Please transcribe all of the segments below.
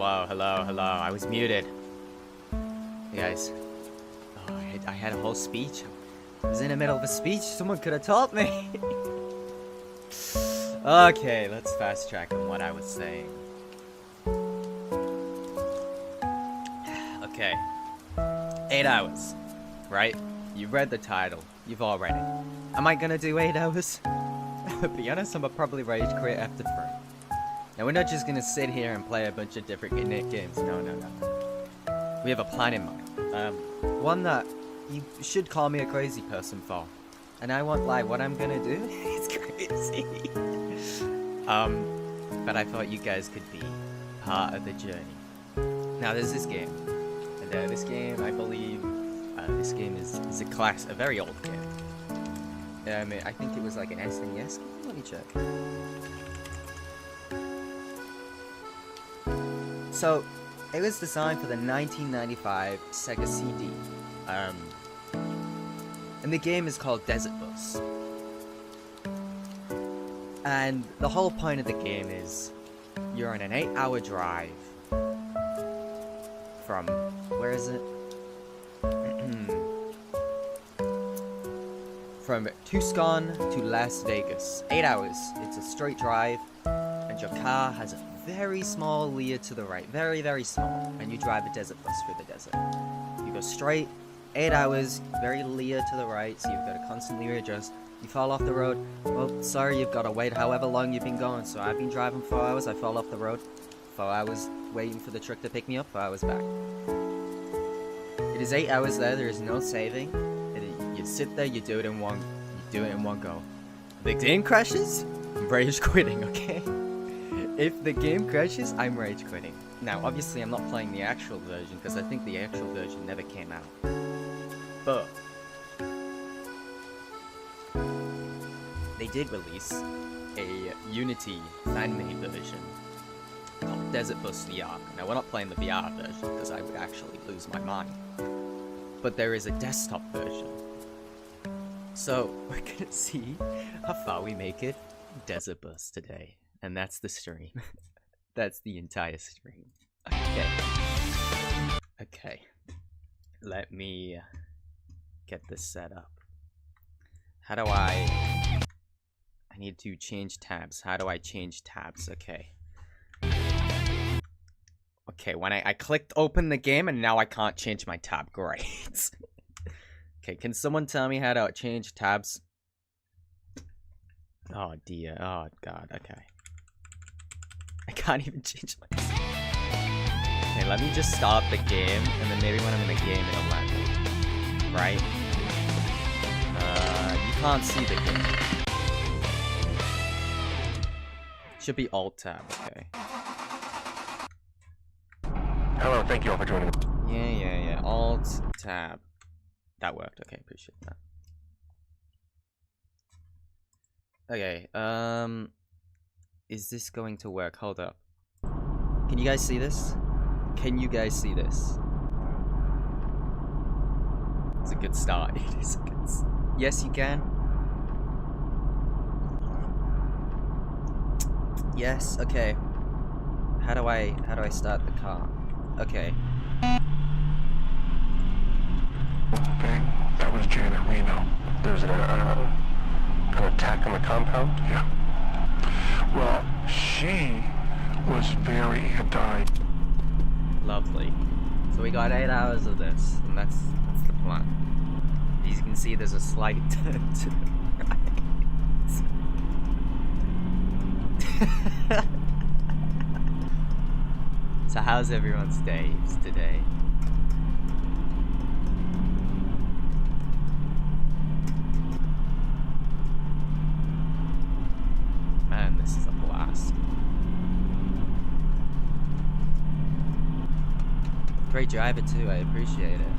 Hello. I was muted. Hey guys. Oh, I had a whole speech. I was in the middle of a speech. Someone could have taught me. Okay, let's fast track on what I was saying. Okay. 8 hours. Right? You've read the title. You've all read it. Am I gonna do 8 hours? To be honest, I'm probably rage quit after 3. Now, we're not just gonna sit here and play a bunch of different games. No. We have a plan in mind. One that you should call me a crazy person for. And I won't lie, what I'm gonna do is crazy. But I thought you guys could be part of the journey. Now, there's this game. And this game, I believe, this game is a very old game. I think it was like an SNES game. Let me check. So, it was designed for the 1995 Sega CD. And the game is called Desert Bus. And the whole point of the game is you're on an 8-hour drive from, where is it? From Tucson to Las Vegas. 8 hours. It's a straight drive, and your car has a very small leer to the right. Very, very small. And you drive a desert bus through the desert. You go straight, 8 hours, very leer to the right, so you've got to constantly readjust. You fall off the road. Well, sorry, you've got to wait however long you've been going. So I've been driving 4 hours, I fall off the road. 4 hours waiting for the truck to pick me up, 4 hours back. It is 8 hours there is no saving. You sit there, you do it in one go. The game crashes, I'm rage quitting, okay? If the game crashes, I'm rage quitting. Now, obviously, I'm not playing the actual version, because I think the actual version never came out. But they did release a Unity fan-made version called Desert Bus VR. Now, we're not playing the VR version, because I would actually lose my mind. But there is a desktop version. So, we're gonna see how far we make it Desert Bus today. And that's the stream. That's the entire stream. Okay. Let me get this set up. How do I need to change tabs. How do I change tabs? Okay. Okay, when I clicked open the game and now I can't change my tab. Great. Okay, can someone tell me how to change tabs? Oh dear. Oh god. Okay. I can't even change my tab. Okay, let me just start the game, and then maybe when I'm in the game it'll let me. Right? You can't see the game. Should be Alt tab, okay. Hello, thank you all for joining. Yeah. Alt tab. That worked, okay, appreciate that. Okay, is this going to work? Hold up. Can you guys see this? Can you guys see this? It's a good start. It is a good start. Yes, you can. Yes, okay. How do I start the car? Okay. Okay, that was Janet Reno. There's an attack on the compound? Yeah. Well, she was very anti. Lovely. So we got 8 hours of this, and that's the plan. As you can see, there's a slight turn to the right. So how's everyone's days today? Man, this is a blast. Great driver too, I appreciate it.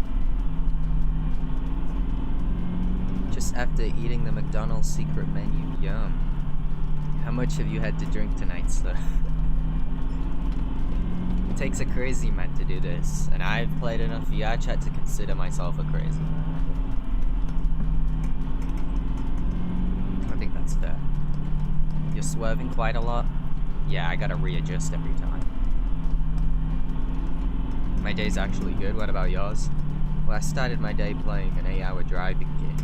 Just after eating the McDonald's secret menu, yum. How much have you had to drink tonight, sir? It takes a crazy man to do this, and I've played enough VR chat to consider myself a crazy man. I think that's fair. You're swerving quite a lot? Yeah, I gotta readjust every time. My day's actually good. What about yours? Well, I started my day playing an 8-hour driving game.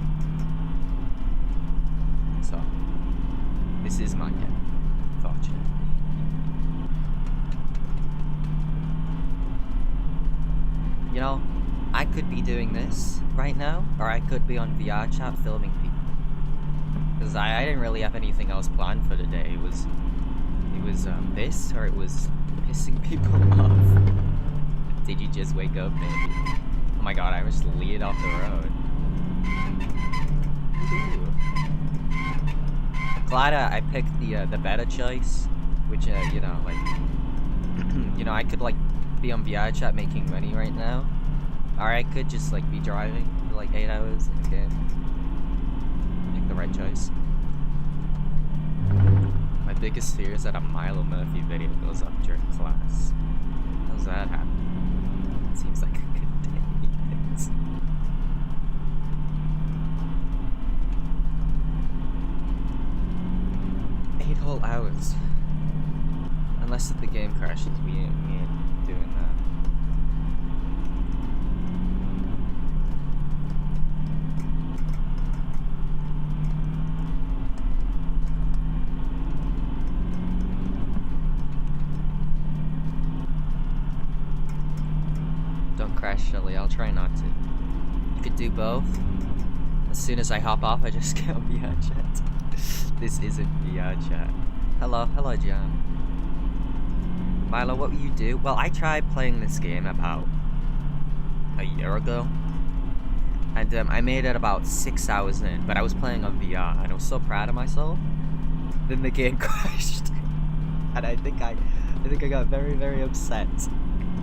So, this is my day, fortunately. You know, I could be doing this right now, or I could be on VR chat filming people. Because I didn't really have anything else planned for today. It was this, or it was pissing people off. Did you just wake up, baby? Oh my god, I was lead off the road. Ooh. Glad I picked the better choice, which you know, like, you know, I could like be on VR chat making money right now, or I could just like be driving for like 8 hours in a game. Pick the right choice. My biggest fear is that a Milo Murphy video goes up during class. How's that happen? It seems like a good day. 8 whole hours. Unless if the game crashes, we ain't doing that. Don't crash, Shelly. I'll try not to. You could do both. As soon as I hop off, I just get on VR chat. This isn't VR chat. Hello, John. Milo, what will you do? Well, I tried playing this game about a year ago. And I made it about 6 hours in, but I was playing on VR, and I was so proud of myself. Then the game crashed. And I think I got very, very upset.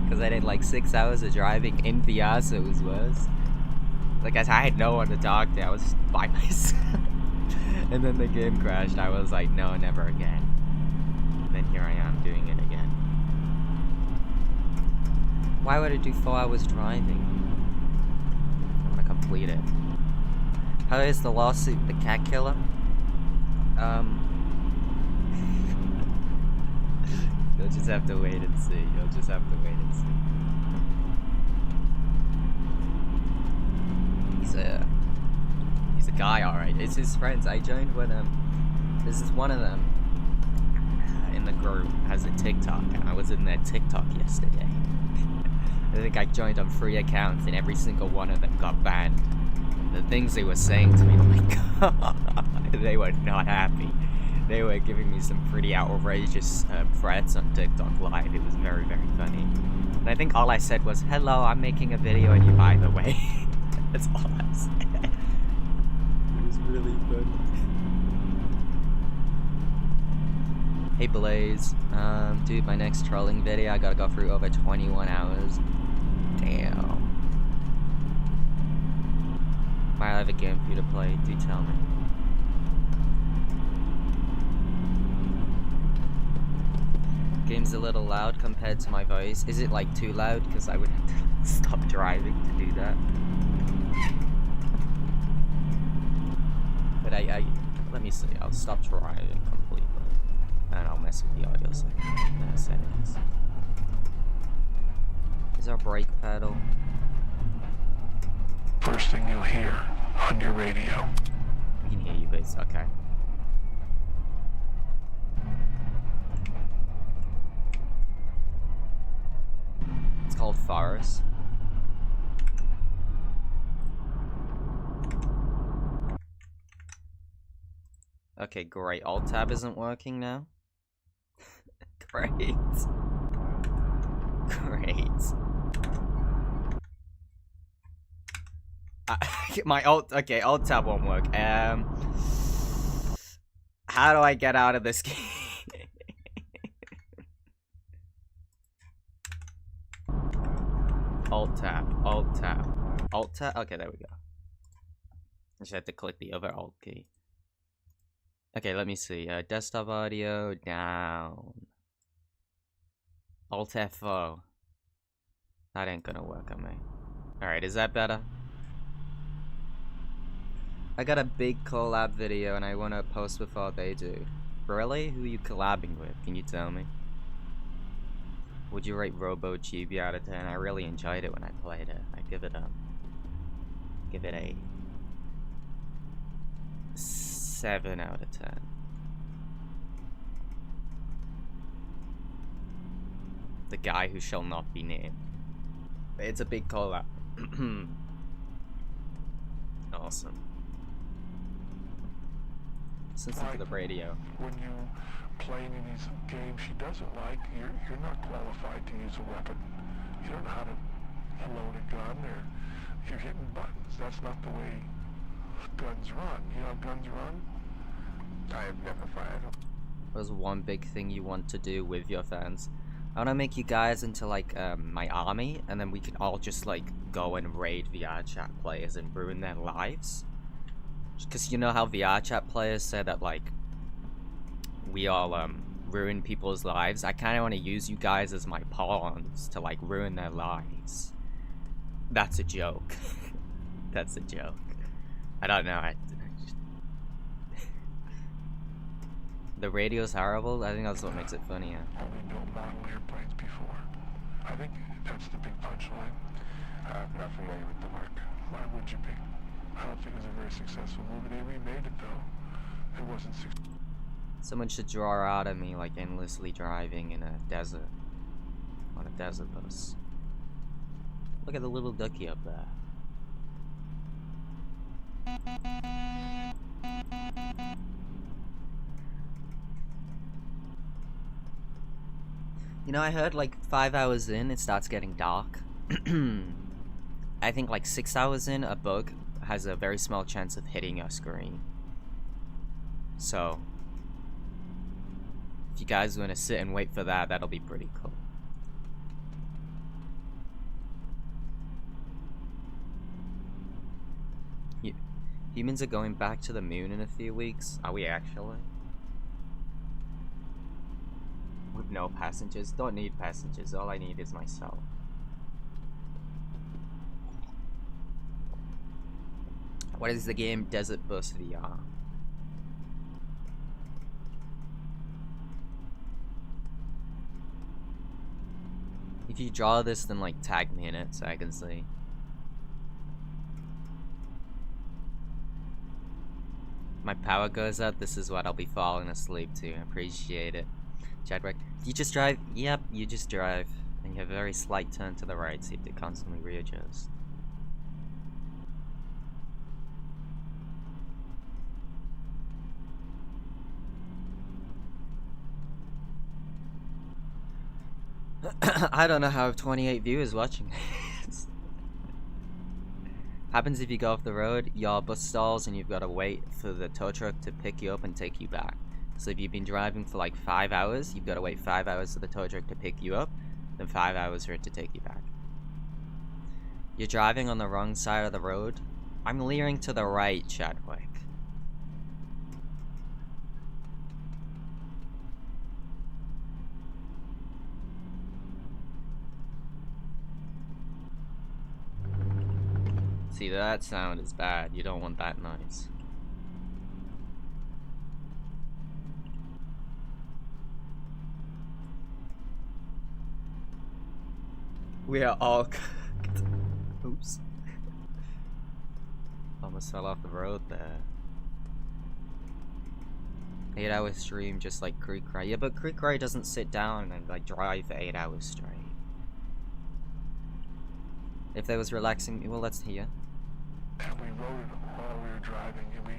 Because I did like 6 hours of driving in VR, so it was worse. Like, I had no one to talk to, I was just by myself. And then the game crashed, I was like, no, never again. And then here I am doing it again. Why would I do 4 hours driving? I want to complete it. How is the lawsuit, the cat killer? You'll just have to wait and see. You'll just have to wait and see. He's a guy, alright. It's his friends. I joined when this is one of them in the group has a TikTok, and I was in their TikTok yesterday. I think I joined on 3 accounts, and every single one of them got banned. The things they were saying to me, oh my god, they were not happy. They were giving me some pretty outrageous threats on TikTok Live. It was very, very funny. And I think all I said was, hello, I'm making a video on you, by the way. That's all I said. It was really funny. Hey Blaze, dude, my next trolling video, I gotta go through over 21 hours. Damn. Might have a game for you to play, do tell me. Game's a little loud compared to my voice. Is it like too loud? Because I would have to stop driving to do that. But let me see, I'll stop driving completely. And I'll mess with the audio settings. Is our brake pedal? First thing you'll hear on your radio. I can hear you, but it's okay. It's called Forest. Okay, great. Alt-tab isn't working now. Great. Great. My alt-tab won't work. How do I get out of this game? Alt-tab. Alt-tab? Okay, there we go. I just have to click the other alt key. Okay, let me see. Desktop audio, down. Alt F4. That ain't gonna work on me. Alright, is that better? I got a big collab video and I wanna post before they do. Really? Who are you collabing with? Can you tell me? Would you rate Robo Chibi out of 10? I really enjoyed it when I played it. I give it a 7 out of 10. The guy who shall not be named. It's a big call out. Awesome. Listen to the radio. When you play any of these games she doesn't like, you're not qualified to use a weapon. You don't know how to load a gun, or you're hitting buttons. That's not the way guns run. You know how guns run? I have never fired them. There's one big thing you want to do with your fans. I want to make you guys into like my army, and then we can all just like go and raid VR chat players and ruin their lives. Because you know how VR chat players say that like we all ruin people's lives. I kind of want to use you guys as my pawns to like ruin their lives. That's a joke. That's a joke. I don't know. The radio's horrible. I think that's what makes it funnier. Only built model airplanes before. I think that's the big punchline. I'm not familiar with the work. Why would you be? I don't think it was a very successful movie. They remade it though. It wasn't successful. Someone should draw out of me like endlessly driving in a desert. On a desert bus. Look at the little ducky up there. You know, I heard like 5 hours in, it starts getting dark. I think like 6 hours in, a bug has a very small chance of hitting your screen. So, if you guys want to sit and wait for that, that'll be pretty cool. Humans are going back to the moon in a few weeks. Are we actually? With no passengers. Don't need passengers. All I need is myself. What is the game? Desert Bus VR. If you draw this, then like tag me in it so I can see. My power goes out. This is what I'll be falling asleep to. I appreciate it. Chadwick, you just drive? Yep, you just drive. And you have a very slight turn to the right, so you have to constantly readjust. I don't know how 28 viewers watching this. Happens if you go off the road, your bus stalls and you've got to wait for the tow truck to pick you up and take you back. So if you've been driving for like 5 hours, you've got to wait 5 hours for the tow truck to pick you up, then 5 hours for it to take you back. You're driving on the wrong side of the road. I'm leering to the right, Chadwick. See, that sound is bad. You don't want that noise. We are all cooked. Oops. Almost fell off the road there. 8-hour stream just like Creek Cry. Yeah, but Creek Cry doesn't sit down and like drive for 8 hours straight. If there was relaxing, well, let's hear. And we wrote it while we were driving, and we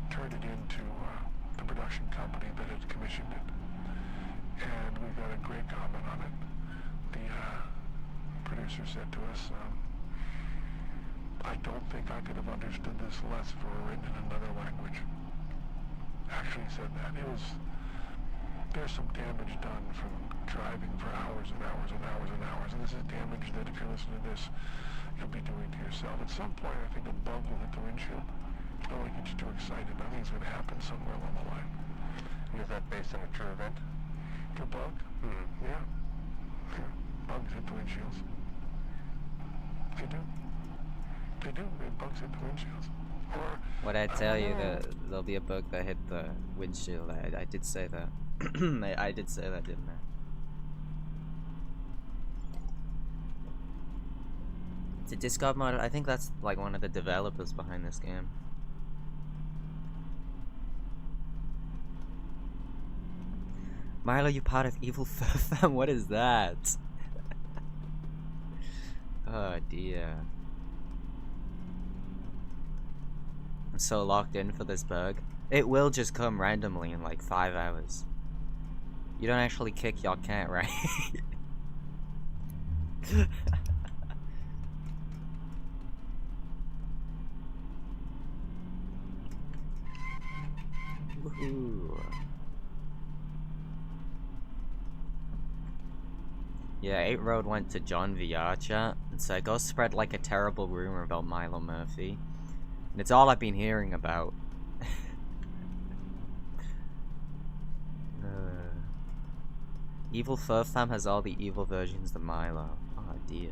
turned it into the production company that had commissioned it. And we got a great comment on it. The producer said to us, I don't think I could have understood this less if it were written in another language. Actually said that. There's some damage done from driving for hours and hours and hours and hours, and this is damage that if you're listening to this, you'll be doing to yourself. At some point, I think a bug will hit the windshield. Don't want to get you too excited, but I think it's going to happen somewhere along the line. Is that based on a true event? The bug? Yeah. Bugs hit the windshields. They do. They do. Bugs hit the windshields. Or, what I tell you, there'll be a bug that hit the windshield. I did say that. I did say that, didn't I? It's a Discord mod. I think that's like one of the developers behind this game. Milo, you part of Evil Fam? What is that? Oh dear. I'm so locked in for this bug. It will just come randomly in like 5 hours. You don't actually kick your cat, right? Woohoo. Yeah, 8 Road went to John VR chat and said, go spread like a terrible rumor about Milo Murphy. And it's all I've been hearing about. Evil Furfam has all the evil versions of Milo. Oh dear.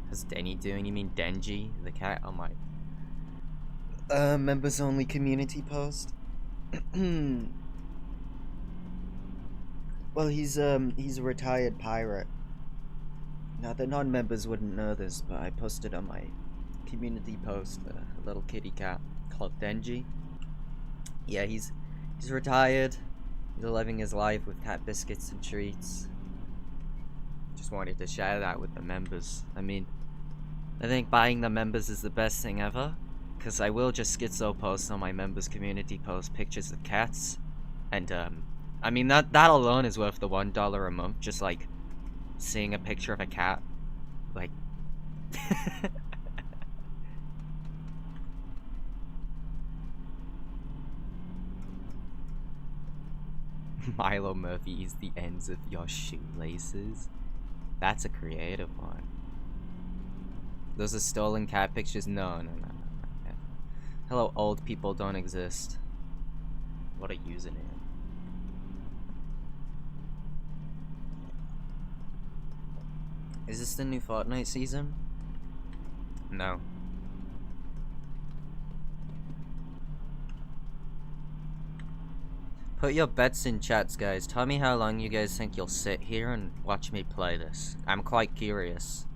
How's Denny doing? You mean Denji, the cat? Oh my. Members only community post. Well, he's a retired pirate. Now the non-members wouldn't know this, but I posted on my community post a little kitty cat called Denji. Yeah, he's retired. He's living his life with cat biscuits and treats. Just wanted to share that with the members. I mean, I think buying the members is the best thing ever, because I will just schizo post on my members community post pictures of cats, and I mean that alone is worth the $1 a month. Just like seeing a picture of a cat, like. Milo Murphy is the ends of your shoelaces. That's a creative one. Those are stolen cat pictures? No. Hello, old people don't exist. What a username. Is this the new Fortnite season? No. Put your bets in chats, guys. Tell me how long you guys think you'll sit here and watch me play this. I'm quite curious.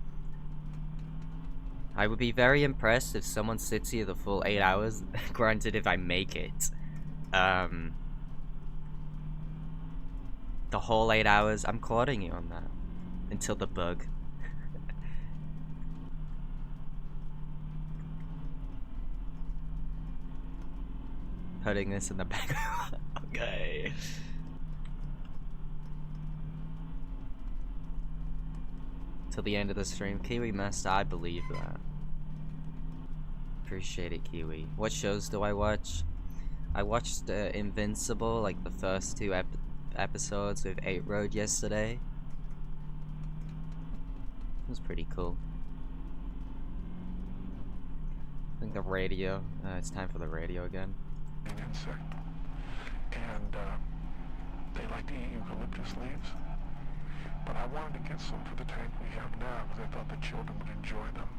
I would be very impressed if someone sits here the full 8 hours. Granted, if I make it. The whole 8 hours. I'm quoting you on that. Until the bug. Putting this in the background. Okay. Till the end of the stream. Kiwi Master, I believe that. Appreciate it, Kiwi. What shows do I watch? I watched Invincible, like the first 2 episodes with 8 Road yesterday. It was pretty cool. I think the radio. It's time for the radio again. Insect. And they like to eat eucalyptus leaves. But I wanted to get some for the tank we have now because I thought the children would enjoy them.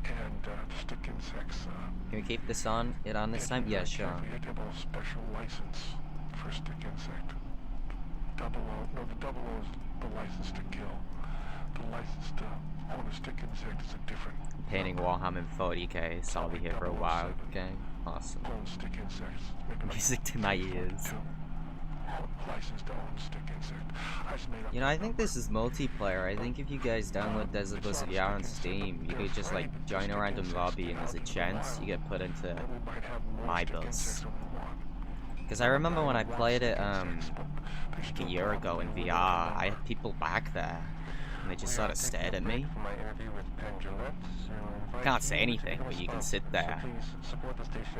And stick insects. Can we keep this on? This time? Yeah, sure. We had to have a special license for stick insect. The double O is the license to kill. The license to own a stick insect is a different. Painting Warhammer 40k, so I'll be here for a while, gang. Awesome. Own stick insects. Music to my ears. License to own stick insect. You know, I think this is multiplayer. I think if you guys download Desert Bus VR on Steam, you could just like join a random lobby and there's a chance you get put into my bus. Because I remember when I played it like a year ago in VR, I had people back there and they just sort of stared at me. I can't say anything, but you can sit there.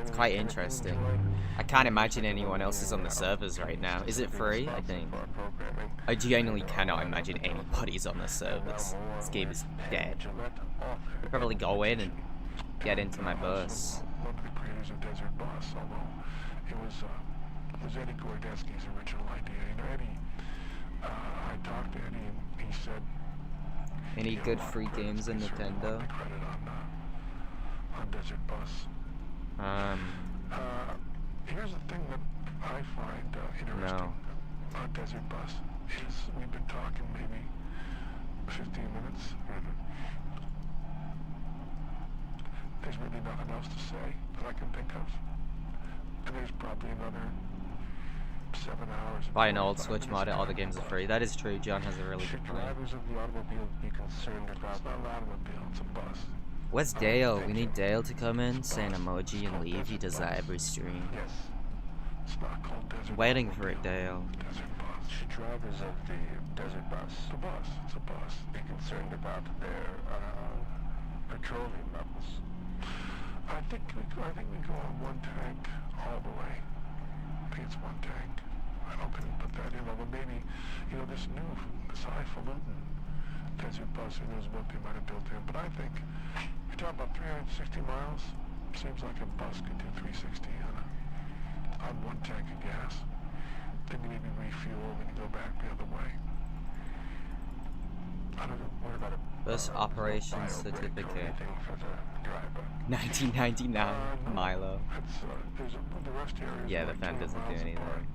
It's quite interesting. I can't imagine anyone else is on the servers right now. Is it free? I think. I genuinely cannot imagine anybody's on the servers. This game is dead. I'll probably go in and get into my bus. One of the creators of Desert Bus, although it was Eddie Gordeski's original idea. You know, Eddie, I talked to Eddie and he said, any good free games in Nintendo? On Desert Bus. Here's the thing that I find interesting about Desert Bus is we've been talking maybe 15 minutes. There's really nothing else to say that I can think of. And there's probably another 7 hours. Buy an old Switch mod, all the games are free. That is true, John has a really good point. Drivers of the automobile be concerned about? It's not an automobile, it's a bus. Where's Dale? We need Dale to come in, say an emoji and leave. He does that every stream. Yes. It's not called Desert Waiting for it, Dale. Desert Bus. Should drivers of the Desert Bus, it's a bus, be concerned about their petroleum levels? I think we go on one tank all the way. I think it's one tank. I don't think we put that in, although maybe, this highfalutin Desert Bus, who knows what they might have built in. But I think, you're talking about 360 miles, seems like a bus could do 360 on one tank of gas. Then you maybe refuel and you go back the other way. I don't know, what about a Bus operations certificate. For the driver? 1999, Milo. There's the rest areas. Yeah, the fan doesn't do anything.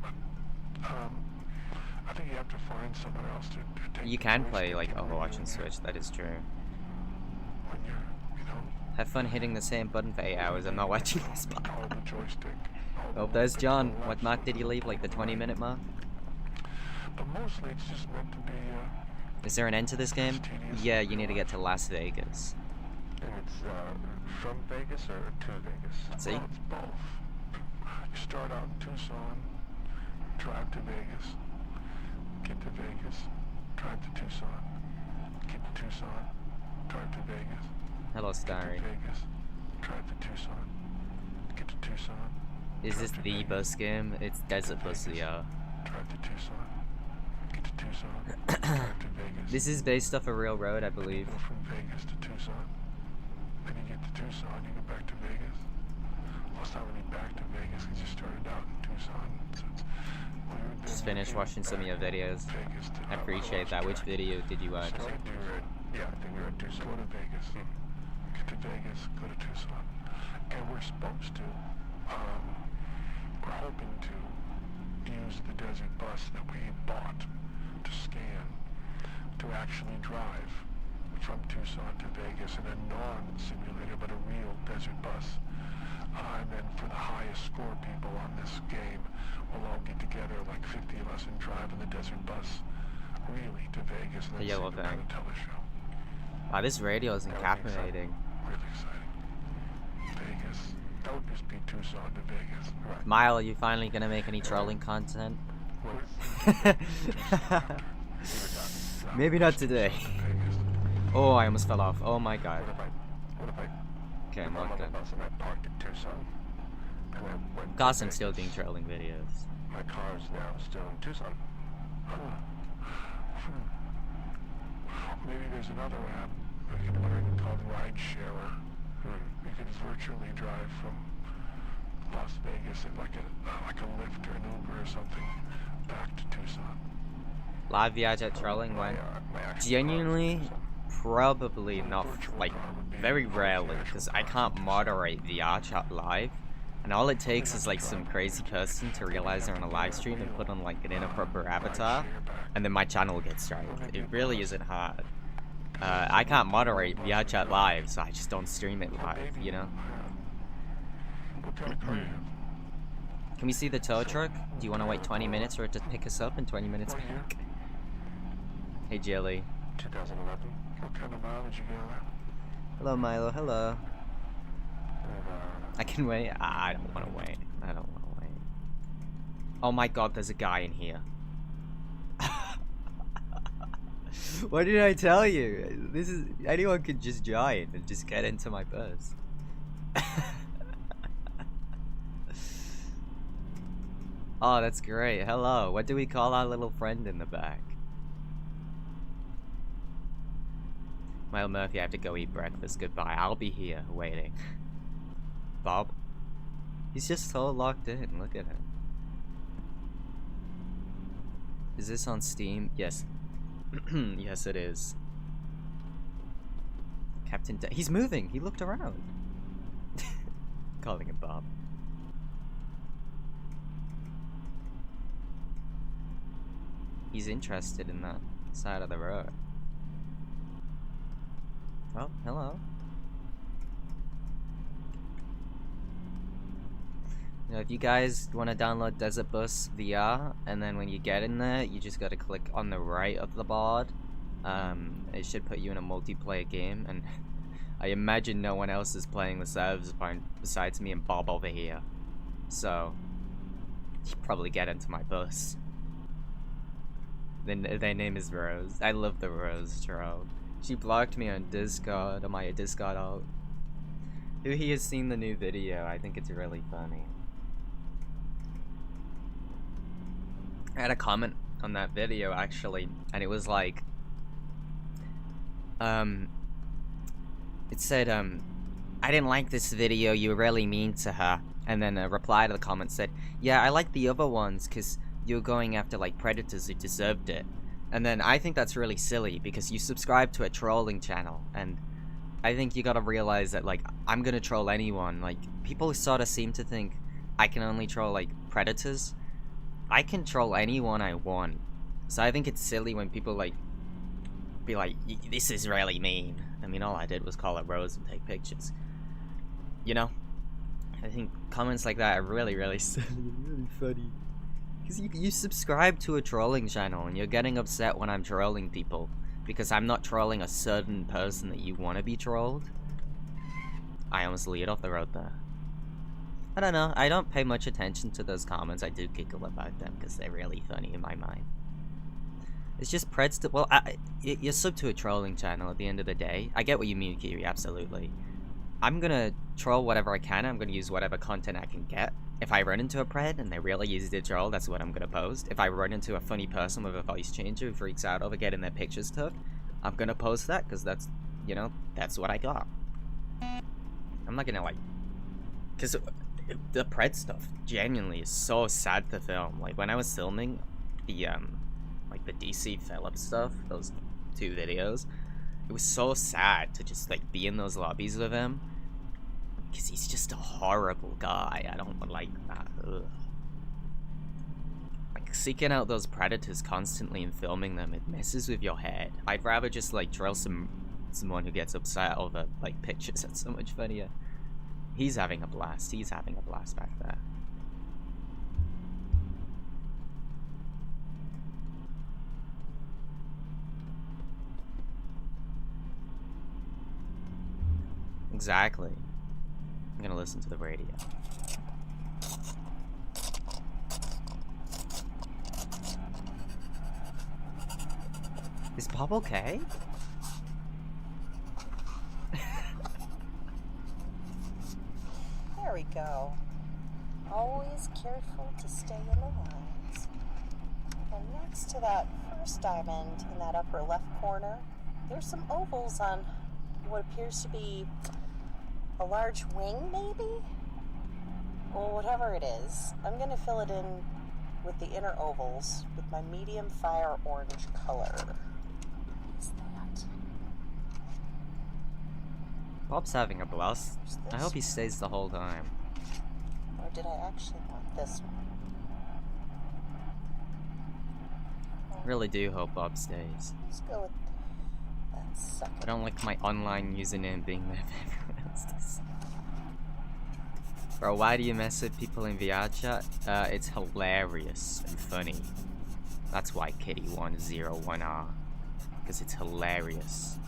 I think you have to find someone else to take. You can play like Overwatch and Switch, that is true. When you're, Have fun hitting the same button for 8 hours. I'm not watching this part. hold the joystick. Oh, there's John. What mark did you leave? Like the 20-minute mark? But mostly it's just meant to be. Is there an end to this game? Yeah, you need to get to Las Vegas. And it's from Vegas or to Vegas? See? Well, it's both. You start out in Tucson, drive to Vegas, get to Vegas, drive to Tucson, get to Tucson, drive to Vegas. Hello, Starry. Get to Vegas, drive to Tucson, get to Tucson. Is this the bus game? It's Desert Bus, yeah. Drive to Tucson, get to Tucson, drive to Vegas. This is based off a real road, I believe. Go from Vegas to Tucson. Then you get to Tucson, you go back to Vegas. Well, it's not really back to Vegas because you started out in Tucson. So Just finished watching some of your videos. I appreciate that. Which video did you watch? So I think we were at Tucson. Go to Vegas. Get to Vegas, go to Tucson. And we're supposed to, we're hoping to use the Desert Bus that we bought to scan to actually drive from Tucson to Vegas in a non-simulator but a real Desert Bus. And then for the highest score people on this game, we'll all get together, like 50 of us, and drive in the Desert Bus really to Vegas and The then yellow see the thing. Donatella show. Wow, this radio is encapsulating. Really exciting. Vegas. That would just be Tucson to Vegas. Right. Mile, are you finally gonna make any trolling content? Maybe not today. Oh, I almost fell off. Oh my god. What if I Okay, I'm I'm on locked the in. bus and I parked at Tucson? And I went Of to course I'm still Vegas. doing trolling videos. My car's now still in Tucson. Maybe there's another app we can learn called Ridesharer. You could virtually drive from Las Vegas in like a Lyft or an Uber or something back to Tucson. Live VRChat trolling when? My actual Genuinely, car's in Tucson. probably not, like, very rarely, because I can't moderate VRChat live. And all it takes is like some crazy person to realize they're on a live stream and put on like an inappropriate avatar, and then my channel gets striked. It really isn't hard. I can't moderate VRChat live, so I just don't stream it live, you know? What kind of car do you have? Can we see the tow truck? Do you want to wait 20 minutes for it to pick us up and 20 minutes What year? back? Hey Jelly. 2011. What kind of mileage you got on that? Hello Milo, hello. And, I can wait. I don't want to wait. I don't want to wait. Oh my god, there's a guy in here. What did I tell you? This is anyone could just join and just get into my bus. Oh, that's great. Hello. What do we call our little friend in the back? Mile Murphy, I have to go eat breakfast. Goodbye. I'll be here waiting. Bob? He's just so locked in. Look at him. Is this on Steam? Yes. Yes, it is. Captain he's moving. He looked around. Calling him Bob. he's interested in that side of the road. Oh, hello. You know, if you guys want to download Desert Bus VR, and then when you get in there, you just gotta click on the right of the board. It should put you in a multiplayer game, and I imagine no one else is playing the servers besides me and Bob over here. So, you should probably get into my bus. Their name is Rose. I love the Rose troll. She blocked me on Discord, on my Discord alt. Who here has seen the new video? I think it's really funny. I had a comment on that video actually, and it was like, it said, I didn't like this video, you were really mean to her. And then a reply to the comment said, yeah, I like the other ones because you're going after like predators who deserved it. And then I think that's really silly because you subscribe to a trolling channel, and I think you gotta realize that like I'm gonna troll anyone. Like people sort of seem to think I can only troll like predators. I can troll anyone I want. So I think it's silly when people like be like, this is really mean. I mean, all I did was call her Rose and take pictures. You know? I think comments like that are really, really silly and really funny. Because you subscribe to a trolling channel and you're getting upset when I'm trolling people because I'm not trolling a certain person that you want to be trolled. I almost lead off the road there. I don't know, I don't pay much attention to those comments. I do giggle about them because they're really funny in my mind. It's just Preds. Well, you're sub to a trolling channel at the end of the day. I get what you mean, Kiri, absolutely. I'm gonna troll whatever I can. I'm gonna use whatever content I can get. If I run into a pred and they really use the troll, that's what I'm gonna post. If I run into a funny person with a voice changer who freaks out over getting their pictures took, I'm gonna post that because that's, you know, that's what I got. I'm not gonna like, because the pred stuff genuinely is so sad to film. Like when I was filming the like the DC Phillips stuff, those 2 videos, it was so sad to just like be in those lobbies with him. Because he's just a horrible guy. I don't like that. Ugh. Like, seeking out those predators constantly and filming them, it messes with your head. I'd rather just, like, drill someone who gets upset over, like, pictures. That's so much funnier. He's having a blast. He's having a blast back there. Exactly. I'm gonna listen to the radio. Is Bob okay? There we go. Always careful to stay in the lines. And next to that first diamond in that upper left corner, there's some ovals on what appears to be a large wing, maybe? Well, whatever it is, I'm going to fill it in with the inner ovals with my medium fire orange color. What is that? Bob's having a blast. I hope he stays the whole time. Or did I actually want this one? Really do hope Bob stays. Let's go with that second. I don't like my online username being there for everyone else to see. Bro, why do you mess with people in VR chat? It's hilarious and funny. That's why Kitty101R. Because it's hilarious.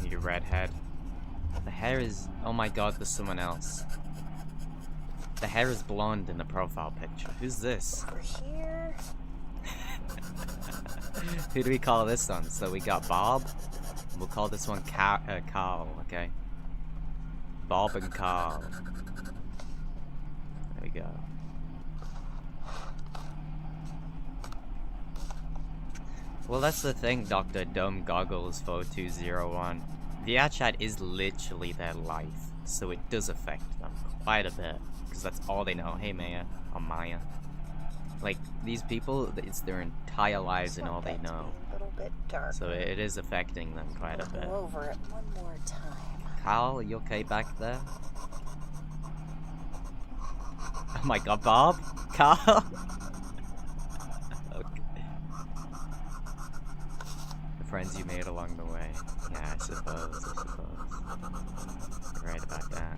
You redhead. The hair is... Oh my god, there's someone else. The hair is blonde in the profile picture. Who's this? Over here. Who do we call this one? So we got Bob. We'll call this one Carl, okay? Bob and Carl. There we go. Well, that's the thing, Dr. Dumb Goggles 4201. VR chat is literally their life, so it does affect them quite a bit, because that's all they know. Hey, Maya, or Maya. Like, these people, it's their entire lives and all they know. A little bit dark. So it is affecting them quite a bit. Go over it one more time. Carl, are you okay back there? Oh my god, Bob? Carl? Okay. The friends you made along the way. Yeah, I suppose. You're right about that.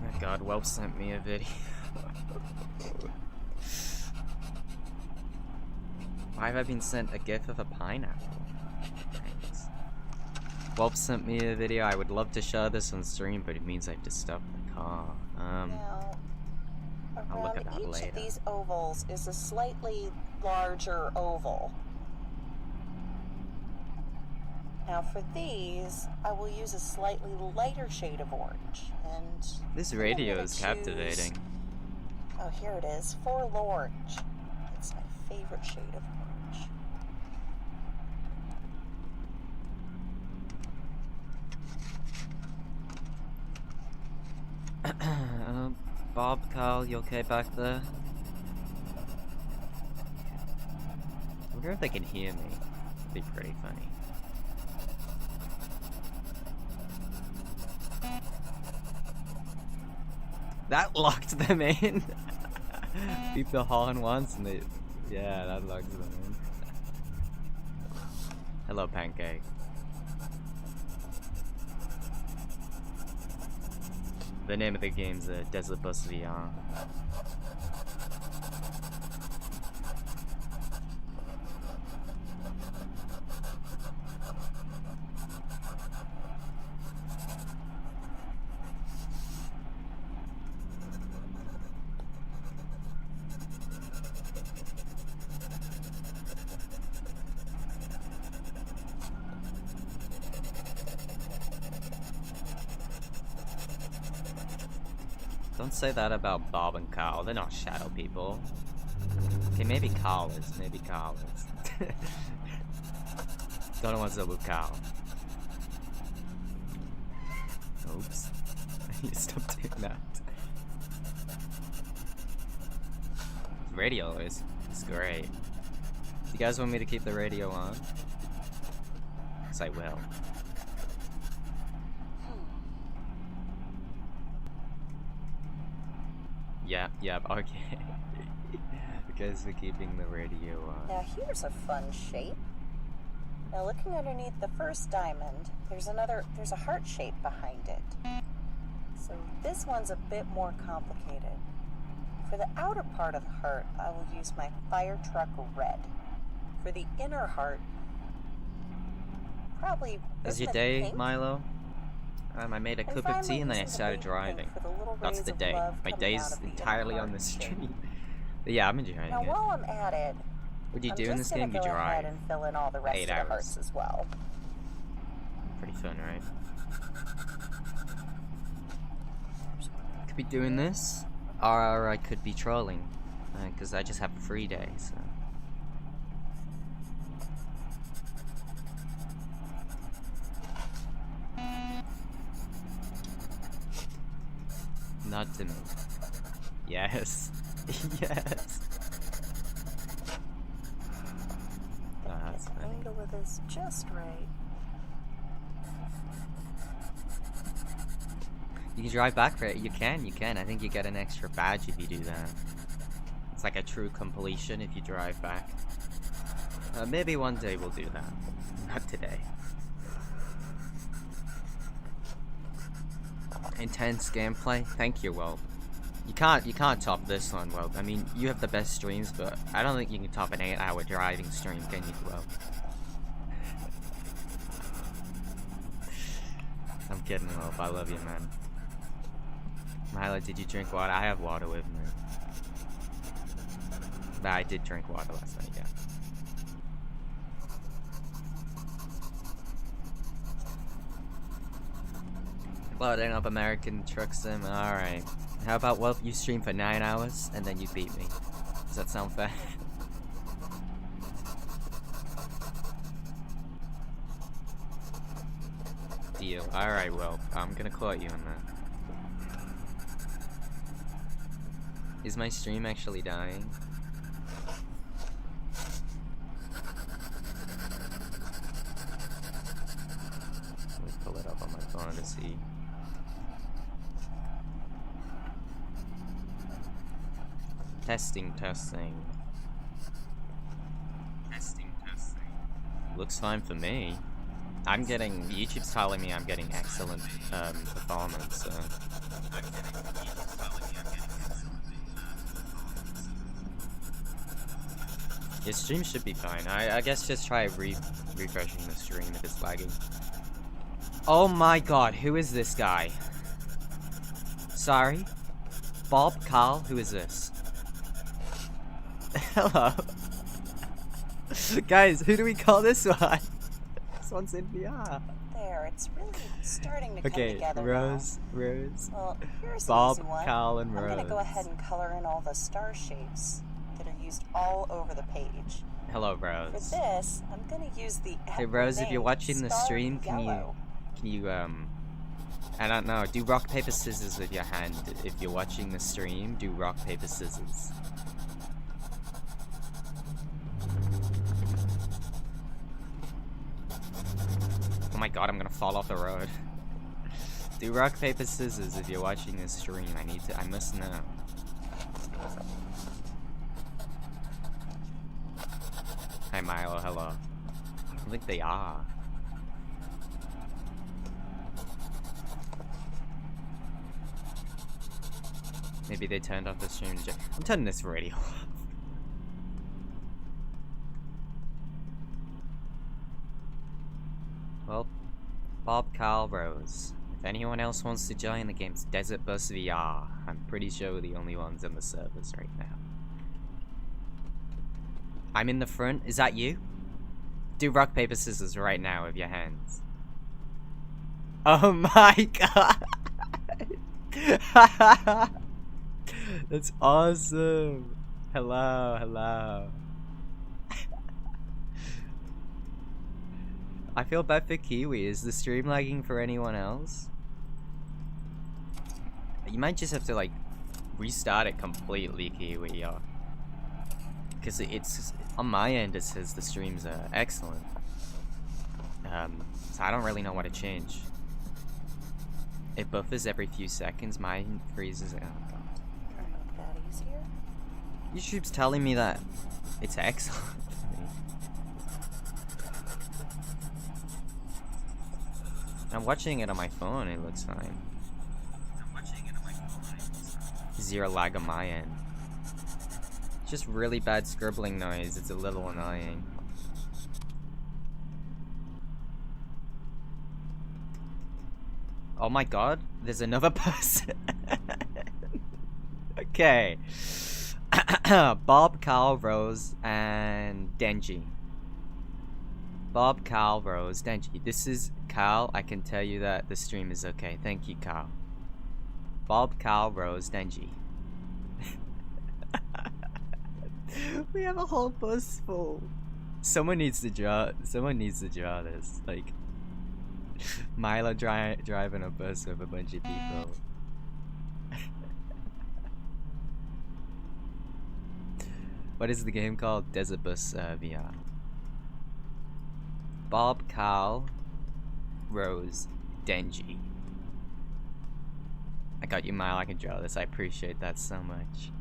Oh god, Welp sent me a video. Why have I been sent a gif of a pineapple? Thanks. Welp sent me a video. I would love to show this on stream, but it means I have to stop the car. Now, I'll look at around that each later. of these ovals is a slightly larger oval. Now for these, I will use a slightly lighter shade of orange. And This I'm radio gonna is choose- captivating. Oh, here it is. Forlorange. It's my favorite shade of orange. Bob, Carl, you okay back there? I wonder if they can hear me. It'd be pretty funny. That locked them in! Beep the horn once and they... Yeah, that locked them in. Hello, Pancake. The name of the game's Desert Bus VR. Don't say that about Bob and Carl. They're not shadow people. Okay, maybe Carl is. Maybe Carl is. Don't know what's up with Carl. Oops. You stop doing that. The radio is great. You guys want me to keep the radio on? 'Cause I will. Yep, okay. Okay, so keeping the radio on. Now here's a fun shape. Now looking underneath the first diamond, there's a heart shape behind it. So this one's a bit more complicated. For the outer part of the heart, I will use my fire truck red. For the inner heart, probably How's your bismuth day, pink. Milo? I made a And cup of finally, tea and then I this is a started baby pink driving. for the little That's rays the of day. love My coming day's out of the inner entirely on heart the shape. street. But yeah, I'm enjoying Now it. while I'm at it, What do you I'm do in just this game? gonna You go ahead drive. and fill in all the rest 8 of the hours. hearts as well. Pretty fun, right? Could be doing this, or I could be trolling, because I just have a free day, so. Not to me. Yes. Yes. Oh, that's The funny. angle of this just right. You can drive back for it. You can. I think you get an extra badge if you do that. It's like a true completion if you drive back. Maybe one day we'll do that. Not today. Intense gameplay. Thank you, Welp. You can't top this one, Welp. I mean, you have the best streams, but I don't think you can top an 8-hour driving stream, can you, Welp? I'm kidding, Welp. I love you, man. Milo, did you drink water? I have water with me. But I did drink water last night, yeah. Loading up American Truck Sim, alright. How about, well, you stream for 9 hours, and then you beat me. Does that sound fair? Deal. Alright, well, I'm gonna quote you on that. Is my stream actually dying? Let me pull it up on my phone to see. Testing. Testing. Looks fine for me. I'm getting, YouTube's telling me I'm getting excellent performance, so. Your stream should be fine. I guess just try refreshing the stream if it's lagging. Oh my god, who is this guy? Sorry? Bob? Carl? Who is this? Hello? Guys, who do we call this one? This one's in VR. There, it's really starting to come Okay, together Rose. Well, here's Bob, an easy one. Carl, and I'm Rose. gonna go ahead and color in all the star shapes that are used all over the page. Hello, For Rose. this, I'm gonna use the Hey, Rose, if you're watching the Star stream, can Yellow. you, I don't know, do rock, paper, scissors with your hand. If you're watching the stream, do rock, paper, scissors. Oh my god, I'm gonna fall off the road. Do rock, paper, scissors if you're watching this stream. I must know. Hi Milo, hello. I think they are. Maybe they turned off the stream. I'm turning this radio off. Well, Bob, Carl, Rose. If anyone else wants to join the game's Desert Bus VR, I'm pretty sure we're the only ones on the servers right now. I'm in the front. Is that you? Do rock, paper, scissors right now with your hands. Oh my god! That's awesome! Hello, hello. I feel bad for Kiwi. Is the stream lagging for anyone else? You might just have to like restart it completely, Kiwi, or because it's on my end. It says the streams are excellent. So I don't really know what to change. It buffers every few seconds. Mine freezes. Oh god. Trying to make that easier. YouTube's telling me that it's excellent. I'm watching it on my phone, it looks fine. Zero lag on my end. Just really bad scribbling noise, it's a little annoying. Oh my god, there's another person. Okay. Bob, Carl, Rose, and Denji. Bob, Carl, Rose, Denji. This is Carl. I can tell you that the stream is okay. Thank you, Carl. Bob, Carl, Rose, Denji. We have a whole bus full. Someone needs to draw this. Like Milo driving a bus with a bunch of people. What is the game called? Desert Bus VR. Bob, Carl, Rose, Denji. I got you, Mile. I can draw this. I appreciate that so much.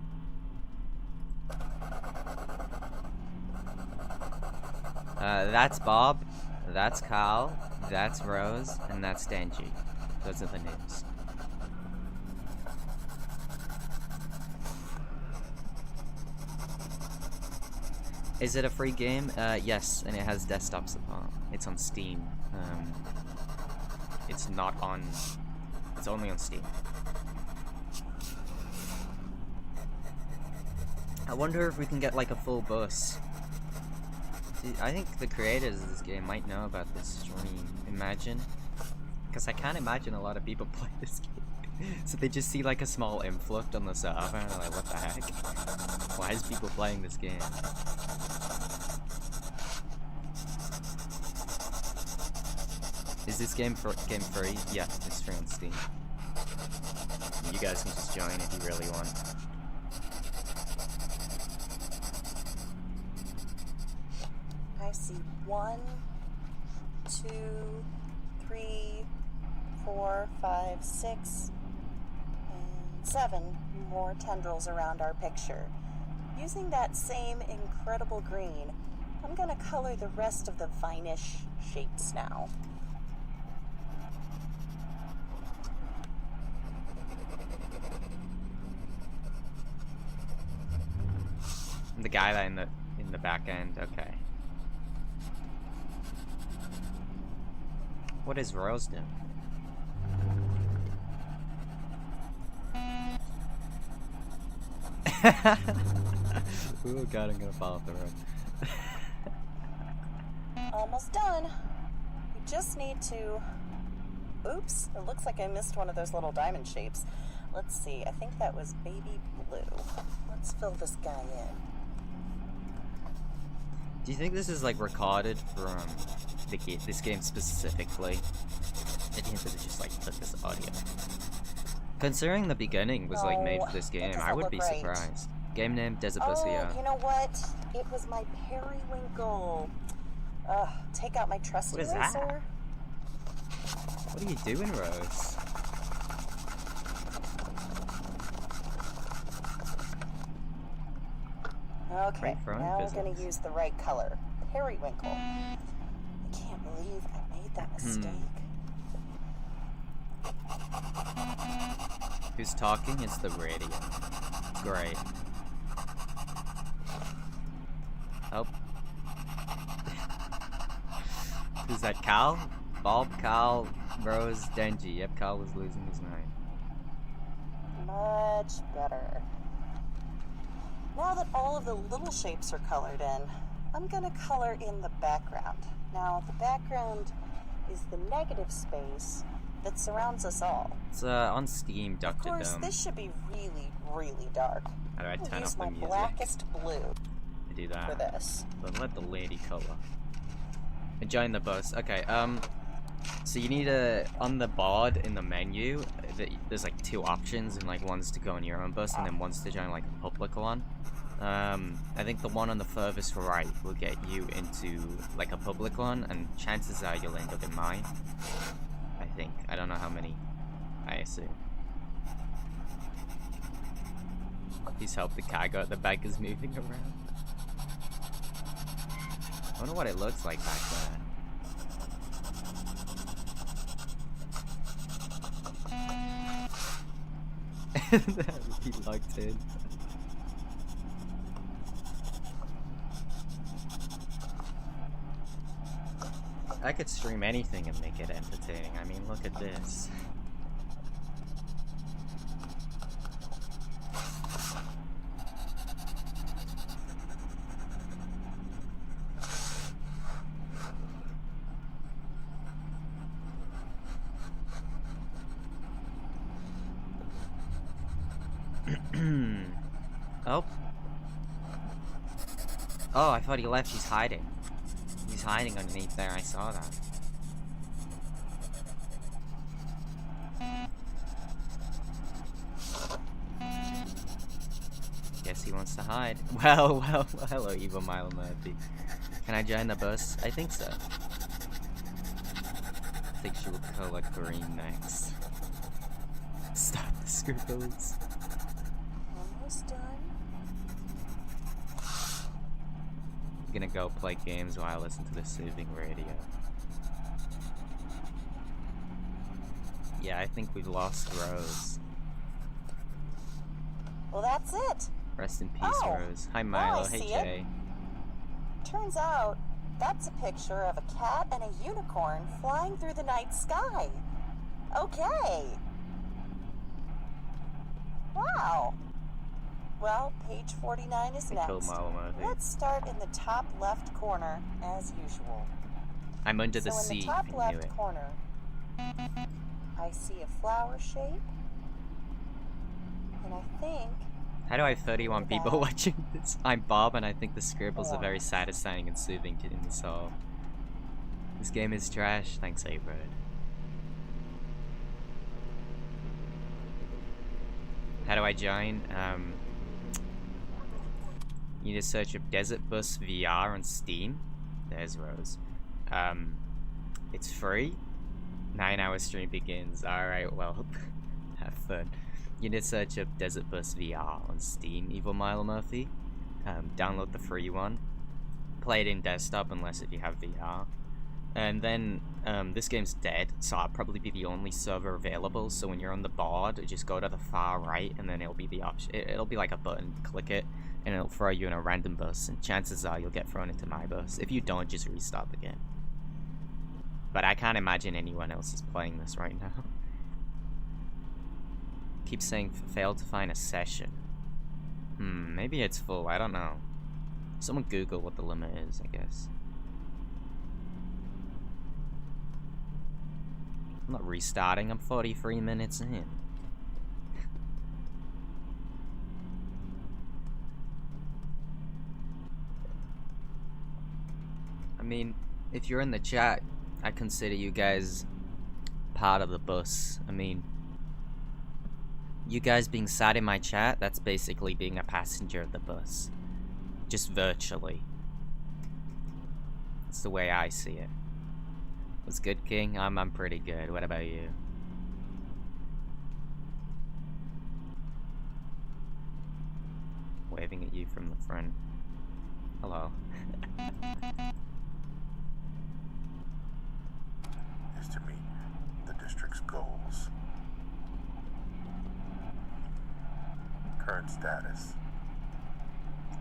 That's Bob, that's Carl, that's Rose, and that's Denji. Those are the names. Is it a free game? Yes, and it has desktop support. It's on Steam. It's not on... It's only on Steam. I wonder if we can get like a full bus. See, I think the creators of this game might know about this stream. Imagine. Because I can't imagine a lot of people play this game. So they just see like a small influx on the server and they're like, what the heck? Why is people playing this game? Is this game free? Yeah, it's free on Steam. You guys can just join if you really want. I see 1, 2, 3, 4, 5, 6, and 7 more tendrils around our picture. Using that same incredible green, I'm gonna color the rest of the vine-ish shapes now. The guy that in the back end, okay. What is Rose doing? Oh god, I'm gonna fall off the road. Almost done. We just need to... Oops, it looks like I missed one of those little diamond shapes. Let's see, I think that was baby blue. Let's fill this guy in. Do you think this is like recorded from this game specifically? I think that they just like took this audio. Considering the beginning was like made for this game, I would be surprised. Game name Desert Bus EO. You know what? It was my periwinkle. Take out my trusty eraser. What is that? What are you doing, Rose? Okay, now we're gonna use the right color. Periwinkle. I can't believe I made that mistake. Who's talking? It's the radio. Great. Oh. Who's that? Cal? Bob, Cal, Rose, Denji. Yep, Cal was losing his mind. Much better. Now that all of the little shapes are colored in, I'm gonna color in the background. Now, the background is the negative space that surrounds us all. It's on Steam, Dr. Of course, Dome. this should be really, really dark. How do I turn use off the my music? blackest blue I do that. for this. But let the lady color. And join the bus. Okay, so you need on the board in the menu, there's like 2 options, and like one's to go on your own bus, and then one's to join like a public one. I think the one on the furthest right will get you into like a public one, and chances are you'll end up in mine. I think. I don't know how many. I assume. Please help the cargo at the back is moving around. I wonder what it looks like back there. He locked in. I could stream anything and make it entertaining. I mean, look at this. Oh. Oh, I thought he left. He's hiding. He's hiding underneath there. I saw that. Guess he wants to hide. Well, hello, Evil Milo Murphy. Can I join the bus? I think so. I think she will color green next. Stop the scribbles. Almost done. I'm gonna go play games while I listen to the soothing radio. Yeah, I think we've lost Rose. Well, that's it. Rest in peace, Oh, Rose. Hi, now Milo. I Hey, see Jay. Turns out, that's a picture of a cat and a unicorn flying through the night sky. Okay. Wow. Well, page 49 is I killed next. Milo Murphy. Let's start in the top left corner, as usual. I'm under the So in sea. the top I knew left it. corner, I see a flower shape, and I think How do I have 31 people that watching this? I'm Bob, and I think the scribbles are very satisfying and soothing in the soul. This game is trash. Thanks, A-Bird. How do I join? You need to search up Desert Bus VR on Steam. There's Rose. It's free. 9-hour stream begins. Alright, well, have fun. You need to search up Desert Bus VR on Steam, Evil Milo Murphy. Download the free one. Play it in desktop unless if you have VR. And then, this game's dead, so I'll probably be the only server available, so when you're on the board, just go to the far right, and then it'll be the option. It'll be like a button, click it, and it'll throw you in a random bus, and chances are you'll get thrown into my bus. If you don't, just restart the game. But I can't imagine anyone else is playing this right now. Keep saying failed to find a session. Maybe it's full, I don't know. Someone Google what the limit is, I guess. I'm not restarting, I'm 43 minutes in. I mean, if you're in the chat, I consider you guys part of the bus. I mean, you guys being sat in my chat, that's basically being a passenger of the bus. Just virtually. That's the way I see it. What's good, King? I'm pretty good. What about you? Waving at you from the front. Hello. Is to meet the district's goals. Current status.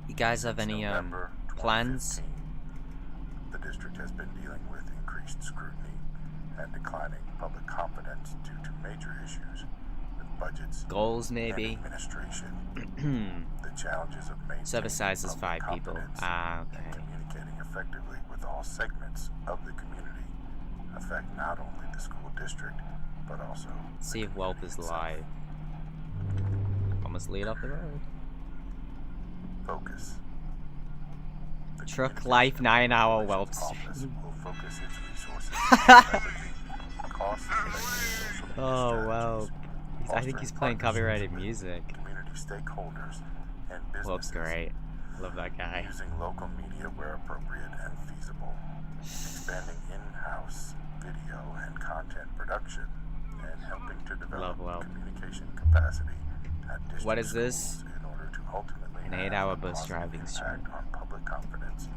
You guys have any November plans? 2015, the district has been dealing with increased scrutiny and declining public confidence due to major issues with budgets, Goals, and maybe? administration. The challenges of maintaining Server size is public 5 people. confidence Ah, and okay. communicating effectively with all segments of the community affect not only the school district, but also Let's see the if Whelp community is itself. live. Almost lead off the road. Focus. The Truck Communications life 9-hour Relations Whelp Office stream. will focus its resources on leveraging cost-effective social media Oh, wow. strategies, I think he's fostering playing copyrighted partnerships with music. community stakeholders and Whelp's businesses, great. Love that guy. using local media where appropriate and feasible, expanding in-house video and content production, and helping to develop Love Whelp. communication capacity at district What is this? schools in order to ultimately An have 8-hour a bus positive driving impact stream. on public confidence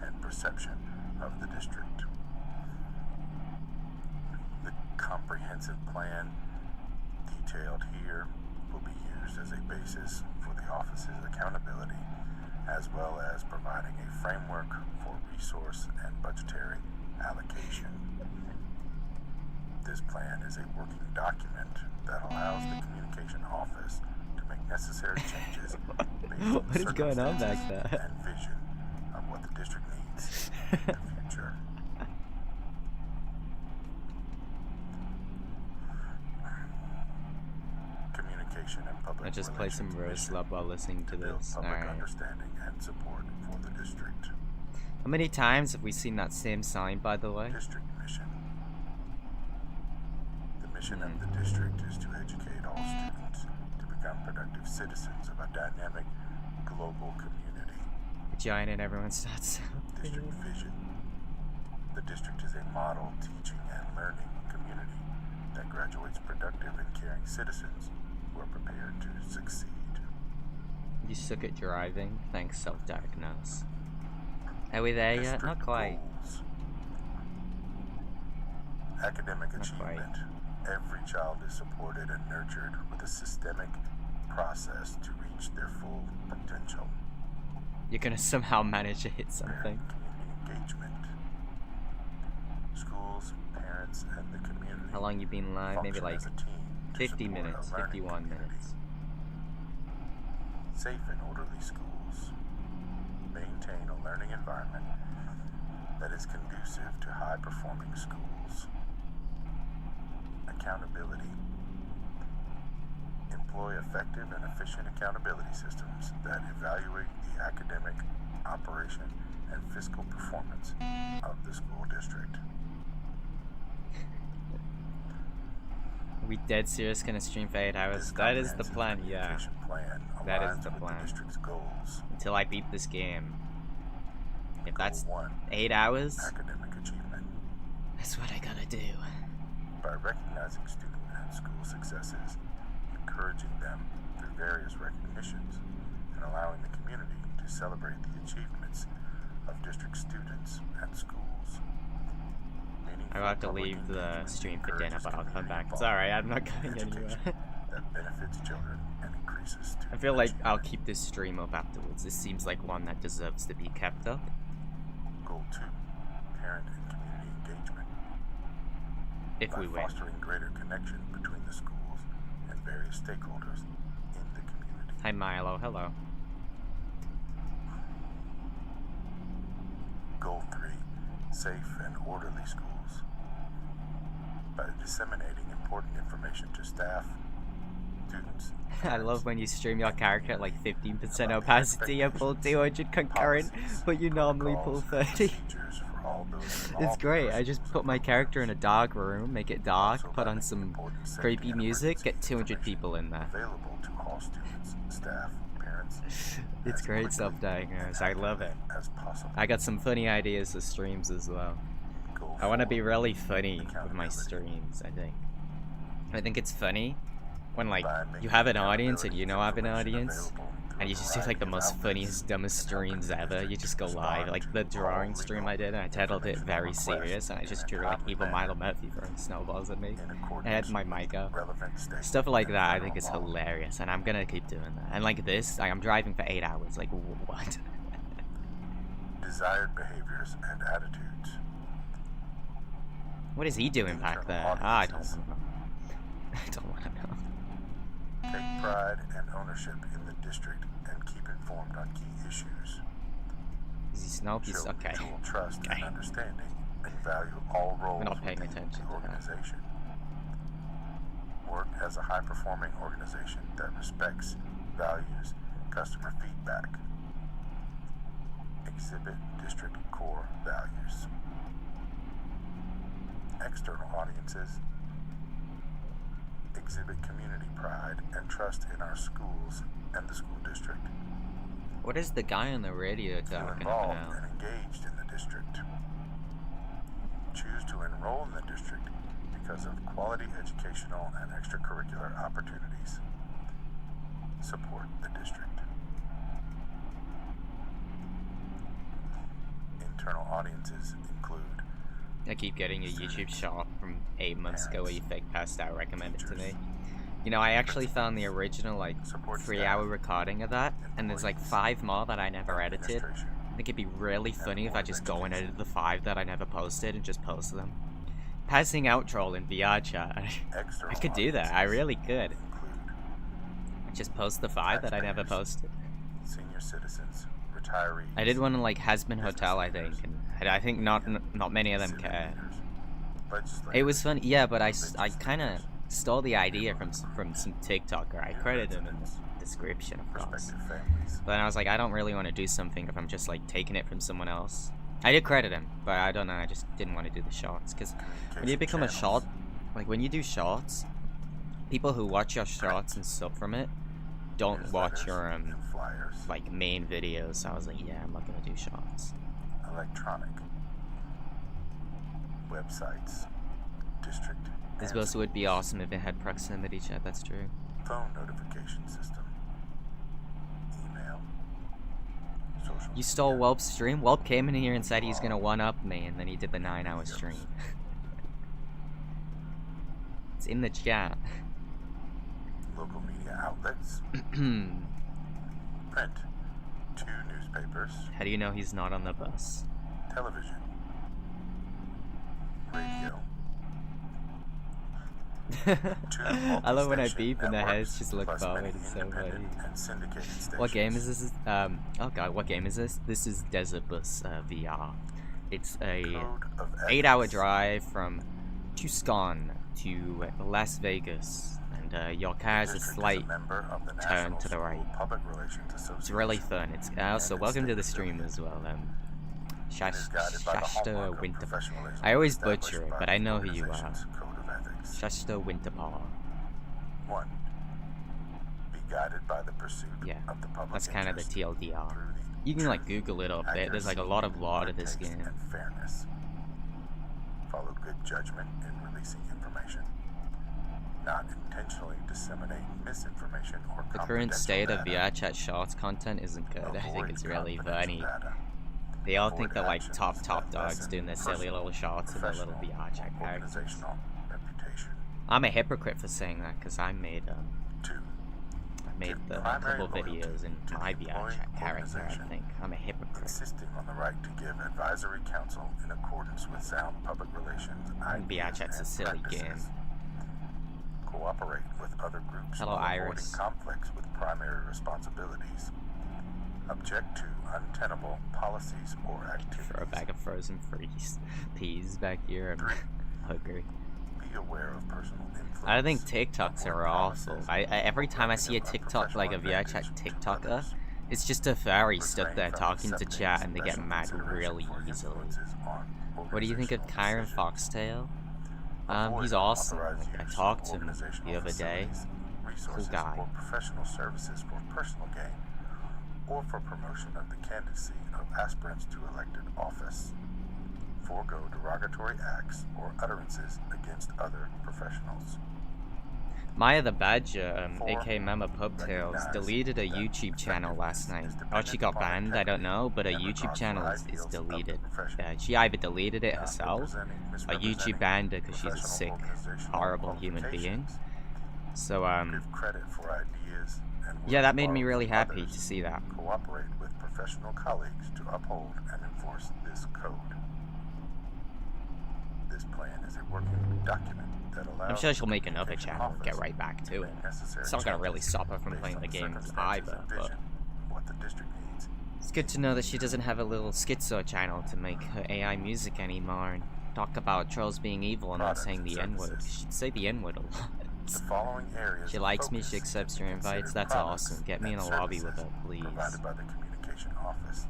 and perception of the district. The comprehensive plan detailed here will be used as a basis for the office's accountability, as well as providing a framework for resource and budgetary allocation. This plan is a working document that allows the communication office to make necessary changes based on What is going on back circumstances there? and vision of what the district needs in the future. Communication and public I just play some relations Rose Love while listening to build this. public Alright. understanding and support for the district. How many times have we seen that same sign, by the way? District mission. The mission of the district is to educate all students to become productive citizens of a dynamic global community. Giant and everyone starts. District vision. The district is a model teaching and learning community that graduates productive and caring citizens who are prepared to succeed. You suck at driving? Thanks, self-diagnose. Are we there yet? Not District quite. goals. Academic Not quite. achievement. Every child is supported and nurtured with a systemic process to reach their full potential. You're gonna somehow manage to hit Parent something. community engagement. Schools, parents, and the community How long you been live? Maybe function like as a team to 50 support a minutes, learning 51 community. minutes. safe and orderly schools, maintain a learning environment that is conducive to high-performing schools, accountability, employ effective and efficient accountability systems that evaluate the academic, operation, and fiscal performance of the school district. Are we dead serious gonna stream for 8 hours? This That is the comprehensive plan, yeah. communication plan That is aligns the with plan. district's goals. Until I beat this game. If Goal that's 1, 8 hours, academic achievement. that's what I gotta do. By recognizing student and school successes, encouraging them through various recognitions, and allowing the community to celebrate the achievements of district students and schools. I'm about to leave the stream for dinner, but I'll come back. It's alright, I'm not going anywhere. That benefits children and increases student I feel like I'll achievement. keep this stream up afterwards. This seems like one that deserves to be kept up. Goal 2, parent and community engagement. If By we win. fostering greater connection between the schools and various stakeholders in the community. Hi Milo, hello. Goal 3, safe and orderly schools. By disseminating important information to staff, students, I love when you stream your character at like 15% opacity and pull 200 concurrent, but you normally pull 30. It's great, I just put my character in a dark room, make it dark, put on some creepy music, get 200 people in there. Available to all students, staff, parents. It's as great quickly self-diagnosed, I love it. as possible. I got some funny ideas for streams as well. Goal I want to 4, be really funny with my streams, I think. I think it's funny when like you have an audience and you know I have an audience and you just do like the most funniest, dumbest streams ever. You just go live. Like the drawing stream I did, and I titled it Very Serious, and I just drew like evil Milo Murphy throwing snowballs at me. I had my mic up. Stuff like that I think is hilarious, and I'm gonna keep doing that. And like this, I'm driving for 8 hours, like what? Desired behaviors and attitudes. What is he doing back there? Ah, I don't want to know. I don't want to know. Take pride and ownership in the district and keep informed on key issues. Is he Snoke? He's Show okay. mutual trust Okay. and understanding and value all roles not paying within attention the to that. organization. Work as a high-performing organization that respects, values, customer feedback. Exhibit district core values. External audiences. Exhibit community pride and trust in our schools and the school district. What is the guy on the radio Feel talking involved about? and engaged in the district. Choose to enroll in the district because of quality educational and extracurricular opportunities. Support the district. Internal audiences include I keep getting a YouTube short from 8 months ago where you fake passed out recommended to me. You know, I actually found the original like 3-hour recording of that, and there's like 5 more that I never edited. administration. I think it'd be really funny if I just go and edit the 5 that I never posted and just post them. Passing out troll in VR chat. I External could do that, I really could. include Just post the 5 that I never posted. senior citizens, retirees. I did one in like Hasbin Hotel, I think, and I think not many of them civic care. leaders, legislators, It was fun, yeah, but I kind of stole the idea from some TikToker. I credited him in the description, of course. prospective families. But then I was like, I don't really want to do something if I'm just like taking it from someone else. I did credit him, but I don't know, I just didn't want to do the shorts. Because when you become a short, like when you do shorts, people who watch your shorts and sub from it don't watch your flyers, like main videos. So I was like, yeah, I'm not gonna do shorts. electronic websites, district. This and also would be awesome if it had proximity chat. That's true. phone notification system, email, social. You stole media, Whelp's stream? Whelp came in here and said he's gonna one-up me, and then he did the 9-hour stream. It's in the chat. local media outlets, print, 2 newspapers, How do you know he's not on the bus? television, radio, I love when I beep and the heads just look forward. It's so funny. What game is this? Oh god, what game is this? This is Desert Bus VR. It's a 8-hour drive from Tucson to Las Vegas, and your car has a slight turn to the right. It's really fun. It's also welcome to the stream as well. Shasta Winter. I always butcher it, but I know who you are. Shasta Winterpaw. 1. Be guided by the pursuit of the public that's kind of the interest TLDR. through the You can like Google it up there. There's like a lot of lore to this taste game. and fairness. Follow good judgment in releasing information. Not intentionally disseminate misinformation or The current state of VRChat Shorts content isn't good. I think it's really funny. They all think they're like top dogs doing their silly little shorts and their little VRChat characters. Organizational reputation. I'm a hypocrite for saying that because I made 2. the couple videos in my VRChat character. I think I'm a hypocrite. Insisting on the right to give advisory counsel in accordance with sound public relations ideas VRChat's a and silly practices. game. Cooperate with other groups Hello, in avoiding Iris. conflicts with primary responsibilities. Object to untenable policies or activities. Throw a bag of frozen peas back here. I'm hungry. Be aware of personal influence. I think TikToks are awful. I every time I see a TikTok, like a VRChat TikToker, it's just a furry stood there talking to chat and they get mad really easily. What do you think of Kyron Foxtail? He's awesome. Like, I talked to him the other day. Cool guy. Or professional services for personal gain, or for promotion of the candidacy of aspirants to elected office. Forego derogatory acts or utterances against other professionals. Maya the Badger, aka Mama Pubtails, deleted a YouTube channel last night. Or she got banned, I don't know, but her YouTube channel is deleted. She either deleted it herself, or YouTube banned her because she's a sick, horrible human being. So, Give credit for ideas and yeah, that made me borrowed really from happy others. to see that. Cooperate with professional colleagues to uphold and enforce this code. This plan is a working document that allows. I'm sure she'll make another the channel and get right back to it. It's not gonna really stop her from playing the games either, but what the district needs. it's good to know that she doesn't have a little schizo channel to make her AI music anymore and talk about trolls being evil and not saying the N-word. She'd say the N-word a lot. The following areas She of likes me, focus she accepts your are invites, considered that's products awesome. Get me in and a lobby with her, services please. Provided by the communication office.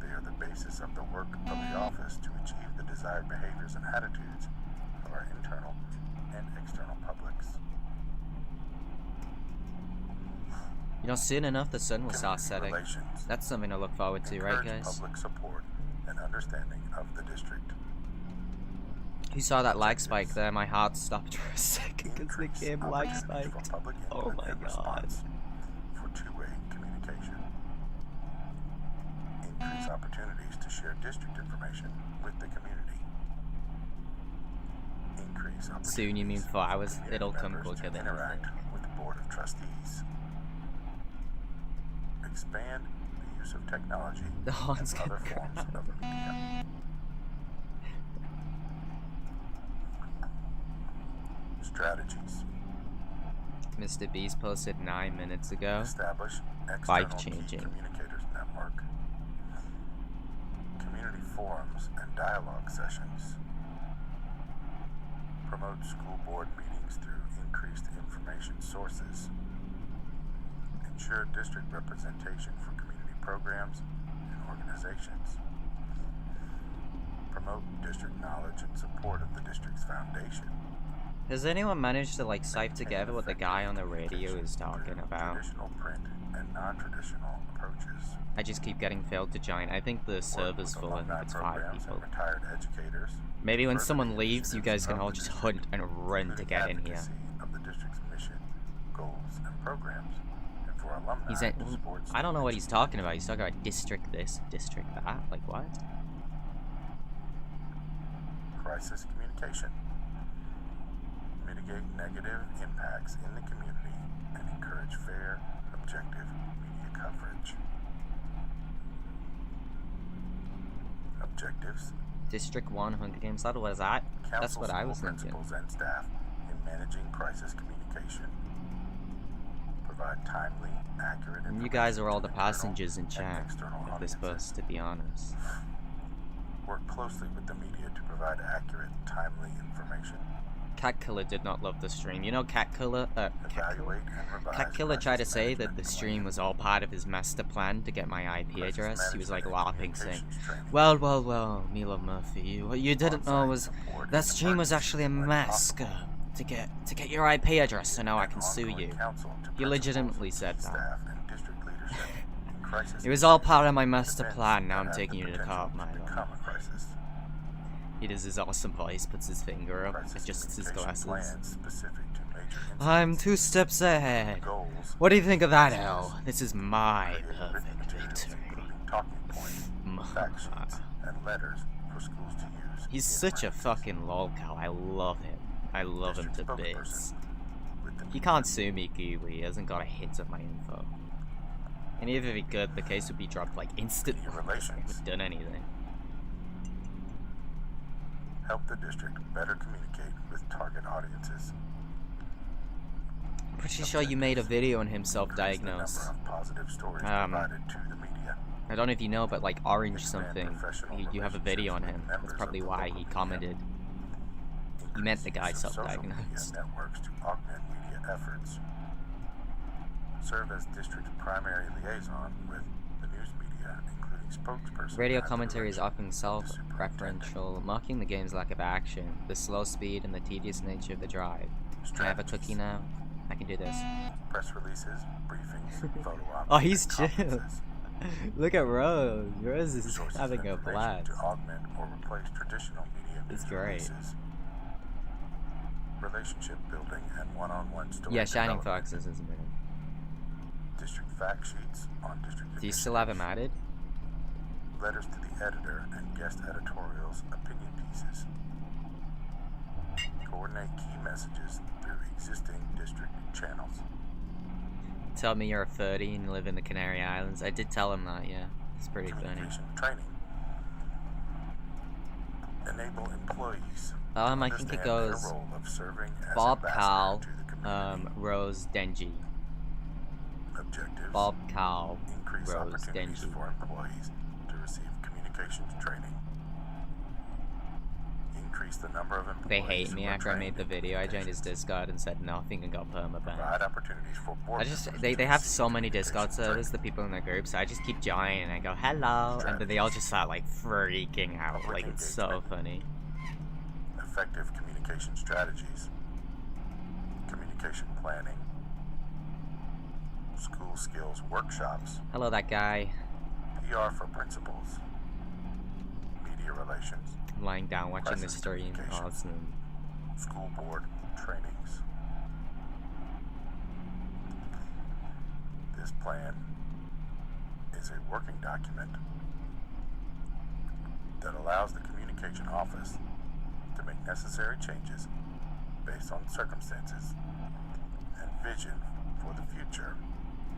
They are the basis of the work of the office to achieve the desired behaviors and attitudes of our internal and external publics. You know, soon enough the sun will start setting. Relations. That's something to look forward to, right Encourage guys? public support and understanding of the district. Who saw that lag spike there? My heart stopped for a second because the Increase game lag opportunity spiked. for public Oh input my and god. response for two-way communication. Increase opportunities to share district information with the community. Increase opportunities Soon, you mean 4 hours? for It'll come members quicker to than you interact think. with the board of trustees. Expand the use of technology The horns and other get forms of media. Strategies. Mr. Beast posted 9 minutes ago. Establish Life external key changing. communicators network. Community forums and dialogue sessions. Promote school board meetings through increased information sources. Ensure district representation for community programs and organizations. Promote district knowledge and support of the district's foundation. Has anyone managed to like cipher together what the guy on the radio is talking about? Traditional print and non-traditional approaches. I just keep getting failed to join. I think the server's full. I think it's 5 people. Retired educators. Maybe when Further someone the leaves, you guys can initiatives all of just the hunt district and run through to the get in here. advocacy Of the district's mission, goals, and programs, and for alumni He's in, to support I don't know what he's students. talking about. He's talking about district this, district that. Like what? Crisis communication. Mitigate negative impacts in the community and encourage fair, objective media coverage. Objectives. District 1 Hunger Games. That was that. That's Counsel what I was school thinking. principals and staff in managing crisis communication, provide timely, accurate And information you guys are all to the internal passengers in and chat external of this audiences. bus, to be honest. Work closely with the media to provide accurate, timely information. Cat Killer did not love the stream. You know Cat Killer? Evaluate and revise Cat Killer tried to crisis say that management the stream plan. was all part of his master plan to get my IP Crisis address. He was like management and laughing, saying, communications training. well, Mila Murphy, what you didn't know On-site was support that in stream was emergencies actually a when mask possible. to get your IP address, so now I And can sue ongoing you. counsel to He principals, legitimately said key that. staff, and district leadership in crisis It was all part of my events master plan. Now that I'm have taking the you to potential court, to my lord. become a crisis. He does his awesome voice, puts his finger up, Crisis adjusts his communication glasses. plans specific to major I'm incidents, 2 steps ahead. goals, What do you think of that, messages, L? This is my create written perfect materials, victory. including talking points, fact sheets, and letters for schools to use. He's in such a emergencies. fucking lolcow. I love him. I love him to District bits. spokesperson with the He can't sue me, Gooey. He hasn't got a hit of my info. And even if he could, the case would be dropped like instantly. Media If relations. he'd done anything. Help the district better communicate with target audiences. I'm pretty sure you made a video on him Increase the number self-diagnosed. of positive stories Um, provided to the media. I don't know if you know, but like Orange Expand something, professional you have a video on him. relationships with That's members probably of the why local he media. commented. He meant the guy Increase use of social media self-diagnosed. networks to augment media efforts. Serve as district primary liaison with the news media, including spokesperson. Radio at the commentary is direction often of the superintendent. self-referential, mocking the game's lack of action, the slow speed, and the tedious nature of the drive. Can I have a cookie Strategies. now? I can do this. Press releases, briefings, photo ops, Oh, he's and chill. conferences. Look at Rose. Rose is Resources having and a information blast. to augment or replace traditional media It's news great. releases. Relationship building and one-on-one story Yeah, Shining development. Foxes, isn't it? District fact sheets on district Do you still have him initiatives. added? Letters to the editor and guest editorials, opinion pieces. Coordinate key messages through existing district channels. Tell me you're a 30 and you live in the Canary Islands. I did tell him that, yeah. It's pretty funny. Communication training. Enable employees to I think it understand goes their role of serving as Bob ambassador Cal, to the community. Rose Denji. Objectives. Bob Cal, Increase Rose opportunities Denji. for employees to receive communications training. Increase the number of employees They hate who me are after I trained made the in video. I joined his communications. Discord and said nothing and got permabanned. Provide opportunities for board I just members they to have receive so many Discord communications servers, the training. people in their group, so I just keep joining and I go hello, and then they all just start like freaking out. Public Like it's so engagement. funny. Effective communication strategies. Communication planning. School skills workshops. Hello, that guy. PR for principals. Media relations. I'm lying down watching the Crisis stream. communication. Awesome. School board trainings. This plan is a working document that allows the communication office to make necessary changes based on circumstances and vision for the future.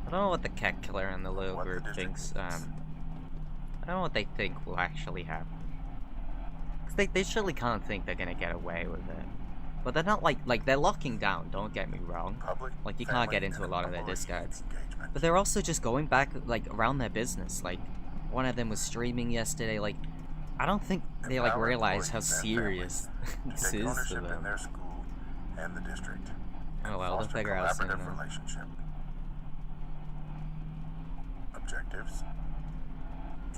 I don't know what the Cat Killer and the little What the group district thinks. needs. I don't know what they think will actually happen. 'Cause they surely can't think they're gonna get away with it. But they're not like they're locking down. Don't get me wrong. Public, Like, you can't family, get into and a lot of their employee discards. engagement. But they're also just going back like around their business. Like one of them was streaming yesterday. Like I don't think they like Empower realize how employees and serious families this to take is to ownership in them. their school and the district. Oh and well, they'll foster figure out soon. collaborative though. relationship. Objectives.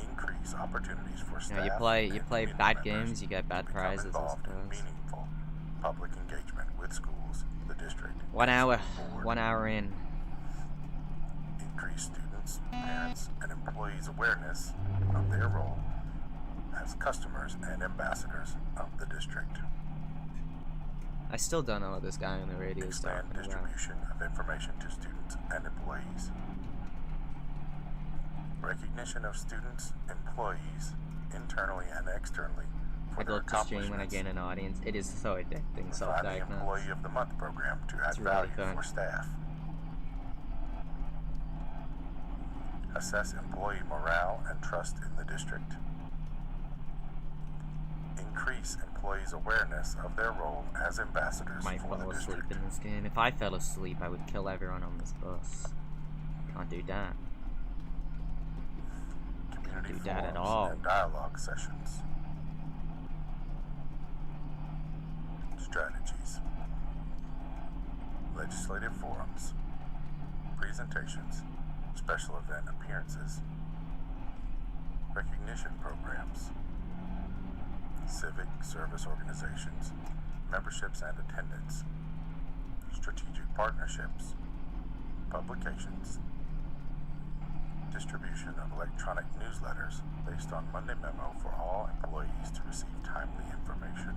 Increase opportunities for staff. You know, you and play community bad members games, you get bad to become prizes, I involved in suppose. meaningful public engagement with schools, the district. 1 and hour, school board. 1 hour in. Increase students, parents, and employees' awareness of their role as customers and ambassadors of the district. I still don't know what this guy on the radio is Expand talking about. distribution of information to students and employees. Recognition of students, employees, internally and externally, for I'd their love to stream when I accomplishments. gain an audience. It is so addicting, Provide the self-diagnosed. Employee of the Month program to add It's really value fun. for staff. Assess employee morale and trust in the district. Increase increase employees' awareness of their role as ambassadors Might for the fall asleep district. in this game. If I fell asleep, I would kill everyone on this bus. Can't do that. Community do that at forums all. and dialogue sessions. Strategies. Legislative forums. Presentations. Special event appearances. Recognition programs. Civic service organizations. Memberships and attendance. Strategic partnerships. Publications. Distribution of electronic newsletters based on Monday Memo for all employees to receive timely information.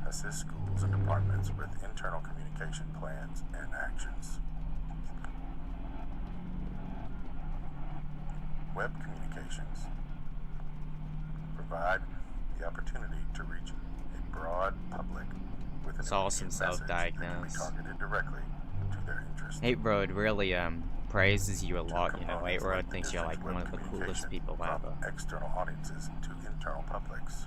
Assist schools and departments with internal communication plans and actions. Web communications. Provide the opportunity to reach a broad public with an It's awesome immediate message that can be self-diagnosed. targeted directly to their interests. 8Road really praises you a Two lot, you know. components 8Road like the thinks you're like district's one of the web coolest communication people from ever. external audiences to internal publics.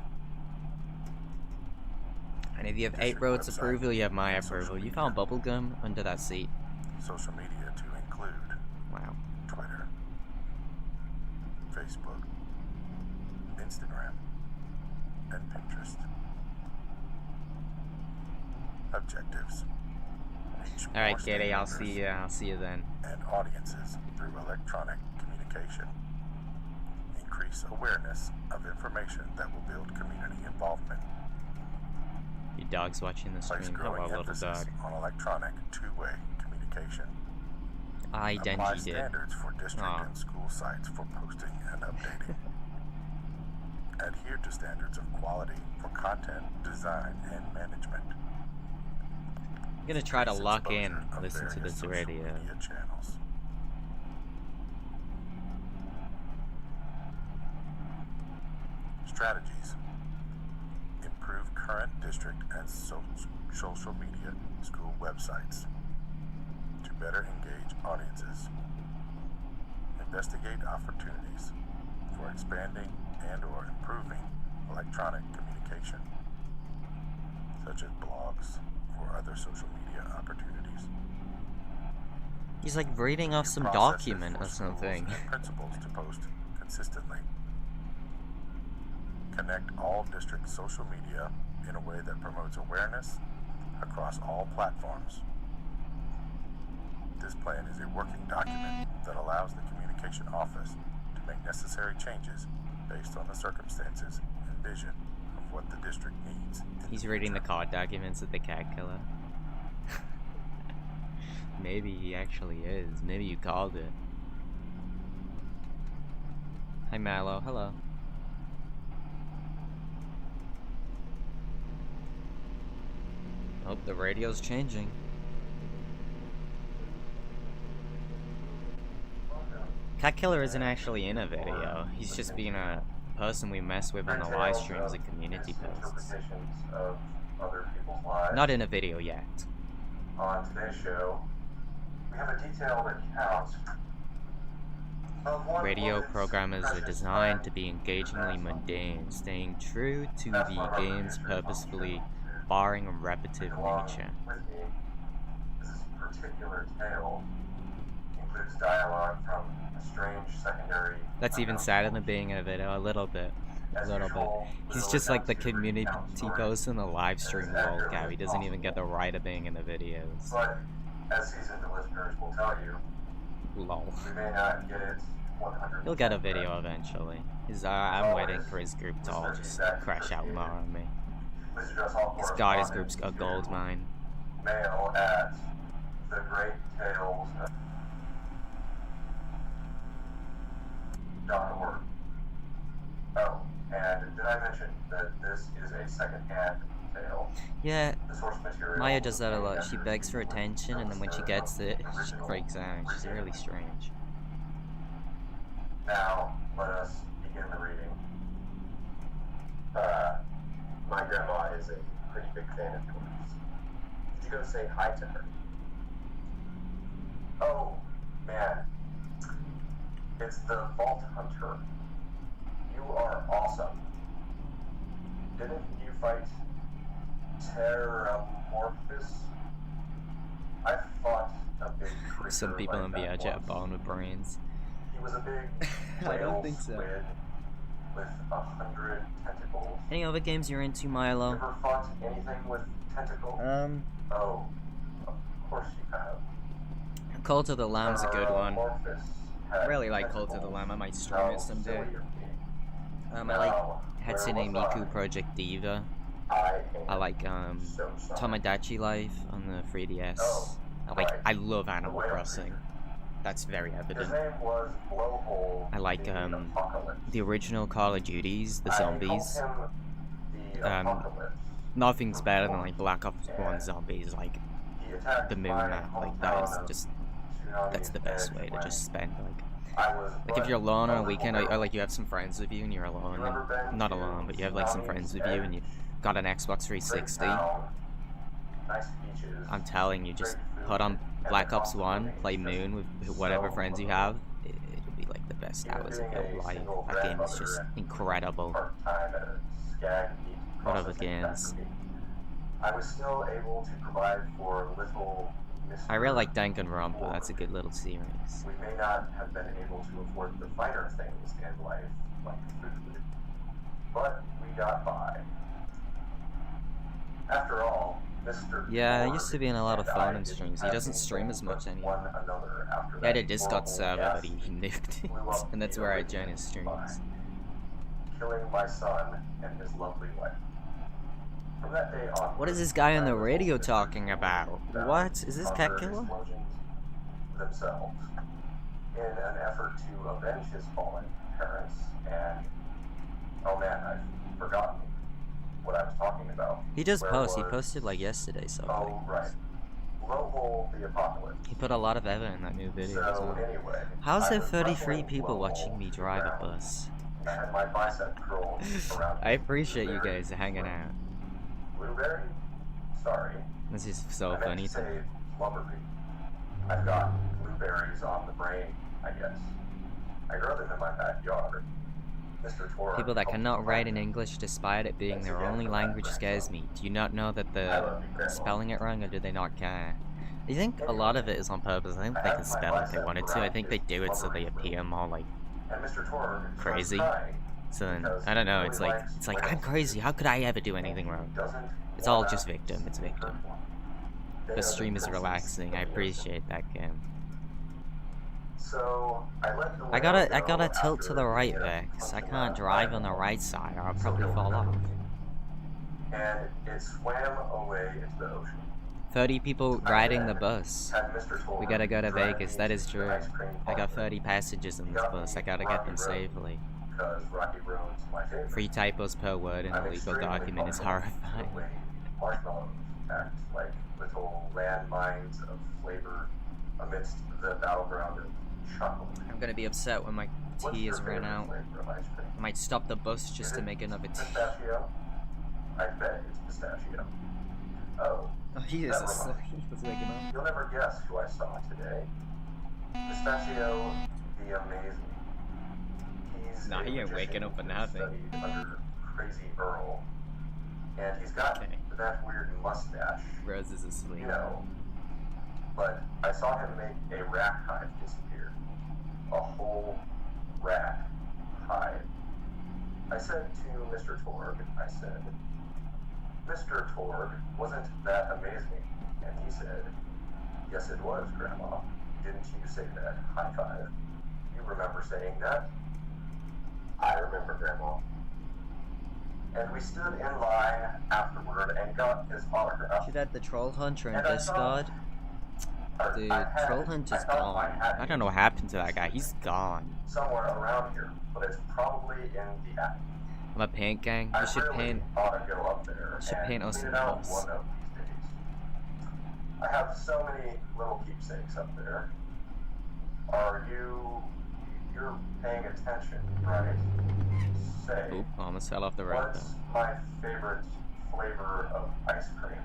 And if you have District 8Road's website approval, you have my and social approval. You media. found bubblegum under that seat. Social media to include Wow. Twitter, Facebook, Instagram, and Pinterest. Objectives. Reach more Alright, Kitty, I'll stakeholders see you then. and audiences through electronic communication. Increase awareness of information that will build community involvement. Your dog's watching the Place stream. Hello, growing little emphasis dog. on electronic two-way communication. I Apply Denji did. standards for district Aw. and school sites for posting and updating. Adhere to standards of quality for content, design, and management. I'm gonna try to Increase lock in, exposure of listen to various this social radio. media channels. Strategies. Improve current district and social media school websites to better engage audiences. Investigate opportunities for expanding and or improving electronic communication, such as blogs or other social media opportunities. He's like reading off some Processes document for or schools something. and principals to post consistently. Connect all district social media in a way that promotes awareness across all platforms. This plan is a working document that allows the communication office to make necessary changes based on the circumstances and vision of what the district needs. in He's the reading the future. card documents of the cat killer. Maybe he actually is. Maybe you called it. Hi Mallow, hello. Oh, the radio's changing. Cat Killer isn't actually in a video. He's just being a person we mess with on the live streams and community posts. Of other people's lives. Not in a video yet. On today's show, we have a detailed account of one Radio woman's programmers are precious designed time to be engagingly and mundane, staying true to That's the one of our game's producers, purposefully Tom barring a repetitive along nature. with me. This particular tale includes dialogue from a strange secondary. That's even sadder than being in a video, a little bit. A little bit. He's just like the community post in the live stream world guy. He doesn't even get the right of being in the videos. But as seasoned listeners will tell you, Lol. we may not get it 100%. He'll get a video eventually. I'm waiting for his group to all just crash out more on me. Please address all He's got his correspondence group's a to gold mine. Mail at the Great Tales .org. Oh, and did I mention that this is a second-hand tale? Yeah, The source material. Maya does that a lot. She begs for attention, and then when she gets it, she freaks out. She's really strange. Now, let us begin the reading. My grandma is a pretty big fan of yours. Did you go say hi to her? Oh, man. It's the Vault Hunter. You are awesome. Didn't you fight Terramorphous? I fought a big creature. Some people like in that VRJ are once. born with brains. He was a big I don't whale think so. squid with 100 tentacles. Any other games you're into, You Milo? ever fought anything with tentacles? Oh, of course you have. Cult of the Lamb's a good one. Terramorphous I had really like Cult of the tentacles. Lamb. I might stream How it someday. silly of me. I like Now, where Hatsune was Miku Project Diva. I I like so sorry. Tomodachi Life on the 3DS. Oh, right. I love Animal The whale Crossing. creature. That's very His evident. name was Blowhole. I like, the Apocalypse. The original Call of Duties, the I zombies. called him the Apocalypse. Nothing's better than like Black Ops 1 zombies, like He attacked the moon my map. Like that is hometown of just Tsunami that's the best Edge way to when just spend I was like if you're alone on a weekend or vulnerable. like you have some friends with you and you're alone, You ever been not to alone, but you have like some Tsunami friends with you and you Edge? got an Xbox Great 360. town, nice beaches, I'm telling you, just great food, put on and Black the Ops cost of 1, living play is just Moon with whatever so friends you low. have. It'll be like the best Even hours of being your a life. single That game is grandmother just and incredible. part-time at a skag meat What other processing games? factory, I was still able to provide for little Mr. I really like Danganronpa. That's a good little series. We may not have been able to afford the finer things in life, like food, but we got by. After all, Mr. Yeah, he Ford used to be in a lot of and fun I and didn't streams. He have doesn't stream anything as much but anymore. one another after He had a that Discord horrible server, but he gas nuked it, blew up and that's the where I original join his streams. line, killing my son and his lovely wife. From that day on, What is this guy on the radio talking about? What? Is this Cat Killer? Themselves in an effort to avenge his fallen parents and oh man, I've forgotten what I was talking about. He does Where post. He was- posted like yesterday, so Oh right. Blowhole the Apocalypse. he put a lot of effort in that new video as So well. anyway, How's I there was 33 wrestling people Blowhole watching me to the drive a ground. bus? I had my bicep curled around I appreciate you Blueberry. guys hanging out. Blueberry? Sorry. This is so I meant funny to to me. say Lumberby. I've got blueberries on the brain, I guess. I grow them in my backyard. Mr. Tor People that helped cannot me write find in them. English despite it being Thanks their again only for that, language Grandpa. scares me. Do you not know that I the love you, Grandma. spelling it wrong, or do they not care? I think a lot of it is on purpose. I don't think they can spell it if they wanted to. I think they do it so they appear more like And Mr. Tor starts crazy. crying So then, because I don't know, he it's really like, likes it's like, whales. I'm crazy, how could I ever do And anything he wrong? doesn't It's all wanna just victim, it's be victim. hurt one. They The are stream is princes relaxing, of I the ocean. appreciate that, Kim. So I let the I whale gotta go tilt to after the right he had there, 'cause I hunted can't that drive on the rhino. right side, or I'll So probably he'll fall off. remember. And it swam away into the ocean. 30 people I riding the then bus. had Mr. Tor We gotta go to drive Vegas, me that is to true. an ice cream I got parlor 30 passengers in He this got bus, me I gotta get Rocky them Road. safely. because Rocky Road's my favorite. 3 typos per word in a I'm legal extremely document is comfortable with horrifying. the way marshmallows act like little landmines of flavor amidst the battleground of chocolate. I'm gonna be upset when my What's tea your is run favorite out. flavor of ice cream? I might stop the bus just Is to it make another tea. Pistachio? I bet it's pistachio. Oh, Oh, he is Never asleep. mind. Let's wake him up. you'll never guess who I saw today. Pistachio the Amazing. He's Nah, a he ain't waking magician up for who nothing. studied under Crazy Earl. And he's got Okay. that weird mustache, Rose is asleep. you know. But I saw him make a rat hive disappear. A whole rat hive. I said to Mr. Torg, I said, Mr. Torg, wasn't that amazing? And he said, yes it was, Grandma. Didn't you say that? High five. You remember saying that? I remember, Grandma. And we stood in line afterward and got his autograph. See that the Troll Hunter in And I thought- Discord? Or Dude, I had- Troll Hunter's I thought gone. had I don't know what happened to that guy. He's gone. somewhere around here, but it's probably in the attic. I'm a paint gang. I You should really paint. ought to go up there should and paint us clean some it out house. one of these days. I have so many little keepsakes up there. You're paying attention, right? Say, Oop, almost fell off the road what's though. my favorite flavor of ice cream?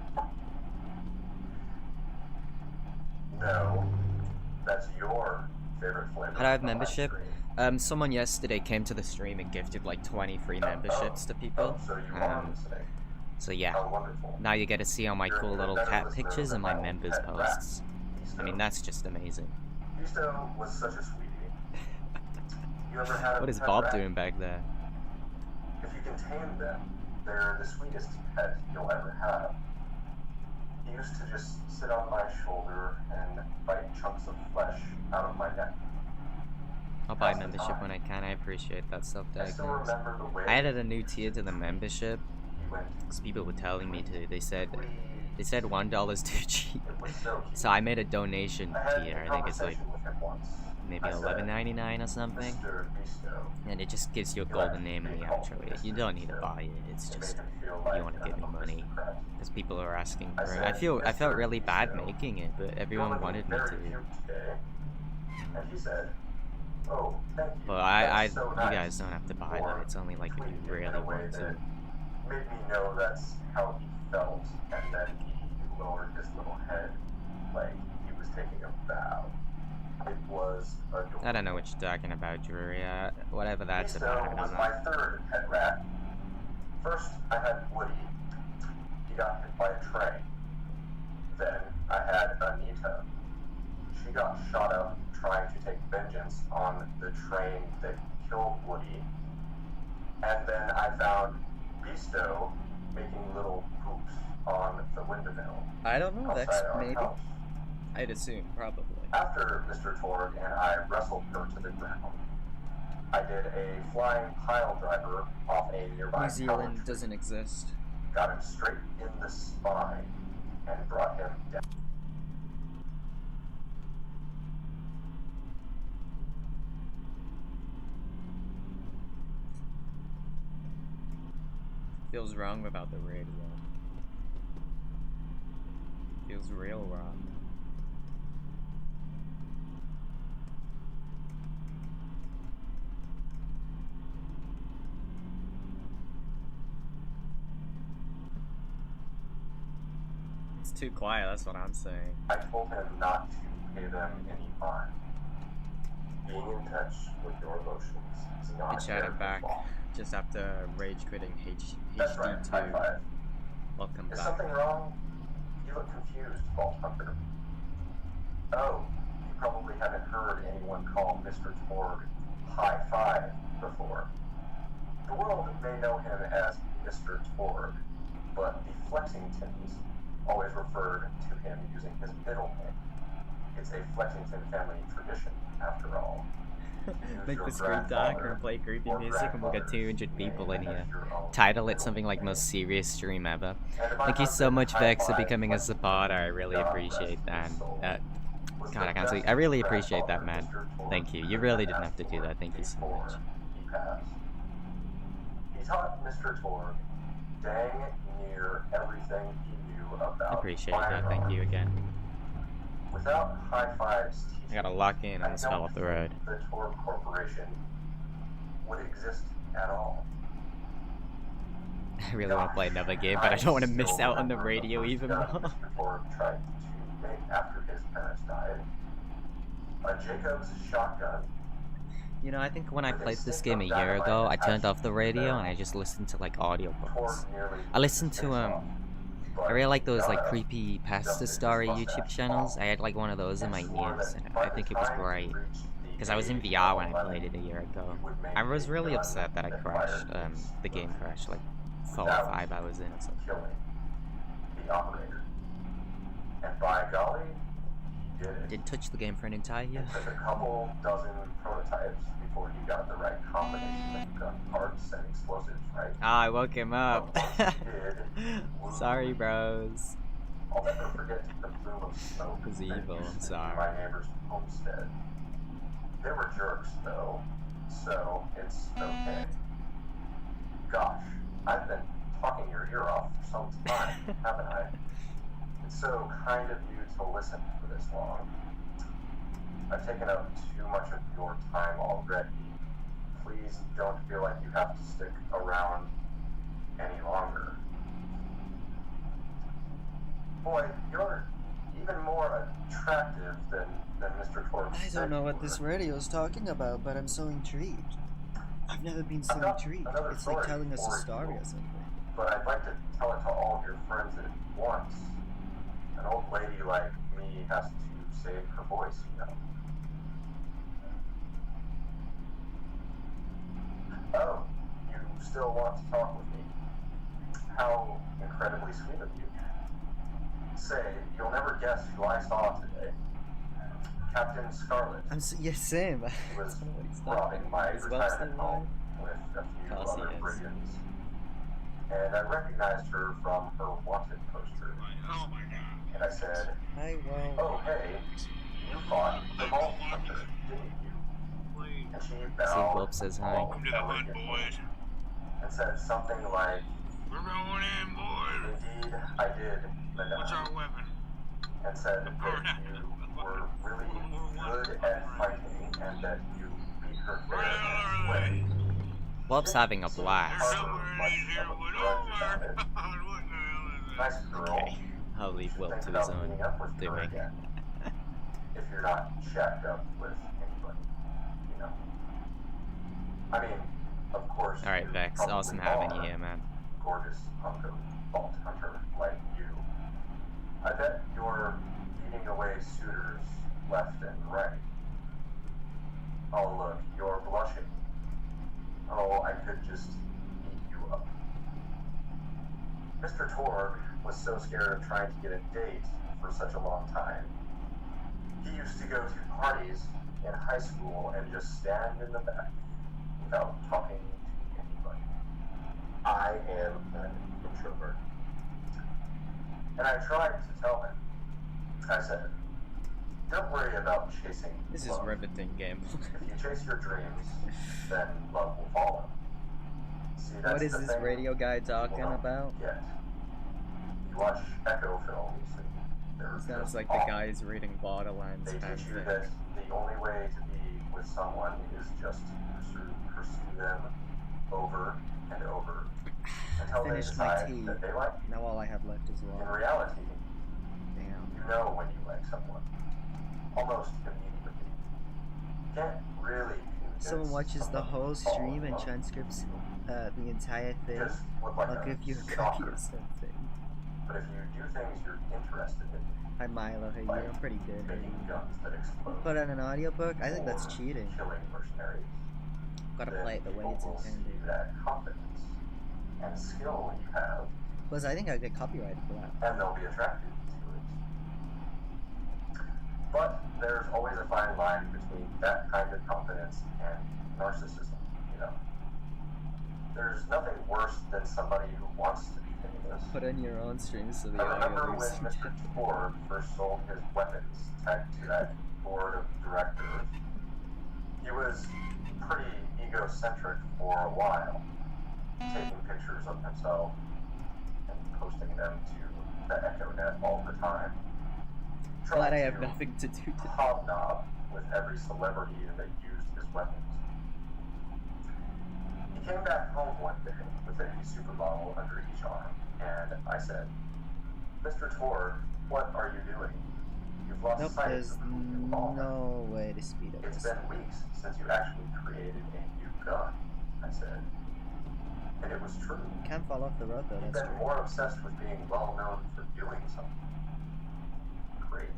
No, that's your favorite flavor How do I have of ice membership? cream? Someone yesterday came to the stream and gifted like 20 free memberships to people. So you are listening. So yeah, How wonderful. now you get to see all my You're cool an little even better cat listener pictures than and my my own members pet rat, posts. I mean, Beasto. that's just amazing. Beasto was such a sweetie. You ever had What a is pet Bob rat? doing back there? If you can tame them, they're the sweetest pet you'll ever have. He used to just sit on my shoulder and bite chunks of flesh out of my neck. I'll buy Pass the membership time. when I can. I appreciate that stuff, I still Diagnose. remember the way I added a new tier to the membership he went. because people were telling me to. They said Please. $1 too cheap. It was so cute. So I made a donation I had tier. a I think it's like conversation with him once. maybe I said, $11.99 or something. Mr. Beasto. And it just gives you a You golden like name in being the called outro. Mr. You don't need to Beasto. buy it. It's It just made him feel you like want to give me an money aristocrat. because people are asking I for it. said, I felt "Mr. really bad Beasto, making it, but You're everyone looking wanted me very to. cute today." And he said, "Oh, thank you. But That's so you nice." guys don't have to buy that. It's only like if you tweeted in really a way want to. that made me know that's how he felt, and then he lowered his little head like he was taking a bow. It was adorable. I don't know what you're talking about, Drury. Whatever that's about, I Beasto was don't my know. third pet rat. First, I had Woody. He got hit by a train. Then I had Anita. She got shot up trying to take vengeance on the train that killed Woody. And then I found Beasto making little poops on the windmill I don't know. That's outside our maybe. house. I'd assume, probably. After Mr. Torg and I wrestled her to the ground, I did a flying pile driver off a nearby tower tree, doesn't exist. got him straight in the spine, and brought him down. Feels wrong without the radio. Feels real wrong. It's too quiet, that's what I'm saying. I told him not to pay them any mind. Being in touch with your emotions is not It chatted their back fault. just after rage quitting That's right, high HD2. five. Welcome Is back. something wrong? You look confused, Vault Hunter. Oh, you probably haven't heard anyone call Mr. Torg High Five before. The world may know him as Mr. Torg, but the Flexingtons always referred to him using his middle name. It's a Flexington family tradition, after all. Make the screen darker and play creepy music and we'll get 200 people in here. Title it something like most serious stream ever. Thank you so much, Vex, for becoming a supporter. I really appreciate that. God, I can't say. I really appreciate that, man. Thank you. You really didn't have to do that. Thank you so much. He taught Mr. Torg dang near everything he knew about Appreciate that. Thank you again. Without High Five's teaching, I gotta lock in I and spell don't up the think road. the Torg Corporation would exist at all. I really want to play another game, but I don't want to miss out on the radio even more. Mr. Torg tried to make after his parents died. A Jacobs shotgun. You know, I think when I played this game a year ago, I turned off the radio and I just listened to like audiobooks. I listened to I really like those like creepy pasta story YouTube channels. I had like one of those in my ears, and I think it was great because I was in VR when I played it a year ago. I was really upset that I crashed. The game crashed like 4 or 5 hours in or something. Killing the operator. And by golly, he did it. Didn't touch the game for an entire year. It took a couple dozen prototypes before he got the right combination of gun parts and explosives right. Ah, I woke him up. But once he did, Sorry, bros. I'll never forget the plume of smoke It was that evil, used I'm to be sorry. my neighbor's homestead. They were jerks, though, so it's okay. Gosh, I've been talking your ear off for some time, haven't I? It's so kind of you to listen for this long. I've taken up too much of your time already. Please don't feel like you have to stick around any longer. Boy, you're even more attractive than Mr. Torg's I don't know what this radio is talking about, but I'm so intrigued. I've never been so intrigued. It's like telling us a story or something. But I'd like to tell it to all of your friends at once. An old lady like me has to save her voice, you know. Oh, you still want to talk with me? How incredibly sweet of you. Say, you'll never guess who I saw today. Captain Scarlet. Yes, same. He was robbing my retirement home with a few other brigands. And I recognized her from her wanted poster. Oh my god. And I said, I won't. oh hey, you fought the Vault Hunter, didn't you? And she bowed Whoop says hi. all Welcome to the hood, elegantly boys. and said something like, We're going in, boys. indeed, I did, What's our Madame, weapon? and said that you were really good at fighting and that you beat her fair and way. Whoop's having a There's blast. somewhere in here with over. What the hell is Nice girl. Okay, I'll leave Whoop Think to about his own meeting up with her doing. again. If you're not shacked up with anybody, you know. I mean, of course. Alright, you Vex, probably awesome having you are here, man. Gorgeous hunk of Vault Hunter like you. I bet you're beating away suitors left and right. Oh look, you're blushing. Oh, I could just eat you up. Mr. Torg was so scared of trying to get a date for such a long time. He used to go to parties in high school and just stand in the back without talking to anybody. I am an introvert. And I tried to tell him. I said, don't worry about chasing This is love. riveting game. If you chase your dreams, then love will follow. See, that's What is the this thing radio guy talking people don't about? get. You watch Echo films, and they're Sounds just like the awful. guy is reading Borderlands They teach you fanfic. that the only way to be with someone is just to pursue them over and over until they Finished my decide tea. that they like you. Now all I have left is In water. reality, Damn. you know when you like someone almost immediately. You can't really convince Someone watches the someone whole to fall stream in and love. transcripts the entire thing. Just look like I'll a give you a cookie stalker. or something. But if you do things you're interested in, Hi Milo, hey, like you're pretty good. making guns that explode, But on an audiobook, I think that's or cheating. killing mercenaries, Gotta then play it the way people it's will see intended. that confidence and skill you have, Plus, I think I'd get copyrighted for that. and they'll be attracted to it. But there's always a fine line between that kind of confidence and narcissism, you know. There's nothing worse than somebody who wants to be famous. Put on your own stream so the I remember audio when looks Mr. Torg first sold his weapons tagged to that board of directors. He was pretty egocentric for a while, taking pictures of himself and posting them to the EchoNet all the time. Glad I Trying have to nothing to do today. hobnob with every celebrity that used his weapons. He came back home one day with a supermodel under each arm, and I said, Mr. Torg, what are you doing? You've lost Nope, sight there's of who you are. no way to speed up It's this. been weeks since you actually created a new gun, I said. And it was true. You can't fall off the road though, You've that's been true. more obsessed with being well known for doing something great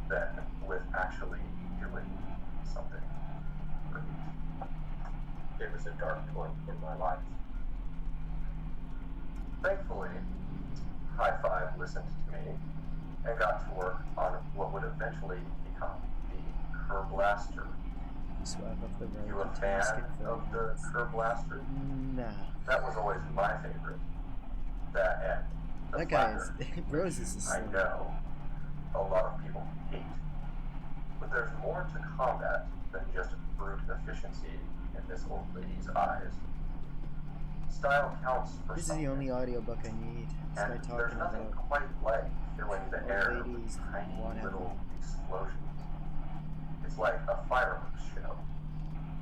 than with actually doing something great. It was a dark point in my life. Thankfully, High Five listened to me and got to work on what would eventually become the Curblaster. Swerve off the road. You a to fan Tasket for of the Curblaster? Nah. That was always my favorite. That and the That guy is. Flatter. Roses is. I know a lot of people hate, but there's more to combat than just brute efficiency in this old lady's eyes. Style counts for This is something, the only audiobook I need. This guy and there's talking nothing about. quite like filling the old air ladies, with tiny whatever. little explosions. It's like a fireworks show,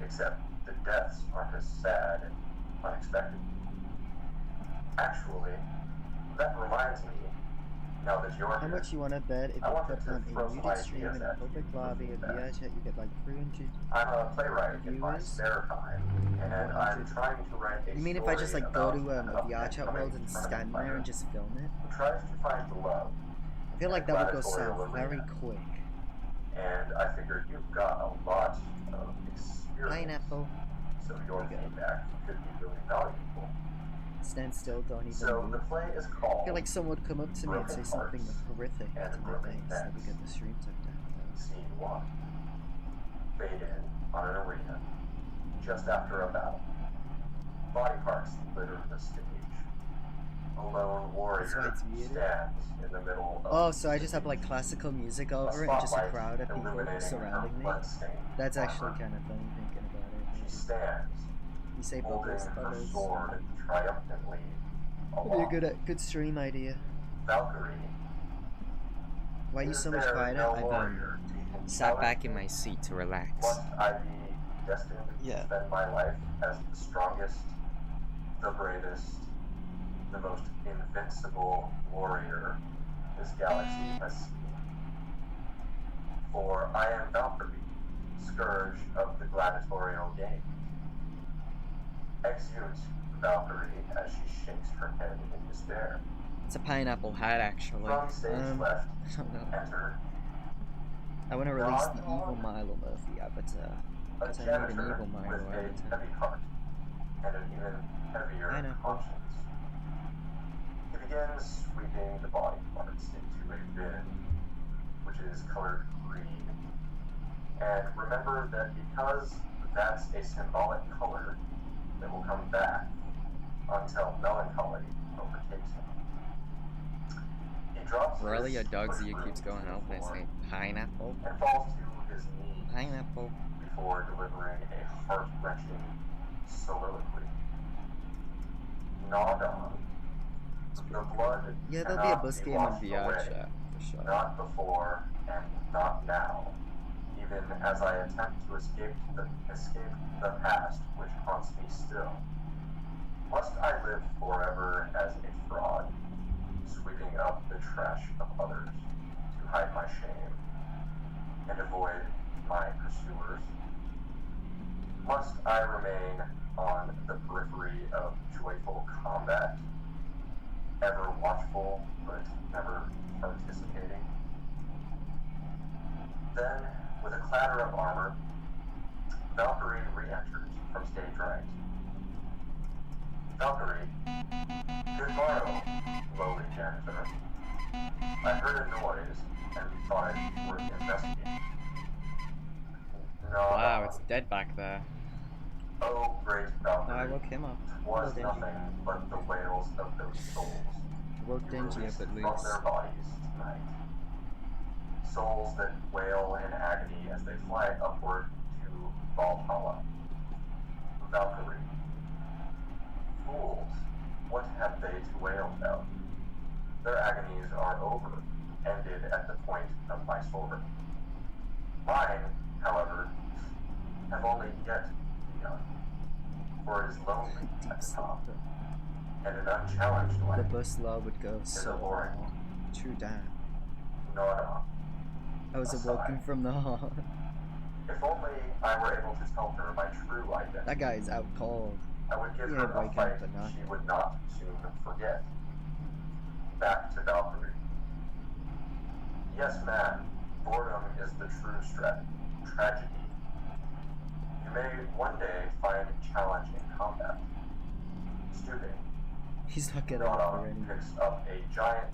except the deaths aren't as sad and unexpected. Actually, that reminds me, Now that you're How here, much you want to bet if I you wanted put to on throw a some muted stream ideas in a at public you. lobby of VRChat, you get like 300. I'm a playwright in my viewers? spare time, and I'm trying to write a You mean if I just story like go about to an a VRChat up-and-coming world and tournament stand there fighter and just film it? who tries to find the love. I feel like that would go south very quick. And I figured you've got a lot of experience. Pineapple. So your feedback could be really valuable. Stand still, don't even So the move. play is called I feel like someone would come up to me and say something horrific and to my Broken face that would Necks. get the stream took down. Scene 1. Fade in on an arena just after a battle. Body parts litter the stage. A lone warrior That's why it's muted. stands in the middle of Oh, so I just have like classical music over it and just a spotlight crowd of people illuminating surrounding her me. bloodstained That's actually armor. kind of funny thinking about She it. stands You say holding bubbles, her bubbles. sword triumphantly That'd be a aloft. good stream idea. Valkyrie. Why are you is so much there quieter? no I've, warrior to Sat challenge back in you? my seat to relax. Must I be destined Yeah. to spend my life as the strongest, the bravest, the most invincible warrior this galaxy has seen? For I am Valkyrie, scourge of the gladiatorial games. Exeunt Valkyrie as she shakes her head in despair. It's a pineapple hat, actually. From stage left, I don't know. enter I want to release the evil Milo Murphy avatar. a Because I need an janitor evil Milo with a avatar. heavy heart and an even heavier I know. conscience. He begins sweeping the body parts into a bin, which is colored green. And remember that because that's a symbolic color that will come back until melancholy overtakes him. He drops Really, his a dog's ear foot keeps going to out the and floor saying pineapple? and falls to his knees Pineapple. before delivering a heart-wrenching soliloquy. Gnawed on. The blood Yeah, there'll be a cannot bus game on washed VR away, chat, for sure. not before and not now, even as I attempt to escape the past which haunts me still. Must I live forever as a fraud, sweeping up the trash of others to hide my shame and avoid my pursuers? Must I remain on the periphery of joyful combat, ever watchful but never participating? Then, with a clatter of armor, Valkyrie re-enters from stage right. Valkyrie, good morrow, lowly janitor. I heard a noise and thought it worth investigating. No, Wow, it's dead back there. oh great No, I Valkyrie, woke him up. was Hello, Denji. nothing but the wails of those souls. Woke You Denji released up at from least. their bodies tonight. Souls that wail in agony as they fly upward to Valhalla. Valkyrie. Fools, what have they to wail about? Their agonies are over, ended at the point of my sword. Mine, however, have only yet begun. For it is lonely Deep at the top, sleeper. and an unchallenged The life bus law would go is a so boring. long. True that. Nora. I was awoken from the heart. If only I were able to tell her my true identity, That guy is out cold. I would give He her ain't a waking fight up, but not she him. would not soon forget. Back to Valkyrie. Yes, man, boredom is the true tragedy. You may one day find challenge in combat. Stooping, He's not getting up Nora already. picks up a giant,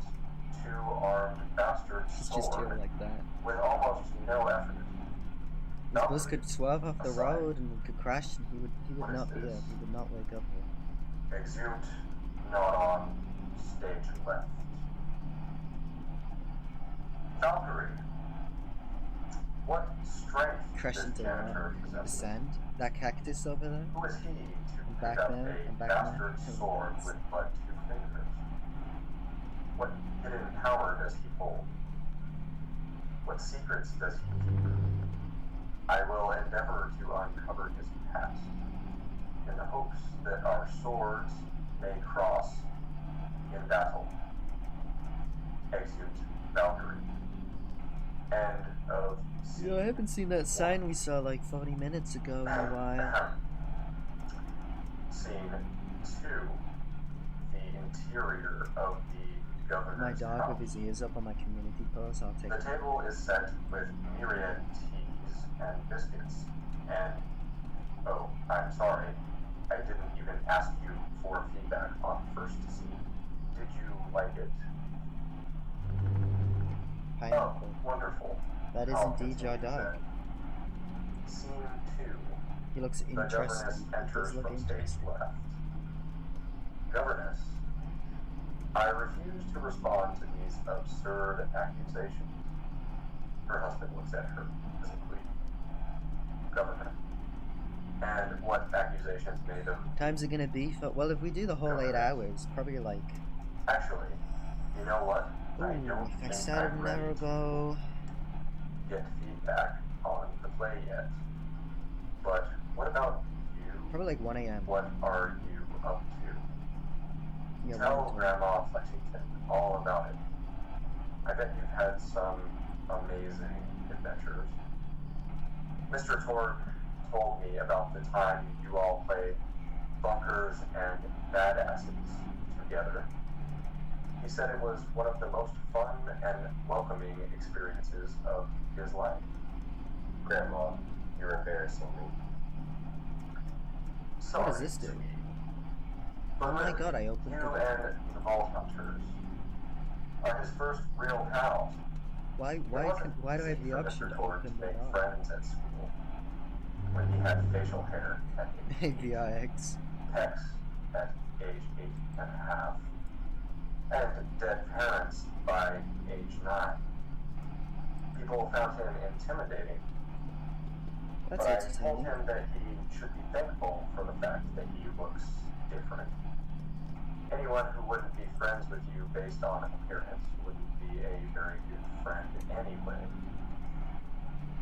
two-armed bastard He's just sword chill like that. with almost no effort. This bus Valkyrie, could swerve off the aside. road and could crash and he would What is not be this? up. He would not wake up here. Exeunt, not on, stage left. Valkyrie. What strength Crash does into janitor the possess? sand. That cactus over there. Who is he to back pick up there, a I'm back bastard there. sword with but 2 fingers? What hidden power does he hold? What secrets does he keep? I will endeavor to uncover his past, in the hopes that our swords may cross in battle. Exit Valkyrie. End of scene. Yeah, I haven't seen that sign we saw like 40 minutes ago in a while. Scene 2. The interior of the governor's My dog house. with his ears up on my community post, I'll take The it. table is set with myriad teas and biscuits. And, oh, I'm sorry, I didn't even ask you for feedback on the first scene. Did you like it? Pineapple. Oh, wonderful. That is I'll indeed your continue dog. then. Scene 2. He looks The governess interesting. He enters does look from stage interesting. left. Governess, I refuse to respond to these absurd accusations. Her husband looks at her quizzically. Governor, and what accusations made of? Times are gonna be for, well, if we do the whole 8 hours, probably like, Actually, you know what? I ooh, don't if I think started I'm an ready hour to ago, get feedback on the play yet. But what about you? probably like 1 a.m. What are you up to? Yeah, Tell 1 to Grandma Fletchington all about it. I bet you've had some amazing adventures. Mr. Torg told me about the time you all played bunkers and badasses together. He said it was one of the most fun and welcoming experiences of his life. Grandma, you're embarrassing me. What does Sorry, this do? sweetie. Oh my But god, I opened you the door. and the Vault Hunters are his first real pals. Why It wasn't do I have easy the for option Mr. to Torg open to the make door? friends at school when he had facial hair at VRX. pecs at age 8.5, and dead parents by age 9. People found him intimidating, That's but I told entertaining. him that he should be thankful for the fact that he looks different. Anyone who wouldn't be friends with you based on appearance wouldn't be a very good friend anyway.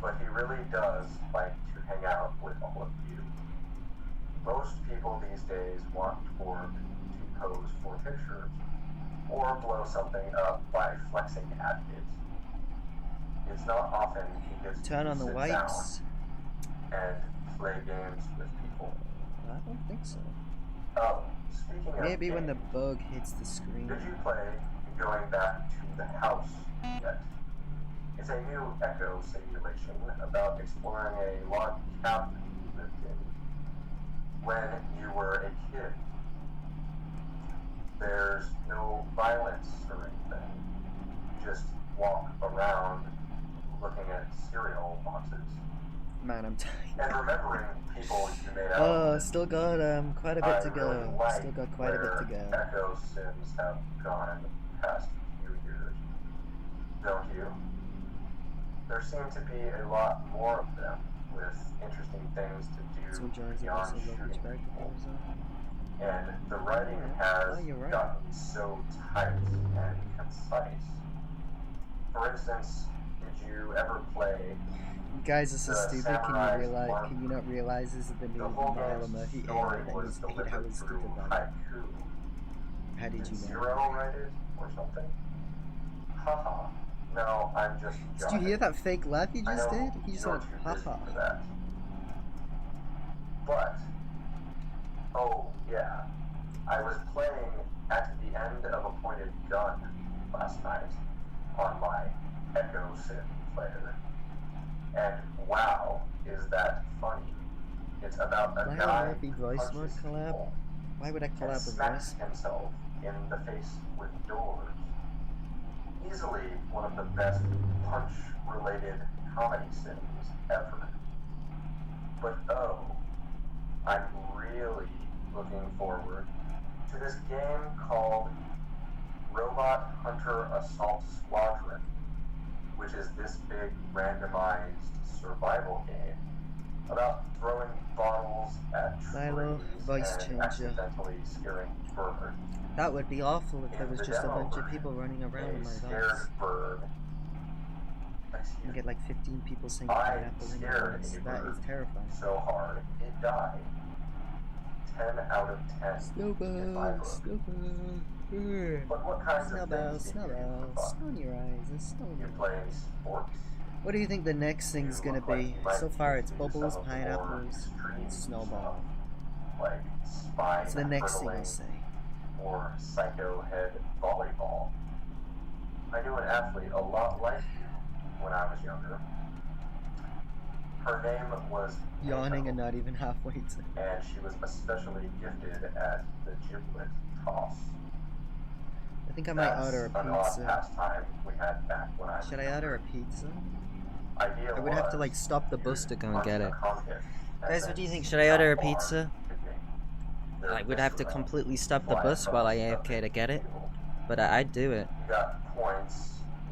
But he really does like to hang out with all of you. Most people these days want Torg to pose for pictures, or blow something up by flexing at it. It's not often he gets Turn to on the sit wipes. down and play games with people. I don't think so. Oh, speaking of Maybe when the games, bug hits the screen. did you play Going Back to the House yet? It's a new Echo simulation about exploring a log cabin you lived in when you were a kid. There's no violence or anything. You just walk around looking at cereal boxes Man, I'm and tired. remembering people you made out Oh, with. still got quite a bit to I go. really like Still got quite a bit to where go. Echo Sims have gone in the past few years. Don't you? There seem to be a lot more of them, with interesting things to do So John's beyond also love shooting which bag people. it was And the writing Oh, has you're right. gotten so tight and concise. For instance, did you ever play You guys are so The stupid. Samurai's Mark? Can you not realize this is the new the whole Milo game's Murphy story era and was he's 8 delivered hours through stupid about it? haiku? How did you know? Zero write it or something? Haha. No, I'm just Did you hear that fake laugh he I just know did? He just you're went, too busy haha. for that. But, oh yeah, I was playing at the end of a pointed gun last night on my Echo Sim player. And wow, is that funny. It's about a Why guy Murphy who voice punches mode collab? people Why would I and collab with smacks voice? himself in the face with doors. Easily one of the best punch-related comedy sims ever. But oh, I'm really looking forward to this game called Robot Hunter Assault Squadron, which is this big randomized survival game about throwing bottles at Milo, trees voice and changer. accidentally scaring birds. That would be awful if there In was the just a demo bunch of version, people running around in a my scared voice. bird. Excuse You me. get like 15 people saying I pineapple in your scared voice. a That bird is terrifying. so hard it died. 10 out of 10 in my Stupid, book. stupid. But what kinds of Snowballs, things do you do for snowballs, fun? snow in your eyes, and snow in You your play eyes. sports? What do you think the next thing's You gonna look like be? you might So be far it's into bubbles, some of the more pineapples, extreme and snowball. stuff, like spine What's the next thing hurdling you'll say? or psycho head volleyball. I knew an athlete a lot like you when I was younger. Her name was Yawning Mako, and not even halfway to. and she was especially gifted at the giblet toss. I think I might order a That's an odd pizza. pastime we had back when I was Should I order a pizza? Idea I would have to was like stop the bus to go and get it. Guys, what do you think? Should I order a pizza? I would have to completely stop the bus while I AFK to get it, but I'd do it. You got points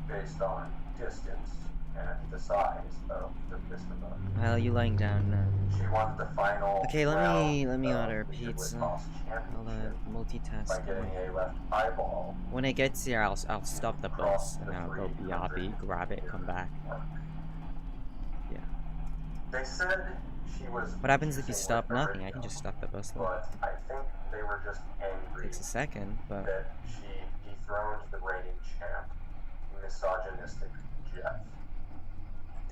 based on distance and the size of the Vistaba. Well, you lying down now. She won the final. Okay, let me round order of a the Giblet pizza. Toss I'll Championship multitask. by getting a left eyeball. When it gets here, I'll stop the bus and I'll go BRB, grab it, come back. Yeah. They said she was. What happens if you using stop her nothing? I radio, can just stop the bus though. But I think they were just angry Takes a second, but that she dethroned the reigning champ, misogynistic Jeff.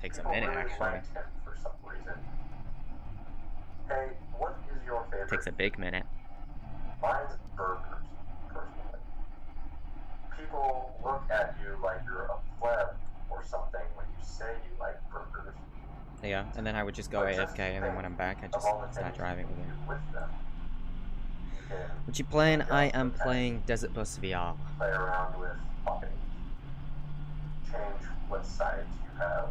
takes a People minute really actually. liked him for some reason. Hey, what is your favorite? Takes a big minute. Mine's burgers, personally. People look at you like you're a pleb or something when you say you like burgers. Yeah, and then I would just go But just AFK, and then think when I'm back, I of just all the start things driving you can again. do with them. You can What you playing? I am pretend, playing Desert Bus VR. play around with toppings, change what sides you have.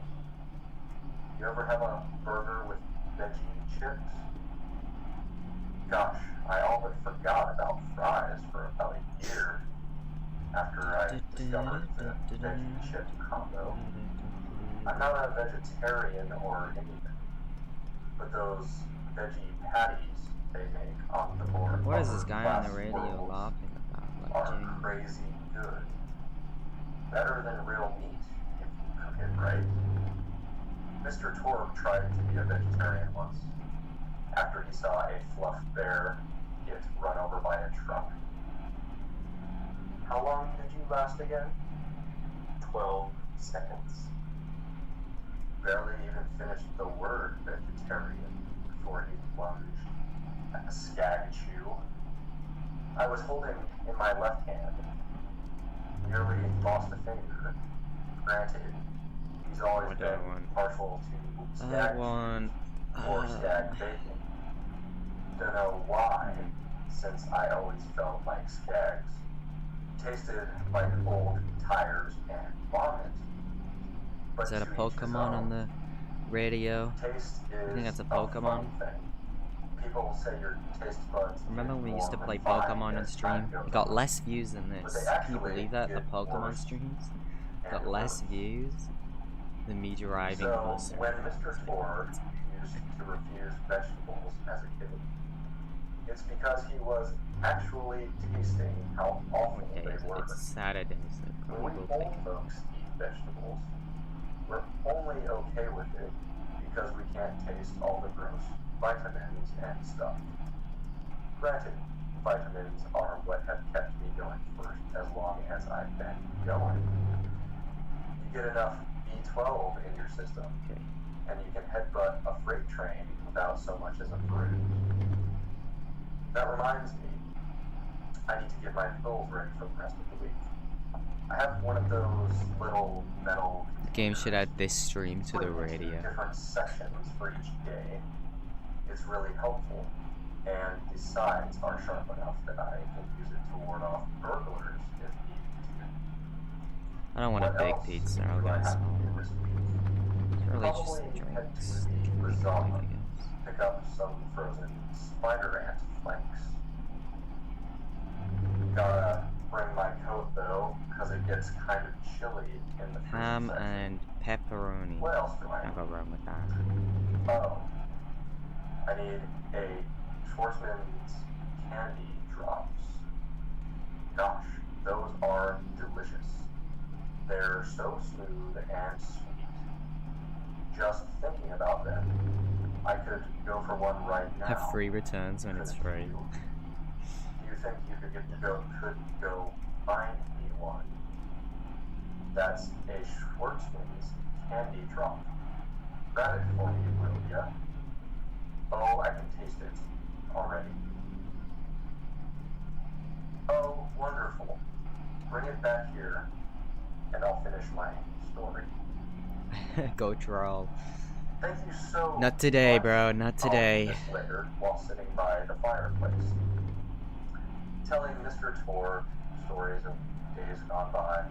You ever have a burger with veggie chips? Gosh, I all but forgot about fries for about a year after I discovered the veggie chip combo. I'm not a vegetarian or anything, but those veggie patties they make on the more What is this guy on the upper-class radio worlds laughing about? Like, are genuinely? crazy good. Better than real meat if you cook it right. Mr. Torg tried to be a vegetarian once, after he saw a fluff bear get run over by a truck. How long did you last again? 12 seconds. Barely even finished the word vegetarian before he lunged at the skag chew. I was holding in my left hand, nearly lost a finger. Granted, he's always What do I been want? partial to I skag want. or stag bacon. Don't know why, since I always felt like skags. Tasted like old tires and vomit. But Is that a to each his Pokemon on own. the radio? Taste is think that's a fun Pokemon. thing. People say your taste buds Remember when we used to get play more refined Pokemon on as stream? time goes It got on. less views than But this. they Can you actually believe that? The get Pokemon worse streams and got less worse. views than me driving the So bus. when Mr. Torg used to refuse vegetables as a kid, it's because he was actually tasting how awful Okay, they were. it's Saturday, so When probably we will old take. folks eat vegetables, we're only okay with it because we can't taste all the gross vitamins and stuff. Granted, vitamins are what have kept me going for as long as I've been going. You get enough B12 in your system, Okay. and you can headbutt a freight train without so much as a bruise. That reminds me, I need to get my pills ready for the rest of the week. I have one of those little metal The game should add this stream to split the into radio. different sections for each day. It's really helpful, and the sides are sharp enough that I can use it to ward off burglars if needed to. I don't want a What big else pizza, do I'll I get a have to small do one. this week? Really just Probably the head drinks. to They can the be Rizal, I guess. pick up some frozen spider ant flanks. Gotta bring my coat though, because it gets kind of chilly in the freezer Ham section. and pepperoni. What else do I Can't go need? wrong with that. Oh, I need a Schwarzman's candy drops. Gosh, those are delicious. They're so smooth and sweet. Just thinking about them, I could go for one right now. Have free returns when it's free. Do you think you could go find me one? That's a Schwartzman's candy drop. Grab it for me, will ya? Oh, I can taste it already. Oh, wonderful. Bring it back here, and I'll finish my story. Go troll. Thank you so Not today, much. bro. Not today. I'll do this later while sitting by the fireplace, telling Mr. Torg stories of days gone by.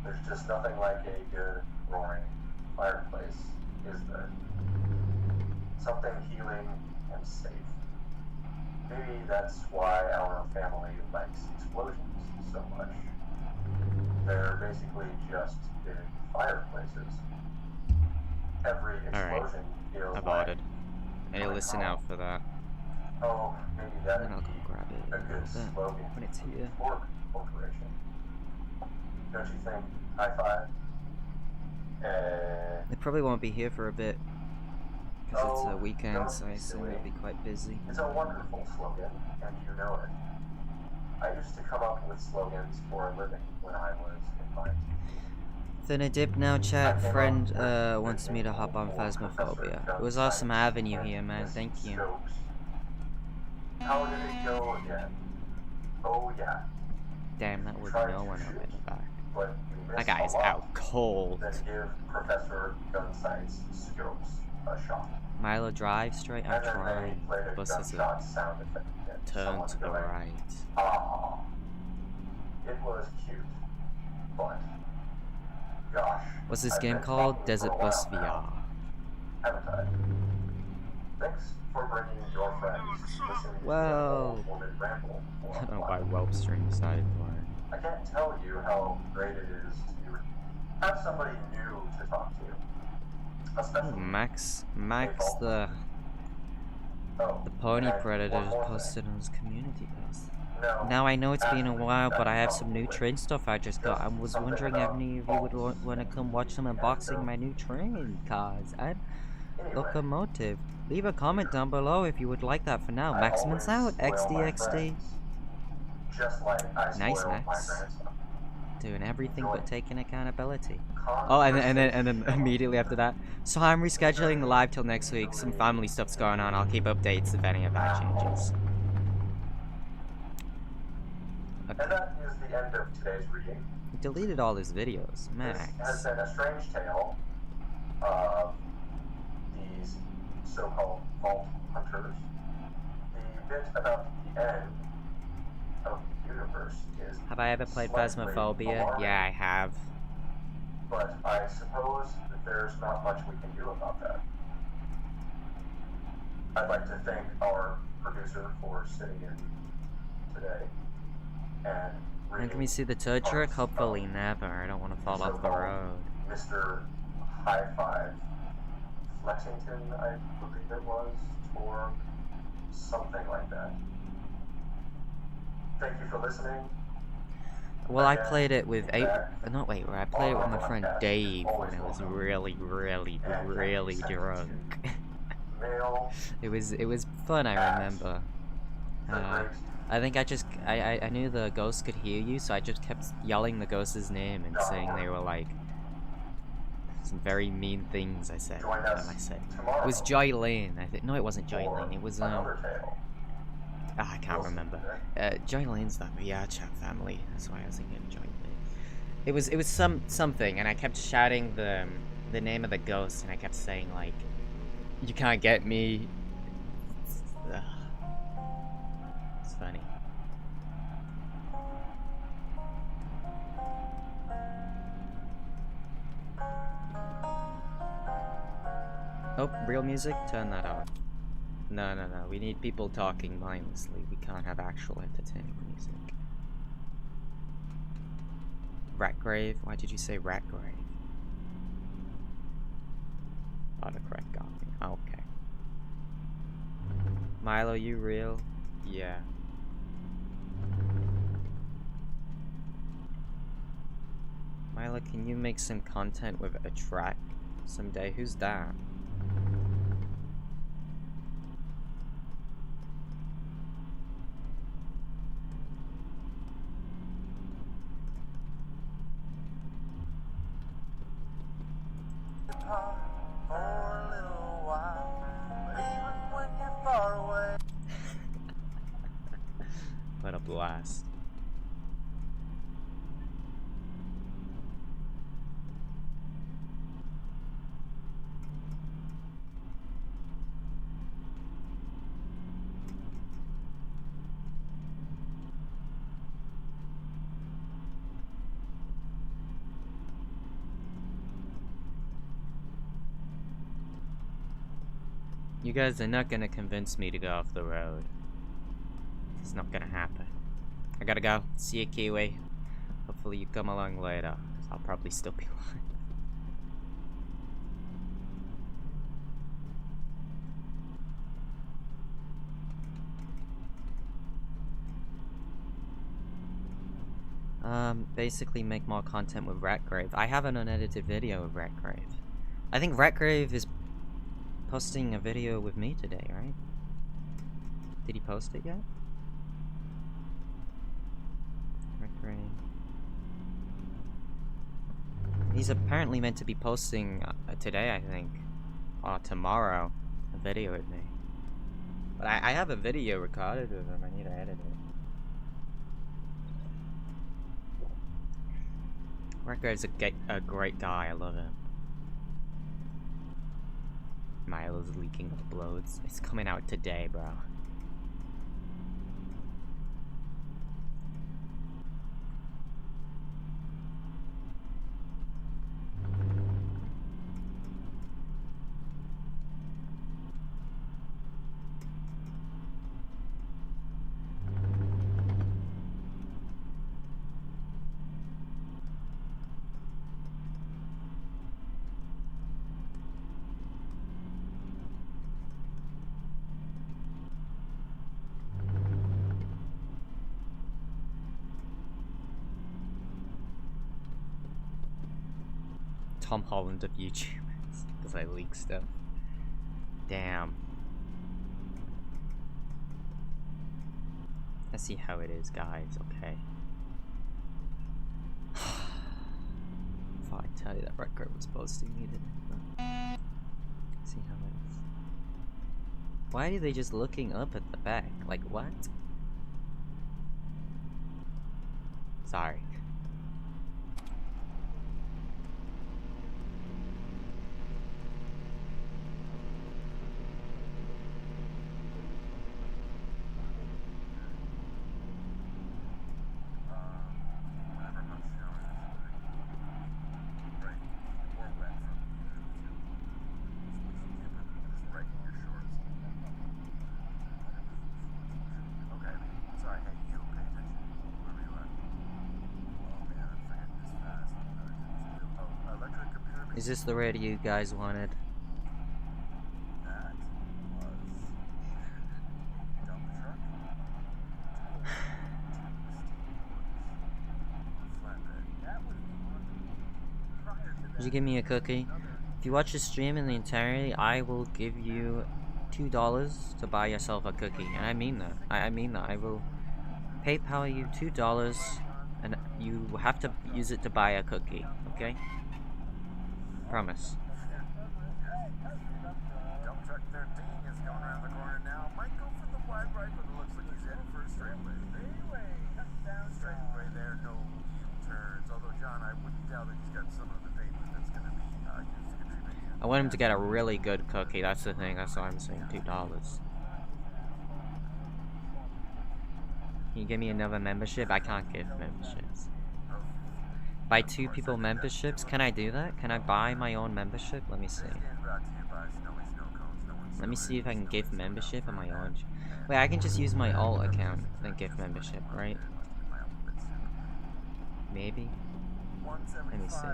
There's just nothing like a good roaring fireplace, is there? Something healing and safe. Maybe that's why our family likes explosions so much. They're basically just big fireplaces. Every explosion feels Aborted. like I listen out for that. oh, maybe that'd And I'll go be grab it a in a good little bit slogan when it's here. for corporation. Don't you think? High five? It probably won't be here for a bit. Because it's a Oh, weekend, don't so I be assume silly. it'll be quite busy. It's a wonderful slogan, and you know it. I used to come up with slogans for a living when I was in my Then a dip now, chat. Friend wants me to hop on Phasmophobia. It was awesome having you here, man. Thank you. How did it go again? Oh yeah, Damn, that would Tried no to one shoot, over the back. but you That missed guy's a lot. out cold. Then give Professor Gunsight's scopes a shot. Milo, drive straight. I'm And then they trying. played a Bus is a gunshot sound effect. And turn someone to the going, right. ah. It was cute, but gosh. What's this I've game been called? talking Desert for a Bus while now, VR. haven't I? Thanks for bringing your friends. Listening to Well, an old woman ramble for I don't know a why while. Whelpstream decided for I can't tell you how great it is to have somebody new to talk to. it. Especially Oh, Max the Pony and Predator one more posted on his community post. No, Now I know it's been a actually, while, but that's I have some new probably train stuff I just got. I was something wondering if about any of you would faults want to come watch some and unboxing so- my new train cars. I'm Anyway, Locomotive. Leave a comment down below if you would like that for now. I Maximus out. always spoil my XDXD. friends, just like I Nice, spoil my Max. grandson. Doing everything but Enjoy. taking accountability. Oh, and then immediately after that. So I'm rescheduling the live till next week. Some family stuff's going on. I'll keep updates if any of that changes. And Okay. that is the end of today's reading. He deleted all his videos. This has Max. been a strange tale of these so-called vault hunters. The bit about the end of the universe is Have I ever played slightly Phasmophobia? alarming, Yeah, I have. but I suppose that there's not much we can do about that. I'd like to thank our producer for sitting in today and When reading can we see the tow truck? Hopefully never. I don't want to fall off the road. Mr. High Five Flexington, I believe it was, or something like that. Thank you for listening. Well, I played it with I played it with my friend Dave when I was really drunk. Mail It was fun, I remember. the great I think I knew the ghost could hear you, so I just kept yelling the ghost's name and saying they were like some very mean things. I said. Join us I said tomorrow it was Joy Lane. I think no, it wasn't Joy for Lane. It was another tale. I can't remember. Joy Lane's that VR Chat family. That's why I was thinking Joy Lane. It was something, and I kept shouting the name of the ghost, and I kept saying like, "You can't get me." Ugh. It's funny. Oh, real music? Turn that off. No. We need people talking mindlessly. We can't have actual entertaining music. Ratgrave? Why did you say Ratgrave? Autocorrect got me. Okay. Milo, you real? Yeah. Milo, can you make some content with a track someday? Who's that? apart for a little while. But even when you're far away. What a blast. You guys are not gonna convince me to go off the road. It's not gonna happen. I gotta go. See you, Kiwi. Hopefully you come along later, 'cause I'll probably still be alive. Basically make more content with Ratgrave. I have an unedited video of Ratgrave. I think Ratgrave is posting a video with me today, right? Did he post it yet? Ratgrave. He's apparently meant to be posting today, I think. Or tomorrow. A video with me. But I have a video recorded with him. I need to edit it. Ratgrave's a great guy. I love him. Milo's leaking uploads. It's coming out today, bro. Tom Holland of YouTube because I leak stuff. Damn. Let's see how it is, guys. Okay. Thought I'd tell you that Ratgrave was posting me today. Let's see how it is. Why are they just looking up at the back? Like what? Sorry. Is this the radio you guys wanted? Would you give me a cookie? If you watch the stream in the entirety, I will give you $2 to buy yourself a cookie. And I mean that. I mean that. I will PayPal you $2 and you have to use it to buy a cookie, okay? Promise. Dump truck 13 is going around the corner now. Might go for the wide right, but it looks like he's heading for a straightaway. Straightaway there, no U-turns. Although, John, I wouldn't doubt that he's got some of the pavement that's going to be used to contribute. I want him to get a really good cookie. That's the thing. That's why I'm saying $2. Can you give me another membership? I can't give memberships. Buy 2 people memberships? Can I do that? Can I buy my own membership? Let me see. Let me see if I can give membership on my own. Wait, I can just use my alt account and give membership, right? Maybe? Let me see.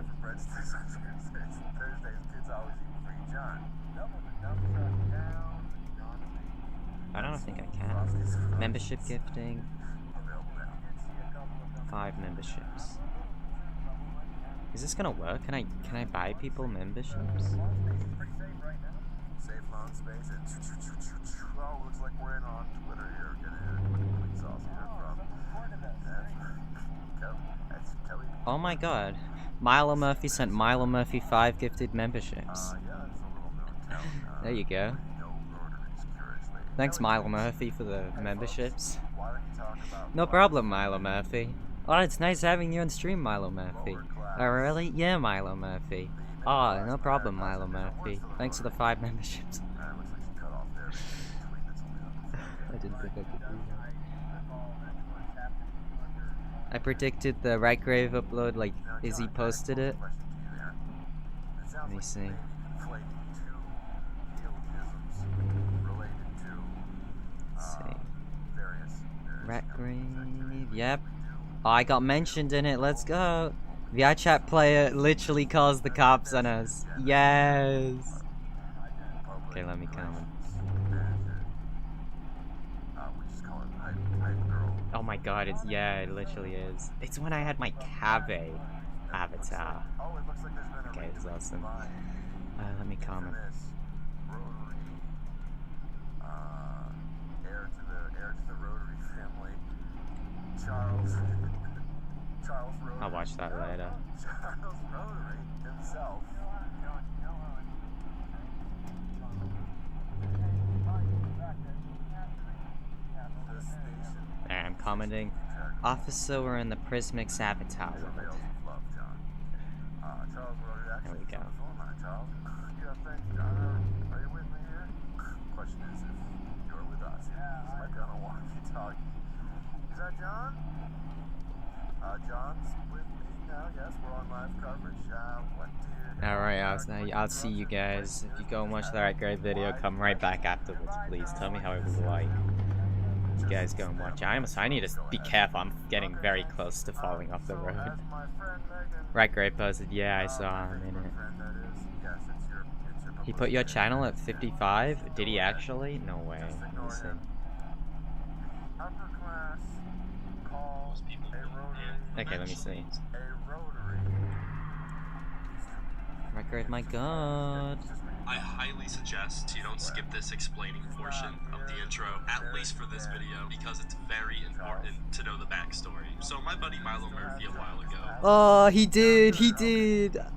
I don't think I can. Membership gifting. 5 memberships. Is this gonna work? Can I buy people memberships? Safe lawn space. Oh, looks like we're in on Twitter here. Get in. Arkansas. That's Kelly. Oh my god. Milo Murphy sent Milo Murphy 5 gifted memberships. Yeah, it's a little known town. There you go. No rotaries, curiously. Thanks Milo Murphy for the memberships. Why don't you talk about No problem, Milo Murphy. Oh, it's nice having you on stream, Milo Murphy. Oh, really? Yeah, Milo Murphy. Oh, no problem, Milo Murphy. Thanks for the 5 memberships. Looks like she cut off there. Tweet that's only on the phone. I didn't think I could do that. I predicted the Redgrave upload, like, Izzy posted it. Let me see. Let's see. Redgrave, yep. Oh, I got mentioned in it, let's go. The iChat player literally calls the cops on us. Yes. Okay, let me comment. Oh my god, it's, yeah, it literally is. It's when I had my Cave avatar. Okay, it's awesome. Let me comment. Heir to the Rotary family, Charles Rotary. I'll watch that later. Charles Rotary himself. The station. There, I'm commenting. Officer, we're in the Prismix avatar world. Charles Rotary There we go. Charles. Yeah, thanks, John. Are you with me here? Question is if you're with us. He might be on a walkie-talkie. Is that John? John's with me now. Yes, we're on live coverage. What did... Alright, I'll see you guys. If you go and watch that great video, come right back afterwards, please. Tell me how it was like. You guys go and watch it. I need to be careful. I'm getting very close to falling off the road. Right, great posted. Yeah, I saw him in it. He put your channel at 55? Did he actually? No way. Let me see. Okay, let me see. Record, my god. I highly suggest you don't skip this explaining portion of the intro, at least for this video, because it's very important to know the backstory. So my buddy Milo Murphy a while ago Oh, he did!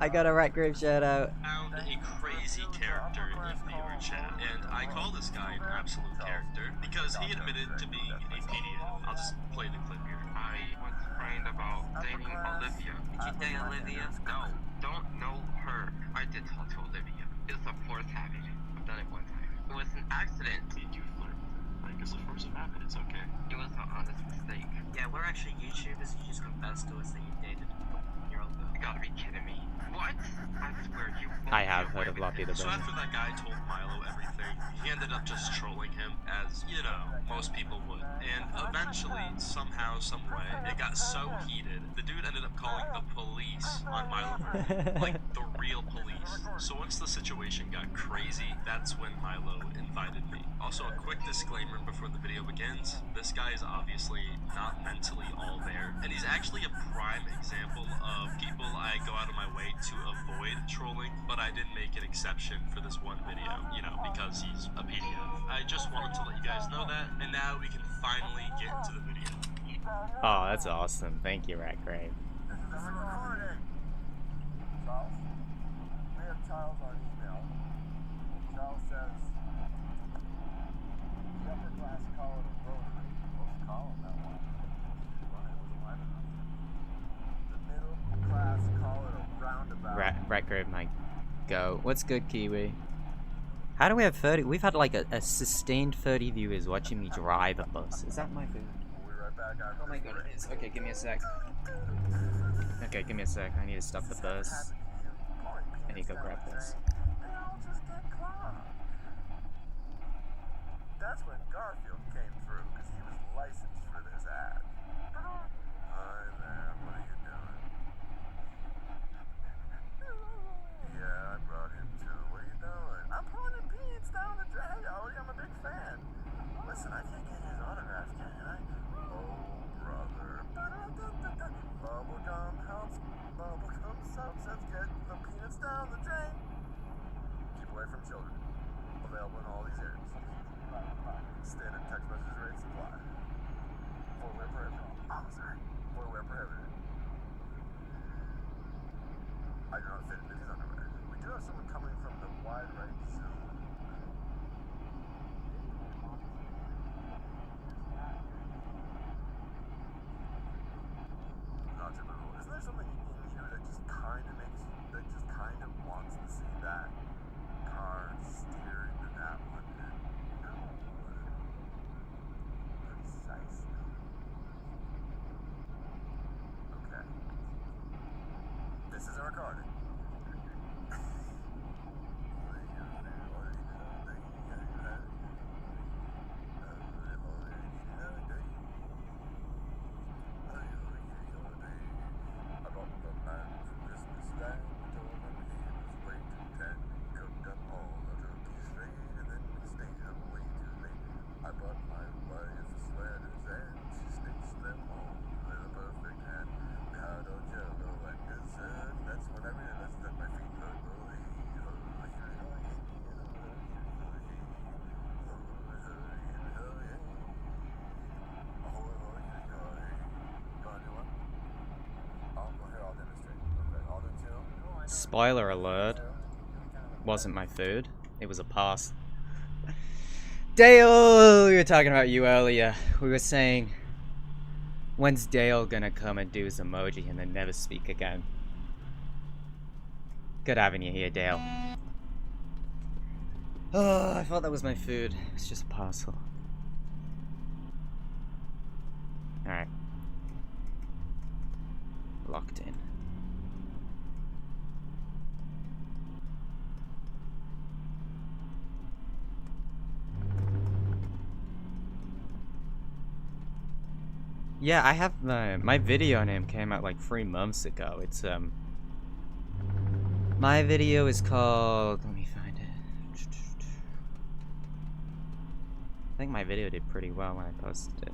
I got a Ratgrave shout out. found a crazy character in viewer chat, and I call this guy an absolute character because he admitted to being a PDF. I'll just play the clip here. I was praying about dating Olivia. Did you date Olivia? No, don't know her. I did talk to Olivia. It's a force habit. I've done it one time. It was an accident. Did you flirt? Like, it's a force of habit. It's okay. It was an honest mistake. Yeah, we're actually YouTubers. You just confessed to us that you dated a 14-year-old girl. You gotta be kidding me. What? I swear you. I have heard of Loppy the So Bunny. after that guy told Milo everything, he ended up just trolling him, as, you know, most people would. And eventually, somehow, someway, it got so heated, the dude ended up calling the police on Milo Murphy. Like, the real police. So once the situation got crazy, that's when Milo invited me. Also, a quick disclaimer before the video begins. This guy is obviously not mentally all there, and he's actually a prime example of people I go out of my way to avoid trolling, but I did make an exception for this one video, you know, because he's a PDF. I just wanted to let you guys know that, and now we can finally get into the video. Oh, that's awesome. Thank you, Ratgrave. This is a recording. Charles? We have Charles on email. Charles says, the upper class call it a rotary. Let's call him that one. It wasn't wide enough. The middle class call it a roundabout. Ratgrave might go. What's good, Kiwi? How do we have 30? We've had like a sustained 30 viewers watching me drive a bus. Is that my food? We'll be right back after Oh my this god, break. it is. Okay, give me a sec. Okay, give me a sec. I need to stop the bus. I need to go grab this. That's when Garfield came through, because he was licensed for this ad. Hi there, what are you doing? Yeah, I brought him too. What are you doing? I'm pulling beads down the drain, Odie. I'm a big fan. Listen, I can't get his autograph, can I? Oh, brother. Bubblegum helps. Bubblegum substance get the peanuts down the drain. Keep away from children. Available in all these areas. Standard text spoiler alert, wasn't my food. It was a pass. Dale! We were talking about you earlier. We were saying, when's Dale gonna come and do his emoji and then never speak again? Good having you here, Dale. Oh, I thought that was my food. It's just a parcel. Alright. Locked in. Yeah, I have my video name came out like 3 months ago. It's my video is called, let me find it. I think my video did pretty well when I posted it.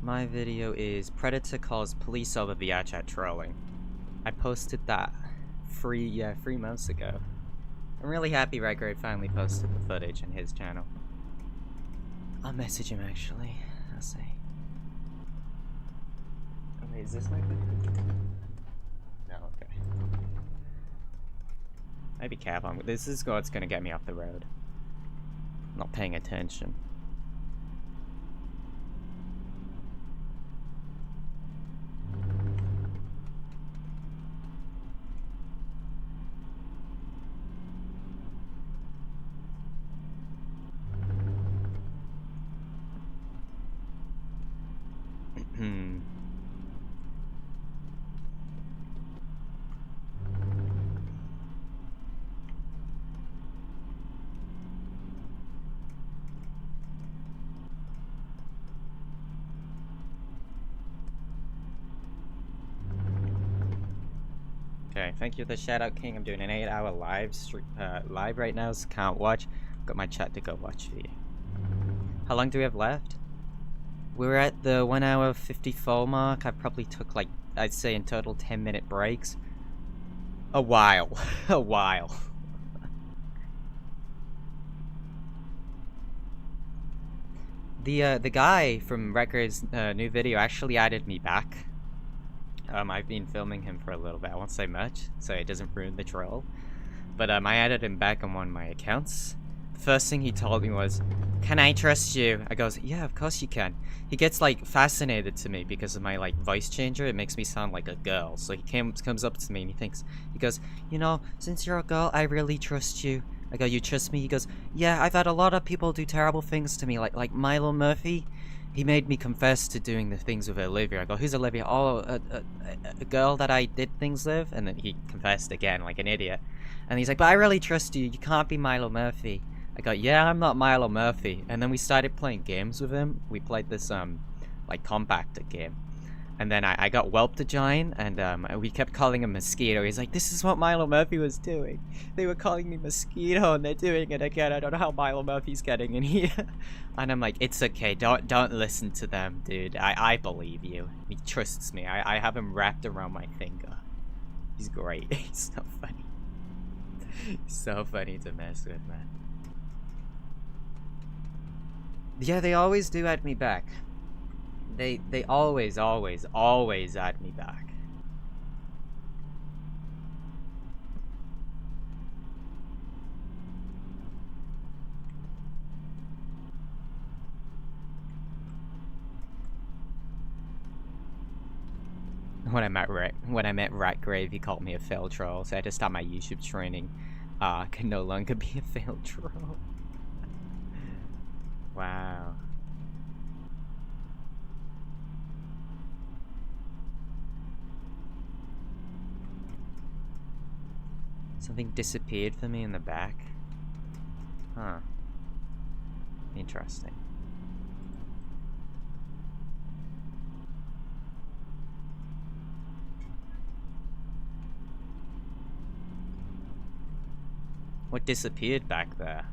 My video is Predator calls police over VR chat trolling. I posted that 3 months ago. I'm really happy Redgrave finally posted the footage on his channel. I'll message him actually. I'll say. Oh wait, is this my video? No, okay. Maybe careful. This is what's gonna get me off the road. Not paying attention. Okay, thank you for the shout out, King. I'm doing an 8-hour live right now, so can't watch. Got my chat to go watch for you. How long do we have left? We're at the 1 hour 54 mark. I probably took like, I'd say in total 10-minute breaks. A while. A while. The guy from Record's new video actually added me back. I've been filming him for a little bit. I won't say much, so it doesn't ruin the troll. But I added him back on one of my accounts. The first thing he told me was, "Can I trust you?" I goes, "Yeah, of course you can." He gets like fascinated to me because of my like voice changer. It makes me sound like a girl. So he comes up to me and he goes, "You know, since you're a girl, I really trust you." I go, "You trust me?" He goes, "Yeah, I've had a lot of people do terrible things to me, like Milo Murphy. He made me confess to doing the things with Olivia." I go, "Who's Olivia?" "Oh, a girl that I did things with." And then he confessed again, like an idiot. And he's like, "But I really trust you. You can't be Milo Murphy." I go, "Yeah, I'm not Milo Murphy." And then we started playing games with him. We played this, like, compactor game. And then I got Whelp to join, and we kept calling him Mosquito. He's like, "This is what Milo Murphy was doing. They were calling me Mosquito, and they're doing it again. I don't know how Milo Murphy's getting in here." And I'm like, "It's okay. Don't listen to them, dude. I believe you." He trusts me. I have him wrapped around my finger. He's great. He's so funny. He's so funny to mess with, man. Yeah, they always do add me back. They always add me back. When I met Ratgrave, he called me a failed troll, so I had to stop my YouTube training. Can no longer be a failed troll. Wow. Something disappeared for me in the back. Huh. Interesting. What disappeared back there?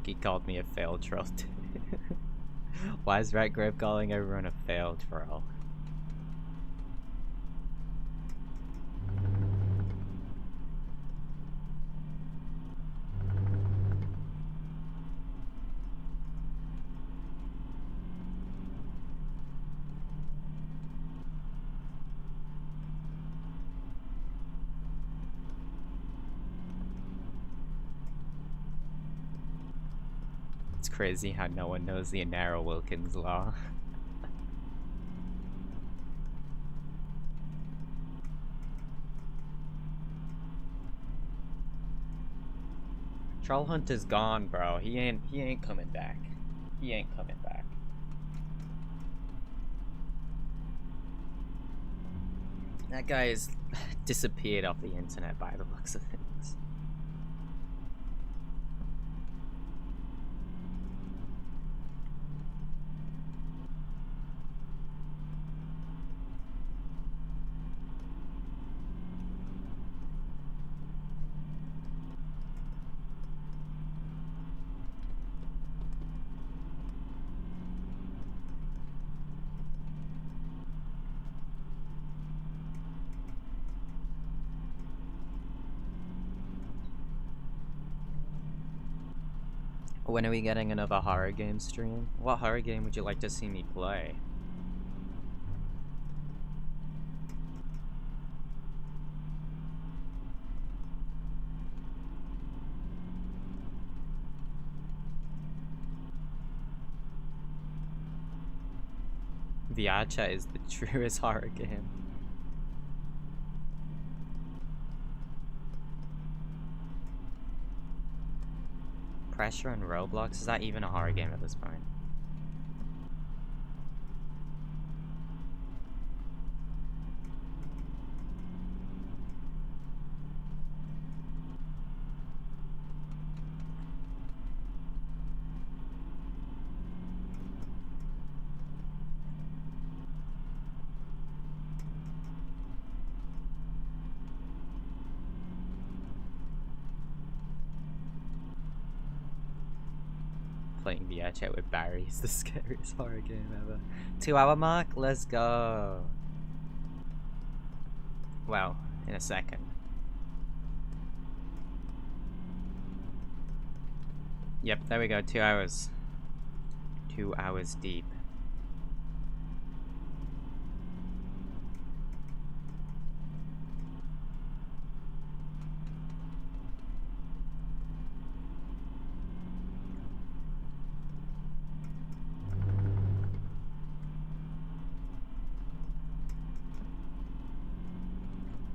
think he called me a failed troll too. Why is Redgrave calling everyone a failed troll? It's crazy how no one knows the Inara Wilkins law. Troll Hunt is gone, bro. He ain't coming back. He ain't coming back. That guy is disappeared off the internet by the looks of things. When are we getting another horror game stream? What horror game would you like to see me play? Viacha is the truest horror game. Pressure and Roblox? Is that even a horror game at this point? Playing VRChat with Barry is the scariest horror game ever. 2 hour mark? Let's go. Well, in a second. Yep, there we go, 2 hours. 2 hours deep.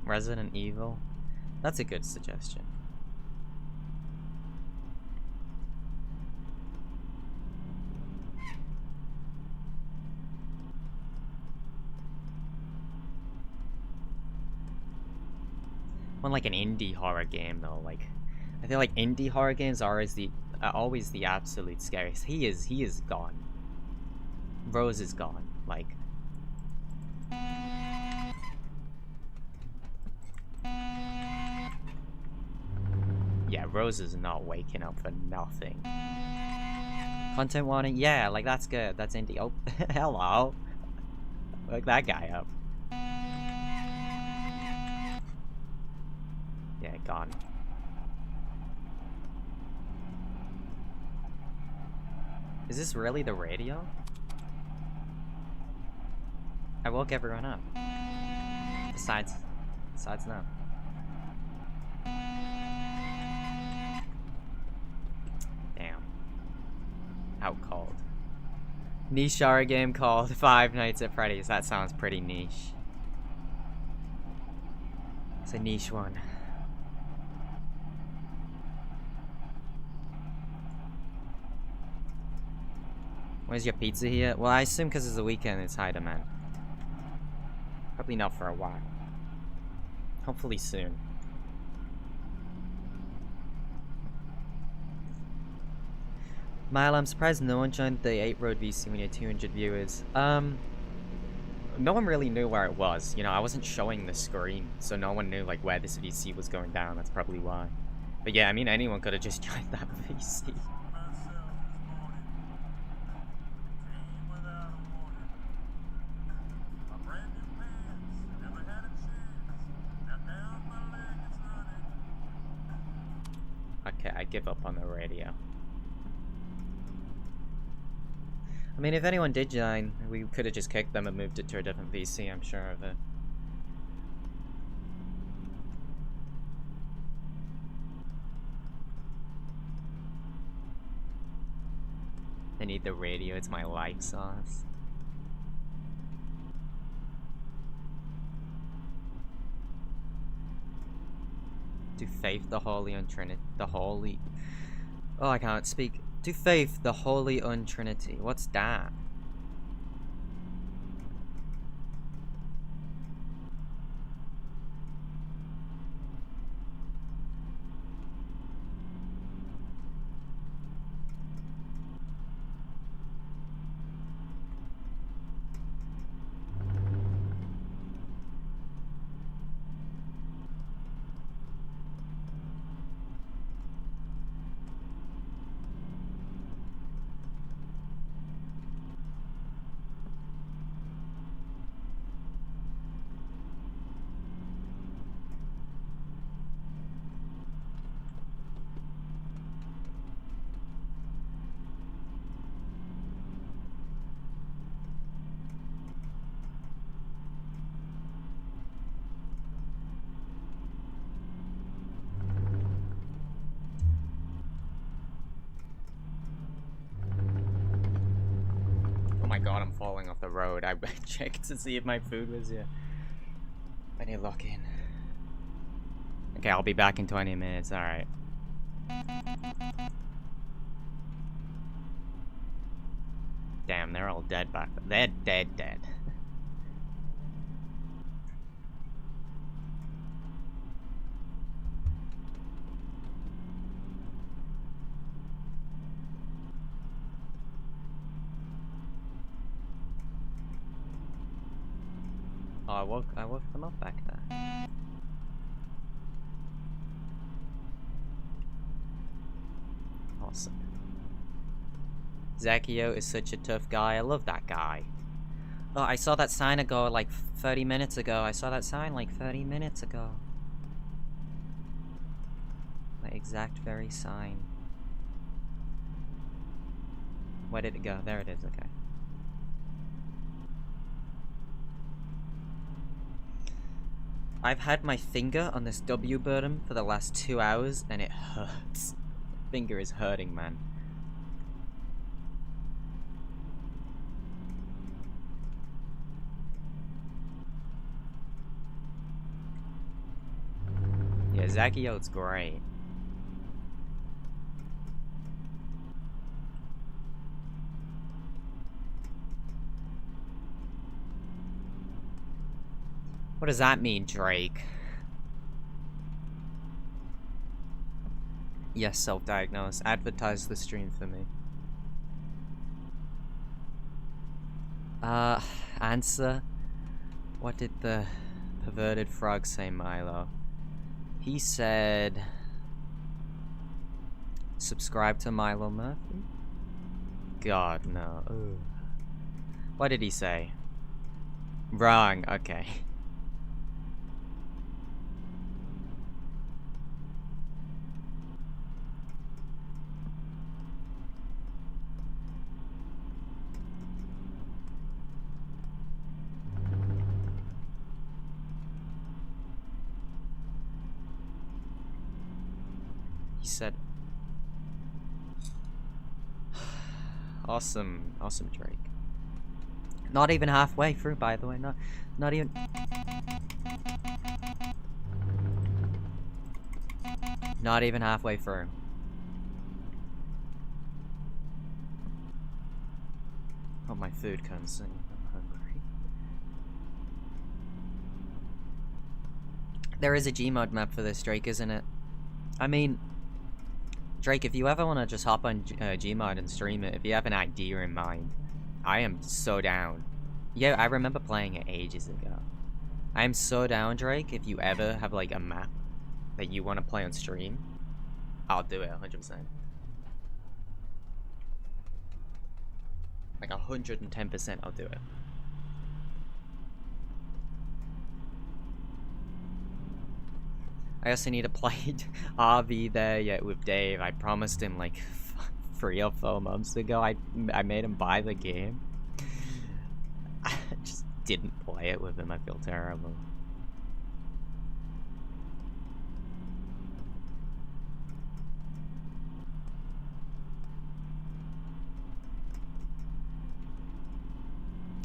Resident Evil? That's a good suggestion. One like an indie horror game though, like I feel like indie horror games are always the absolute scariest. He is gone. Rose is gone. Like yeah, Rose is not waking up for nothing. Content warning? Yeah, like that's good. That's indie. Oh, hello. Look that guy up. Yeah, gone. Is this really the radio? I woke everyone up. Besides no. Damn. Out cold. Niche horror game called Five Nights at Freddy's. That sounds pretty niche. It's a niche one. Where's your pizza here? Well, I assume because it's the weekend it's high demand. Probably not for a while. Hopefully soon. Mile, I'm surprised no one joined the 8 Road VC when you had 200 viewers. No one really knew where it was. You know, I wasn't showing the screen, so no one knew like where this VC was going down. That's probably why. But yeah, I mean, anyone could have just joined that VC. Okay, I give up on the radio. I mean, if anyone did join, we could have just kicked them and moved it to a different PC, I'm sure of it. I need the radio, it's my life sauce. To faith the holy untrinity. The holy. Oh, I can't speak. To faith the holy untrinity. What's that? Oh my god, I'm falling off the road. I checked to see if my food was here. I need to lock in. Okay, I'll be back in 20 minutes, alright. Damn, they're all dead back there. They're dead. Oh, I woke them up back there. Awesome. Zakio is such a tough guy. I love that guy. Oh, I saw that sign ago, like 30 minutes ago. I saw that sign like 30 minutes ago. The exact very sign. Where did it go? There it is, okay. I've had my finger on this W button for the last 2 hours and it hurts. Finger is hurting, man. Yeah, Zakio's great. What does that mean, Drake? Yes, self-diagnose. Advertise the stream for me. Answer. What did the perverted frog say, Milo? He said... subscribe to Milo Murphy? God, no. Ugh. What did he say? Wrong, okay. He said... Awesome, awesome, Drake. Not even halfway through, by the way. Not even... Not even halfway through. Hope my food comes soon. I'm hungry. There is a Gmod map for this, Drake, isn't it? I mean... Drake, if you ever want to just hop on Gmod and stream it, if you have an idea in mind, I am so down. Yeah, I remember playing it ages ago. I am so down, Drake, if you ever have like a map that you want to play on stream, I'll do it 100%. Like 110% I'll do it. I also need to play RV there yet with Dave. I promised him like 3 or 4 months ago. I made him buy the game. I just didn't play it with him. I feel terrible.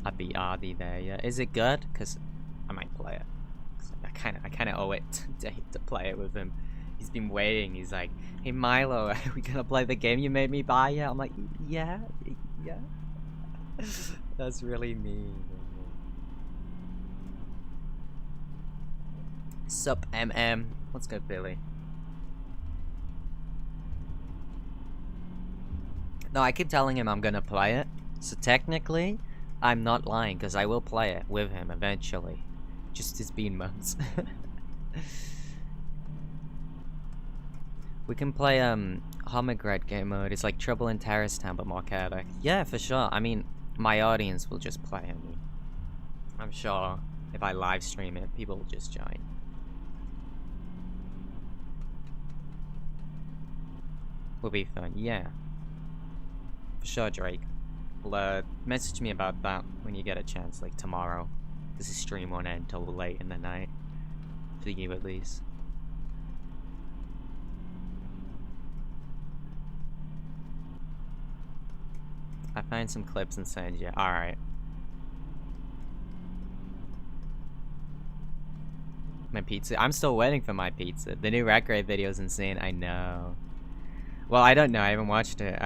I beat RD there, yeah. Is it good? Cause I might play it. I kind of owe it to Dave to play it with him. He's been waiting. He's like, "Hey Milo, are we gonna play the game you made me buy yet?" I'm like, "Yeah, yeah." That's really mean. Sup, MM? Let's go, Billy. No, I keep telling him I'm gonna play it. So technically, I'm not lying, because I will play it with him eventually. Just it's been months. We can play Homograd game mode. It's like Trouble in Terrace Town but more chaotic. Yeah, for sure. I mean, my audience will just play. I mean, I'm sure if I live stream it, people will just join. Will be fun. Yeah, for sure, Drake. Message me about that when you get a chance, like tomorrow. This stream won't end till late in the night. For you at least. I find some clips and send you. Alright. My pizza. I'm still waiting for my pizza. The new Rat Grave video is insane. I know. Well, I don't know. I haven't watched it.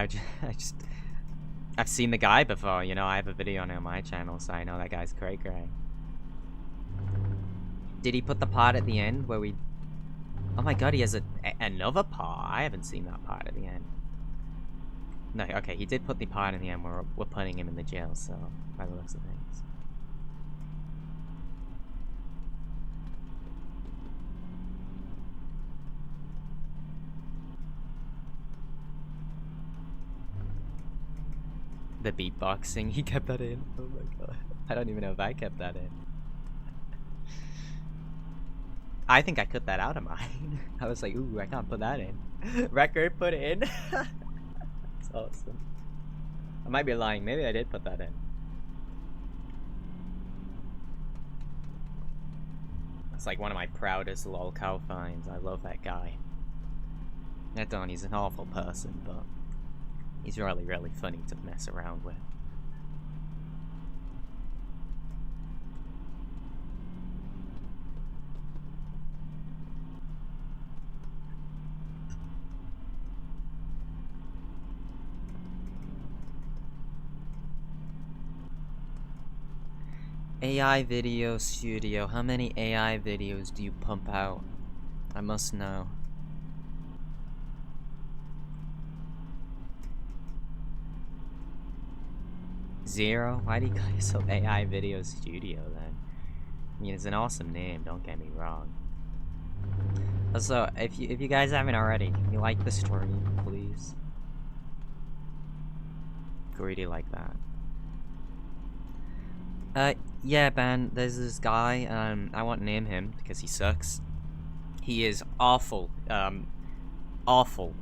I've seen the guy before. You know, I have a video on it on my channel, so I know that guy's cray cray. Did he put the part at the end where we... Oh my god, he has another part. I haven't seen that part at the end. No, okay, he did put the part in the end where we're putting him in the jail, so by the looks of things. The beatboxing, he kept that in. Oh my god. I don't even know if I kept that in. I think I cut that out of mine. I was like, ooh, I can't put that in. Record, put it in. That's awesome. I might be lying. Maybe I did put that in. It's like one of my proudest lolcow finds. I love that guy. Nedon, he's an awful person, but he's really, really funny to mess around with. AI Video Studio. How many AI videos do you pump out? I must know. Zero? Why do you call yourself AI Video Studio then? I mean, it's an awesome name, don't get me wrong. Also, if you guys haven't already, can you like the stream, please? Greedy like that. Yeah, Ben, there's this guy, I won't name him because he sucks. He is awful, awful.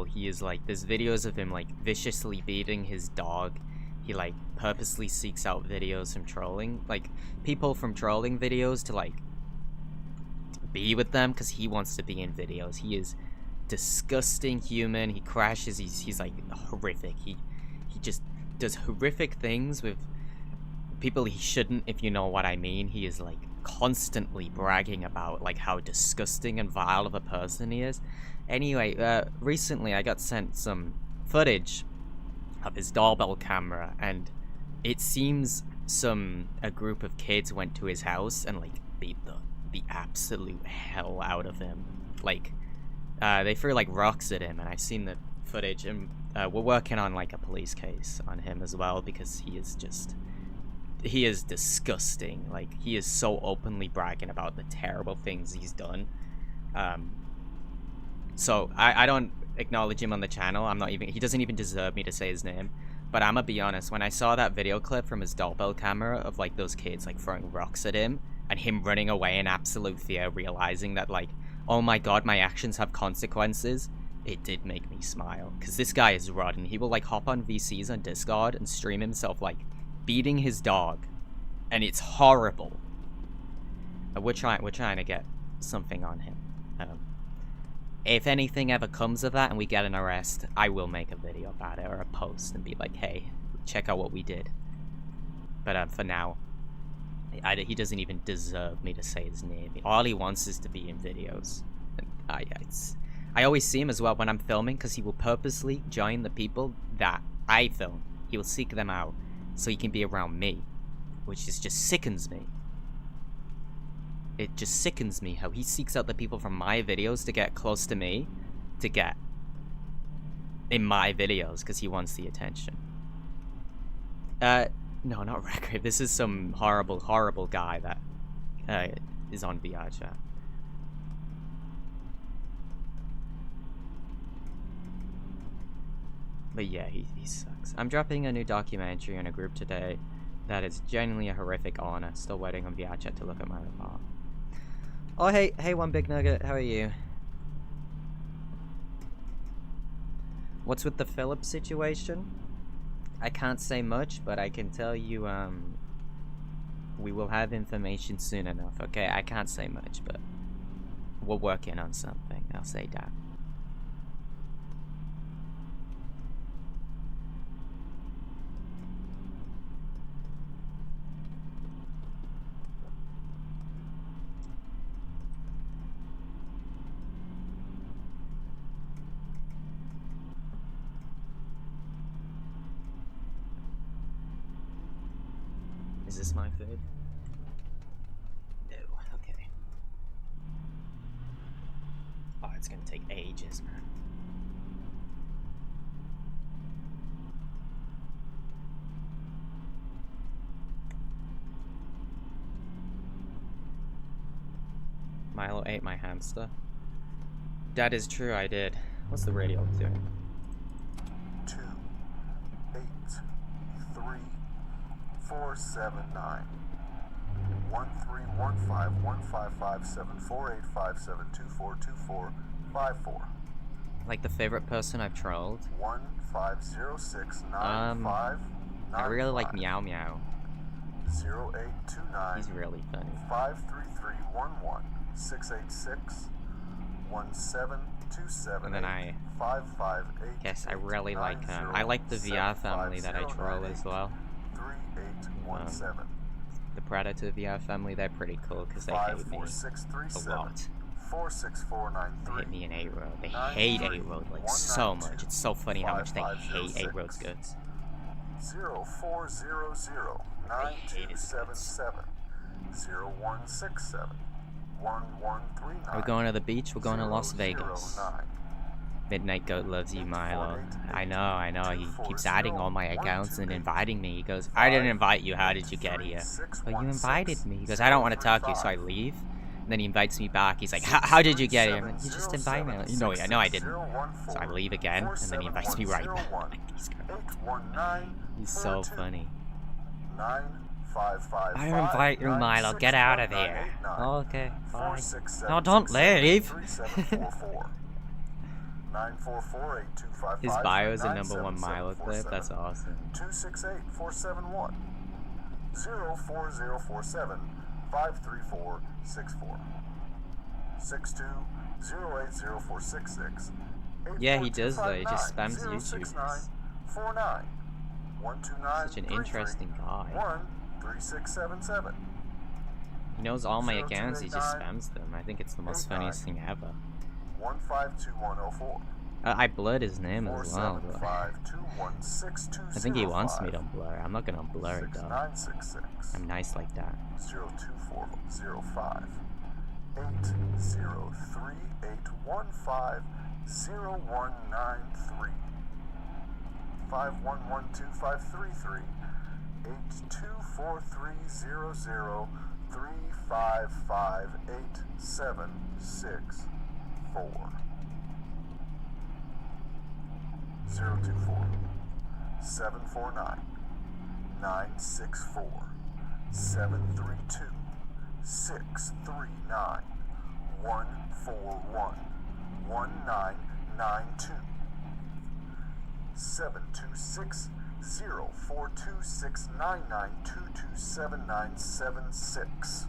He is like, there's videos of him like viciously beating his dog. He like purposely seeks out videos from trolling, like people from trolling videos to like be with them because he wants to be in videos. He is disgusting human. He crashes, he's like horrific. He just does horrific things with people he shouldn't, if you know what I mean. He is like constantly bragging about like how disgusting and vile of a person he is. Anyway, recently I got sent some footage of his doorbell camera, and it seems a group of kids went to his house and like beat the absolute hell out of him. Like they threw like rocks at him, and I've seen the footage, and we're working on like a police case on him as well because he is disgusting. Like, he is so openly bragging about the terrible things he's done. So I don't acknowledge him on the channel. He doesn't even deserve me to say his name. But I'm gonna be honest, when I saw that video clip from his doorbell camera of like those kids like throwing rocks at him and him running away in absolute fear, realizing that like oh my god, my actions have consequences, it did make me smile. Because this guy is rotten. He will like hop on VCs on Discord and stream himself like beating his dog. And it's horrible. We're trying to get something on him. If anything ever comes of that and we get an arrest, I will make a video about it or a post and be like, hey, check out what we did. But for now, he doesn't even deserve me to say his name. All he wants is to be in videos. And I always see him as well when I'm filming, because he will purposely join the people that I film. He will seek them out so he can be around me, which just sickens me. It just sickens me how he seeks out the people from my videos to get close to me, to get in my videos, because he wants the attention. No, not Redgrave. This is some horrible, horrible guy that is on VR chat. But yeah, he sucks. I'm dropping a new documentary in a group today that is genuinely a horrific honor. Still waiting on VR chat to look at my report. Oh, hey, One Big Nugget, how are you? What's with the Philip situation? I can't say much, but I can tell you, we will have information soon enough, okay? I can't say much, but we're working on something, I'll say that. Is this my food? No, okay. Oh, it's gonna take ages, man. Milo ate my hamster. That is true, I did. What's the radio doing? 2, 8, 3, 4, 7, 9, 1, 3, 1, 5, 1, 5, 5, 7, 4, 8, 5, 7, 2, 4, 2, 4, 5, 4. Like the favorite person I've trolled? 1, 5, 0, 6, 9, 5, 9, I really 5, like Meow Meow. 0, 8, 2, 9. He's really funny. 5, 3, 3, 1, 1, 6, 8, 6, 1, 7, 2, 7, And then 8, 5, 5, 8, Yes, I 8, really 9, like 0, I like the 7, VR 5, family that I 0, troll 9, as 8, well. 3, 8, 1, 7. The Predator VR family, they're pretty cool because they 5, hate me 4, 6, 3, a 7, lot. 4, 6, 4, 9, They 3. hate me in A-Road. They 9, hate 3, A-Road like 1, so 9, much. 2, It's so funny how much they 5, 5, 0, hate A-Road's 6. goods. 0, 4, 0, 0, 9, 2, 7, 7, 0, 1, 6, 7, 1, 1, 3, 9. We're going to the beach, we're going to 0, Las 0, Vegas. 9. Midnight Goat loves you, Milo. I know, he keeps adding all my accounts and inviting me. He goes, I didn't invite you, how did you get here? But you invited me. He goes, I don't want to talk to you, so I leave. And then he invites me back. He's like, how did you get here? I'm like, you just invited me. Like, no, I didn't. So I leave again, and then he invites me right back. He's so funny. I invite you, Milo. Get out of here. Okay, bye. No, don't leave. His bio is a #1 Milo clip. That's awesome. 268-471 04047 53464 62-080-466. Yeah, he does though. He just spams YouTube. 49 129 Such an interesting guy. 13677. He knows all my accounts. He just spams them. I think it's the most funniest thing ever. 152104. I blurred his name as well, but I 475-216-205. think he wants me to blur. I'm not gonna blur it though. 6966. I'm nice like that. 02405 803-815-0193 5112-533 824300 355-876 024 749 964 732 639 141 1992 726 042699227996.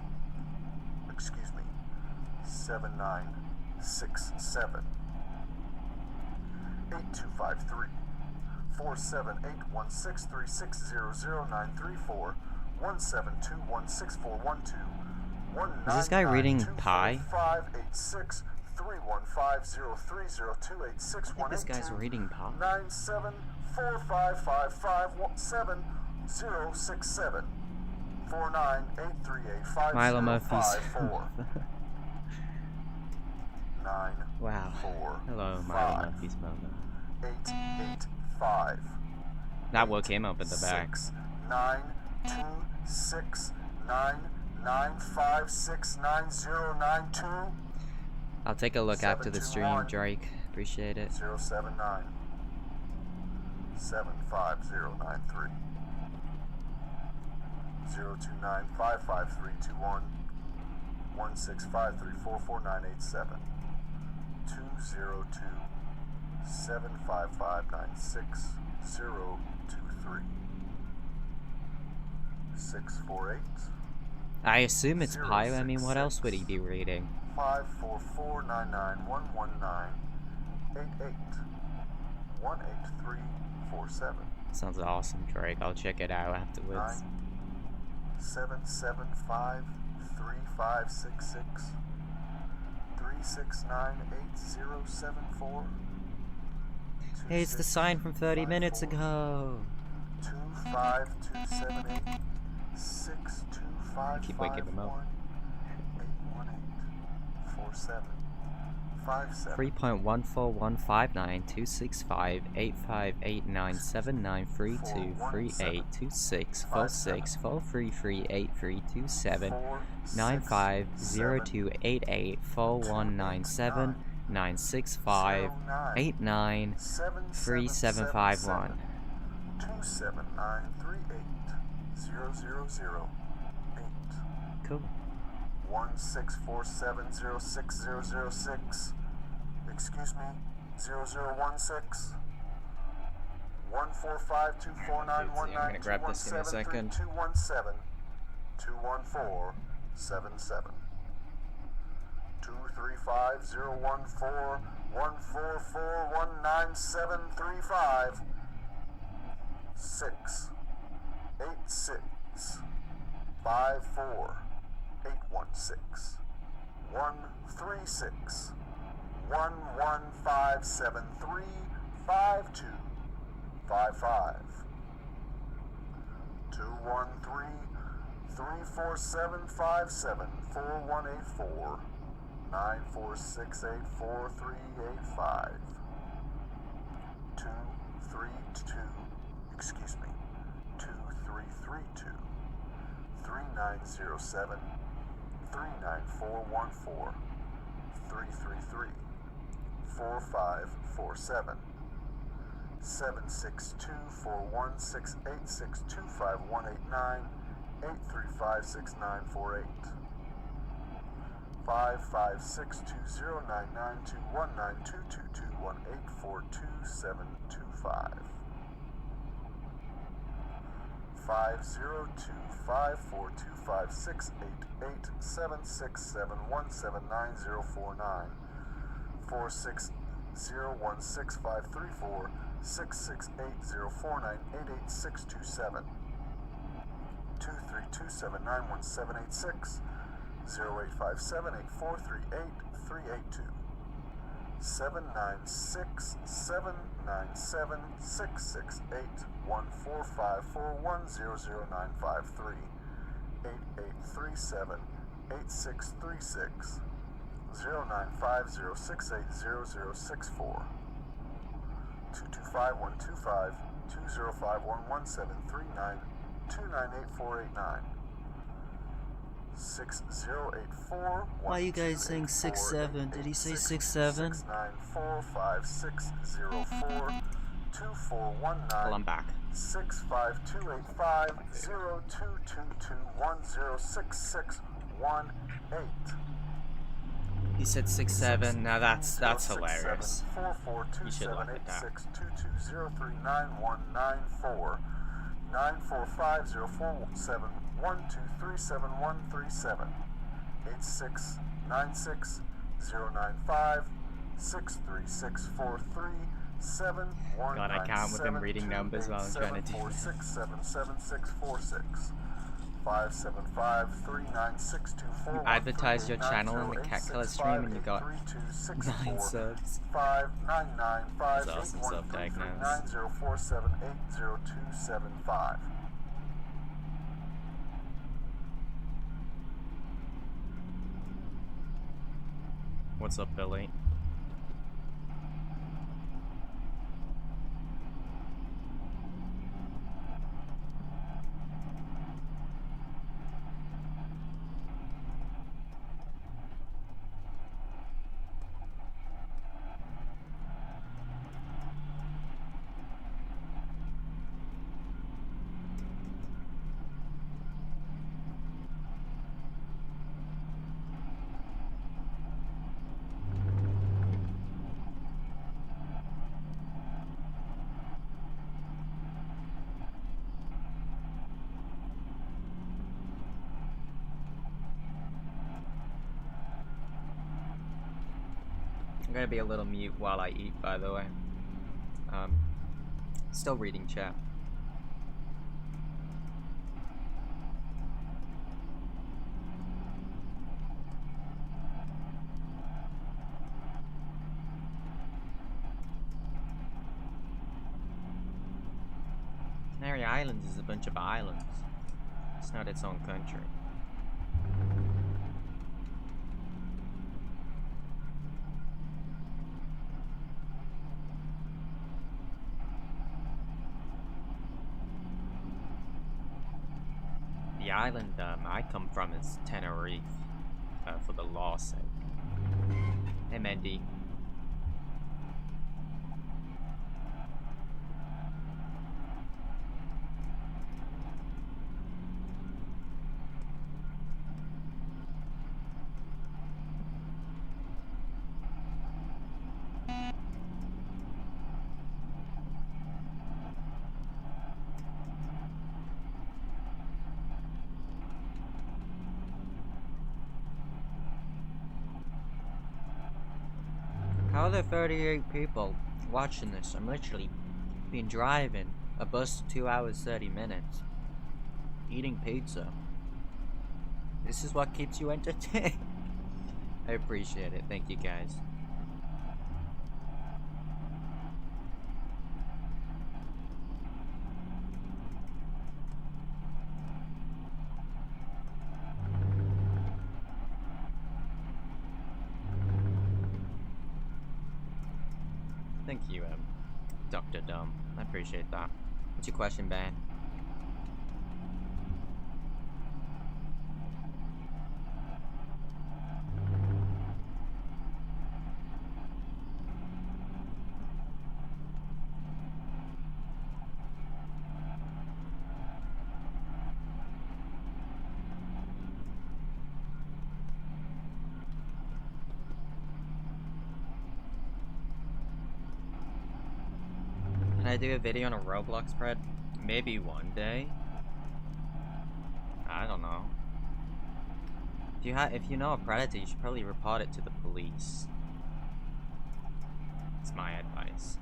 Excuse me, 7967. 8253 4781636000934 172164121 Is this guy reading Pi? 586 315030286 I think this guy's reading Pi. 97455577067 498385 Milo Murphy's. 9 Wow. 4 Hello, Milo 5 Murphy's mother. 885 That woke him up in the back. 6 9 2 6 9 9 5 6 9 0 9 2 I'll take a look after the stream, 721. Drake. Appreciate it. 079 75093 029 55321 165344987 202 75596 023 648 I assume it's Pi. I mean, what else would he be reading? 544991198 18347 Sounds awesome, Drake. I'll check it out afterwards. 775 3566 3698074 Hey, it's the sign from 30 minutes ago. 25278 625 Keep waking them up. 818 47 3.1415926585897432864649979351 27938 Cool. 164706006. Excuse me, 0016. 145249192173217 I'm gonna grab this in a second. 21477. 2350141441975 686 54 816 136 1157 352 55 213 34757 4184 94684 232 excuse me 2332 3907 39414 333 4547 762 416 8625189 835 6948 556209921922218422725 502-542-5688-767-179-049 460-16534 668-049-88627 232-791-786 0857-843-8382 796-797-668-14541000953 8837-8636 0950-680064 225-125 205-11739 298-489 6084. Why are you guys saying 6'7"? Did he say 6'7"? 6945604 2419. Well, I'm back. 65285 0222 106618 He said 6'7". Now that's hilarious. You should look at that. 9450471237137 8696095095 63643 God, I can't with him reading numbers while I'm trying to do this. 575-39624. You advertised your channel in the Cat Killer stream and you got 9 subs. 599 That's awesome self-diagnosed. 9047800275. What's up, Billy? I'm gonna be a little mute while I eat, by the way. Still reading chat. Canary Islands is a bunch of islands. It's not its own country. The island I come from is Tenerife, for the law's sake. Hey, Mendy. How are there 38 people watching this? I'm literally been driving a bus 2 hours 30 minutes, eating pizza. This is what keeps you entertained. I appreciate it. Thank you, guys. Thank you, Dr. Dumb. I appreciate that. What's your question, Ben? Can I do a video on a Roblox spread? Maybe one day. I don't know. If you know a predator, you should probably report it to the police. It's my advice.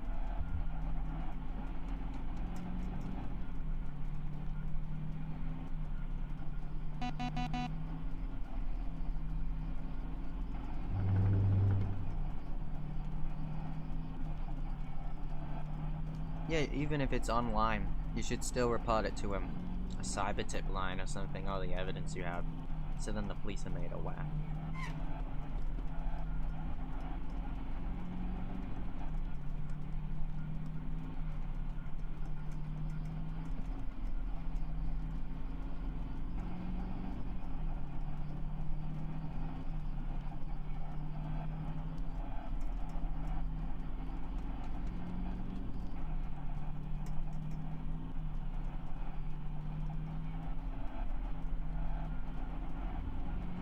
Yeah, even if it's online, you should still report it to a cyber tip line or something, all the evidence you have, so then the police are made aware.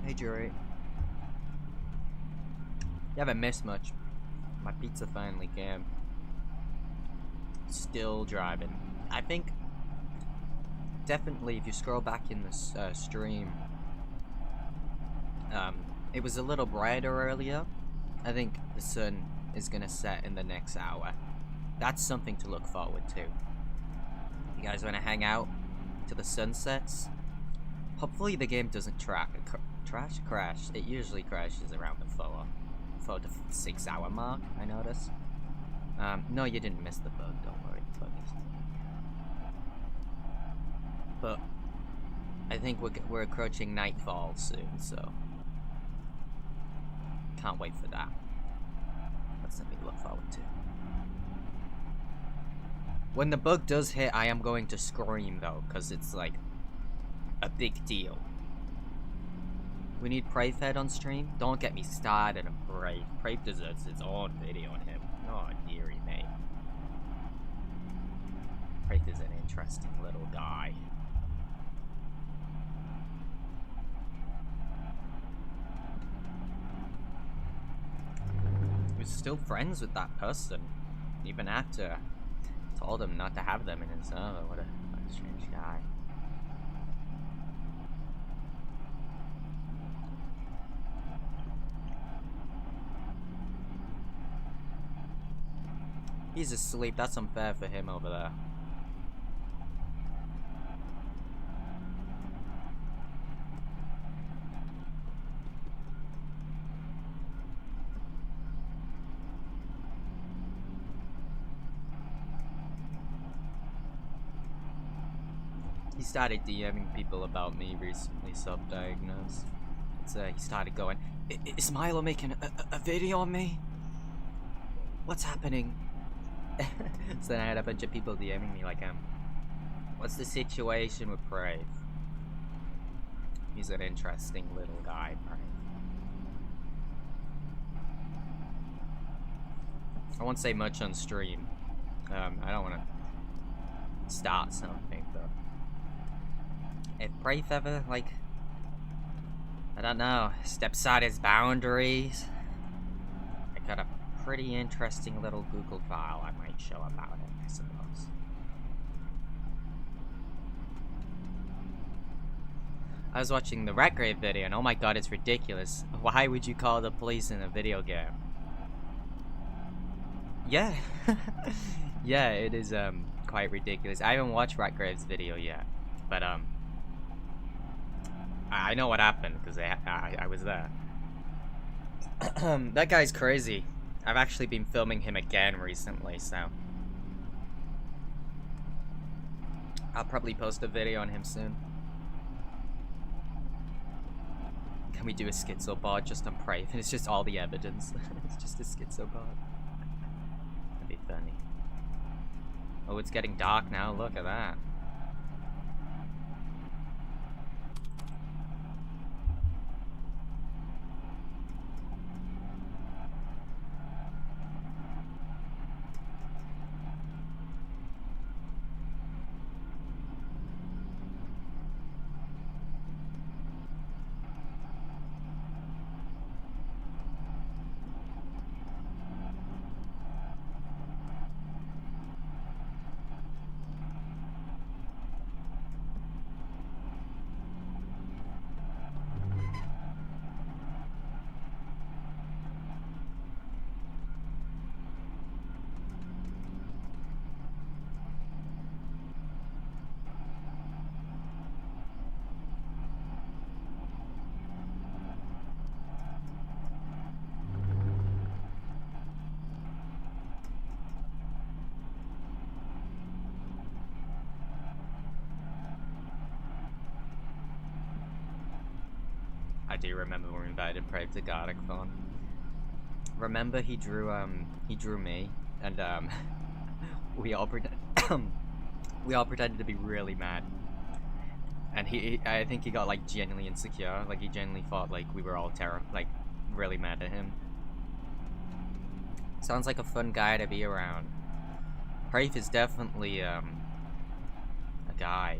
Hey, Jury. You haven't missed much. My pizza finally came. Still driving. I think definitely if you scroll back in this stream, it was a little brighter earlier. I think the sun is gonna set in the next hour. That's something to look forward to. You guys want to hang out till the sun sets? Hopefully the game doesn't crash. It usually crashes around the 4 to 6 hour mark, I notice. No, you didn't miss the bug, don't worry. But I think we're approaching nightfall soon, so can't wait for that. That's something to look forward to. When the bug does hit, I am going to scream though, because it's like a big deal. We need Pravefed on stream. Don't get me started on Prave. Prave deserves its own video on him. Oh dearie me. Prave is an interesting little guy. We're still friends with that person, even after I told him not to have them in his server. What a strange guy. He's asleep. That's unfair for him over there. He started DMing people about me recently, self-diagnosed. He started going, is Milo making a video on me? What's happening? So then I had a bunch of people DMing me like, what's the situation with Prave? He's an interesting little guy, Prave. I won't say much on stream. I don't want to start something, though. If Prave ever, like, I don't know, steps out his boundaries, I got a pretty interesting little Google file I might show about it, I suppose. I was watching the Ratgrave video and oh my god, it's ridiculous. Why would you call the police in a video game? Yeah. Yeah, it is quite ridiculous. I haven't watched Ratgrave's video yet, but I know what happened because I was there. That guy's crazy. I've actually been filming him again recently, so I'll probably post a video on him soon. Can we do a schizo bod just on Prave? It's just all the evidence. It's just a schizo bod. That'd be funny. Oh, it's getting dark now. Look at that. I do remember when we invited Prave to GothiCon. Remember he drew me, and we all pretended to be really mad. And I think he got like genuinely insecure, like he genuinely thought like we were all really mad at him. Sounds like a fun guy to be around. Prave is definitely a guy.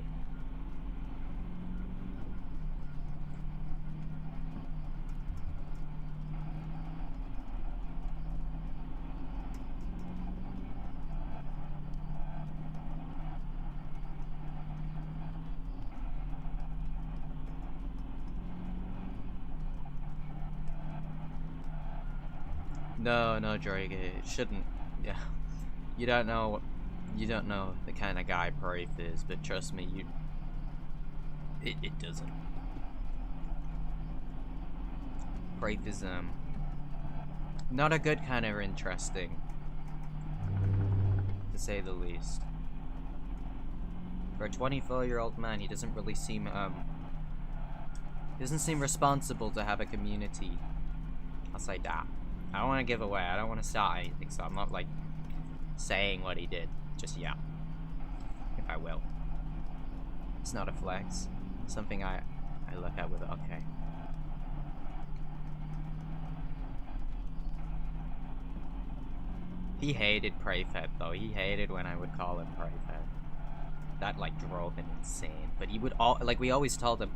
No, Drake, it shouldn't. Yeah, you don't know the kind of guy Praith is, but trust me, it doesn't. Praith is not a good kind of interesting, to say the least. For a 24-year-old man, he doesn't really seem responsible to have a community. I'll say that. I don't want to give away. I don't want to start anything, so I'm not like saying what he did just yet. If I will. It's not a flex. Something I look at with okay. He hated Prayfed though. He hated when I would call him Prayfed. That like drove him insane. But he would we always told him,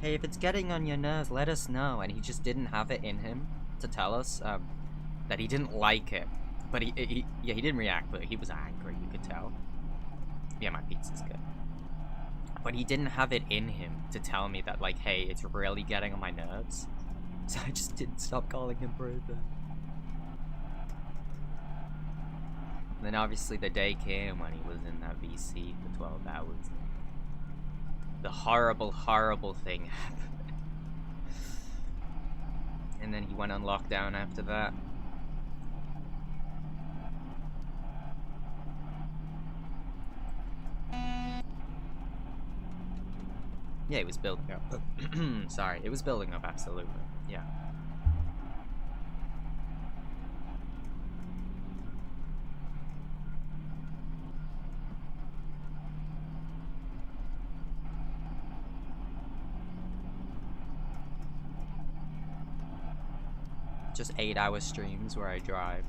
hey, if it's getting on your nerves, let us know. And he just didn't have it in him to tell us that he didn't like it. But he didn't react, but he was angry, you could tell. Yeah, my pizza's good. But he didn't have it in him to tell me that, like, hey, it's really getting on my nerves. So I just didn't stop calling him Prayfed. And then obviously the day came when he was in that VC for 12 hours. The horrible, horrible thing happened. And then he went on lockdown after that. Yeah, it was building up. Sorry, it was building up, absolutely. Yeah. Just 8-hour streams where I drive.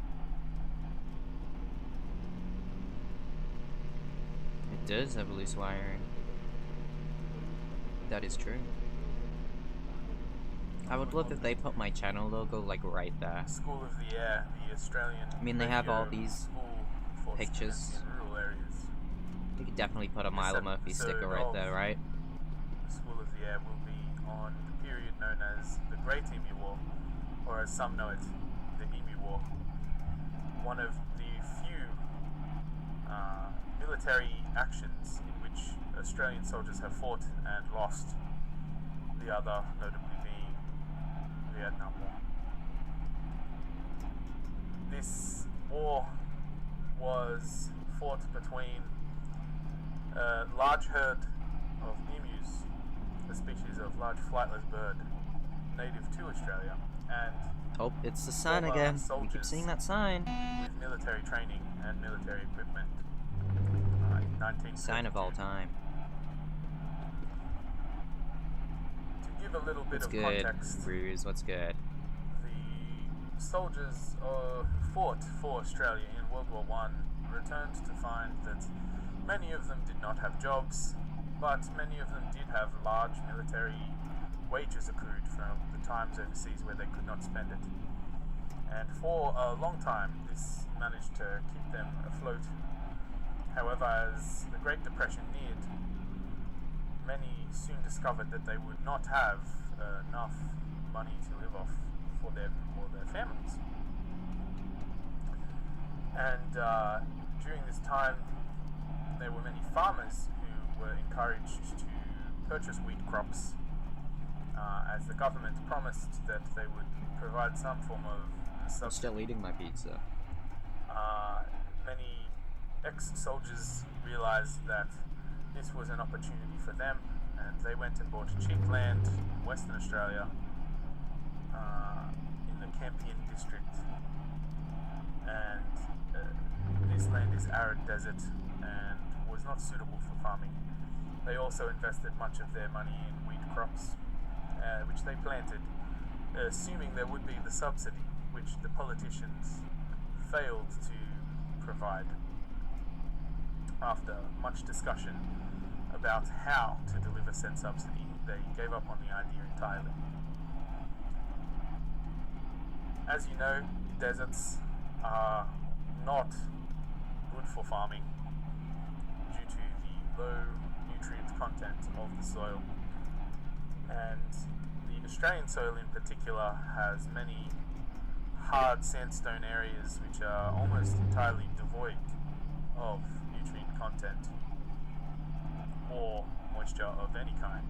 It does have loose wiring. That is true. I would love if they put my channel logo like right there. School of the Air, the Australian. I mean, they have all these pictures. In rural areas. You could definitely put a Milo Murphy sticker right there, right? The School of the Air will be on the period known as the Great Emu War, or as some know it, the Emu War. One of the few military actions in which Australian soldiers have fought and lost, the other notably being the Vietnam War. This war was fought between a large herd of emus, a species of large flightless bird native to Australia, and oh, it's the sign again. We keep seeing that sign. With military training and military equipment. In 1952. Sign of all time. To give a little bit What's of good, context, Ruse? What's good? the soldiers who fought for Australia in World War I returned to find that many of them did not have jobs, but many of them did have large military wages accrued from the times overseas where they could not spend it. And for a long time, this managed to keep them afloat. However, as the Great Depression neared, many soon discovered that they would not have enough money to live off for their families. And during this time, there were many farmers who were encouraged to purchase wheat crops, as the government promised that they would provide some form of subsidy. I'm still eating my pizza. Many ex-soldiers realized that this was an opportunity for them, and they went and bought cheap land in Western Australia, in the Campion district. And this land is arid desert and was not suitable for farming. They also invested much of their money in wheat crops, which they planted, assuming there would be the subsidy, which the politicians failed to provide. After much discussion about how to deliver said subsidy, they gave up on the idea entirely. As you know, deserts are not good for farming due to the low nutrient content of the soil. And the Australian soil in particular has many hard sandstone areas which are almost entirely devoid of nutrient content or moisture of any kind.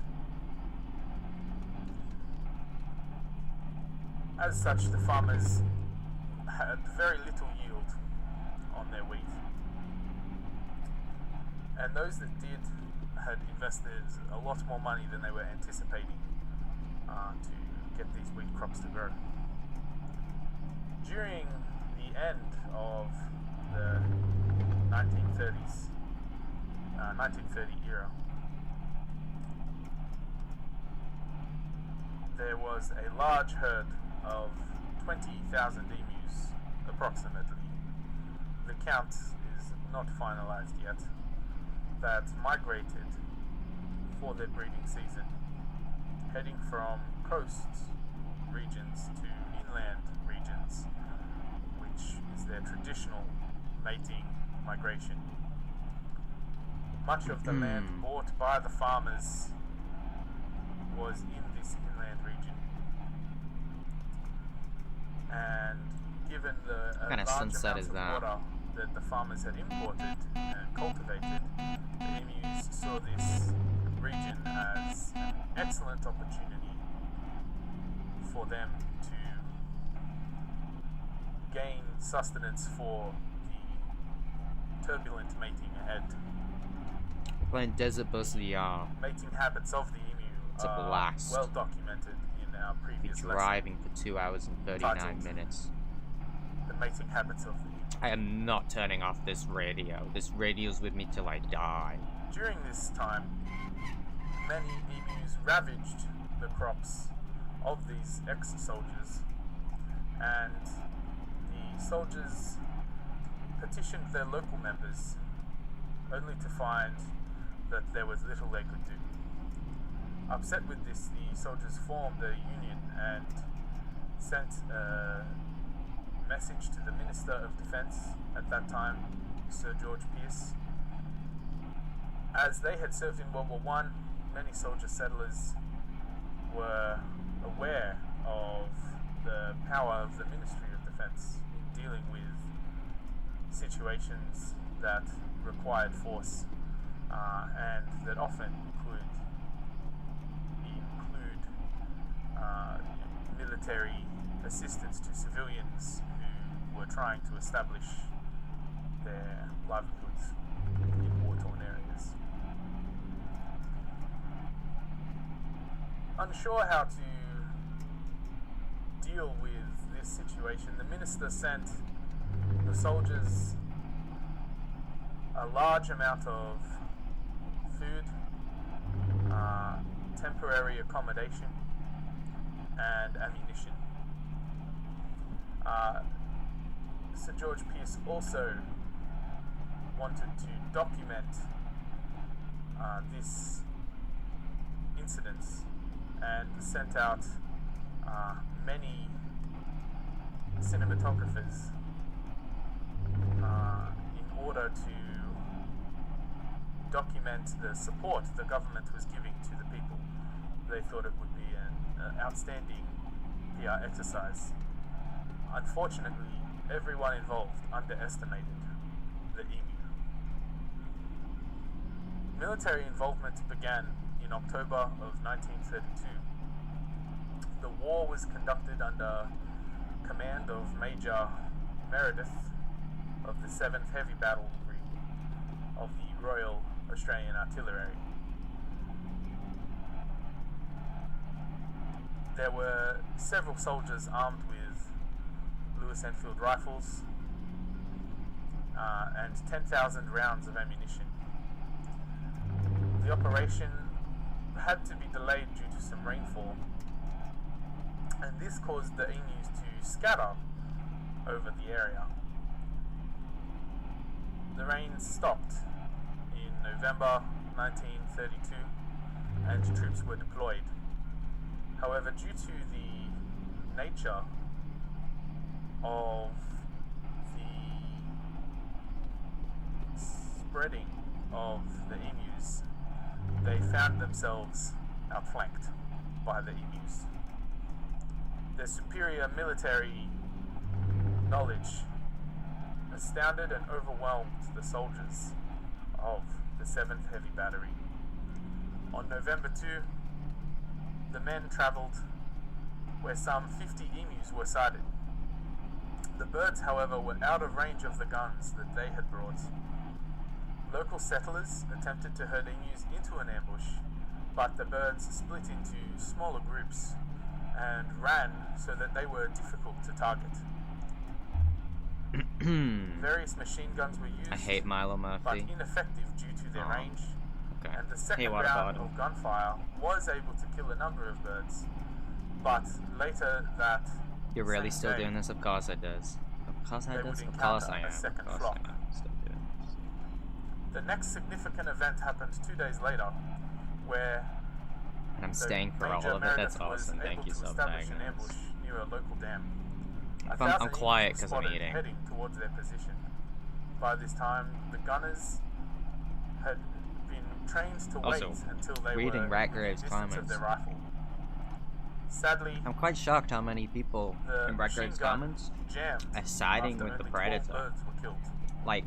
As such, the farmers had very little yield on their wheat, and those that did had invested a lot more money than they were anticipating to get these wheat crops to grow. During the end of the 1930 era, there was a large herd of 20,000 emus, approximately. The count is not finalized yet, that migrated for their breeding season, heading from coast regions to inland regions, which is their traditional mating migration. Much of the land bought by the farmers was in this inland region. And given the large amounts of water that the farmers had imported and cultivated, the emus saw this region as an excellent opportunity for them to gain sustenance for the turbulent mating ahead. Playing Desert Bus VR. Mating habits of the emu It's a blast. well documented in our previous lesson. Driving for 2 hours and 39 minutes. The mating habits of the emu. I am not turning off this radio. This radio's with me till I die. During this time, many emus ravaged the crops of these ex-soldiers, and the soldiers petitioned their local members, only to find that there was little they could do. Upset with this, the soldiers formed a union and sent a message to the Minister of Defence at that time, Sir George Pearce. As they had served in World War I, many soldier settlers were aware of the power of the Ministry of Defence in dealing with situations that required force and that often could include military assistance to civilians who were trying to establish their livelihoods in war-torn areas. Unsure how to deal with this situation, the minister sent the soldiers a large amount of food, temporary accommodation, and ammunition. Sir George Pearce also wanted to document this incident and sent out many cinematographers in order to document the support the government was giving to the people. They thought it would be an outstanding PR exercise. Unfortunately, everyone involved underestimated the emu. Military involvement began in October of 1932. The war was conducted under command of Major Meredith of the 7th Heavy Battle Group of the Royal Australian Artillery. There were several soldiers armed with Lewis Enfield rifles and 10,000 rounds of ammunition. The operation had to be delayed due to some rainfall, and this caused the emus to scatter over the area. The rain stopped in November 1932 and troops were deployed. However, due to the nature of the spreading of the emus, they found themselves outflanked by the emus. Their superior military knowledge astounded and overwhelmed the soldiers of the 7th Heavy Battery. On November 2, the men travelled where some 50 emus were sighted. The birds, however, were out of range of the guns that they had brought. Local settlers attempted to herd emus into an ambush, but the birds split into smaller groups and ran so that they were difficult to target. Various machine guns were used, I hate Milo Murphy. but ineffective due to their range, Okay. and the Hey, second what round about of gunfire was able to kill a number of birds, but later that You're really same still day, doing this? Of course I does. Of course I they does. would Of course I encounter a am. second Of course flock. I am. Still doing this. The next significant event happened 2 days later, where And I'm the staying for all Major of it. That's Meredith was awesome. Thank able you to so establish an much. ambush near a local dam. I'm 1,000 quiet emus 'cause were I'm spotted eating. heading towards their position. By this time, the gunners had been trained to Also, wait until they reading were Ratgrave's within distance of comments. their rifle. Sadly, I'm quite shocked how many people the in machine Ratgrave's gun comments jammed are siding after with the only 12 Predator. birds were killed. Like,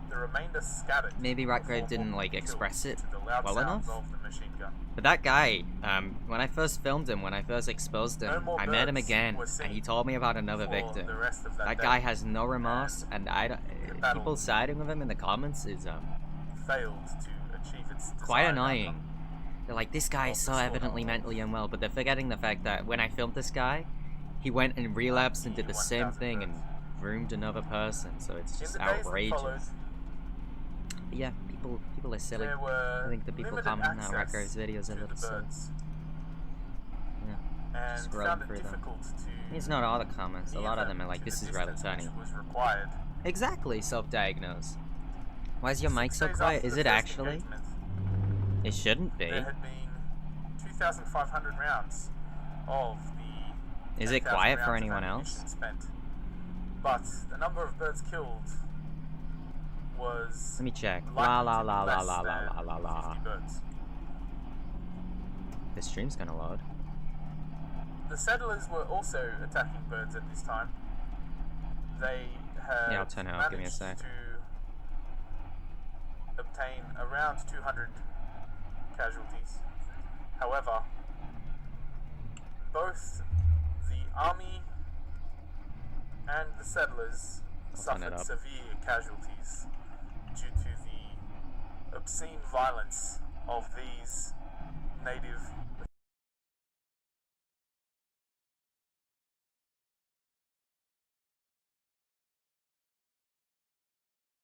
The remainder scattered. maybe before Ratgrave didn't all like were killed express it to the loud well sounds enough. of the machine gun. But that guy, when I first filmed him, when I first exposed No him, more I met him birds again, were and seen he told me about another for victim. the rest of That day, guy has no remorse, and I don't. battle People siding with him in the comments is failed to achieve its quite desired annoying. outcome. They're like, this guy is so evidently mentally unwell, but they're forgetting the fact that when I filmed this guy, he went and relapsed and did the same thing and roomed another person, so it's In just the days that outrageous. followed, But yeah, people are silly. there were I think the people limited commenting on access Ratgrave's videos are a to little the silly. birds, Yeah. and Scrolling found it through them. difficult to It's not all the comments, a near lot of them are them like, to this the is rather distance funny. which was required. Exactly, self-diagnosed. Why is your mic 6 so days quiet? after Is the it first actually? engagement, It shouldn't be. there had been 2,500 rounds of the Is it 10,000 quiet for rounds of anyone ammunition else? spent. But the number of birds killed was Let me check. likely La la to be la la less la la than la la la. 50 birds. The stream's gonna load. The settlers were also attacking birds at this time. They had Yeah, I'll turn it off, give me a managed sec. to obtain around 200 casualties. However, both the army and the settlers I'll turn it suffered up. severe casualties due to the obscene violence of these native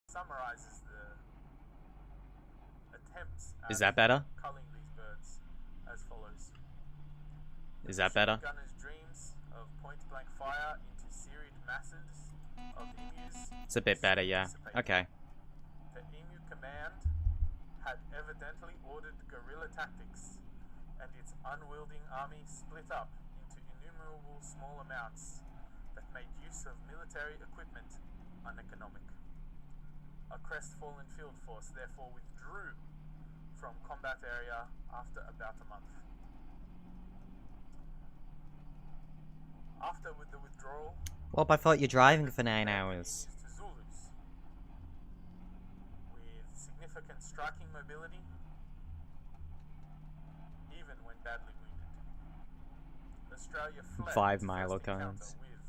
summarizes the attempts at Is that better? culling these birds as follows. Is that better? Gunners' dreams of point-blank fire into serried masses of emus. It's a bit better, yeah. dissipated. Okay. The Emu Command had evidently ordered guerrilla tactics, and its unwielding army split up into innumerable small amounts that made use of military equipment uneconomic. A crestfallen field force therefore withdrew from combat area after about a month. After with the withdrawal, Well, I thought you're driving for 9 led hours. emus to Zulus, with significant striking mobility, even when badly wounded. Australia fled 5 its Milo first encounter cones. with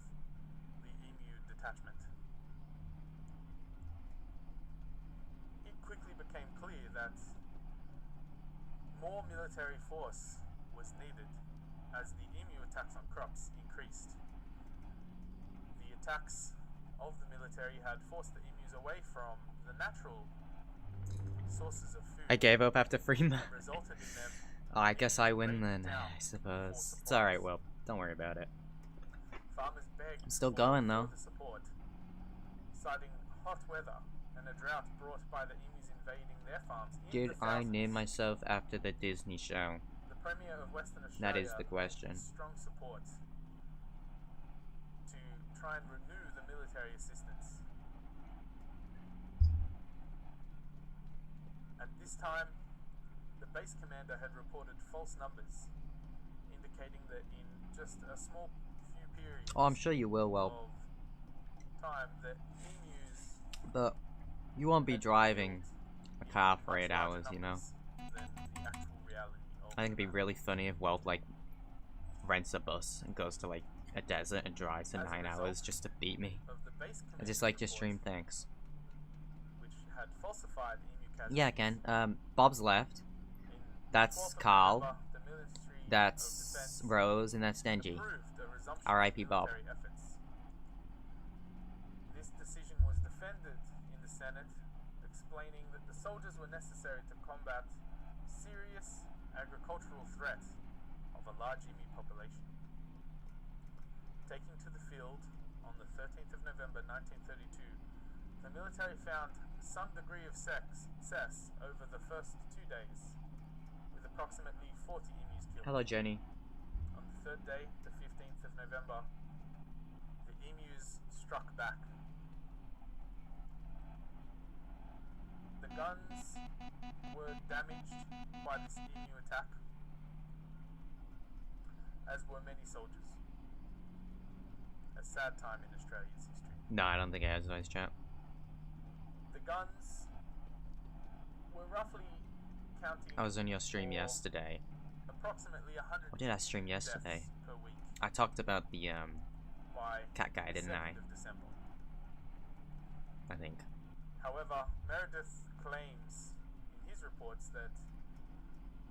the Emu detachment. It quickly became clear that more military force was needed as the emu attacks on crops increased. The attacks of the military had forced the emus away from the natural sources of food. I gave up after 3 and months. resulted in them Oh, I guess I win raining then, down I suppose. before It's alright, the Will. Don't worry about it. farmers begged I'm still for going, though. further support, citing hot weather and a drought brought by the emus invading their farms in Did the I thousands. name myself after the Disney show? The Premier of Western Australia That is the pledged question. strong support to try and renew the military assistance. At this time, the base commander had reported false numbers, indicating that in just a small few periods Oh, I'm sure you will, Well. of time, the emus But you won't be had driving a killed car in for much 8 larger hours, you know? numbers than the actual reality of I think it'd be the really funny if Welt, like, rents a bus and goes to, like, a desert and drives for As a 9 result hours just to beat me. of the base I just committee like your report, stream, thanks. which had falsified emu casualties. Yeah, again, Bob's left. In That's 12th of Carl. November, the Ministry of That's Defense Rose, and that's Denji. approved a resumption R.I.P. of Bob. military efforts. This decision was defended in the Senate, explaining that the soldiers were necessary to combat serious agricultural threat of a large emu population. Taking to the field on the 13th of November 1932, the military found some degree of success over the first 2 days, with approximately 40 emus killed. Hello, Jenny. On the third day, the 15th of November, the emus struck back. The guns were damaged by this emu attack, as were many soldiers. A sad time in Australia's history. No, I don't think it has voice chat. The guns were roughly counting I was on your stream for yesterday. approximately 100 What did I stream yesterday? deaths per week I talked about the by cat guy, the didn't 7th I? of December. I think. However, Meredith claims in his reports that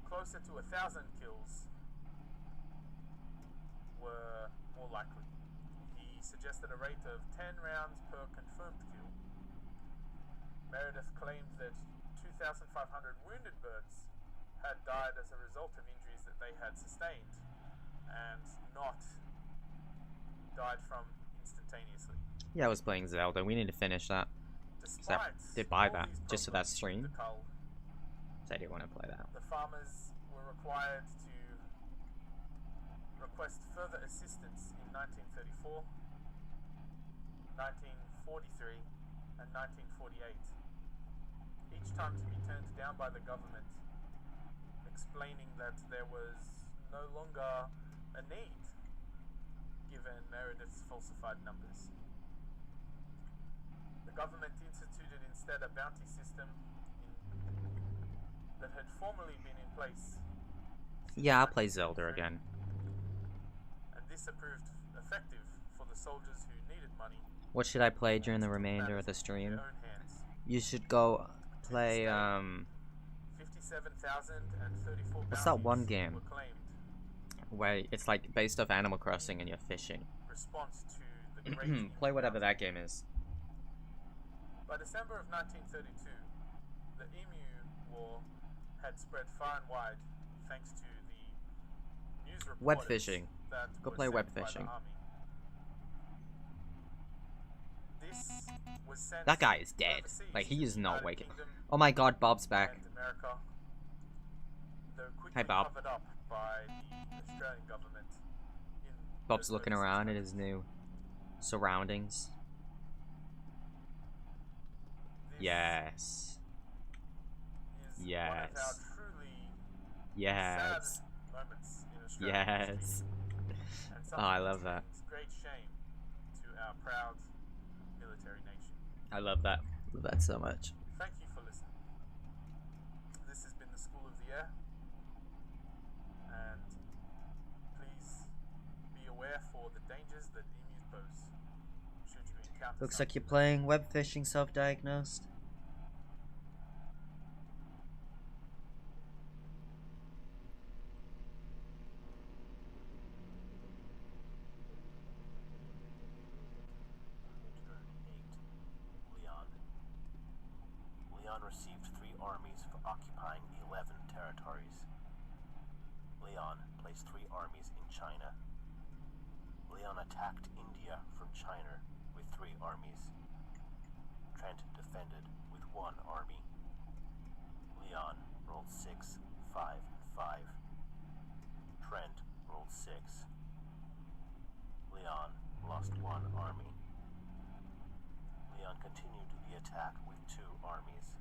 closer to 1,000 kills were more likely. He suggested a rate of 10 rounds per confirmed kill. Meredith claimed that 2,500 wounded birds had died as a result of injuries that they had sustained and not died from instantaneously. Yeah, I was playing Zelda. We need to finish that. Despite did buy all that these just for that problems stream. with the cull, So I didn't want to play that. the farmers were required to request further assistance in 1934, 1943, and 1948, each time to be turned down by the government, explaining that there was no longer a need given Meredith's falsified numbers. The government instituted instead a bounty system that had formerly been in place. Yeah, I'll play Zelda again. And this proved effective for the soldiers who needed money. What should I play during the remainder of the stream? Their own hands. You should go play, 57,034 what's that one bounties game? were claimed. Where it's like based off Animal Crossing and you're fishing. Response to the great Play whatever that game is. By December of 1932, the Emu War had spread far and wide thanks to the news reports Web fishing. that Go were play sent web by the fishing. army. This was sent That guy is dead. overseas Like, he to is the not United waking. Kingdom Oh my god, Bob's back. and America, though quickly Hi, Bob. covered up by the Australian government. In Bob's those looking overseas around at countries. his new surroundings. This Yes. is one of Yes. our truly Yes. sad moments in Australia. Yes. And Oh, I something love that that. brings great shame to our proud military nation. I love that. Love that so much. Thank you for listening. This has been the School of the Air, and please be aware for the dangers that emus pose. Should you encounter Looks some. like you're playing web fishing self-diagnosed. Turn 8. Leon. Leon received 3 armies for occupying 11 territories. Leon placed 3 armies in China. Leon attacked India from China with 3 armies. Trent defended with 1 army. Leon rolled 6, 5, 5. Trent rolled 6. Leon lost 1 army. Leon continued the attack with 2 armies.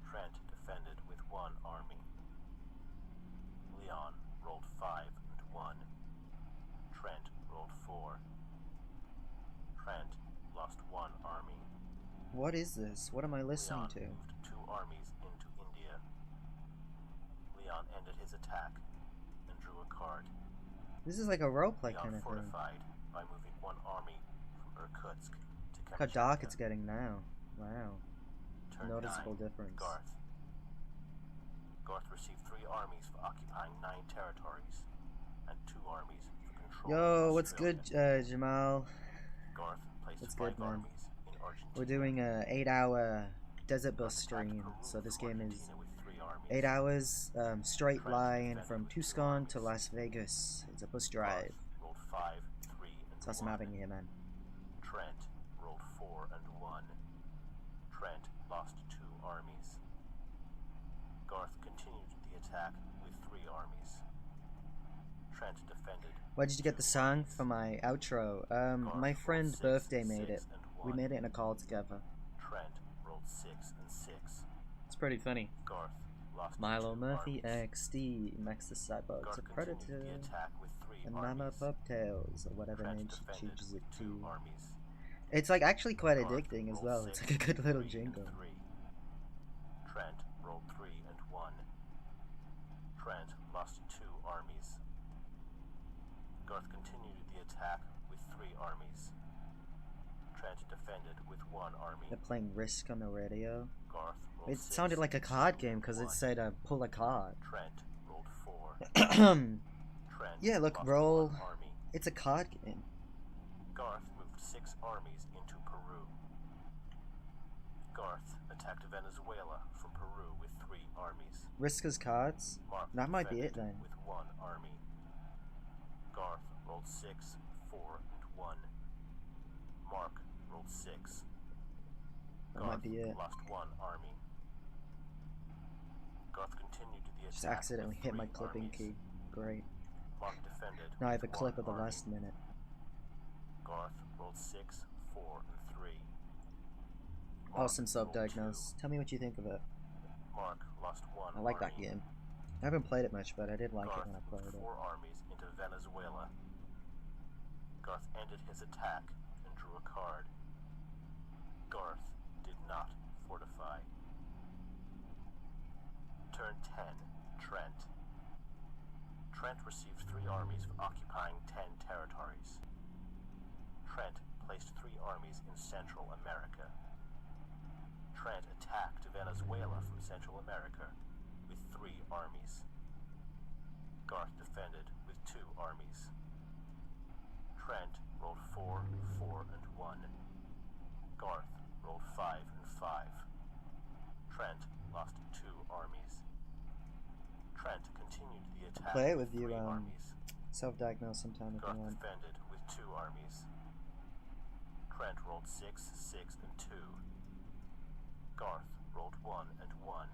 Trent defended with 1 army. Leon rolled 5 and 1. Trent rolled 4. Trent What is this? What am I listening Leon to? moved 2 armies into India. Leon ended his attack and drew a card. This is like a roleplay Leon kind of thing. fortified by moving 1 army from Irkutsk to Look how dark Kamchatka. it's getting now. Wow. Turn Noticeable 9, difference. Garth. Garth received 3 armies for occupying 9 territories and 2 armies for controlling Yo, what's good, Australia. Jamal? Garth placed What's 5 good, man? armies in Argentina. We're doing a 8-hour desert bus Garth attacked stream, Peru so this from game is Argentina with 3 armies. 8 hours, straight Trent line defended from with 2 Tucson to armies. Las Vegas. It's a bus Garth drive. rolled 5, 3, and That's awesome 1. having you here, man. Trent rolled 4 and 1. Trent lost 2 armies. Garth continued the attack with 3 armies. Trent defended. Where did you get the song for my outro? My friend's birthday made it. We made it in a call together. Trent rolled 6 and 6. It's pretty funny. Garth lost Milo 2 Murphy armies. XD, Max the Cyborg, Garth a continued Predator, the attack with 3 and armies. Mama Puptails, or whatever Trent name she defended chooses it with 2 to. armies. It's like actually quite Garth addicting as rolled well. It's 6, like a good little 3, and jingle. 3. Trent rolled 3 and 1. Trent lost 2 armies. Garth continued the attack with 3 armies. Trent defended with 1 army. They're playing Risk on the radio. Garth rolled It 6, sounded like a card game because it 1. said pull a card. Trent rolled 4. Trent Yeah, look, lost roll. 1 army. It's a card game. Garth moved 6 armies into Peru. Garth attacked Venezuela from Peru with 3 armies. Risk as cards? Mark That might be it defended then. with 1 army. Garth rolled 6, 4, and 1. Mark rolled 6. That Garth might be it. lost 1 army. Garth continued the attack. Just accidentally with hit 3 my clipping armies. key. Great. Mark defended. Now I have a with clip 1 of the army. last minute. Garth rolled 6, 4, and 3. Mark Awesome rolled self-diagnose. Tell me what you think of it. 2. Mark lost 1 I like that army. game. I haven't played it much, but I did like Garth it when I moved played it. 4 armies into Venezuela. Garth ended his attack and drew a card. Garth did not fortify. Turn 10, Trent. Trent received 3 armies for occupying 10 territories. Trent placed 3 armies in Central America. Trent attacked Venezuela from Central America with 3 armies. Garth defended with 2 armies. Trent rolled 4, 4, and 1. Garth rolled 5 and 5. Trent lost 2 armies. Trent continued the attack. Play it with you, 3 armies. self-diagnose sometime if you Garth want. defended with 2 armies. Trent rolled 6, 6, and 2. Garth rolled 1 and 1.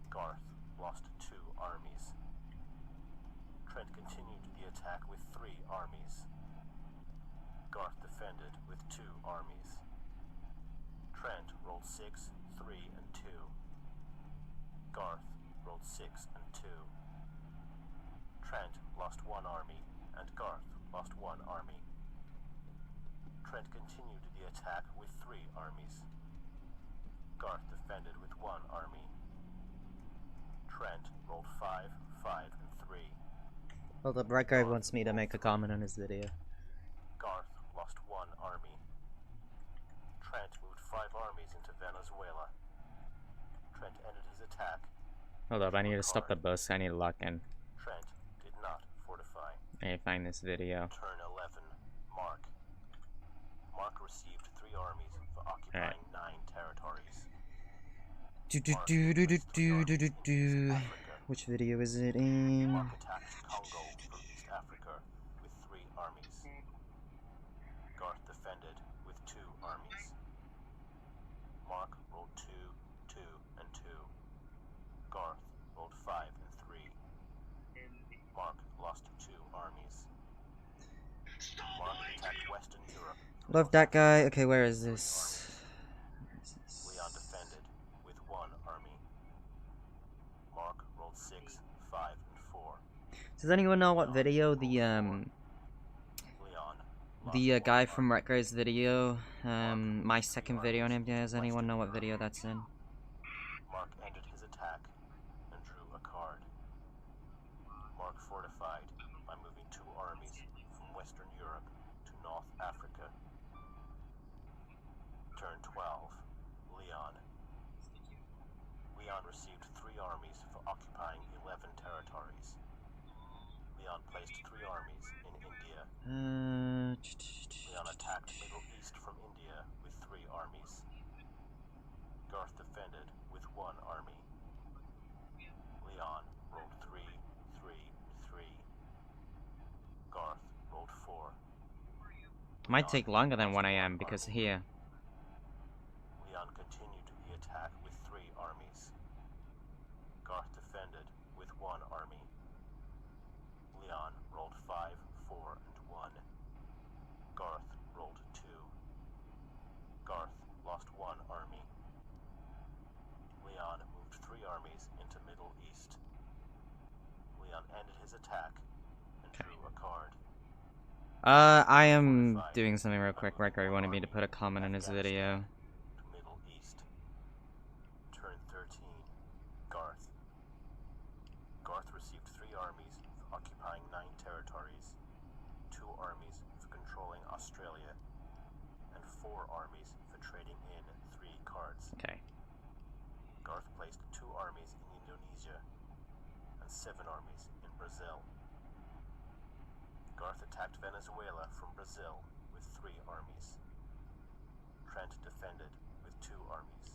Garth lost 2 armies. Trent continued the attack with 3 armies. Garth defended with 2 armies. Trent rolled 6, 3, and 2. Garth rolled 6 and 2. Trent lost 1 army, and Garth lost 1 army. Trent continued the attack with 3 armies. Garth defended with 1 army. Trent rolled 5, 5, and 3. Well, the Bright Guy wants me to make a comment on his video. Garth lost 1 army. Trent moved 5 armies into Venezuela. Trent ended his attack. Hold up, I need to stop the bus. I need to lock in. Trent did not fortify. I need to find this video. Turn 11, Mark. Mark received 3 armies for occupying 9 territories. Which video is it in? Mark attacked Congo from East Africa with 3 armies. Garth defended with 2 armies. Mark rolled 2, 2, and 2. Garth rolled 5 and 3. Mark lost 2 armies. Mark attacked Western Europe. Love that guy. Okay, where is this? Leon defended with 1 army. Mark rolled 6, 5, and 4. Does anyone know what video the Leon The guy from Retgray's video, my second video on him, does anyone know what video that's in? Mark ended his attack and drew a card. Mark fortified by moving 2 armies from Western Europe to North Africa. Turn 12, Leon. Leon received 3 armies for occupying 11 territories. Leon placed 3 armies in India. Leon attacked Middle East from India with 3 armies. Garth defended with 1 army. Leon rolled 3, 3, 3. Garth rolled 4. Might take longer than 1 AM because here. Leon continued the attack with 3 armies. Garth defended with 1 army. Leon rolled 5, 4, and 1. Garth rolled 2. Garth lost 1 army. Leon moved 3 armies into Middle East. Leon ended his attack and drew a card. I am doing something real quick. Retgray wanted me to put a comment in his video. Middle East. Turn 13. Garth. Garth received 3 armies for occupying 9 territories, 2 armies for controlling Australia, and 4 armies for trading in 3 cards. Okay. Garth placed 2 armies in Indonesia and 7 armies in Brazil. Garth attacked Venezuela from Brazil with 3 armies. Trent defended with 2 armies.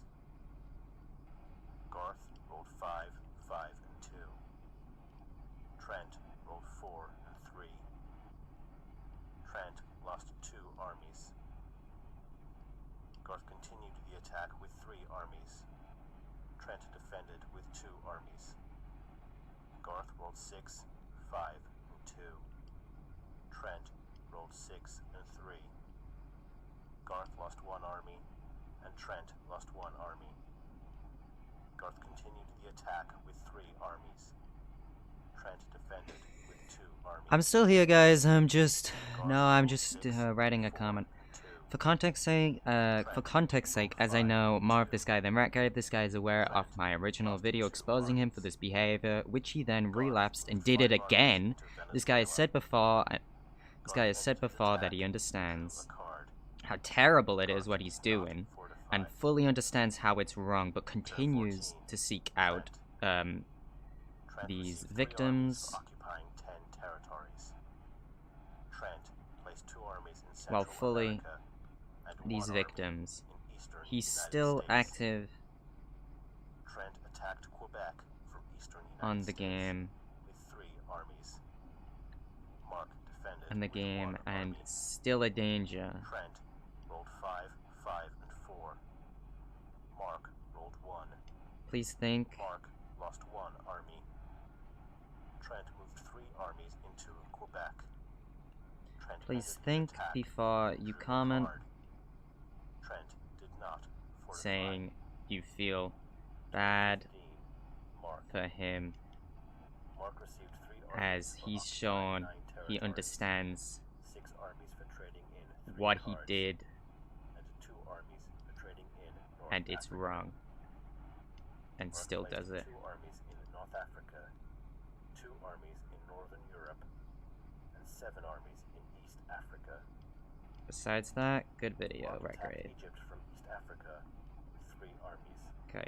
Garth rolled 5, 5, and 2. Trent rolled 4 and 3. Trent lost 2 armies. Garth continued the attack with 3 armies. Trent defended with 2 armies. Garth rolled 6, 5, and 2. Trent rolled 6 and 3. Garth lost 1 army, and Trent lost 1 army. Garth continued the attack with 3 armies. Trent defended with 2 armies. I'm still here, guys. I'm just writing a comment. For context sake, as I know more of this guy than Retgray, this guy is aware of my original video exposing him for this behavior, which he then relapsed and did it again. This guy has said before that he understands how terrible it is what he's doing, and fully understands how it's wrong, but continues to seek out these victims while fully these victims. He's still active on the game and still a danger. Trent rolled 5, 5, and 4. Mark rolled 1. Please think. Mark lost 1 army. Trent moved 3 armies into Quebec. Trent Please think before you comment, Trent did not saying you feel bad for him, Mark received 3 as he's shown he understands 6 armies for trading in 3 what he cards, did, and 2 armies for trading in North and it's Africa. wrong, and Mark still placed does it. 2 armies in North Africa, 2 armies in Northern Europe, and 7 armies in East Africa. Besides that, good video, Mark attacked Retgray. Egypt from East Africa with 3 armies. Okay.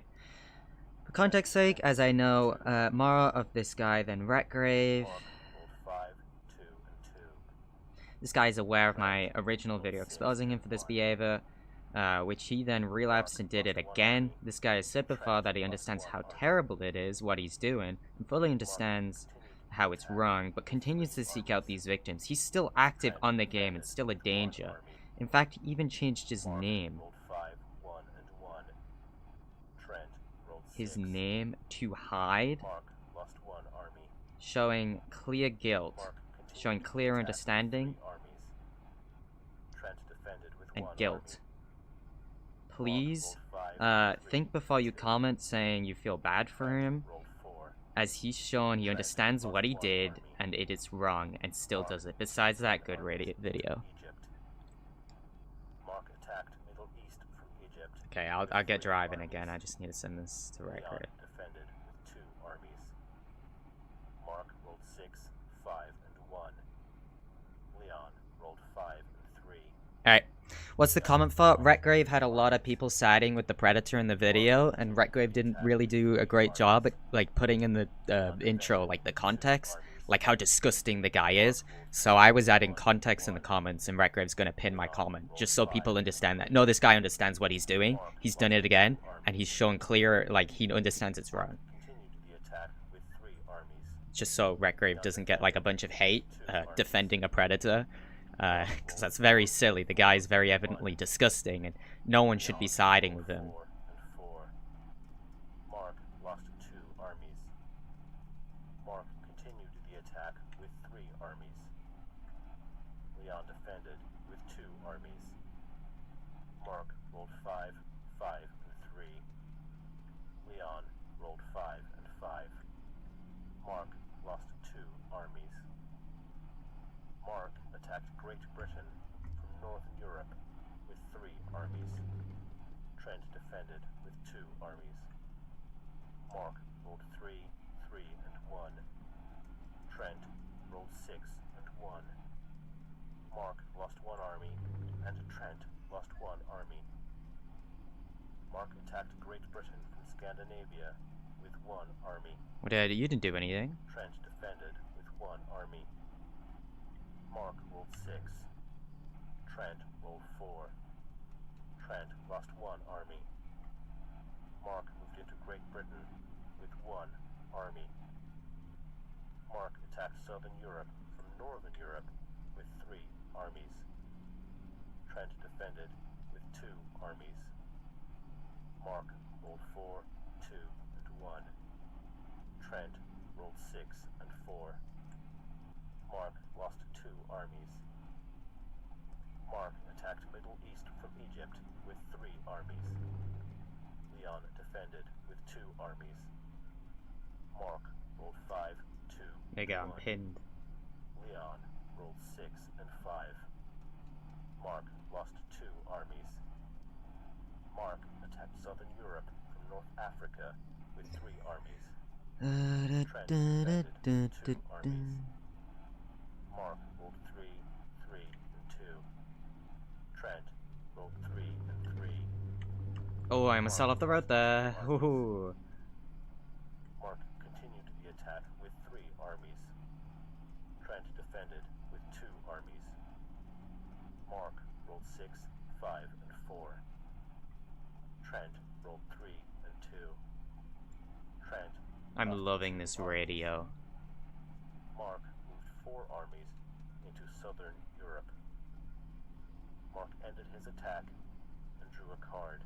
For context sake, as I know more of this guy than Retgrave, Mark rolled 5, 2, and 2. this guy is aware of my original video exposing him for this behavior, which he then relapsed and did it again. This guy has said before that he understands how terrible it is, what he's doing, and fully understands how it's wrong, but continues to seek out these victims. He's still active on the game and still a danger. In fact, he even changed his name. Rolled 5, 1, and 1. Trent rolled 6. His name to hide, Mark lost 1 army. showing clear guilt, Mark continued showing the clear attack with understanding 3 armies. Trent defended with and 1 guilt. army. Please, Mark rolled 5, 3, think before you comment saying you feel bad for him, rolled 4. as he's shown he understands what he did and it is wrong and still does it. Besides that, good video. Egypt. Okay, I'll get driving again. I just need to send this to record. Leon defended with 2 armies. Mark rolled 6, 5, and 1. Leon rolled 5 and 3. Alright. What's the comment for? Retgrave had a lot of people siding with the Predator in the video, and Retgrave didn't really do a great job at, like, putting in the intro, like, the context, like how disgusting the guy is. So I was adding context in the comments, and Retgrave's gonna pin my comment, just so people understand that, no, this guy understands what he's doing, he's done it again, and he's shown clear, like, he understands it's wrong. Just so Retgrave doesn't get, like, a bunch of hate defending a Predator. Because that's very silly. The guy's very evidently disgusting, and no one should be siding with him. Mark lost 2 armies. Mark continued the attack with 3 armies. Leon defended with 2 armies. Mark rolled 5, 5, and 3. Leon rolled 5 and 5. Mark lost 2 armies. Mark attacked Great Britain from Northern Europe with 3 armies. Trent defended with 2 armies. Mark rolled 3, 3, and 1. Trent rolled 6 and 1. Mark lost 1 army, and Trent lost 1 army. Mark attacked Great Britain from Scandinavia with 1 army. What did I do? You didn't do anything. Trent defended with 1 army. Mark rolled 6. Trent rolled 4. Trent lost 1 army. Mark moved into Great Britain with 1 army. Mark attacked Southern Europe from Northern Europe with 3 armies. Trent defended with 2 armies. Mark rolled 4, 2, and 1. Trent rolled 6 and 4. Mark lost 2 armies. Mark attacked Middle East from Egypt with 3 armies. Leon defended with 2 armies. Mark rolled 5, 2, There you go, I'm 1. pinned. Leon rolled 6 and 5. Mark lost 2 armies. Mark attacked Southern Europe from North Africa with 3 armies. Trent defended with 2 armies. Mark rolled 3, 3, and 2. Trent rolled 3 and 3. Oh, I almost fell off the road there. Ooh. Mark continued the attack with 3 armies. Trent defended with 2 armies. Mark rolled 6, 5, and 4. Trent rolled 3 and 2. Trent. I'm loving this radio. Mark moved 4 armies into Southern Europe. Mark ended his attack and drew a card.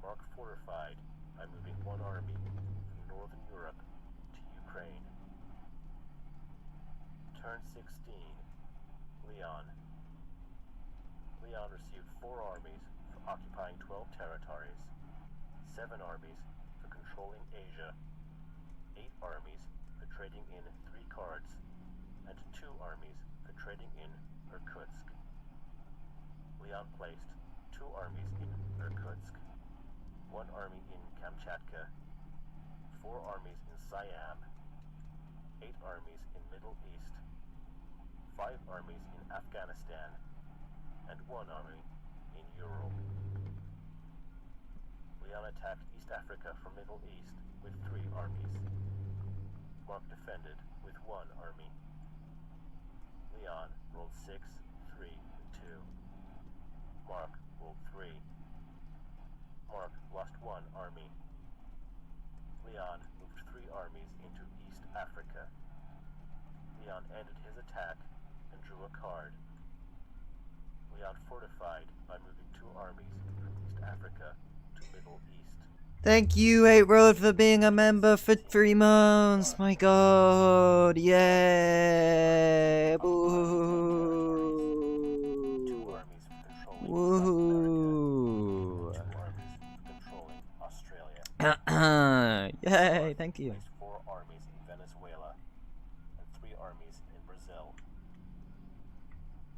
Mark fortified by moving 1 army from Northern Europe to Ukraine. Turn 16. Leon. Leon received 4 armies for occupying 12 territories, 7 armies for controlling Asia, 8 armies for trading in 3 cards, and 2 armies for trading in Irkutsk. Leon placed 2 armies in Irkutsk, 1 army in Kamchatka, 4 armies in Siam, 8 armies in Middle East, 5 armies in Afghanistan, and 1 army in Ural. Leon attacked East Africa from Middle East with 3 armies. Mark defended with 1 army. Leon rolled 6, 3, and 2. Mark rolled 3. Mark lost 1 army. Leon moved 3 armies into East Africa. Leon ended his attack and drew a card. Leon fortified by moving 2 armies from East Africa to Middle East. Thank you, 8 Road, for being a member for 3 months. My god, yay! Boo! 2 armies for controlling Woohoo! 2 armies for controlling Australia. Yay, thank you. Placed 4 armies in Venezuela and 3 armies in Brazil.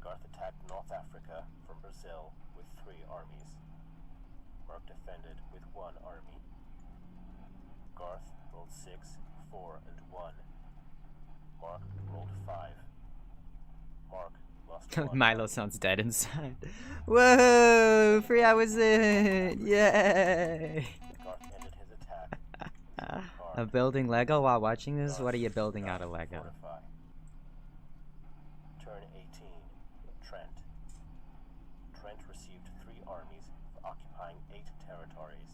Garth attacked North Africa from Brazil with 3 armies. Mark defended with 1 army. Garth rolled 6, 4, and 1. Mark rolled 5. Mark lost 1. Milo sounds dead inside. Whoa! 3 hours in! Yay! Garth ended his attack. I'm building Lego while watching this? What are you building out of Lego? Fortify. Turn 18. Trent. Trent received 3 armies for occupying 8 territories.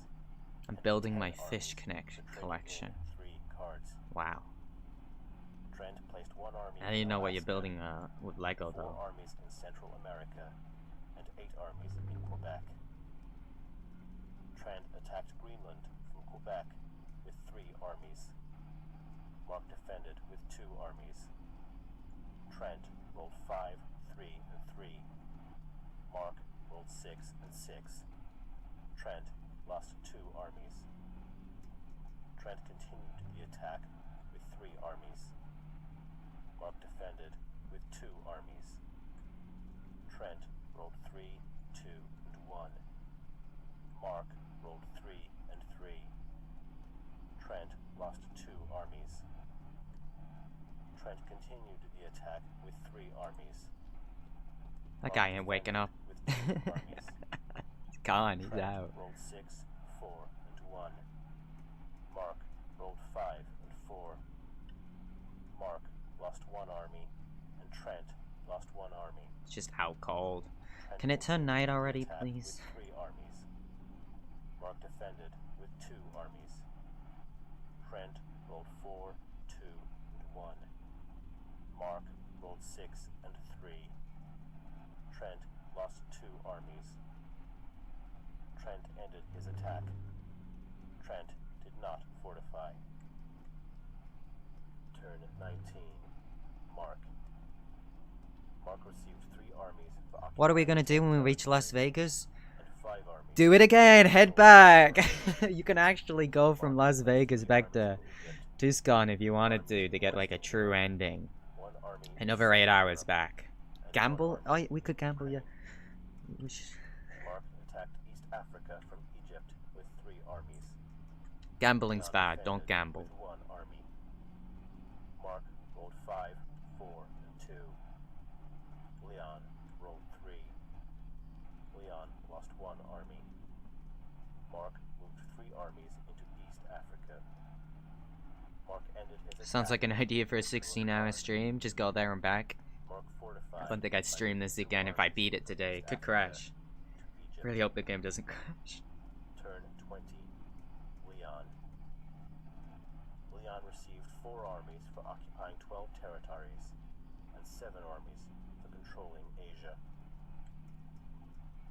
I'm building my fish collection. 3 cards. Wow. Trent placed 1 army. I didn't know what you're building with Lego 4 though. armies in Central America and 8 armies in Quebec. Trent attacked Greenland from Quebec with 3 armies. Mark defended with 2 armies. Trent rolled 5, 3, and 3. Mark rolled 6 and 6. Trent lost 2 armies. Trent continued the attack with 3 armies. Mark defended with 2 armies. Trent rolled 3, 2, and 1. Mark rolled 3 and 3. Trent lost 2 armies. Trent continued the attack with 3 armies. That guy ain't waking up. With 2 armies. He's gone, he's Trent out. rolled 6, 4, and 1. Mark rolled 5 and 4. Mark lost 1 army, and Trent lost 1 army. It's just out cold. Trent Can it turn night already, attacked please? With 3 armies. Mark defended with 2 armies. Trent rolled 4, 2, and 1. Mark rolled 6 and 3. Trent lost 2 armies. Trent ended his attack. Trent did not fortify. Turn 19. Mark. Mark received 3 armies for occupying What are we gonna do when we reach Las Vegas? and 5 armies. Do it again! Head back! You can actually go from Las Vegas back to Tucson if you wanted to get like a true ending. 1 army Another 8 hours back. Gamble? Oh, yeah, we could gamble, yeah. We should... Mark attacked East Africa from Egypt with 3 armies. Gambling's Leon bad, defended don't gamble. With 1 army. Mark rolled 5, 4, and 2. Leon rolled 3. Leon lost 1 army. Mark moved 3 armies into East Africa. Mark ended his Sounds like attack an idea for a with 16-hour stream. Just go there and back. Mark fortified I don't think I'd stream this again if I beat it today. It could crash. Egypt. Really hope the game doesn't crash. Turn 20. Leon. Leon received 4 armies for occupying 12 territories and 7 armies for controlling Asia.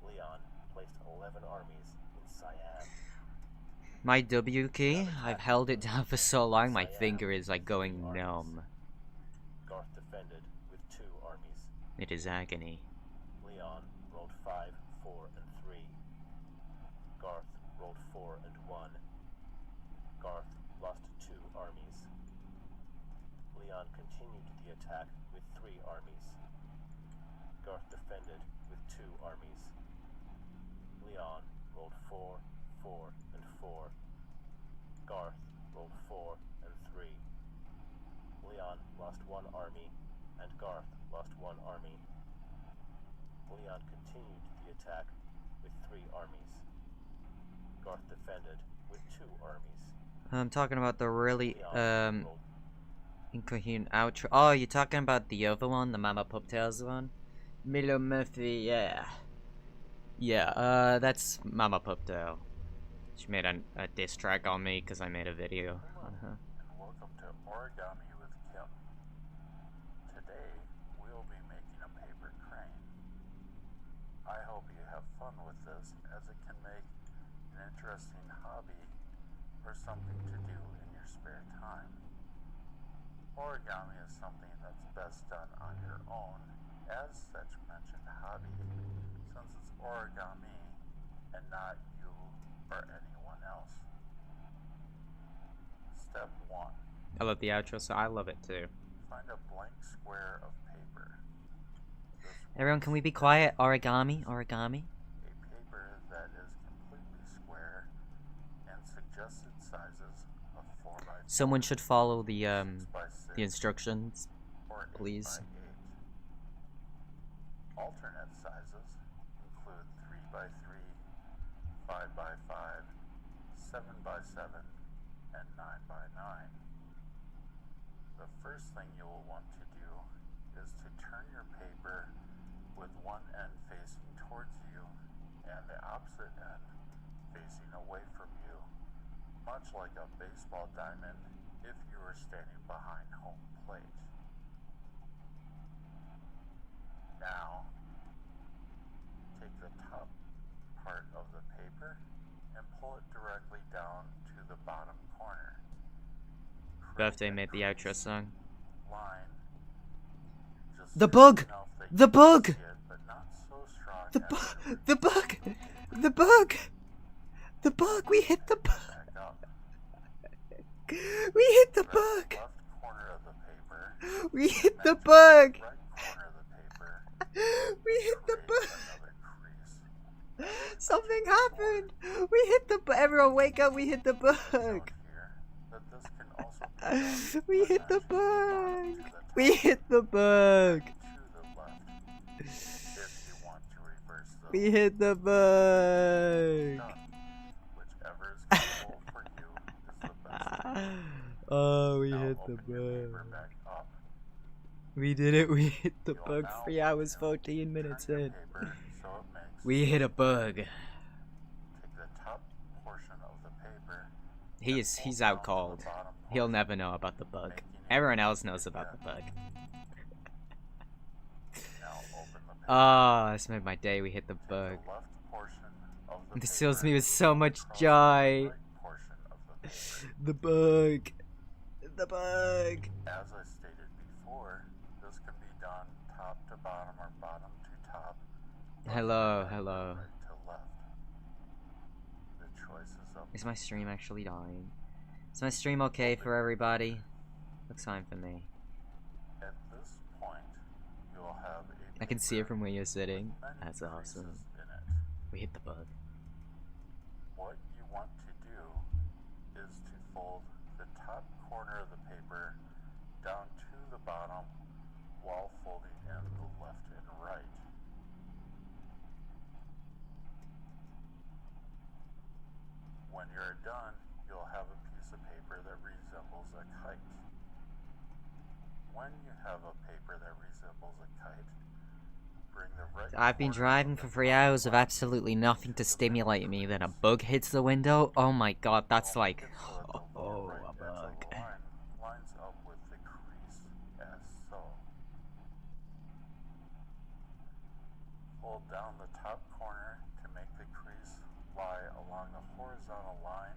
Leon placed 11 armies in Siam. My W key, I've held it down for so long, my finger is like going numb. Garth defended with 2 armies. It is agony. Leon rolled 5, 4, and 3. Garth rolled 4 and 1. Garth lost 2 armies. Leon continued the attack with 3 armies. Garth defended with 2 armies. Leon rolled 4, 4, and 4. Garth rolled 4 and 3. Leon lost 1 army, and Garth lost 1 army. Leon continued the attack with 3 armies. Garth defended with 2 armies. I'm talking about the really, Leon rolled incoherent outro. Oh, you're talking about the other one, the Mama Puptails one? Milo Murphy, yeah. Yeah, that's Mama Puptail. She made a diss track on me because I made a video on her. And welcome to Origami with Kim. Today, we'll be making a paper crane. I hope you have fun with this, as it can make an interesting hobby or something to do in your spare time. Origami is something that's best done on your own, as such mentioned hobby, since it's origami and not you or anyone else. Step 1. I love the outro, so I love it too. Find a blank square of paper. This Everyone, can we be quiet? Origami, origami. a paper that is completely Someone should follow the 6 by 6, instructions, or 8 please. by 8. Alternate sizes include 3 by 3, 5 by 5, 7 by 7, and 9 by 9. The first thing you will want to do is to turn your paper with one end facing towards you and the opposite end facing away from you, much like a baseball diamond if you were standing behind home plate. Now, take the top part of the paper and pull it directly down to the bottom corner. Birthday made the outro song. Line. Just The bug! enough that The you can bug! see it, but not so strong The as bug! to The bug! The bug! The bug! We hit the bug! back up. We hit the Press bug! the left corner of the paper. We hit the and to bug! the right corner of the paper. We hit the Create bug! another crease. Something happened! We hit the bug! Everyone wake up! We hit the bug! Note here that this can also be done We by hit the matching bottom bug! to the We top hit the bug! to the left. If you want to reverse the We hit the bug! done. Whichever is comfortable for you is the best. Oh, we Now hit the open your paper bug. back up. We did it. We hit the You'll bug. now 3 hours, turn 14 minutes your in. paper so it makes. We hit a bug. Take the top portion of the paper. He's out cold. He'll never know about the bug. Everyone else knows about the bug. Now open the paper. Oh, this made my day. We hit the Take bug. the left portion of the This fills paper me with so much across joy. the right portion of the paper. The bug. The bug. As I stated before, this can be done top to bottom or bottom to top. left Hello, to right, hello. right to left. The choice is up. Is my stream actually dying? Is my stream okay for everybody? Looks fine for me. At this point, you'll have a I can see it paper from where you're sitting. with many That's awesome. creases in it. We hit the bug. What you want to do is to fold the top corner of the paper down to the bottom while folding in the left and right. When you're done, you'll have a piece of paper that resembles a kite. When you have a paper that resembles a kite, bring the right I've been corner driving of for the 3 top hours with line absolutely nothing to stimulate me, then a bug hits the window. Oh my god, that's like, so that the oh, right a edge of bug. the line lines up with the crease as so. Fold down the top corner to make the crease lie along the horizontal line.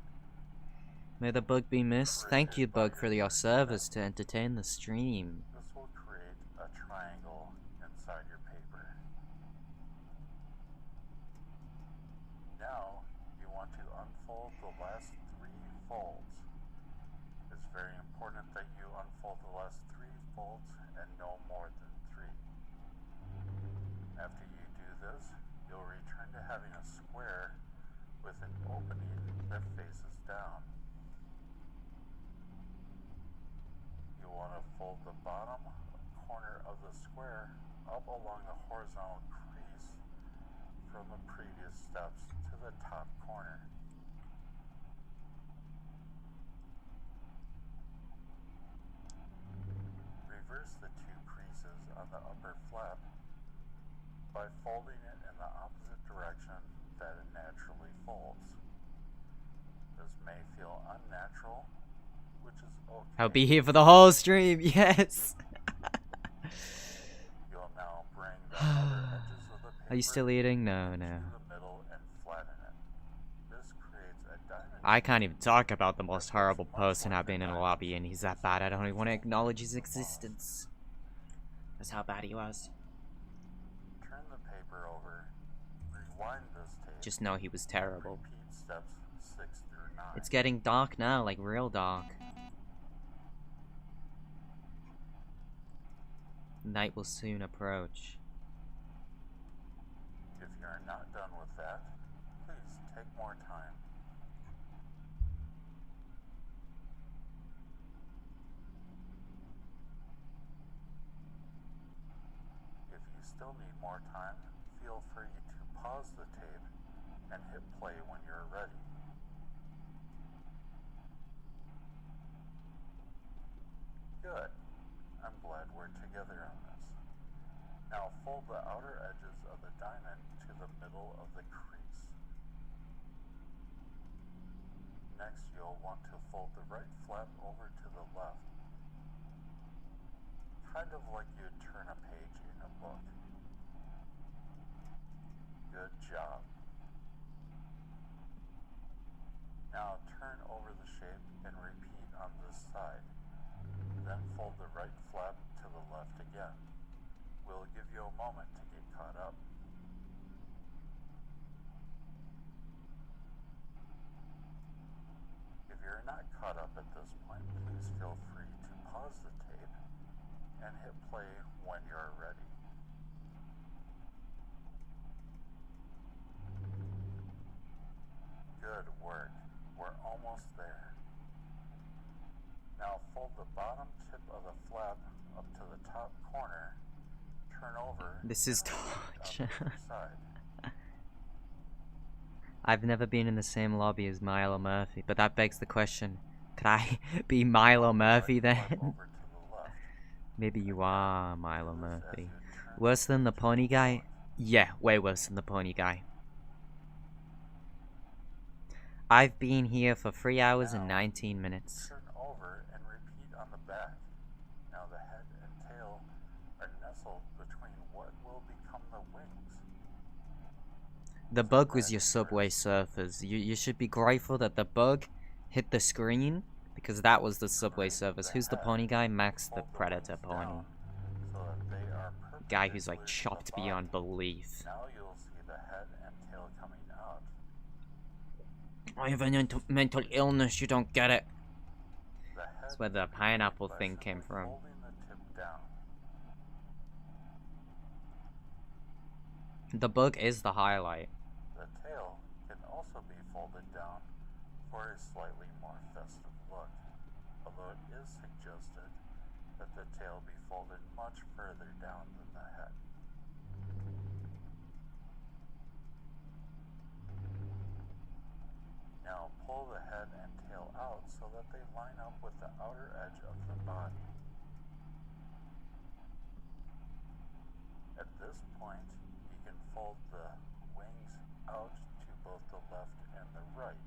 May the bug be missed. Thank you, bug, for your service to entertain the stream. This will create a triangle inside your paper. Now, you want to unfold the last 3 folds. It's very important that you unfold the last 3 folds and no more than 3. After you do this, you'll return to having a square with an opening that faces down. You want to fold the bottom corner of the square up along the horizontal crease from the previous steps to the top corner. Reverse the 2 creases on the upper flap by folding it in the opposite direction that it naturally folds. This may feel unnatural, which is okay. I'll be here for the whole stream, yes! You'll now bring the outer edges of the paper Are you still eating? No, to no. the middle and flatten it. This creates a diamond. I can't even talk about the most horrible person I've been in a lobby, and he's that bad I don't even want to acknowledge his existence. That's how bad he was. Turn the paper over. Rewind this tape. Just know he was terrible. Repeat steps 6 through 9. It's getting dark now, like real dark. Night will soon approach. If you are not done with that, please take more time. still need more time, feel free to pause the tape and hit play when you're ready. Good. I'm glad we're together on this. Now fold the outer edges of the diamond to the middle of the crease. Next, you'll want to fold the right flap over to the left, kind of like you'd turn a page in a book. Good job. Now turn over the shape and repeat on this side. Then fold the right flap to the left again. We'll give you a moment to get caught up. If you're not caught up at this point, please feel free to pause the tape and hit play when you're ready. Good work. We're almost there. Now fold the bottom tip of the flap up to the top corner, turn over. This is torture. I've never been in the same lobby as Milo Murphy, but that begs the question, could I be Milo Murphy then? Maybe you are Milo Murphy. Worse than the pony guy? Yeah, way worse than the pony guy. I've been here for 3 hours and 19 minutes. Turn over and repeat on the back. Now the head and tail are nestled between what will become the wings. The bug was your Subway Surfers. You should be grateful that the bug hit the screen, because that was the Subway Surfers. Who's the pony guy? Max the Predator pony. Guy who's like chopped beyond belief. Now you'll see the head and tail coming out. I have a mental illness, you don't get it. That's where the pineapple thing came from. The bug is the highlight. The tail can also be folded down for a slightly more festive look, although it is suggested that the tail be folded much further down than the head. Now pull the head and tail out so that they line up with the outer edge of the body. At this point, you can fold the wings out to both the left and the right.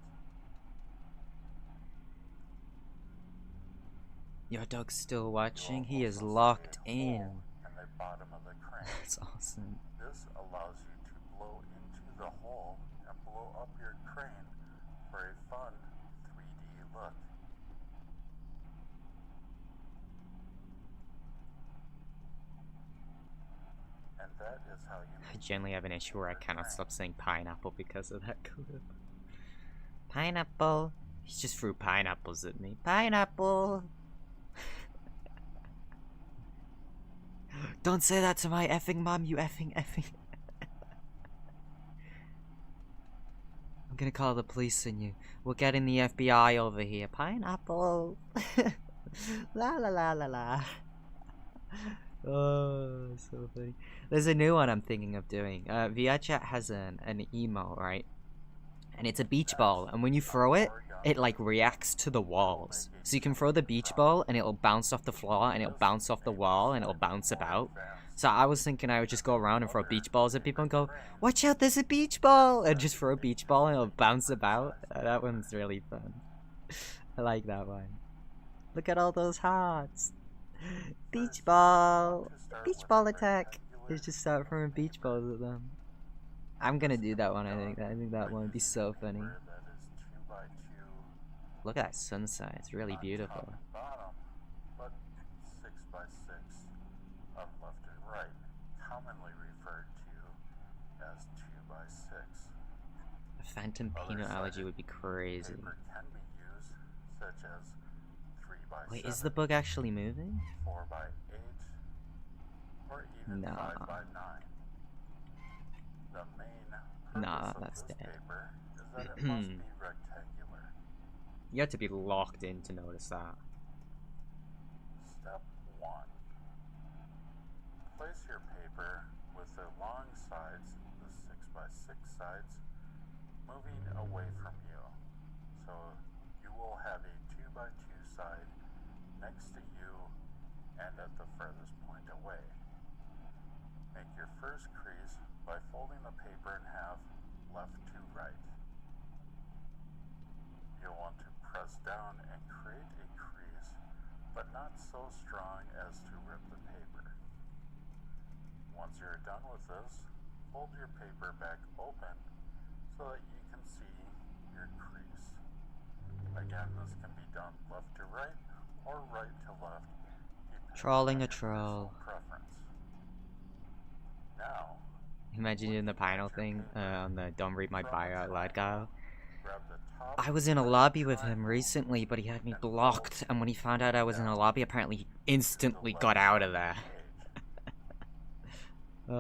Your dog's still watching? He is locked in. And the bottom of the crane. That's awesome. This allows you to blow into the hole and blow up your crane for a fun 3D look. And that is how you I generally have an issue where I cannot stop saying pineapple because of that clip. Pineapple. He just threw pineapples at me. Pineapple. Don't say that to my effing mom, you effing. I'm gonna call the police on you. We're getting the FBI over here. Pineapple. La la la la la. Oh, so funny. There's a new one I'm thinking of doing. VRChat has an emo, right? And it's a beach ball, and when you throw it, it like reacts to the walls. So you can throw the beach ball, and it'll bounce off the floor, and it'll bounce off the wall, and it'll bounce about. So I was thinking I would just go around and throw beach balls at people and go, "Watch out, there's a beach ball!" And just throw a beach ball, and it'll bounce about. That one's really fun. I like that one. Look at all those hearts. Beach ball! Beach ball attack! Let's just start throwing beach balls at them. I'm gonna do that one, I think that one would be so funny. Look at that sunset, it's really beautiful. Bottom, but 6x6 on left and right, commonly referred to as 2x6. A phantom peanut allergy would be crazy. Paper can be used, such as 3x7. Wait, is the bug actually moving? 4x8, or even 5x9. The main purpose of that's this dead. paper is that it must be rectangular. You have to be locked in to notice that. Step 1. Place your paper 2x6 sides moving away from you. So you will have a 2x2 side next to you and at the furthest point away. Make your first crease by folding the paper in half left to right. You'll want to press down and create a crease, but not so strong as to rip the paper. Once you're done with this, fold your paper back open so that you can see your crease. Again, this can be done left to right or right to left, Trolling a troll. preference. Now, Imagine in the final thing on the Don't Read My Bio Out Loud guy. grab the top. I was in a lobby with him recently, but he had me blocked, and when he found out I was in a lobby, apparently he instantly got out of there. This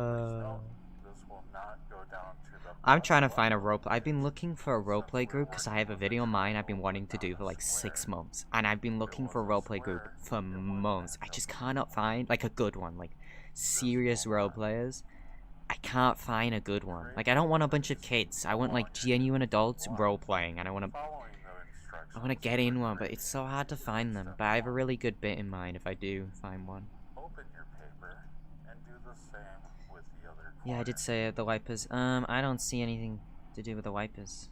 will not go down to the I'm trying to find a roleplay. I've been looking for a roleplay group because I have a video of mine I've been wanting to do for like 6 months, and I've been looking for a roleplay group for months. I just cannot find like a good one, like serious roleplayers. I can't find a good one. Like I don't want a bunch of kids. I want like genuine adults roleplaying, and I want to get in one, but it's so hard to find them. But I have a really good bit in mind if I do find one. Open your paper and do the same with the other corner. Yeah, I did say the wipers. I don't see anything to do with the wipers.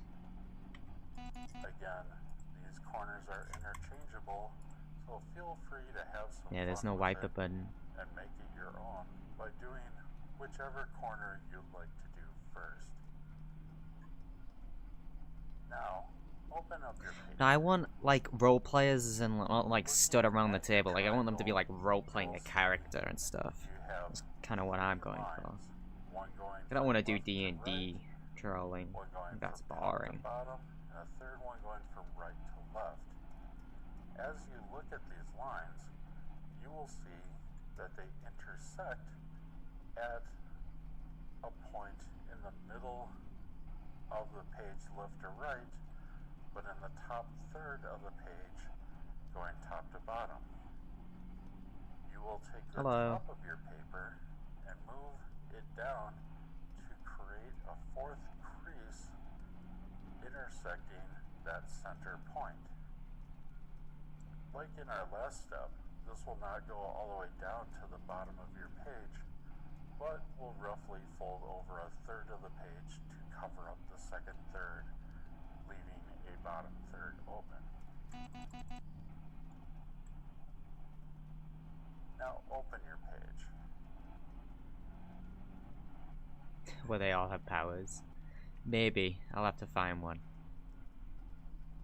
Again, these corners are interchangeable, so feel free to have some Yeah, there's fun no with wiper it button. and make it your own by doing whichever corner you'd like to do first. Now, open up your paper. No, I want like role players and not like stood around the table. Like I want them to be like role playing a character and stuff. You have That's kind of what I'm going for. lines, one going I don't from want to do left to D&D trolling. one going That's from top to boring. bottom, and a third one going from right to left. As you look at these lines, you will see that they intersect at a point in the middle of the page left to right, but in the top third of the page going top to bottom. You will take the Hello. top of your paper and move it down to create a fourth crease intersecting that center point. Like in our last step, this will not go all the way down to the bottom of your page, but will roughly fold over a third of the page to cover up the second third, leaving a bottom third open. Now open your page. Where they all have powers. Maybe. I'll have to find one.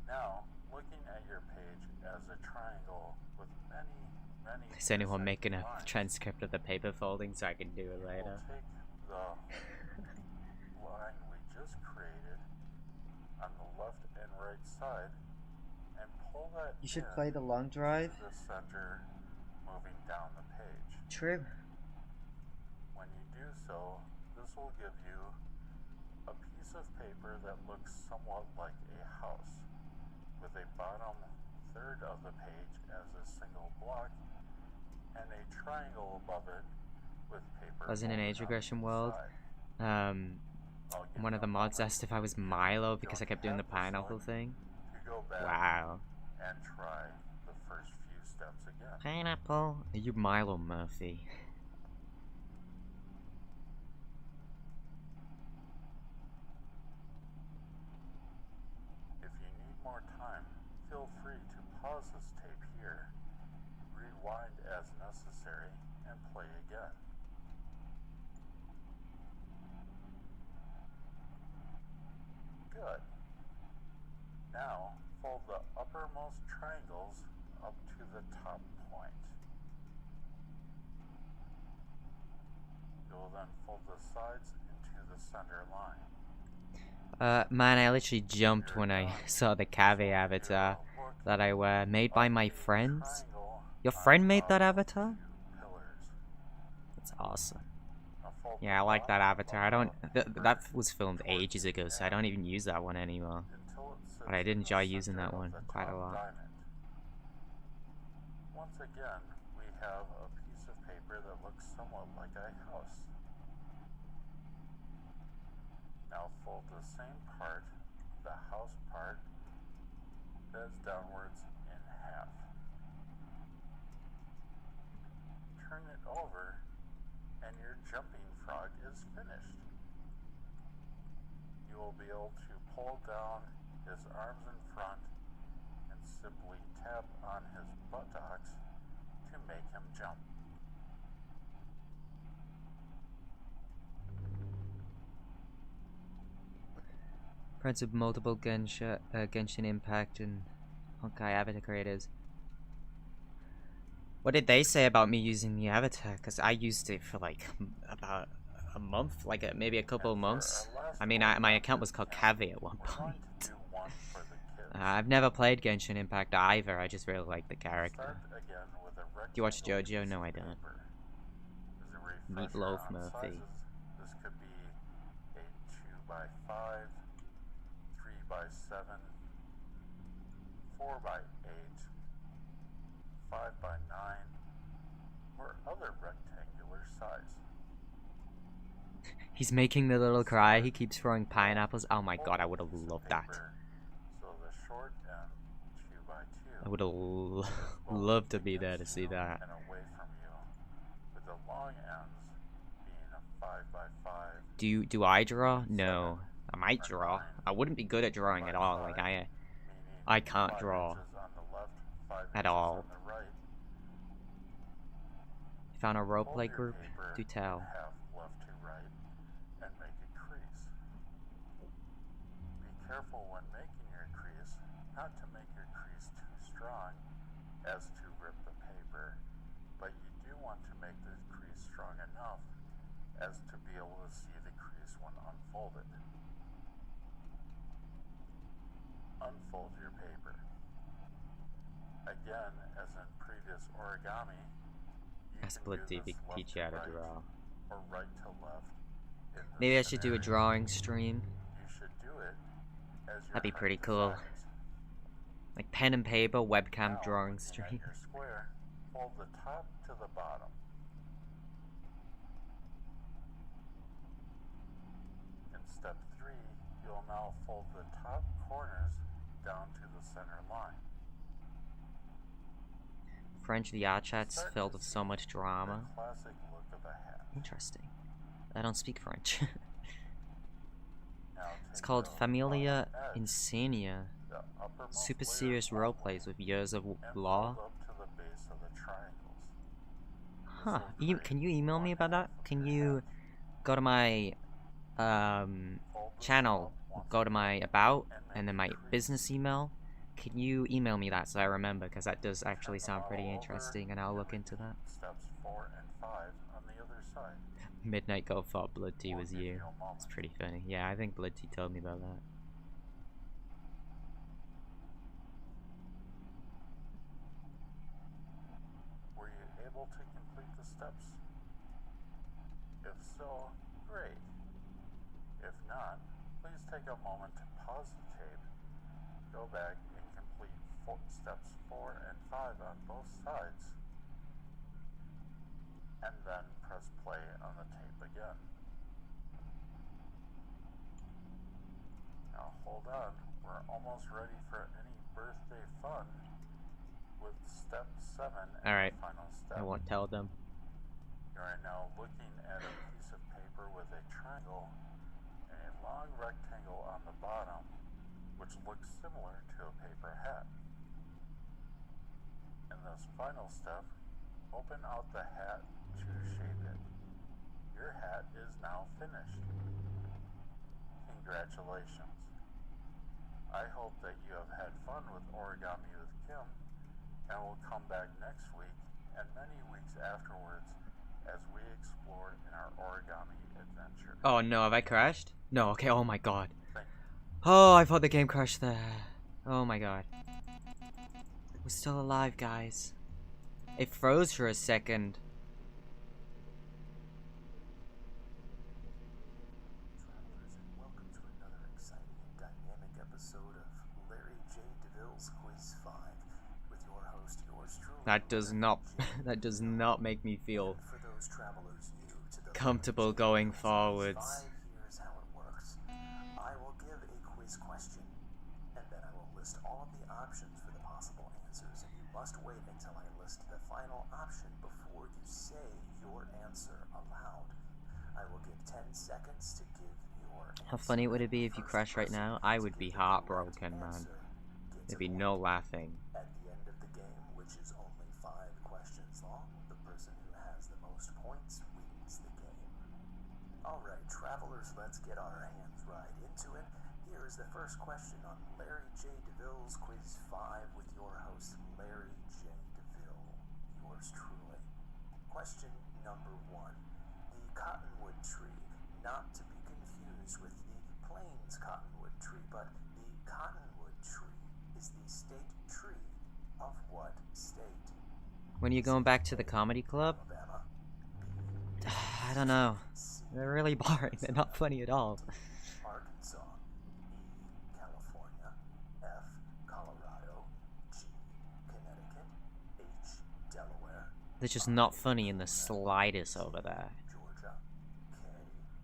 Now, looking at your page as a triangle with many Is anyone making a intersecting lines, transcript of the paper folding so I can do it we'll later? take the line we just created on the left and right side and pull that You should in play the long drive. to the center, moving down the page. True. When you do so, this will give you a piece of paper that looks somewhat like a house, with a bottom third of the page as a single block and a triangle above it with paper. I was in an folded age on regression each world. side. I'll give One of you the a mods moment asked if I was Milo because I Don't kept doing the have this pineapple one thing. to go back Wow. and try the first few steps again. Pineapple? Are you Milo Murphy? If you need more time, feel free to pause this tape here, rewind as necessary, and play again. Good. Now, fold the uppermost triangles up to the top point. You will then fold the sides into the center line. Man, I literally jumped when I saw the Cavi avatar that I wear, made by my friends. Your friend made that avatar? That's awesome. Yeah, I like that avatar. I don't. That was filmed ages ago, so I don't even use that one anymore. But I did enjoy using that one quite a lot. Once again, we have a piece of paper that looks somewhat like a house. the same part, the house part, bends downwards in half. Turn it over, and your jumping frog is finished. You will be able to pull down his arms in front and simply tap on his buttocks to make him jump. Friends with multiple Genshin Impact and Honkai avatar creators. What did they say about me using the avatar? Because I used it for like about a month, like maybe a couple of months. I mean, my account was called Cavi at one point. I've never played Genshin Impact either, I just really like the character. Do you watch JoJo? No, I don't. Meatloaf Murphy. This could be a 2x5, 3x7, 4x8, 5x9, or other rectangular size. He's making the little cry. He keeps throwing pineapples. Oh my god, I would have loved that. So the short end, 2x2, I would have loved to be there to see that. and away from you, with the long ends being a 5x5. Do I draw? No. I might draw. I wouldn't be good at drawing at all. Like I can't draw at all. You found a roleplay group? Do tell. Half left to right and make a crease. Be careful when making your crease, not to make your crease too strong as to rip the paper, but you do want to make the crease strong enough as to be able to see the crease when unfolded. Unfold your paper. Again, as in previous origami, you Ask can Blood do TV this left teach you how to right draw. or right to left. In this Maybe I should do a scenario. drawing stream. You should do it as your That'd be heart pretty cool. desires. Like pen and paper, webcam Now, drawing looking at stream. your square, fold the top to the bottom. In step 3, you'll now fold the top corners down to the center line. French VR chat's Start filled to with so see much the drama. classic look of a hat. Interesting. I don't speak French. Now It's take called the Familia bottom edge, Insania. the uppermost Super layer serious of lava, roleplays with years of and law. fold up to the base of the triangles. Huh. Can you email me about that? Can you go to my channel, go to my about, and then my business email? Can you email me that so I remember? Because that does actually sound pretty interesting, and I'll look into that. Steps 4 and 5 on the other side. Midnight Goat thought Blood Tea was Will give you. a moment. It's pretty funny. Yeah, I think Blood Tea told me about that. Were you able to complete the steps? If so, great. If not, please take a moment to pause the tape, go back and complete steps 4 and 5 on both sides, and then press play on the tape again. Now hold on, we're almost ready for any birthday fun with step 7 and Alright, the final step. I won't tell them. You are now looking at a piece of paper with a triangle and a long rectangle on the bottom, which looks similar to a paper hat. In this final step, open out the hat to shape it. Your hat is now finished. Congratulations. I hope that you have had fun with Origami with Kim, and will come back next week and many weeks afterwards as we explore in our origami adventure. Oh no, have I crashed? No, okay, oh my god. Oh, I thought the game crashed there. Oh my god. We're still alive, guys. It froze for a second. Travelers, and welcome to another exciting and dynamic episode of Larry J. DeVille's Quiz 5 with your host, yours truly. That does not that does not make me feel For those travelers new to the comfortable going forwards. 5, here's how it works. I will must wait until I list the final option before you say your answer aloud. I will give 10 seconds to give your How funny would it be if you crash right now? I would be heartbroken, man. There'd be no laughing. At the end of the game, which is only 5 questions long, the person who has the most points wins the game. Alright, travelers, let's get our hands right into it. Here is the first question on Larry J. DeVille's Quiz 5 with your host, Larry J. DeVille. Yours truly. Question number 1. The cottonwood tree, not to be confused with the plains cottonwood tree, but the cottonwood tree is the state tree of what state? When you're going back to the comedy club? I don't know. They're really boring. They're not funny at all. Arkansas, E, California, F, Colorado, G, Connecticut, H, Delaware. They're just not funny in the slightest over there. Georgia, K,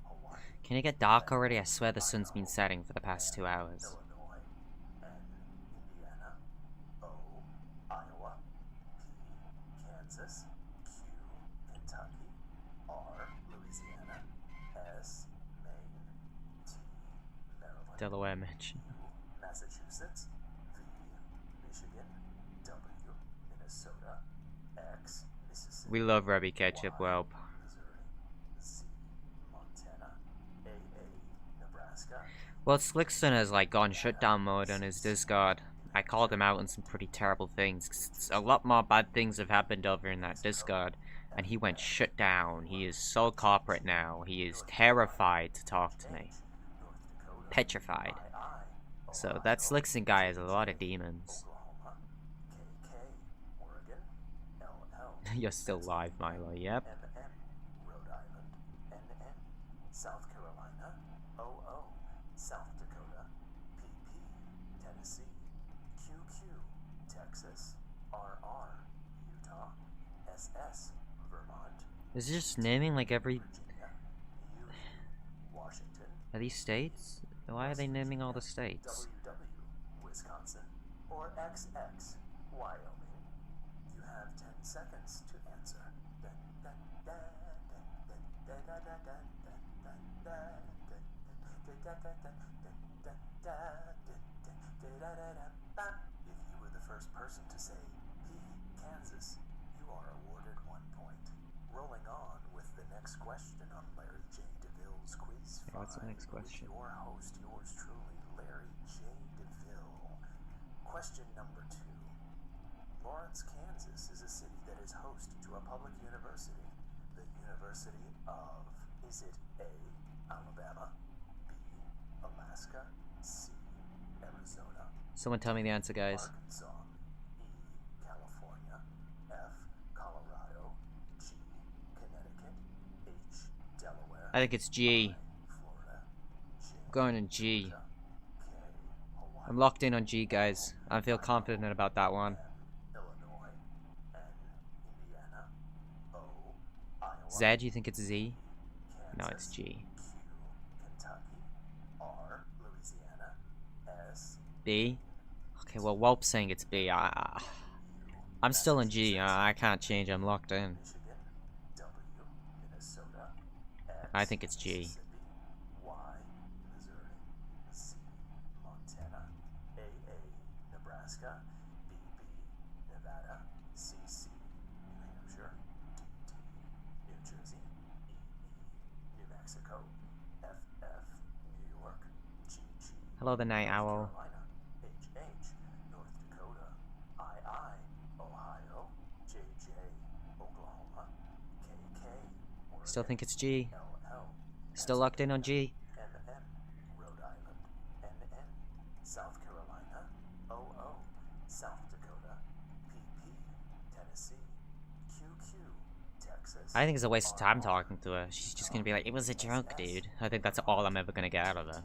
Hawaii. Can it get dark already? I swear the sun's been setting for the past 2 hours. Illinois, N, Indiana, O, Iowa, P, Kansas, Q, Kentucky, R, Louisiana, S, Maine, T, Maryland, Delaware mention. U, Massachusetts, V, Michigan, W, Minnesota, X, Mississippi, We love Rebby Ketchup, well. Missouri, Z, Montana, AA, Nebraska. Well, Slickson has like gone shutdown mode on his Discord. I called him out on some pretty terrible things. 'Cause a lot more bad things have happened over in that Discord, and he went shut down. He is so corporate now. He is terrified to talk to me. Petrified. So that Slickson guy has a lot of demons. Oklahoma, KK, Oregon, LL, You're still live, Milo. Yep. MM, Rhode Island, NN, South Carolina, OO, South Dakota, PP, Tennessee, QQ, Texas, RR, Utah, SS, Vermont, Is it just naming like every... Virginia, U, Washington, Are these states? Why are they naming all the states? WW, Wisconsin, or XX, Wyoming. You have 10 seconds to answer. If you were the first person to say P, Kansas, you are awarded 1 point. Rolling on with the next question on Larry J. DeVille's Quiz 5. What's the next question? With your host, yours truly, Larry J. DeVille. Question number 2. Lawrence, Kansas is a city that is host to a public university. The University of, is it A, Alabama, B, Alaska, C, Arizona, Someone tell me the answer, guys. Arkansas, E, California, F, Colorado, G, Connecticut, H, Delaware, I think it's G. Florida, J, I'm going in G. Georgia, K, Hawaii, I'm locked in on G, guys. I feel confident about that one. Illinois, N, Indiana, O, Iowa, Z, you think it's Z? No, Kansas, it's G. Q, Kentucky, R, Louisiana, S, B? Okay, well, Welp's saying it's B. I'm still in G. I can't change. I'm locked in. Michigan, W, Minnesota, X, I think it's G. Mississippi, Y, Missouri, Z, Montana, AA, Nebraska, BB, Nevada, CC, New Hampshire, DD, New Jersey, EE, New Mexico, FF, New York, GG, Hello, the Night Owl. Carolina, HH, North Dakota, II, Ohio, JJ, Oklahoma, KK, Oregon, Still think it's G. LL, Still locked in on G. MM, Rhode Island, NN, South Carolina, OO, South Dakota, PP, Tennessee, QQ, Texas. I think it's a waste of time talking to her. She's just gonna be like, it was a joke, dude. I think that's all I'm ever gonna get out of her.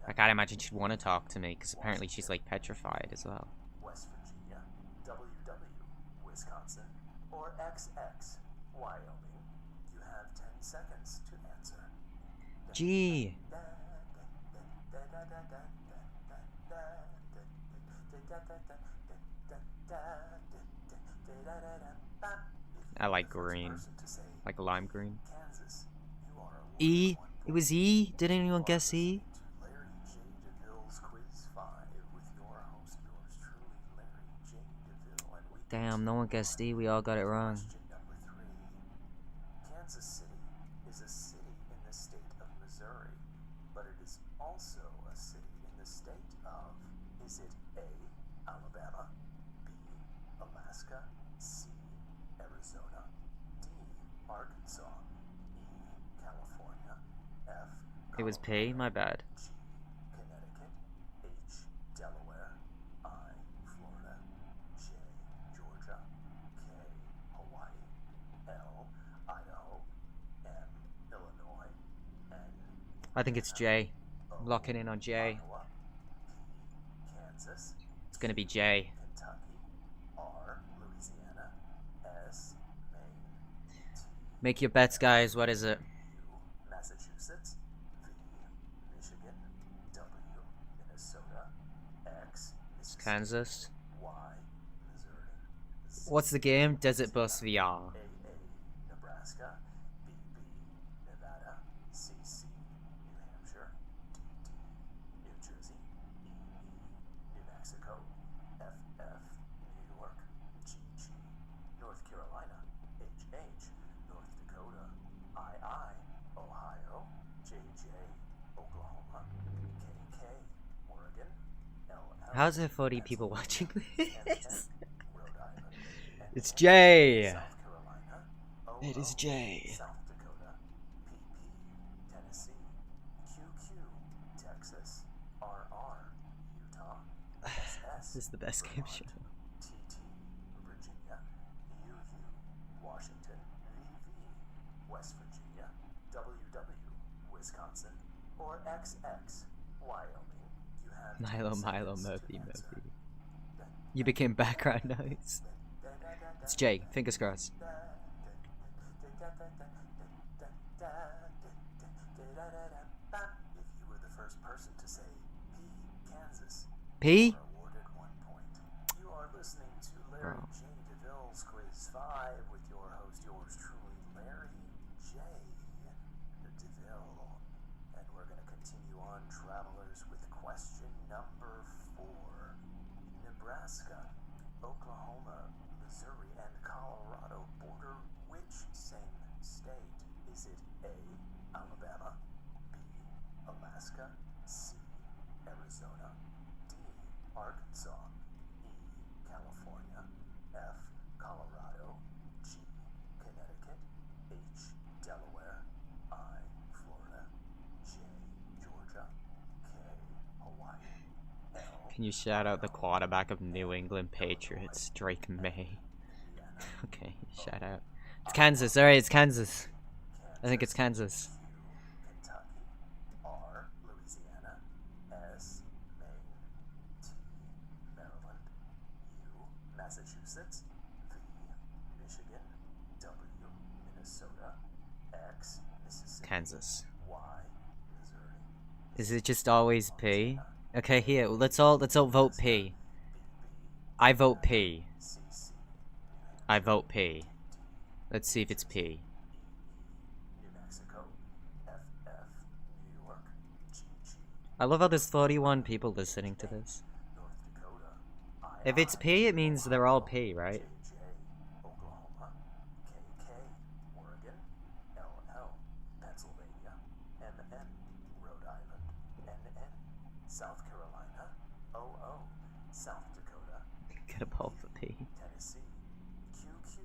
I can't imagine she'd want to talk to me, because apparently she's like petrified as well. West Virginia, WW, Wisconsin, or XX, Wyoming. You have 10 seconds to answer. G. I like green. Like lime green. E? It was E? Did anyone guess E? Damn, no one guessed E. We all got it wrong. Kansas City is a city in the state of Missouri, but it is also a city in the state of, is it A, Alabama, B, Alaska, C, Arizona, D, Arkansas, E, California, F, It was P? My bad. G, Connecticut, H, Delaware, I, Florida, J, Georgia, K, Hawaii, L, Idaho, M, Illinois, N, I think it's J. I'm locking in on J. Iowa, P, Kansas, It's gonna be J. Kentucky, R, Louisiana, S, Maine, T, Make your bets, guys. What is it? U, Massachusetts, V, Michigan, W, Minnesota, X, Mississippi, Kansas. Y, Missouri, Z, What's the game? Desert Bus VR. AA, Nebraska, BB, Nevada, CC, New Hampshire, DD, New Jersey, EE, New Mexico, FF, New York, GG, North Carolina, HH, North Dakota, II, Ohio, JJ, Oklahoma, KK, Oregon, LL, How's there 40 people watching this? Rhode Island, It's J. South Carolina, It is OO, J. South Dakota, PP, Tennessee, QQ, Texas, RR, Utah, SS, This is the best game Vermont, show. TT, Virginia, UU, Washington, VV, West Virginia, WW, Wisconsin, or XX, Wyoming. You have 10 Milo, seconds to Murphy, answer. Murphy. You became background noise. It's J. Fingers crossed. If you were the first person to say P, Kansas, P? you are awarded 1 point. You are listening to Larry J. DeVille's Quiz 5 with your host, yours truly, Larry J. DeVille. And we're going to continue on, travelers, with question number 4. Nebraska, Oklahoma, Missouri, and Colorado border which same state? Is it A, Alabama, B, Alaska, C, Arizona, D, Arkansas, E, California, F, Colorado, G, Connecticut, H, Delaware, I, Florida, J, Georgia, K, Hawaii, L, Can you shout out the quarterback of New England Patriots, Drake May? Okay, shout out. It's Kansas. Alright, it's Kansas. I think it's Kansas. Kentucky, R, Louisiana, S, Maine, T, Maryland, U, Massachusetts, V, Michigan, W, Minnesota, X, Mississippi, Kansas. Y, Missouri, Is it just always P? Okay, here, let's all vote P. I vote P. CC, I vote P. Let's see if it's P. New Mexico, FF, New York, GG, I love how there's 41 people listening to this. North Dakota, If it's P, it means they're all P, right? JJ, Oklahoma, KK, Oregon, LL, Pennsylvania, MM, Rhode Island, NN, South Carolina, OO, South Dakota, Get a poll for P. Tennessee, QQ,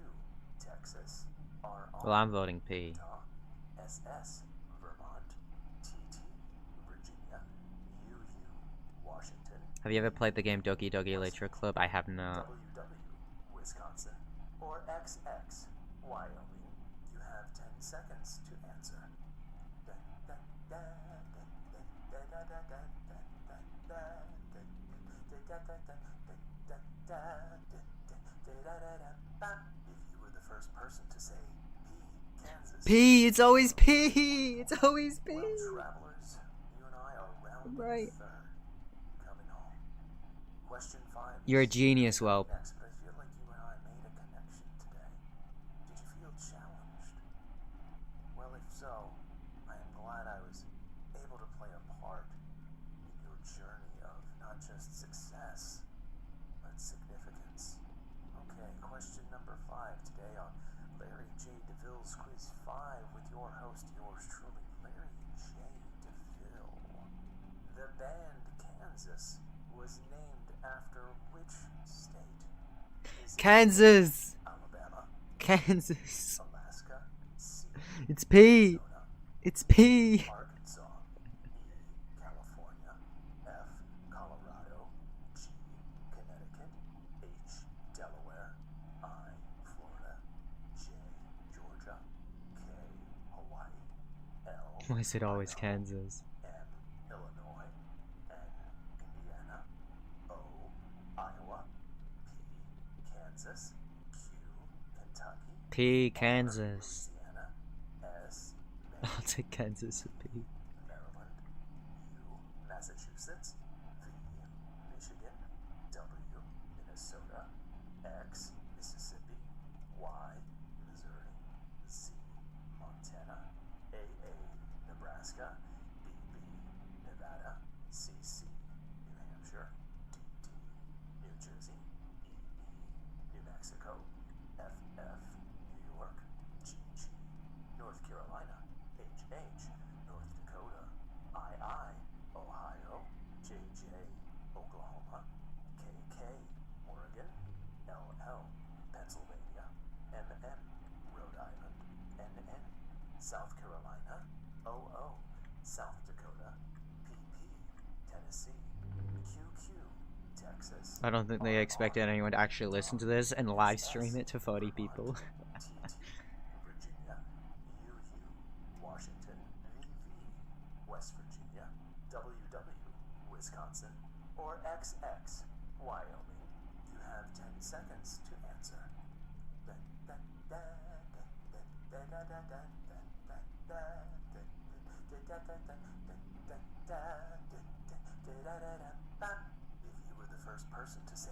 Texas, RR, Well, I'm voting P. Utah, SS, Vermont, TT, Virginia, UU, Washington, Have you ever played the game Doggy Doggy Electro Club? I have not. WW, Wisconsin, or XX, Wyoming. You have 10 seconds to answer. If you were the first person to say P, Kansas. P! It's always P! It's always P! Well, travelers, you and I are round Right. third. Coming home. Question 5. You're a genius, Welp. Next, but if not just success, but significance. Okay, question number 5 today on Larry J. DeVille's Quiz 5 with your host, yours truly, Larry J. DeVille. The band Kansas was named after which state? Is Kansas! Alabama, Kansas. Alaska, C, It's P. Arizona, It's P. Arkansas, E, California, F, Colorado, G, Connecticut, H, Delaware, I, Florida, J, Georgia, K, Hawaii, L, Why is it always Idaho, Kansas? M, Illinois, N, Indiana, O, Iowa, P, Kansas, Q, Kentucky, P. R, Kansas. Louisiana, S, I'll Maine, take Kansas with P. Maryland, U, Massachusetts, V, Michigan, W, Minnesota, X, Mississippi, Y, Missouri, Z, Montana, AA, Nebraska, BB, Nevada, CC, New Hampshire, DD, New Jersey, EE, New Mexico, FF, New York, GG, North Carolina, HH, North Dakota, II, Ohio, JJ, Oklahoma, KK, Oregon, LL, Pennsylvania, MM, Rhode Island, NN, South Carolina, OO, South Dakota, PP, Tennessee, QQ, Texas. I don't think they expected anyone to actually listen to this and live stream it to 40 people. TT, Virginia, UU, Washington, VV, West Virginia, WW, Wisconsin, or XX, Wyoming. You have 10 seconds to answer. If you were the first person to say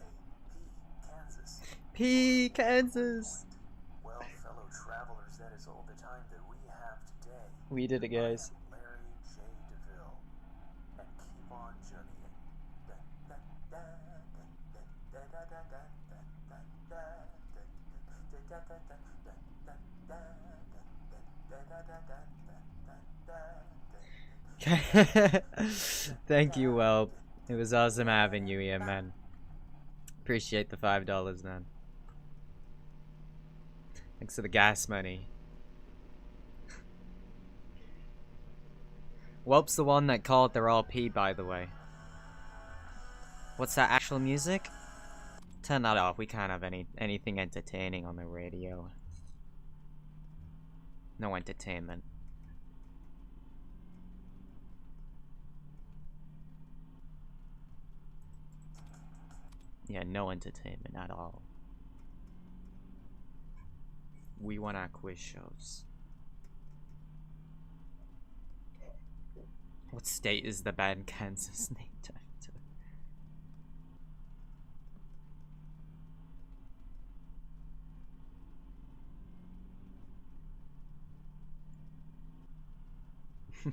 P, Kansas, P. Kansas. well, fellow travelers, that is all the time that we have today. We did it, guys. I am Larry J. DeVille, and keep on journeying. Thank you, Welp. It was awesome having you here, man. Appreciate the $5, man. Thanks for the gas money. Welp's the one that called they're all P, by the way. What's that actual music? Turn that off. We can't have anything entertaining on the radio. No entertainment. Yeah, no entertainment at all. We want our quiz shows. What state is the band Kansas named after?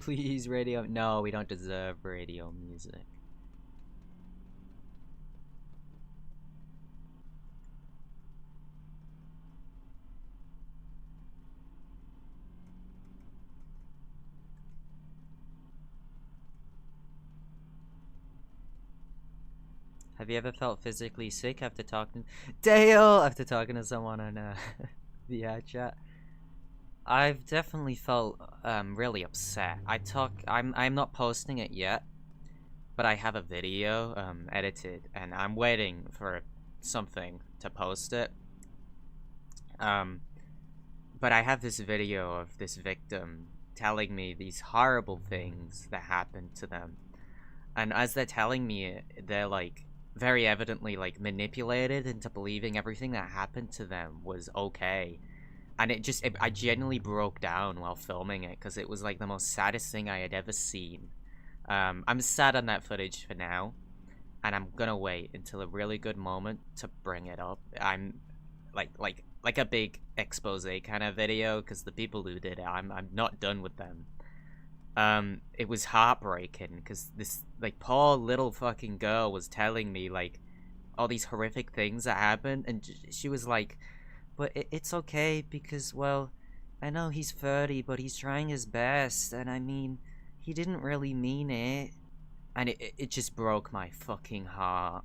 Please, radio. No, we don't deserve radio music. Have you ever felt physically sick after talking to someone on the chat? I've definitely felt really upset. I'm not posting it yet, but I have a video edited and I'm waiting for something to post it. But I have this video of this victim telling me these horrible things that happened to them. And as they're telling me it, they're like very evidently like manipulated into believing everything that happened to them was okay. And I genuinely broke down while filming it because it was like the most saddest thing I had ever seen. I'm sad on that footage for now, and I'm gonna wait until a really good moment to bring it up. I'm like a big expose kind of video because the people who did it, I'm not done with them. it was heartbreaking because this like poor little fucking girl was telling me like all these horrific things that happened, and she was like, but it's okay because, well, I know he's 30, but he's trying his best, and I mean, he didn't really mean it. And it just broke my fucking heart.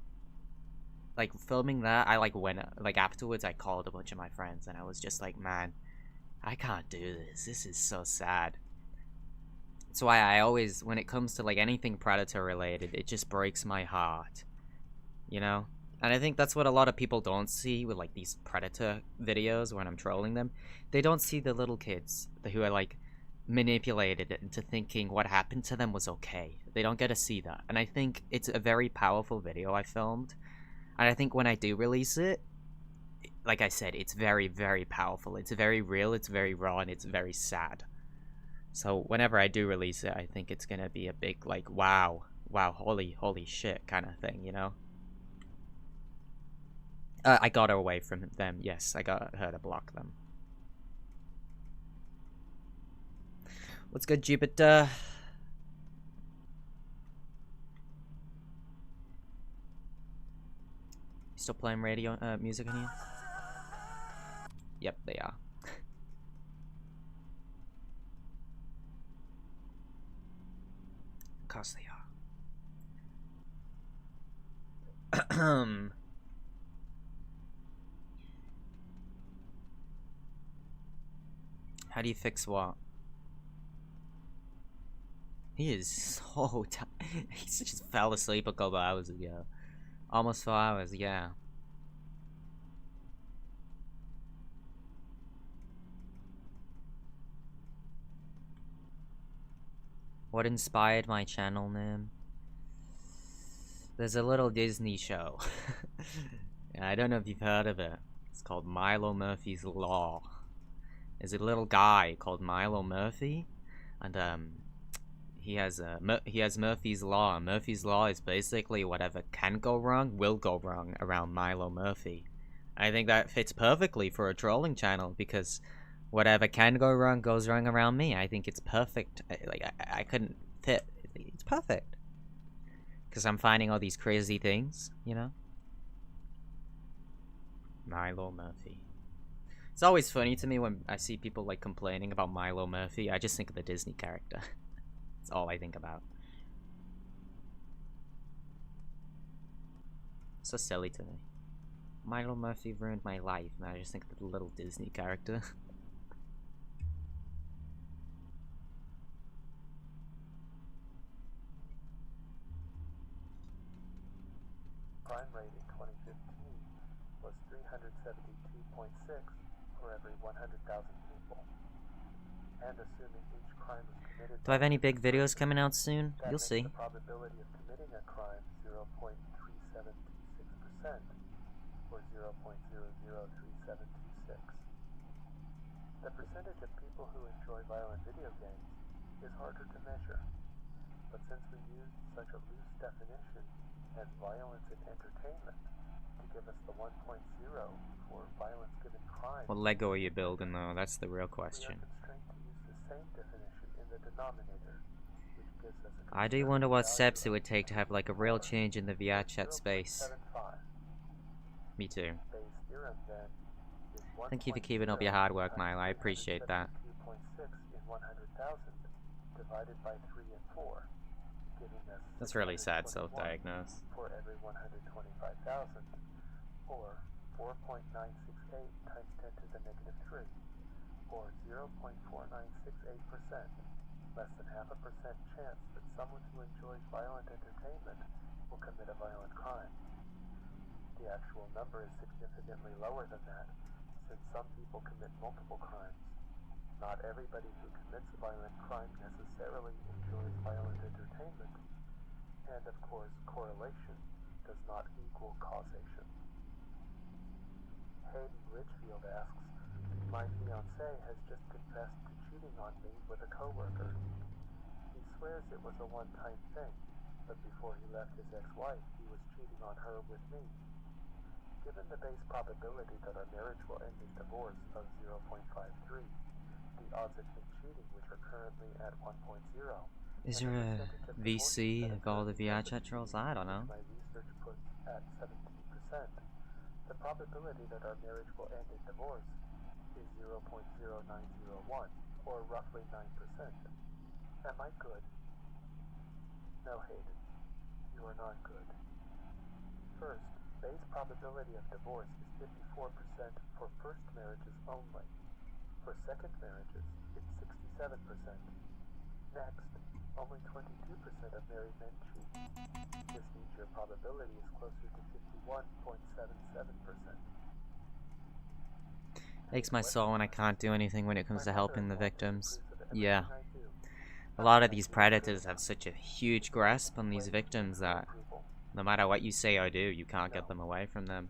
Like, filming that, I like went, like afterwards I called a bunch of my friends and I was just like, man, I can't do this. This is so sad. That's why I always, when it comes to like anything Predator related, it just breaks my heart. You know? And I think that's what a lot of people don't see with like these Predator videos when I'm trolling them. They don't see the little kids who are like manipulated into thinking what happened to them was okay. They don't get to see that. And I think it's a very powerful video I filmed. And I think when I do release it, like I said, it's very, very powerful. It's very real, it's very raw, and it's very sad. So whenever I do release it, I think it's gonna be a big like, wow, holy shit kind of thing, you know? I got away from them, yes, I got her to block them. What's good, Jupiter? Still playing radio music in here? Yep, they are. Of course they are. How do you fix what? He is so tired. He just fell asleep a couple hours ago. Almost 4 hours, yeah. What inspired my channel name? There's a little Disney show. I don't know if you've heard of it. It's called Milo Murphy's Law. There's a little guy called Milo Murphy, and he has Murphy's Law. Murphy's Law is basically whatever can go wrong will go wrong around Milo Murphy. I think that fits perfectly for a trolling channel because whatever can go wrong goes wrong around me. I think it's perfect. I couldn't fit. It's perfect because I'm finding all these crazy things, you know. Milo Murphy. It's always funny to me when I see people like complaining about Milo Murphy. I just think of the Disney character. That's all I think about. So silly to me. Milo Murphy ruined my life, and I just think of the little Disney character. Crime rate in 2015 was 372.6 for every 100,000 people. And assuming each crime was committed, Do I have any big videos coming out soon? You'll see. The probability of committing a crime 0.3726% or 0.003726. The percentage of people who enjoy violent video games is harder to measure, but since we used such a loose definition as violence in entertainment to give us the 1.0 for violence given crime, What Lego are you building though? That's the real question. we are constrained to use the same definition in the denominator, which gives us a I do wonder what steps it would take to have like a real change in the VR chat space. 0.75. Me too. Bayes' theorem then is Thank you for keeping up your hard work, Milo. I appreciate that. 2.6 in 100,000 divided by 3 and 4, giving us That's really sad 621 self-diagnose. for every 125,000, or 4.968 times 10 to the negative 3, or 0.4968%, less than half a percent chance that someone who enjoys violent entertainment will commit a violent crime. The actual number is significantly lower than that, since some people commit multiple crimes. Not everybody who commits a violent crime necessarily enjoys violent entertainment, and of course, correlation does not equal causation. Hayden Richfield asks, my fiancé has just confessed to cheating on me with a coworker. He swears it was a one-time thing, but before he left his ex-wife, he was cheating on her with me. Given the base probability that our marriage will end in divorce of 0.53, the odds of him cheating, which are currently at 1.0. Is there a VC of all the VR chat trolls? I don't know. My research puts at 17%. The probability that our marriage will end in divorce is 0.0901, or roughly 9%. Am I good? No, Hayden. You are not good. First, base probability of divorce is 54% for first marriages only. For second marriages, it's 67%. Next, only 22% of married men cheat. This means your probability is closer to 51.77%. Aches my soul when I can't do anything when it comes to helping the victims. Yeah. A lot of these predators have such a huge grasp on these victims that no matter what you say or do, you can't get them away from them.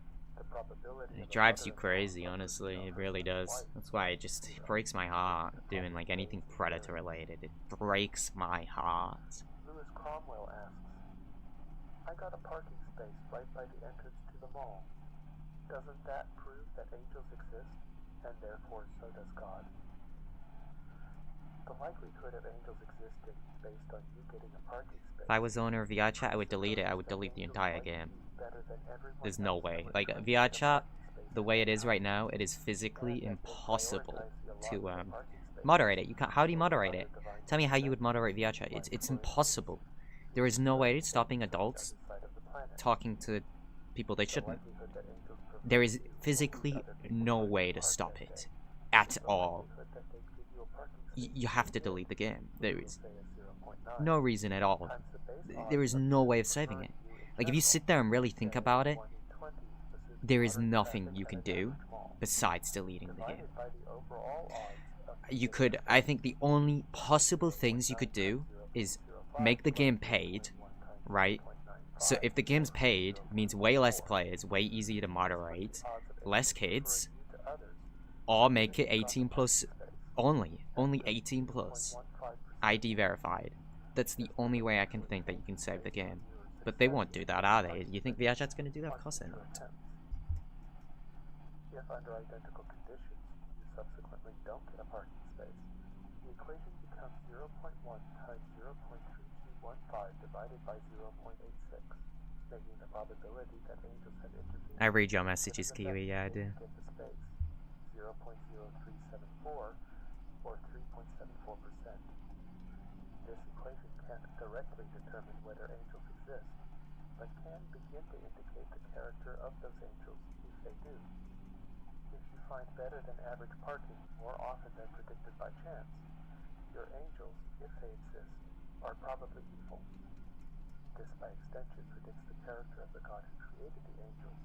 It drives you crazy, honestly. It really does. That's why it breaks my heart doing like anything predator related. It breaks my heart. Lewis Cromwell asks, I got a parking space right by the entrance to the mall. Doesn't that prove that angels exist, and therefore so does God? The likelihood of angels existing is based on you getting a parking space. If I was the owner of VR Chat, I would delete it. I would delete the entire game. There's no way. Like, VR Chat, the way it is right now, it is physically impossible to moderate it. You can't. How do you moderate it? Tell me how you would moderate VR Chat. It's impossible. There is no way stopping adults talking to people they shouldn't. There is physically no way to stop it at all. You have to delete the game. There is no reason at all. There is no way of saving it. Like, if you sit there and really think about it, there is nothing you can do besides deleting the game. You could, I think the only possible things you could do is make the game paid, right? So if the game's paid, it means way less players, way easier to moderate, less kids, or make it 18 plus only 18 plus, ID verified. That's the only way I can think that you can save the game. But they won't do that, are they? You think VR Chat's gonna do that? Of course they're not. If under identical conditions, you subsequently don't get a parking space, the equation becomes 0.1 times 0.3215 divided by 0.86, making the probability that angels have interfered. I read your messages, Kiwi, yeah I do. Get the space, 0.0374, or 3.74%. This equation can't directly determine whether angels exist, but can begin to indicate the character of those angels if they do. If you find better than average parking more often than predicted by chance, your angels, if they exist, are probably evil. This by extension predicts the character of the God who created the angels.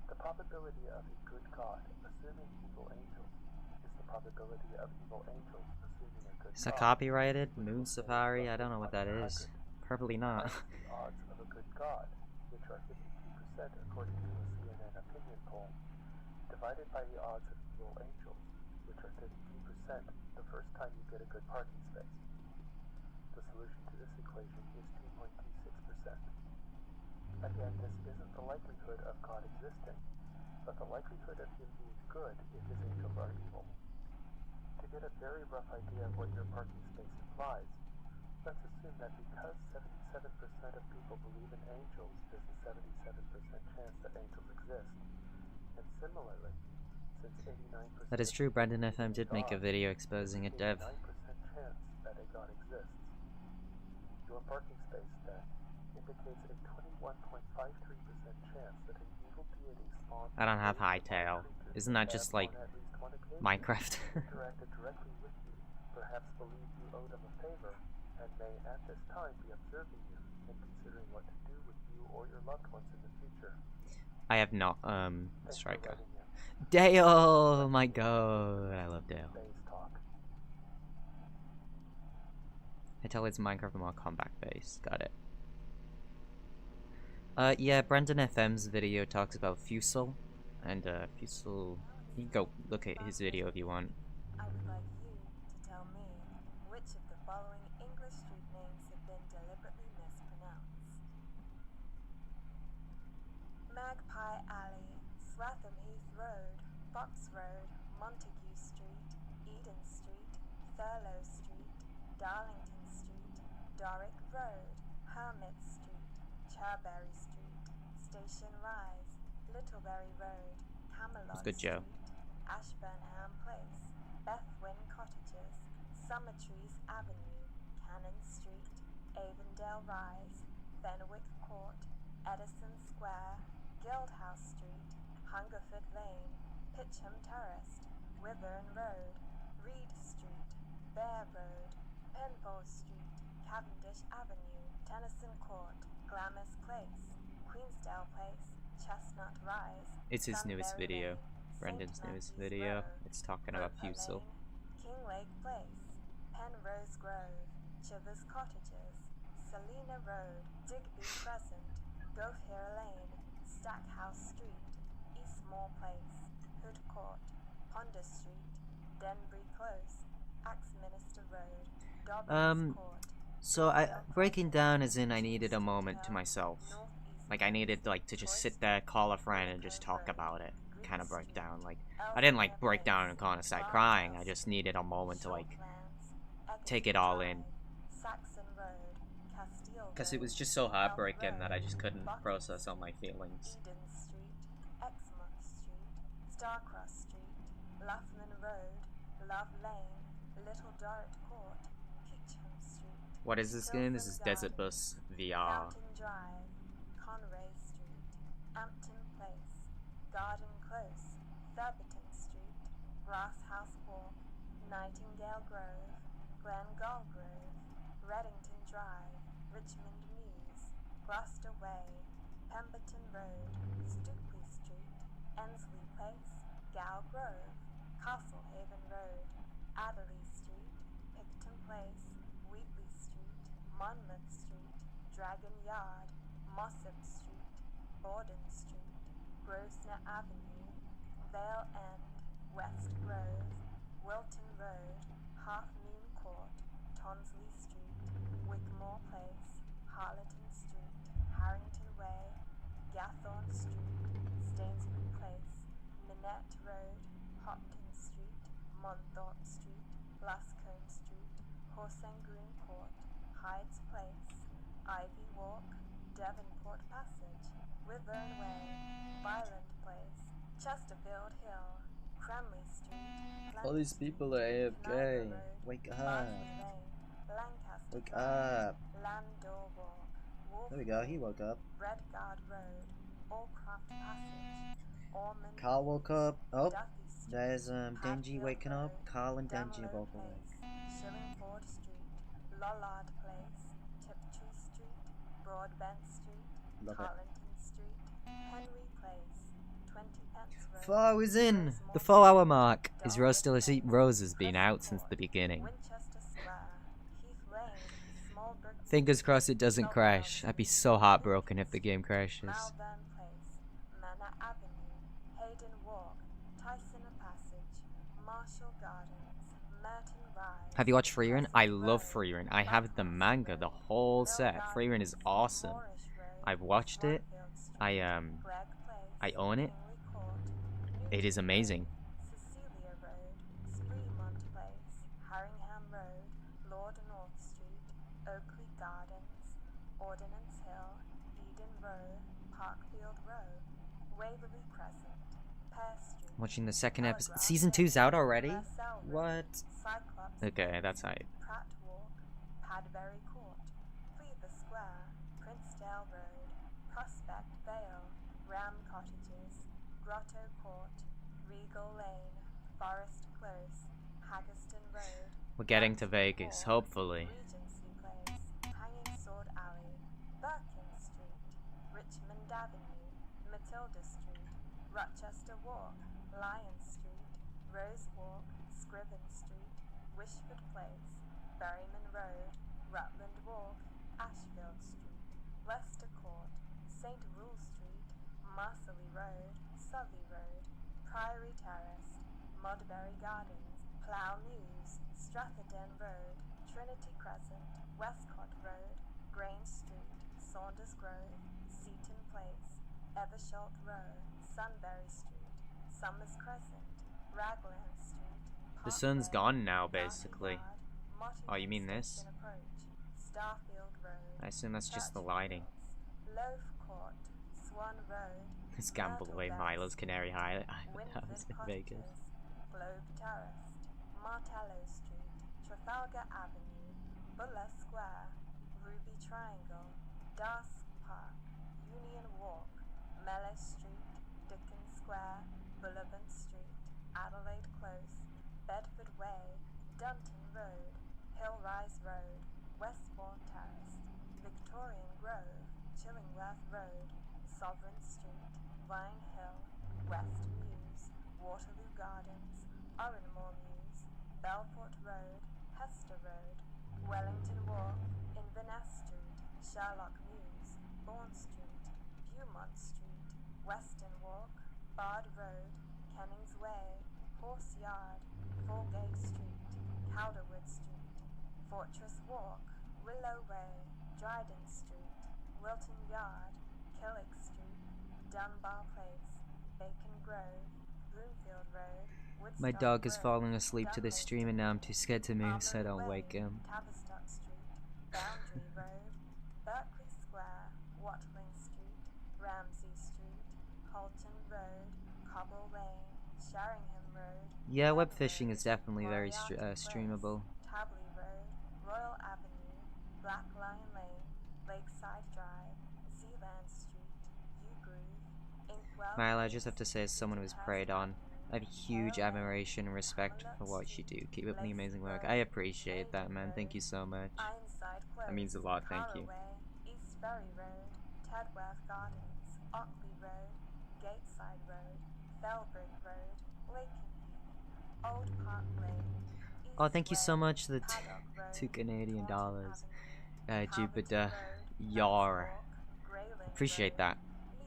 The probability of a good God assuming evil angels is the probability of evil angels assuming a good Is that God. copyrighted? Moon Safari? I don't know what that is. Probably not. The odds of a good God, which are 52% according to a CNN opinion poll, divided by the odds of evil angels, which are 32% the first time you get a good parking space. The solution to this equation is 2.26%. Again, this isn't the likelihood of God existing, but the likelihood of him being good if his angels are evil. To get a very rough idea of what your parking space implies, let's assume that because 77% of people believe in angels, there's a 77% chance that angels exist. And similarly, since 89% That is true, Brandon FM did make a video exposing a dev. 89% chance that a God exists. Your parking space, then, indicates a 21.53% chance that an evil deity spawned. I don't have Hightail. Isn't that just like Minecraft? Interacted directly with you, perhaps believe you owe them a favor, and may at this time be observing you and considering what to do with you or your loved ones in the future. I have not, Striker. Dale! Oh my god, I love Dale. I tell it's Minecraft more combat based, got it. Yeah, Brandon FM's video talks about Fusel, and Fusel, you can go look at his video if you want. I would like you to tell me which of the following English street names have been deliberately mispronounced. Magpie Alley, Swatham Heath Road, Fox Road, Montague Street, Eden Street, Thurlow Street, Darlington Street, Doric Road, Hermit Street, Cherbury Street, Station Rise, Littlebury Road, Camelot Good, Joe. Street, Ashburnham Place, Bethwyn Cottages, Summertrees Avenue, Cannon Street, Avondale Rise, Fenwick Court, Edison Square, Guildhouse Street, Hungerford Lane, Pitcham Terrace, Wyvern Road, Reed Street, Bear Road, Penfold Street, Cavendish Avenue, Tennyson Court, Glamis Place, Queensdale Place, Chestnut Rise. It's his newest Sunbury video. Lane, Brendan's St. newest Matthew's video. Road, It's talking about Roper Fusil. Lane, Kinglake Place, Penrose Grove, Chivers Cottages, Selina Road, Digby Crescent, Gopher Lane, Stackhouse Street, Eastmore Place, Hood Court, Ponder Street, Denbury Close, Axminster Road, Dobbins Court. So breaking down as in I needed a moment to myself. Like I needed like to just sit there, call a friend, and just talk about it. Kind of break down. Like I didn't like break down and kind of start crying. I just needed a moment to like take it all in. Because it was just so heartbreaking that I just couldn't process all my feelings. Eden Street, Exmouth Street, Starcross Street, Loughman Road, Love Lane, Little Dorrit Court, Peacham Street. What is this game? This is Desert Bus VR. Fountain Drive, Conray Street, Ampton Place, Garden Close, Thurberton Street, Brass House Walk, Nightingale Grove, Glengall Grove, Reddington Drive, Richmond Mews, Gloucester Way, Pemberton Road, Stukely Street, Ensley Place, Gow Grove, Castlehaven Road, Adderley Street, Picton Place, Wheatley Street, Monmouth Street, Dragon Yard, Mossop Street, Borden Street, Grosvenor Avenue, Vale End, West Grove, Wilton Road, Half Moon Court, Tonsley Street, Wigmore Place, Harleton Street, Harrington Way, Gathorne Street, Stainsbury Place, Minette Road, Hopton Street, Monthorpe Street, Lascombe Street, Horsengreen Court, Hyde's Place, Ivy Walk, Devonport Passage, Wyvern Way, Byland Place, Chesterfield Hill, Cranley Street, All these people are AFK. Wake up. Lancaster Wake up. Landor Walk, Wolf There we go, he woke up. Redguard Road, Allcroft Passage, Ormond Carl woke up. Oh, Duffy Street, there's Denji Hatfield waking up. Road, Carl and Denji Damelow both awake. Place, Shillingford Street, Lollard Place, Tiptree Street, Broadbent Street, Love it. Carlington Street, Henry Place, 20 Pence Road, 4 hours in. The Rosemont 4 hour Street, mark. Is Rose still Dalwood asleep? Place, Rose has been Crescent out since the Court, beginning. Winchester Square, Heath Lane, Smallbrook Fingers Street, crossed it doesn't Saltburn crash. I'd be Street, so heartbroken if Leeds the game Street, crashes. Malvern Place, Manor Avenue, Hayden Walk, Tyson Passage, Marshall Gardens, Merton Rise. Have you watched Freerun? I Pleasant love Road, Freerun. I have the Bathurst manga, Road, the whole Mill set. Freerun is Gardens, awesome. Moorish Road, I've watched it. Swanfield Street, I Gregg Place, I own it. Kingley Court, It is Newton amazing. Road, Cecilia Road, Spreemont Place, Haringham Road, Lord North Street, Oakley Gardens, Ordnance Hill, Eden Row, Parkfield Row, Waverley Crescent, Pear Street. Watching the second episode. Telegraph Season 2's Lane, out already? Purcell Road, What? Cyclops Okay, Place, that's hype. Pratt Walk, Padbury Court, Cleaver Square, Princedale Road, Prospect Vale, Ram Cottages, Grotto Court, Regal Lane, Forest Close, Haggerston Road, We're getting to Hampton Vegas, Hall, hopefully. Regency Place, Hanging Sword Alley, Birkin Street, Richmond Avenue, Matilda Street, Rochester Walk, Lion Street, Rose Walk, Scriven Street, Wishford Place, Berryman Road, Rutland Walk, Ashfield Street, Leicester Court, St. Rule Street, Marsley Road, Sully Road, Priory Terrace, Modbury Gardens, Plough Mews, Stratherden Road, Trinity Crescent, Westcott Road, Grange Street, Saunders Grove, Seaton Place, Eversholt Row, Sunbury Street, Summers Crescent, Ragland Street, The sun's gone now, basically. Oh, you mean this? I assume that's just the lighting. This gamble away Milo's Canary Island house in Vegas. Globe Terrace, Martello Street, Trafalgar Avenue, Buller Square, Ruby Triangle, Darsk Park, Union Walk, Mellow Street, Dickens Square, Bullivant Street, Adelaide Close, Bedford Way, Dunton Road, Hillrise Road, Westbourne Terrace, Victorian Grove, Chillingworth Road, Sovereign Street, Vine Hill, West Mews, Waterloo Gardens, Oranmore Mews, Belfort Road, Hester Road, Wellington Walk, Inverness Street, Sherlock Mews, Bourne Street, Beaumont Street, Weston Walk, Bard Road, Kennings Way, Horse Yard, Foregate Street, Calderwood Street, Fortress Walk, Willow Way, Dryden Street, Wilton Yard, Killick Street, Dunbar Place, Bacon Grove, Bloomfield Road, Woodstock My dog is Road, falling asleep to this Dunwich stream and now I'm Street, too scared to move, so I don't Armory wake Way, him. Tavistock Street, Boundary Road, Berkeley Square, Watling Street, Ramsey Street, Halton Road, Cobble Lane, Sheringham Road. Yeah, web Glen fishing Road, is definitely very Moriarty streamable. Close, Tabley Road, Royal Avenue, Black Lion Lane, Lakeside Drive, Zealand Street, Ugrove, Inkwell. Milo, I just have to say, as someone who's preyed on, I have a huge admiration and respect for what you do. Keep up the amazing work. I appreciate that, man. Thank you so much. Ironside Close, That means a lot, thank you. Carraway, East Ferry Road, Tedworth Gardens, Ockley Road, Gateside Road, Felbridge Road, Lakenheath, Old Park Lane. Oh, thank you so much for the Paddock Road, $2 Canadian. Taunton Avenue, Jupiter. Road, Yar. Bells Walk, Grayling Appreciate Road, that.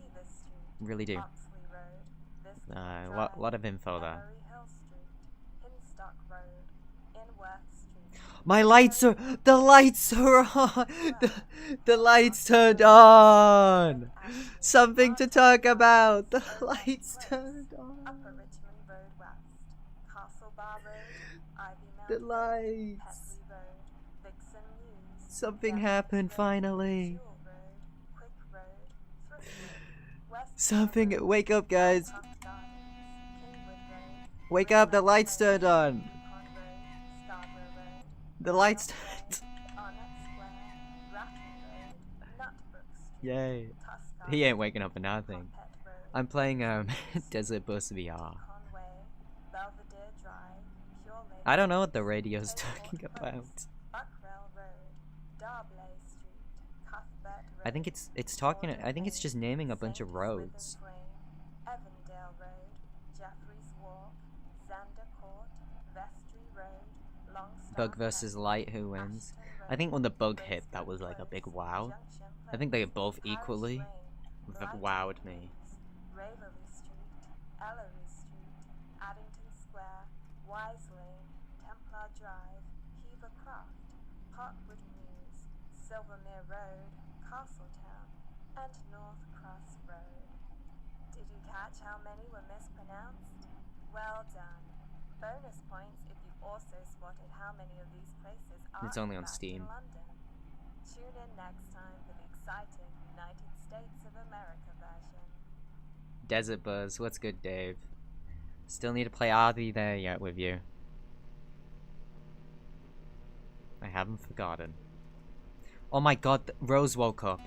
Lever Street, Really do. Oxley Road, Viscount Lot of Drive, info there. Emery Hill Street, Hinstock Road, Inworth Street. My lights are on. The lights turned on. Something to talk about. The lights turned on. Upper Richmond Road West, Castle Bar Road, Ivy The Mount Road, lights. Petley Road, Vixen Mews, Something Devonshire happened Road, finally. Jewel Road, Quick Road, Thriftwood, West Something. Road, Wake up, guys. Belfast Gardens, Kingwood Road, Wake up. The lights turned on. Pond Road, Scarborough Road, The lights Road, turned. Arnett Square, Bratton Road, Nutbrook Street, Yay. Tusker, He ain't waking up for nothing. Coppet Road, I'm playing Desert Bus VR. Conway, Belvedere Drive, Pure Lake I don't know what the Street, radio's Tayport talking Close, about. Buckrell Road, Darblay Street, Cuthbert Road, I think it's talking. I think it's just naming a bunch of St. roads. Swithin's Lane, Evandale Road, Jeffreys Walk, Zander Court, Vestry Road, Longstaff Bug versus Road, Light, who wins? Ashton I think when the Road, bug hit, that Racecoat was like a big Close, wow. Junction I think they Place, both Parish equally Lane, Brighton wowed me. Mews, Raveley Street, Ellery Street, Addington Square, Wise Lane, Templar Drive, Hever Croft, Parkwood Mews, Silvermere Road, Castletown, and North Cross Road. Did you catch how many were mispronounced? Well done. Bonus points if you also spotted how many of these places are It's only in on fact Steam. in London. Tune in next time for the exciting United States of America version. Desert Buzz, what's good, Dave? Still need to play Arby there yet with you. I haven't forgotten. Oh my god, Rose woke up.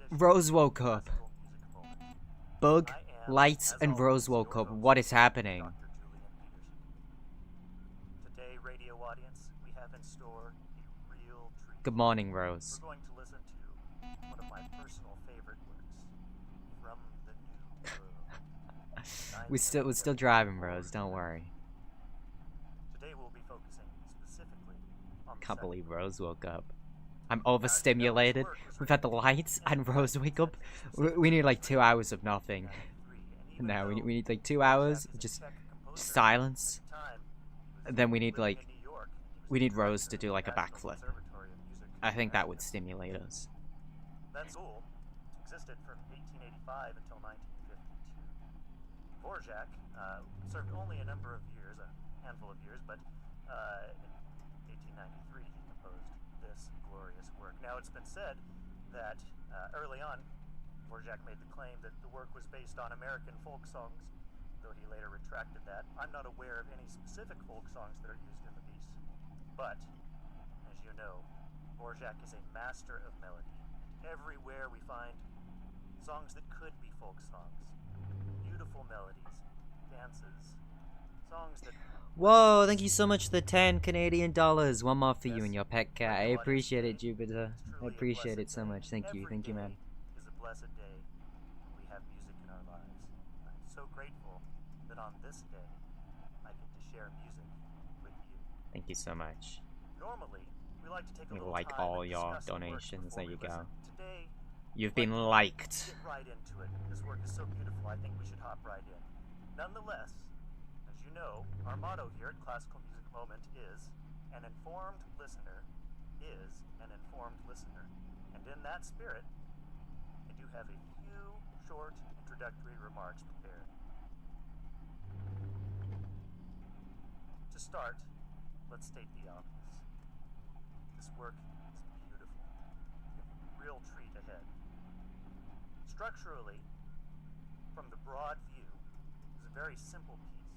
Rose woke up. Bug, Lights, and Rose woke up. What is happening? Today, radio audience, we have in store a real treat. Good morning, Rose. We're going to listen to one of my personal favorite works from the New World. We're still driving, Rose. Don't worry. Today we'll be focusing specifically on the Can't second believe Rose woke up. I'm overstimulated. We've had the lights and Rose wake up. We need like 2 hours of nothing. No, we need like 2 hours of just silence. And then we need like Rose to do like a backflip. I think that would stimulate us. That school existed from 1885 until 1952. Dvorak served only a number of years, a handful of years, but in 1893 he composed this glorious work. Now it's been said that early on Dvorak made the claim that the work was based on American folk songs, though he later retracted that. I'm not aware of any specific folk songs that are used in the piece, but as you know, Dvorak is a master of melody. Everywhere we find songs that could be folk songs, beautiful melodies, dances, songs that... Whoa, thank you so much for the 10 Canadian dollars. One more for you and your pet cat. I appreciate it, Jupiter. I appreciate it so much. Thank you, man. Is a blessed day when we have music in our lives. I'm so grateful that on this day I get to share music with you. Thank you so much. Normally, we like to take a little Like time all and your discuss the work donations. before There you we go. listen. Today, You've been liked. get right into it. This work is so beautiful, I think we should hop right in. Nonetheless, as you know, our motto here at Classical Music Moment is, an informed listener is an informed listener. And in that spirit, I do have a few short introductory remarks prepared. To start, let's state the obvious. This work is beautiful. We have a real treat ahead. Structurally, from the broad view, it's a very simple piece.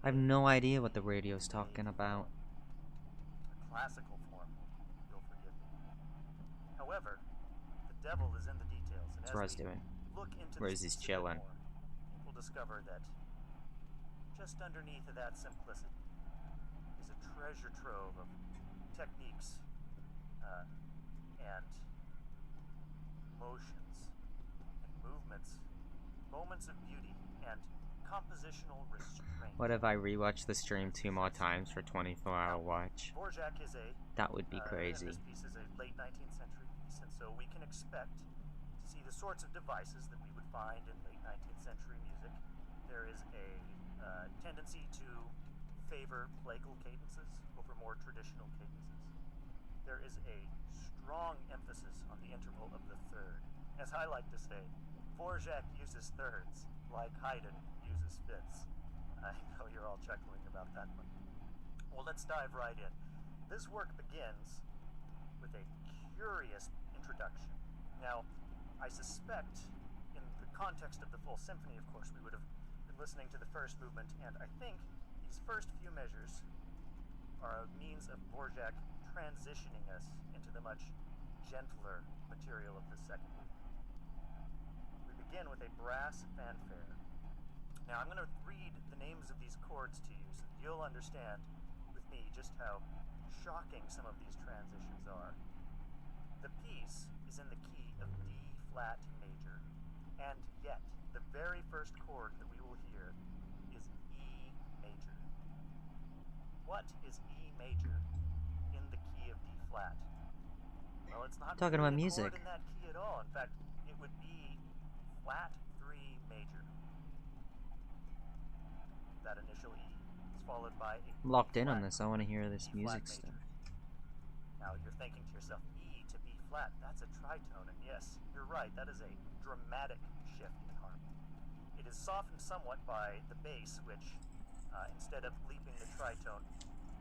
I have no idea what the radio's talking about. A classical form, you'll forgive me. However, the devil is in the details, and That's as what I was we doing. look into Rose this is piece a bit chilling. more, we'll discover that just underneath of that simplicity is a treasure trove of techniques and motions and movements, moments of beauty and compositional restraint. What if I rewatch the stream 2 more times for 24-hour watch? Dvorak is a That would be crazy. and this piece is a late 19th century piece, and so we can expect to see the sorts of devices that we would find in late 19th century music. There is a tendency to favor plagal cadences over more traditional cadences. There is a strong emphasis on the interval of the third. As I like to say, Dvorak uses thirds like Haydn uses fifths. I know you're all chuckling about that one. Well, let's dive right in. This work begins with a curious introduction. Now, I suspect in the context of the full symphony, of course, we would have been listening to the first movement, and I think these first few measures are a means of Dvorak transitioning us into the much gentler material of the second movement. We begin with a brass fanfare. Now, I'm going to read the names of these chords to you so that you'll understand with me just how shocking some of these transitions are. The piece is in the key of D flat major, and yet the very first chord that we will hear is E major. What is E major in the key of D flat? Well, it's not Talking really about a music. chord in that key at all. In fact, it would be flat 3 major. That initial E is followed by a I'm locked in flat, on this. I want to hear this E flat music major. stuff. Now you're thinking to yourself, E to B flat, that's a tritone, and yes, you're right, that is a dramatic shift in harmony. It is softened somewhat by the bass, which, instead of leaping the tritone,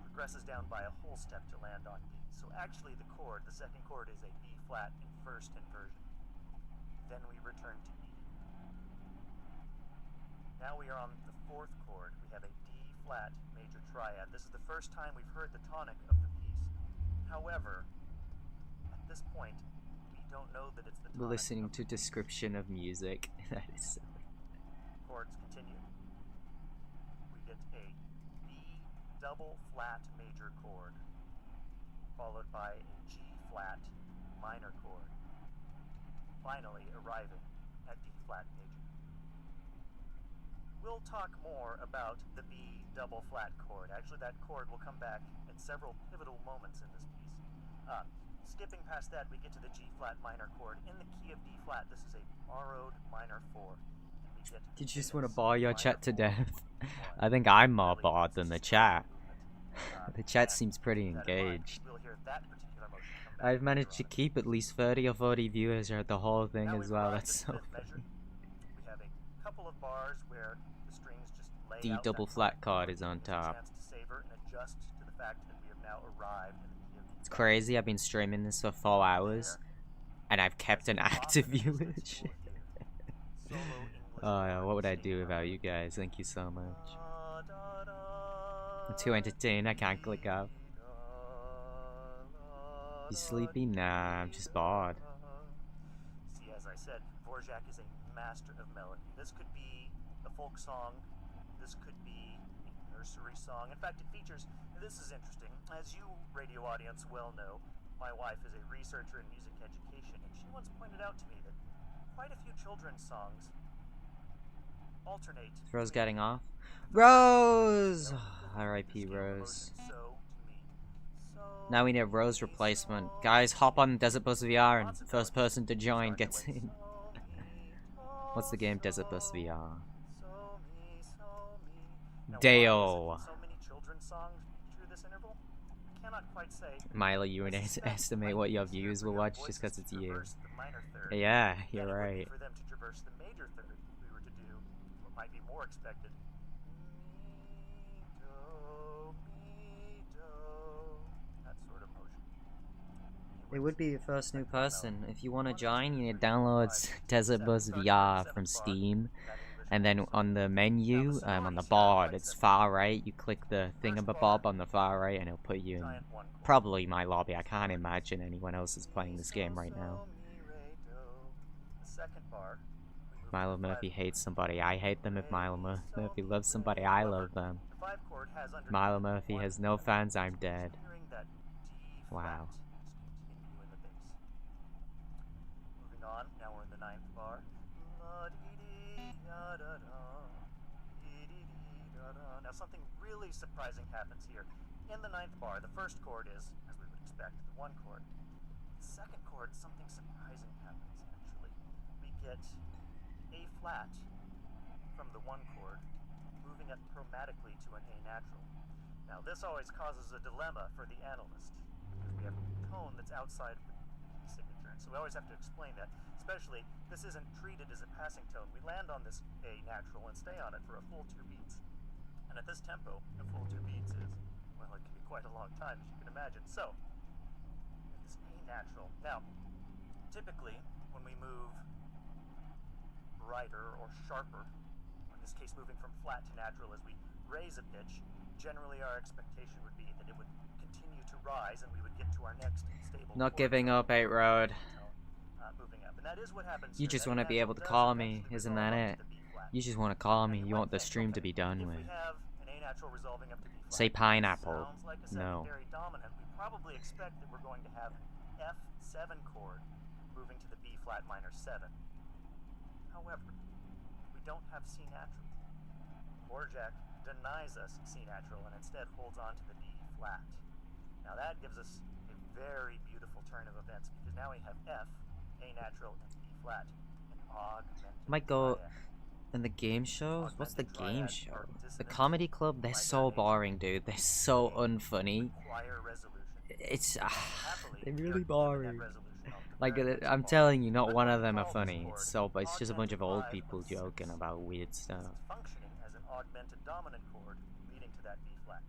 progresses down by a whole step to land on D. So actually the chord, the second chord, is a B flat in first inversion. Then we return to E. Now we are on the fourth chord. We have a D flat major triad. This is the first time we've heard the tonic of the piece. However, at this point, we don't know that it's the tonic. We're listening to description of music. That is so... Chords continue. We get a B double flat major chord, followed by a G flat minor chord, finally arriving at D flat major. We'll talk more about the B double flat chord. Actually, that chord will come back at several pivotal moments in this piece. Skipping past that, we get to the G flat minor chord. In the key of D flat, this is a borrowed minor 4. And we get Did you just want to bore your chat to death? I think I'm more bored than the chat. The chat seems pretty engaged. We'll hear that particular motion come back I've managed to keep at least 30 or 40 viewers throughout the whole thing Now as we've well. arrived That's at so the fifth measure. funny. We have a couple of bars where the strings just lay D out double that flat time. chord is on Gives us a top. chance to savor and adjust to the fact that we have now arrived in the key of It's crazy. I've been streaming this for 4 hours, and I've kept an active viewership. Oh, yeah, what would I do without you guys? Thank you so much. I'm too entertained. I can't click off. You sleepy? Nah, I'm just bored. See, as I said, Dvorak is a master of melody. This could be a folk song. This could be a nursery song. In fact, it features, this is interesting, as you radio audience well know, my wife is a researcher in music education, and she once pointed out to me that quite a few children's songs alternate. Is Rose getting off? Rose! R.I.P. Rose. Now we need a Rose replacement. Guys, hop on Desert Bus VR and first person to join gets in. What's the game? Desert Bus VR. Dale. Milo, you would estimate what your views will watch just because it's you. Yeah, you're right. For them to traverse the major third, if we were to do what might be more expected. That sort of motion. It would be your first new person. If you want to join, you need to download Desert Bus VR from Steam. And then on the menu, on the board, it's far right. You click the thingamabob on the far right, and it'll put you in probably my lobby. I can't imagine anyone else is playing this game right now. Milo Murphy hates somebody. I hate them. If Milo Murphy loves somebody, I love them. Milo Murphy has no fans. I'm dead. Wow. Moving on, now we're in the 9th bar. Now something really surprising happens here. In the 9th bar, the first chord is, as we would expect, the 1 chord. The second chord, something surprising happens, actually. We get A flat from the 1 chord, moving up chromatically to an A natural. Now this always causes a dilemma for the analyst, because we have a tone that's outside of the key signature, so we always have to explain that. Especially, this isn't treated as a passing tone. We land on this A natural and stay on it for a full 2 beats. And at this tempo, a full 2 beats is, well, it can be quite a long time, as you can imagine. So, this A natural. Now, typically, when we move brighter or sharper, in this case moving from flat to natural as we raise a pitch, generally our expectation would be that it would continue to rise and we would get to our next stable Not chord. giving up, 8 Road. Moving up. And that is what happens You here. just That want to be able to does call me, eventually isn't resolve that up it? to the B flat. You just want to call me. You want the stream to be done If with. we have an A natural resolving up to B flat, Say pineapple. sounds like a No. secondary dominant. We probably expect that we're going to have an F7 chord moving to the B flat minor 7. However, we don't have C natural. Dvorak denies us C natural and instead holds on to the D flat. Now that gives us a very beautiful turn of events because now we have F, A natural, and B flat, an augmented Might go triad. in the game shows. What's the game show? The comedy club. They're so boring, dude. They're so unfunny. It's they're really boring. Like I'm telling you, not one of them are funny. It's just a bunch of old people joking about weird stuff. Functioning as an augmented dominant chord leading to that B flat.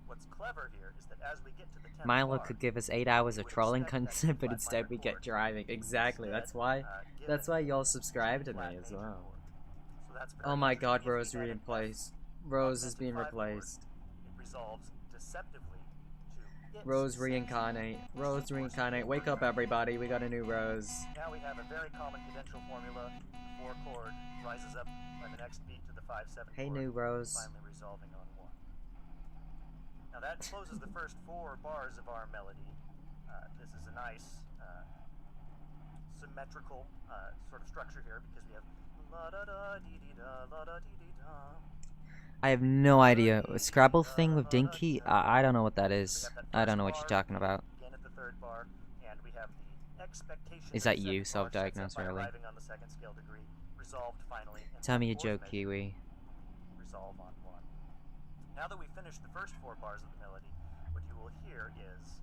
What's clever here is that as we get to the 10th Milo bar, could give us 8 hours of trolling content, but instead we get driving. Exactly. That's why y'all subscribe to me as well. So that's Oh my God, Rose replaced. Rose is being replaced. it resolves deceptively to its Rose reincarnate. Rose reincarnate. Wake up, everybody. We got a new Rose. Now we have a very common cadential formula. The 4 chord rises up by the next beat to the 5/7 Hey, chord, new Rose. finally resolving on 1. Now that closes the first 4 bars of our melody. This is a nice symmetrical sort of structure here because we have la da da dee dee da la da dee dee da. I have no idea. A Scrabble thing with Dinky? I don't know what that is. I don't know what you're talking about. Again at the 3rd bar, and we have the expectation Is of that the you, 2nd bar sets self-diagnosed, up by really? arriving on the 2nd scale degree, resolved finally in Tell me a the 4th joke, measure, Kiwi. resolve on 1. Now that we've finished the first 4 bars of the melody, what you will hear is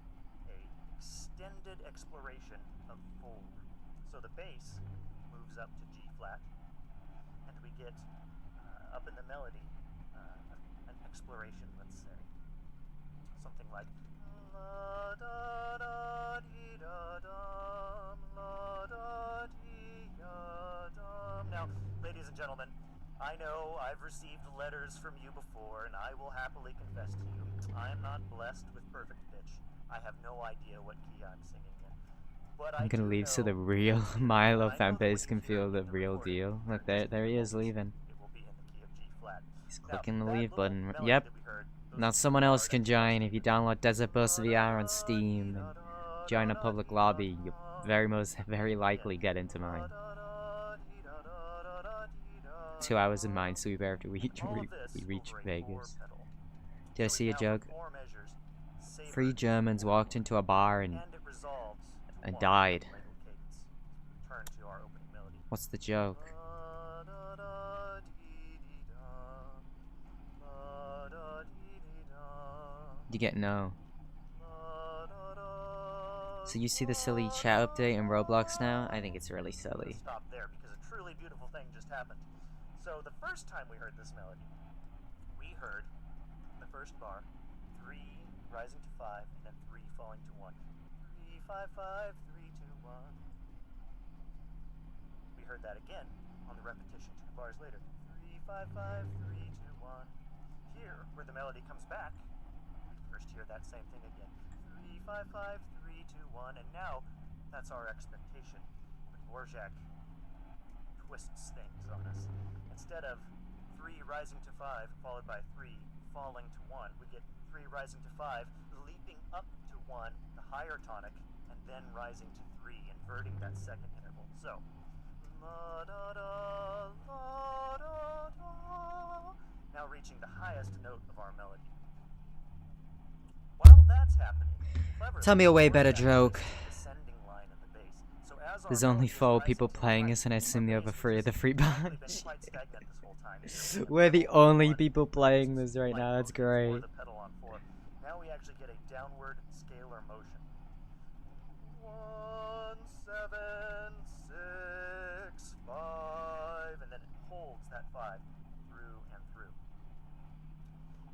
a extended exploration of 4. So the bass moves up to G flat, we get up in the melody an exploration, let's say. Something like la da da dee da dum, la da dee da dum. Now, ladies and gentlemen, I know I've received letters from you before, and I will happily confess to you, I am not blessed with perfect pitch. I have no idea what key I'm singing in. But I'm gonna leave so the real Milo fan base can feel the real deal. Look, there he is leaving. He's clicking the leave button. Yep. Now someone else can join if you download Desert Bus VR on Steam and join a public lobby. You'll very likely get into mine. 2 hours of Minesweeper after we reach Vegas. Did I see a joke? 3 Germans walked into a bar and died. What's the joke? You get no. So you see the silly chat update in Roblox now? I think it's really silly. Stop there because a truly beautiful thing just happened. So the first time we heard this melody, we heard in the first bar 3 rising to 5 and then 3 falling to 1. 3 5 5 3 2 1. We heard that again on the repetition 2 bars later. 3 5 5 3 2 1. Here, where the melody comes back, we first hear that same thing again. 3 5 5 3 2 1, and now that's our expectation. But Dvorak twists things on us. Instead of 3 rising to 5 followed by 3 falling to 1, we get 3 rising to 5, leaping up to 1, the higher tonic, and then rising to 3, inverting that second interval. So, la da da, la da da, now reaching the highest note of our melody. While that's happening, Tell me a way better joke. There's only 4 people playing this, and I assume the other 3 are the free bunch. We're the only people playing this right now. That's great. Now we actually get a downward scalar motion. 1 7 6 5, and then it holds that 5 through and through.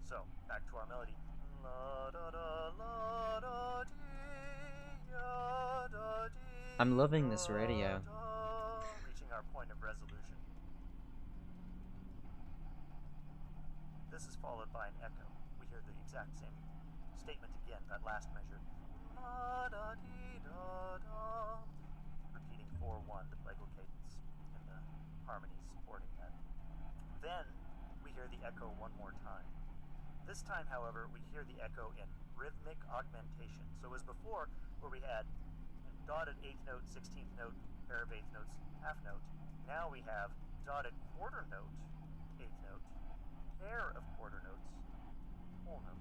So back to our melody. La da da la da dee ya da dee. I'm loving this radio. Reaching our point of resolution. This is followed by an echo. We hear the exact same statement again, that last measure. La da dee da da. Repeating 4-1, the Lego cadence, and the harmonies supporting that. Then we hear the echo one more time. This time, however, we hear the echo in rhythmic augmentation. So as before, where we had dotted 8th note, 16th note, pair of 8th notes, half note. Now we have dotted quarter note, 8th note, pair of quarter notes, whole note.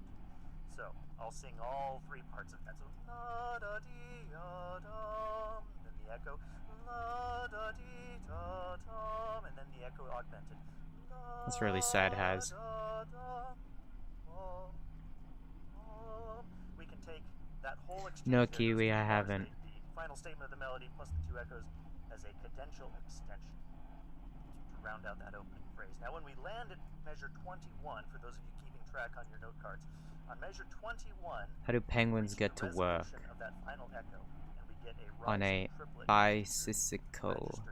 So I'll sing all 3 parts of that. So la da dee ya dum, then the echo, la da dee da dum, and then the echo augmented. That's really sad, Has. We can take that whole exchange. No, Kiwi, I haven't. Final statement of the melody plus the 2 echoes as a cadential extension to round out that opening phrase. Now when we land at measure 21, for those of you keeping track on your note cards, on measure 21, how do penguins get to work? Of that final echo, and we get a on a bicycle.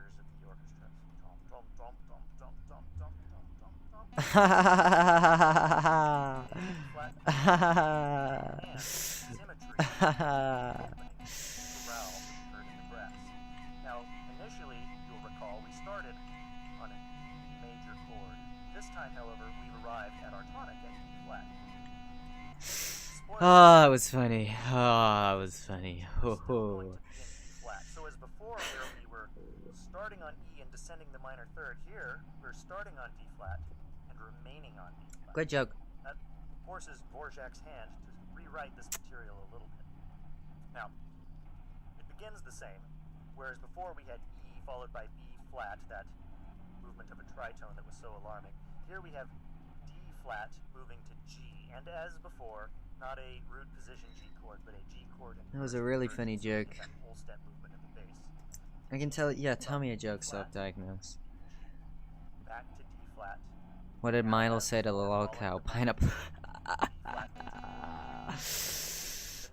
Now, initially, you'll recall we started on a major chord. This time, however, we've arrived at our tonic at E flat. Oh, that was funny. Oh, that was funny. Ho ho. So as before, where we were starting on E and descending the minor third, here we're starting on D flat and remaining on D flat. Good joke. That forces Dvorak's hand to rewrite this material a little bit. Now, it begins the same, whereas before we had E followed by B flat, that movement of a tritone that was so alarming. Here we have D flat moving to G, and as before, not a root position G chord, but a G chord. That was a really funny joke. Whole step movement in the bass. I can tell. Yeah, tell me a joke, self-diagnose. Back to What did Milo say to the lolcow? Pineapple.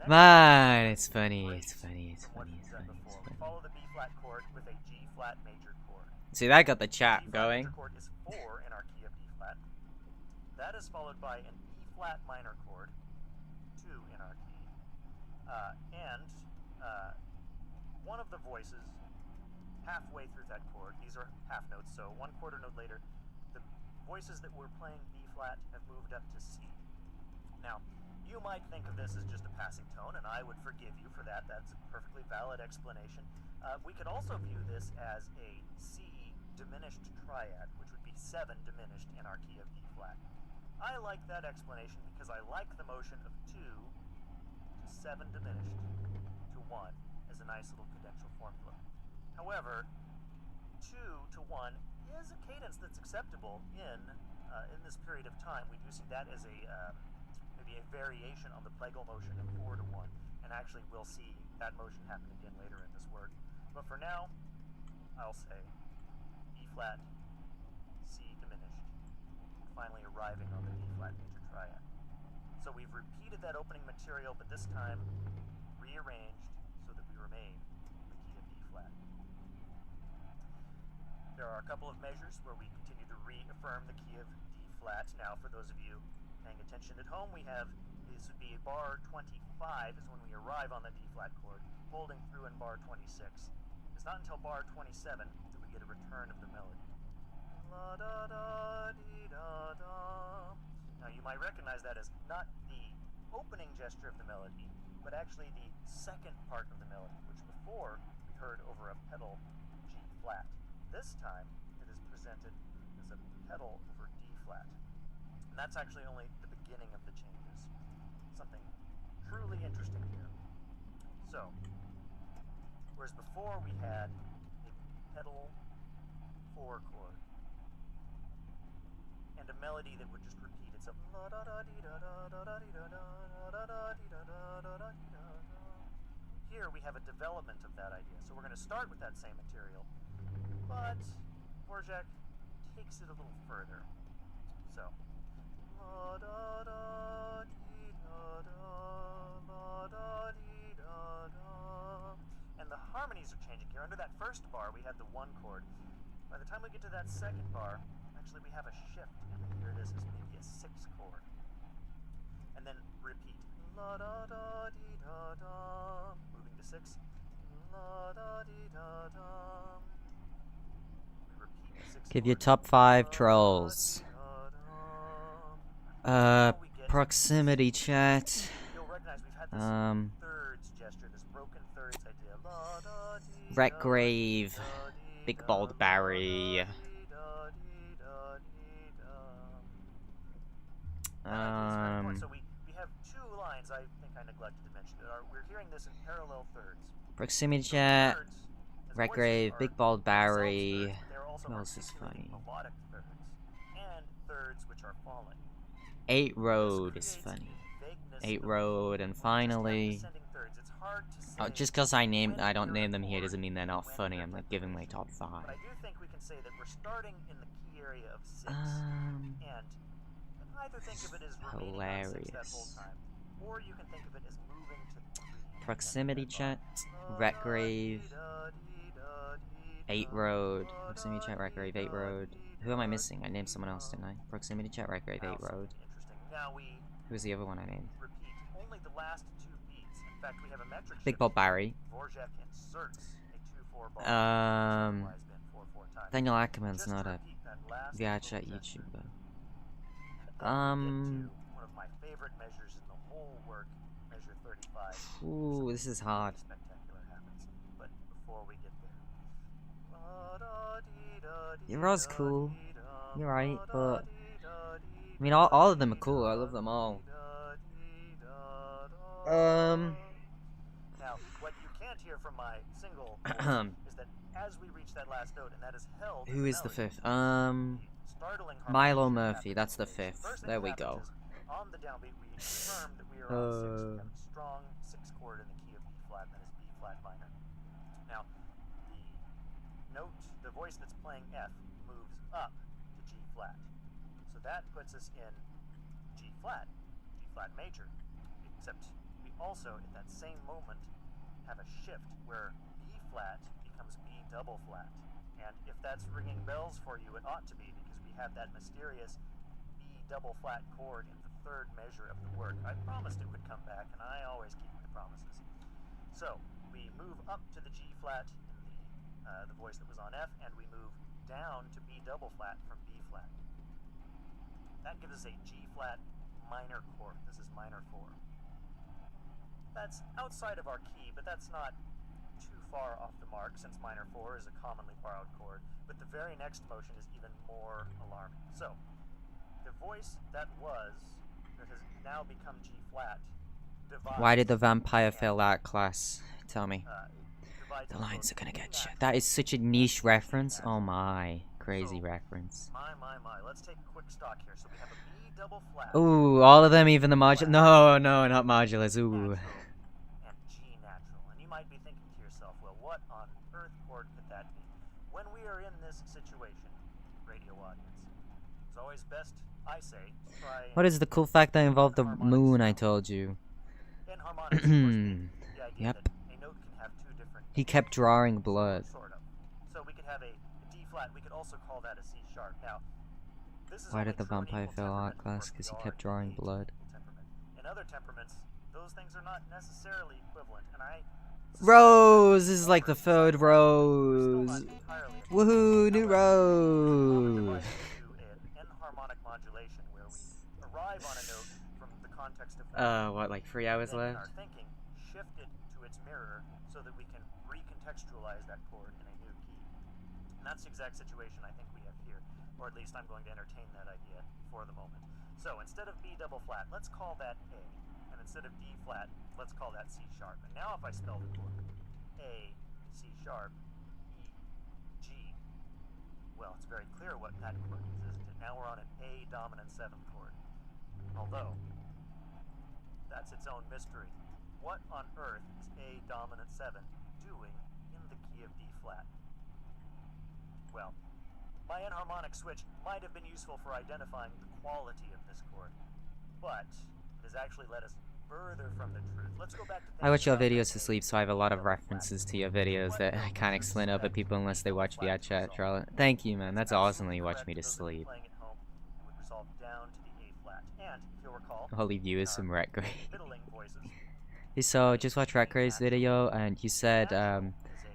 Man, it's funny. It's funny. It's funny. It's funny. It's funny. Follow the B flat chord with a G flat major chord. See, that got the chat G flat going. major chord is 4 in our key of D flat. That is followed by an E flat minor chord, 2 in our key, and one of the voices halfway through that chord. These are half notes, so 1/4 note later, the voices that were playing B flat have moved up to C. Now, you might think of this as just a passing tone, and I would forgive you for that. That's a perfectly valid explanation. We could also view this as a C diminished triad, which would be 7 diminished in our key of D flat. I like that explanation because I like the motion of 2 to 7 diminished to 1 as a nice little cadential formula. However, 2 to 1 is a cadence that's acceptable in this period of time. We do see that as a maybe a variation on the plagal motion of 4 to 1, and actually we'll see that motion happen again later in this work. But for now, I'll say E flat, C diminished, finally arriving on the D flat major triad. So we've repeated that opening material, but this time rearranged so that we remain in the key of D flat. There are a couple of measures where we continue to reaffirm the key of D flat. Now, for those of you paying attention at home, we have, this would be bar 25 is when we arrive on the D flat chord, holding through in bar 26. It's not until bar 27 that we get a return of the melody. La da da dee da da. Now you might recognize that as not the opening gesture of the melody, but actually the second part of the melody, which before we heard over a pedal G flat. This time it is presented as a pedal over D flat. And that's actually only the beginning of the changes. Something truly interesting here. So, whereas before we had a pedal 4 chord and a melody that would just repeat itself. Here we have a development of that idea. So we're going to start with that same material, but Dvorak takes it a little further. So, la da da dee da da, la da dee da da. And the harmonies are changing here. Under that first bar, we had the 1 chord. By the time we get to that second bar, actually we have a shift, and we hear this as maybe a 6 chord. And then repeat. La da da dee da da. Moving to 6. La da dee da da. We repeat the 6 Give your top 5 trolls. Proximity chat. Thirds gesture, this broken thirds idea. Retgrave. Big Bald Barry. So we have 2 lines I think I neglected to mention. We're hearing this in parallel thirds. Proximity chat. Retgrave. Big Bald Barry. Who else is funny? Melodic thirds and thirds which are falling. 8 Road is funny. 8 Road, and finally, just because I don't name them here doesn't mean they're not funny. I'm like giving my top 5. But I do think we can say that we're starting in the key area of 6, and either think of it as remaining on 6 that whole time, or you can think of it as moving to 3. Proximity chat, Retgrave, 8 Road. Proximity chat, Retgrave, 8 Road. Who am I missing? I named someone else, didn't I? Proximity chat, Retgrave, 8 Road. Who was the other one I named? Only the last 2 beats. In fact, we have a metric Big Bald Barry. Dvorak inserts a 2/4 bar. Daniel Ackerman's not a VR chat YouTuber. One of my favorite measures in the whole work, measure 35. Ooh, this is hard. Spectacular happens. But before we get there, Your Roz's cool. You're right, but I mean, all of them are cool. I love them all. Now, what you can't hear from my single is that as we reach that last note, and that is held. Who is the 5th? Milo Murphy. That's the 5th. There we go. On the downbeat, we confirm that we are on 6. We have a strong 6 chord in the key of B flat, that is B flat minor. Now, the note, the voice that's playing F, moves up to G flat. So that puts us in G flat major. Except we also, at that same moment, have a shift where B flat becomes B double flat. And if that's ringing bells for you, it ought to be, because we have that mysterious B double flat chord in the third measure of the work. I promised it would come back, and I always keep my promises. So we move up to the G flat in the voice that was on F, and we move down to B double flat from B flat. That gives us a G flat minor chord. This is minor 4. That's outside of our key, but that's not too far off the mark, since minor 4 is a commonly borrowed chord. But the very next motion is even more alarming. So the voice that has now become G flat divides. Why did the vampire fail that class? Tell me. The lines are gonna get you. That is such a niche reference. Oh my, crazy reference. My. Let's take a quick stock here. So we have a B double flat. Ooh, all of them, even the modular. No, not modulars. Ooh. And G natural. And you might be thinking to yourself, well, what on earth chord could that be? When we are in this situation, radio audience, it's always best, I say, try. What is the cool fact that involved the moon I told you? Yep. He kept drawing blood. Sort of. So we could have a D flat. We could also call that a C sharp. Now, this is Why did the vampire fail art class? Because he kept drawing blood. In other temperaments, those things are not necessarily equivalent, and Rose! This is like the third Rose. Woohoo, new Rose! Enharmonic modulation, where we arrive on a note from the context of what, like 3 hours left? our thinking, shift it to its mirror so that we can recontextualize that chord in a new key. And that's the exact situation I think we have here, or at least I'm going to entertain that idea for the moment. So instead of B double flat, let's call that A. And instead of D flat, let's call that C sharp. And now if I spell the chord A, C sharp, E, G, well, it's very clear what that chord is, isn't it? Now we're on an A dominant 7th chord. Although, that's its own mystery. What on earth is A dominant 7 doing in the key of D flat? Well, my enharmonic switch might have been useful for identifying the quality of this chord, but it has actually led us further from the truth. Let's go back to I watch your videos to sleep, so I have a lot of references to your videos that I can't explain to other people unless they watch via chat. Thank you, man. That's awesome that you watch me to sleep. I'll leave you with some Retgrave. So, just watch Retgrave's video, and you said,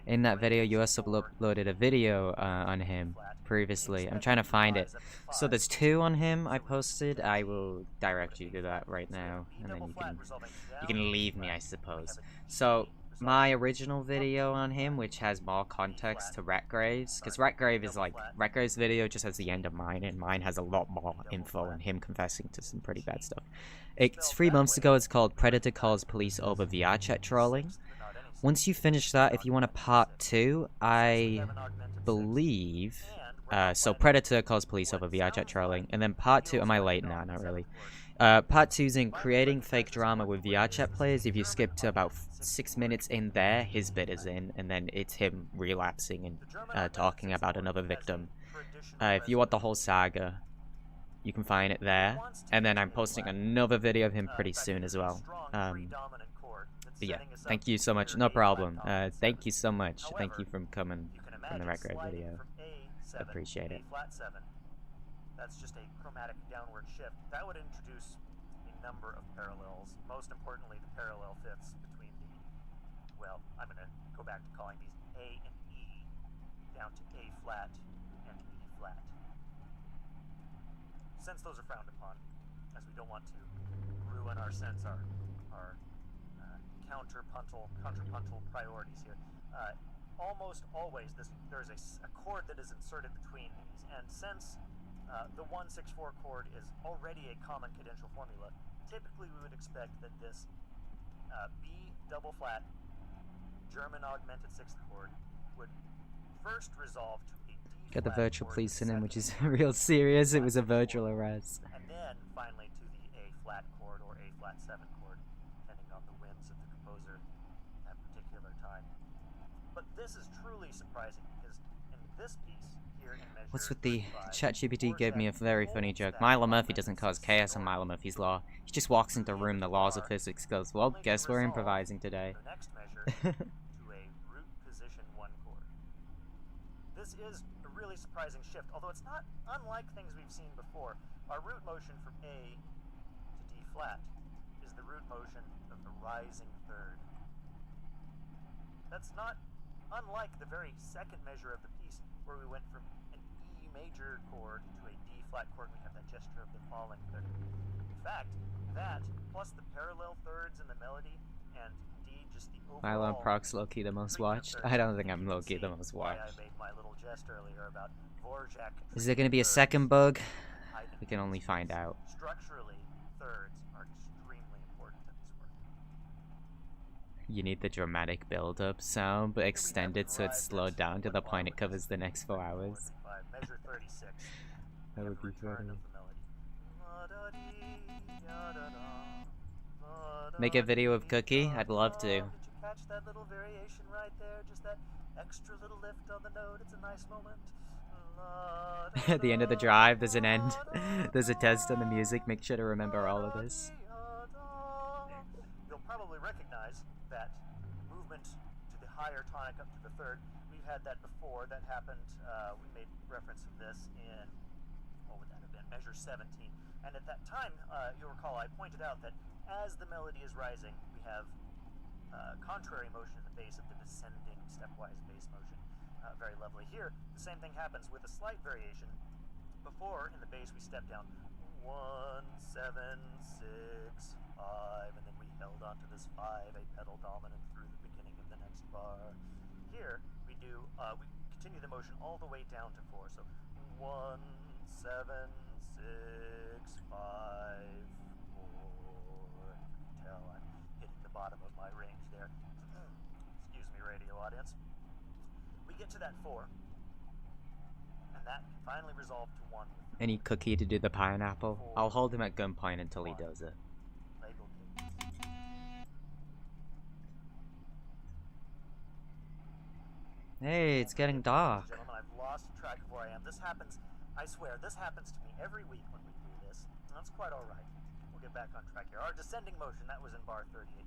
in that video, you also uploaded a video on him previously. I'm trying to find it. So there's 2 on him I posted. I will direct you to that right now, and then you can leave me, I suppose. So my original video on him, which has more context to Retgrave's, because Retgrave is like, Retgrave's video just has the end of mine, and mine has a lot more info and him confessing to some pretty bad stuff. It's 3 months ago. It's called Predator Calls Police Over VR Chat Trolling. Once you finish that, if you want a part 2, I believe, so Predator Calls Police Over VR Chat Trolling, and then part 2, am I late? No, not really. Part 2 is in creating fake drama with VR chat players. If you skip to about 6 minutes in there, his bit is in, and then it's him relapsing and talking about another victim. If you want the whole saga, you can find it there, and then I'm posting another video of him pretty soon as well. But yeah, thank you so much. No problem. Thank you so much. Thank you for coming from the Retgrave video. Appreciate it. That's just a chromatic downward shift. That would introduce a number of parallels. Most importantly, the parallel fifths between the, well, I'm going to go back to calling these A and E down to A flat and E flat. Since those are frowned upon, as we don't want to ruin our contrapuntal priorities here, almost always there's a chord that is inserted between these, and since the 164 chord is already a common cadential formula, typically we would expect that this B double flat German augmented 6th chord would first resolve to a D Got the flat virtual chord police in him, second, which is real serious. It was a virtual arrest. and then finally to the A flat chord or A flat 7 chord, depending on the whims of the composer at that particular time. But this is truly surprising, because in this piece he What's with the ChatGPT gave me a very funny joke. Milo Murphy doesn't cause chaos on Milo Murphy's Law. He just walks into a room, the laws of physics goes, well, guess we're improvising today. The next measure to a root position 1 chord. This is a really surprising shift, although it's not unlike things we've seen before. Our root motion from A to D flat is the root motion of the rising third. That's not unlike the very second measure of the piece, where we went from an E major chord to a D flat chord. We have that gesture of the falling third. In fact, that plus the parallel thirds in the melody and D just the overall. Milo and Prox low-key the most watched. I don't think I'm low-key the most watched. I made my little jest earlier about Dvorak. Is there gonna be a second bug? We can only find out. Structurally, thirds are extremely important in this work. You need the dramatic build-up sound, but extended so it's slowed down to the point it covers the next 4 hours. Measure 36. That would be funny. Make a video of Cookie? I'd love to. Did you catch that little variation right there? Just that extra little lift on the note. It's a nice moment. At the end of the drive, there's an end. There's a test on the music. Make sure to remember all of this. You'll probably recognize that movement to the higher tonic up to the third. We've had that before. That happened. We made reference to this in, what would that have been? Measure 17. And at that time, you'll recall I pointed out that as the melody is rising, we have contrary motion in the bass of the descending stepwise bass motion. Very lovely. Here, the same thing happens with a slight variation. Before, in the bass, we step down 1, 7, 6, 5, and then we held onto this 5, a pedal dominant through the beginning of the next bar. Here, we do, we continue the motion all the way down to 4. So 1, 7, 6, 5, 4. You can tell I'm hitting the bottom of my range there. Excuse me, radio audience. We get to that 4, and that can finally resolve to 1. Any Cookie to do the pineapple? I'll hold him at gunpoint until he does it. Hey, it's getting dark. Gentlemen, I've lost track of where I am. This happens, I swear, this happens to me every week when we do this. That's quite alright. We'll get back on track here. Our descending motion, that was in bar 38.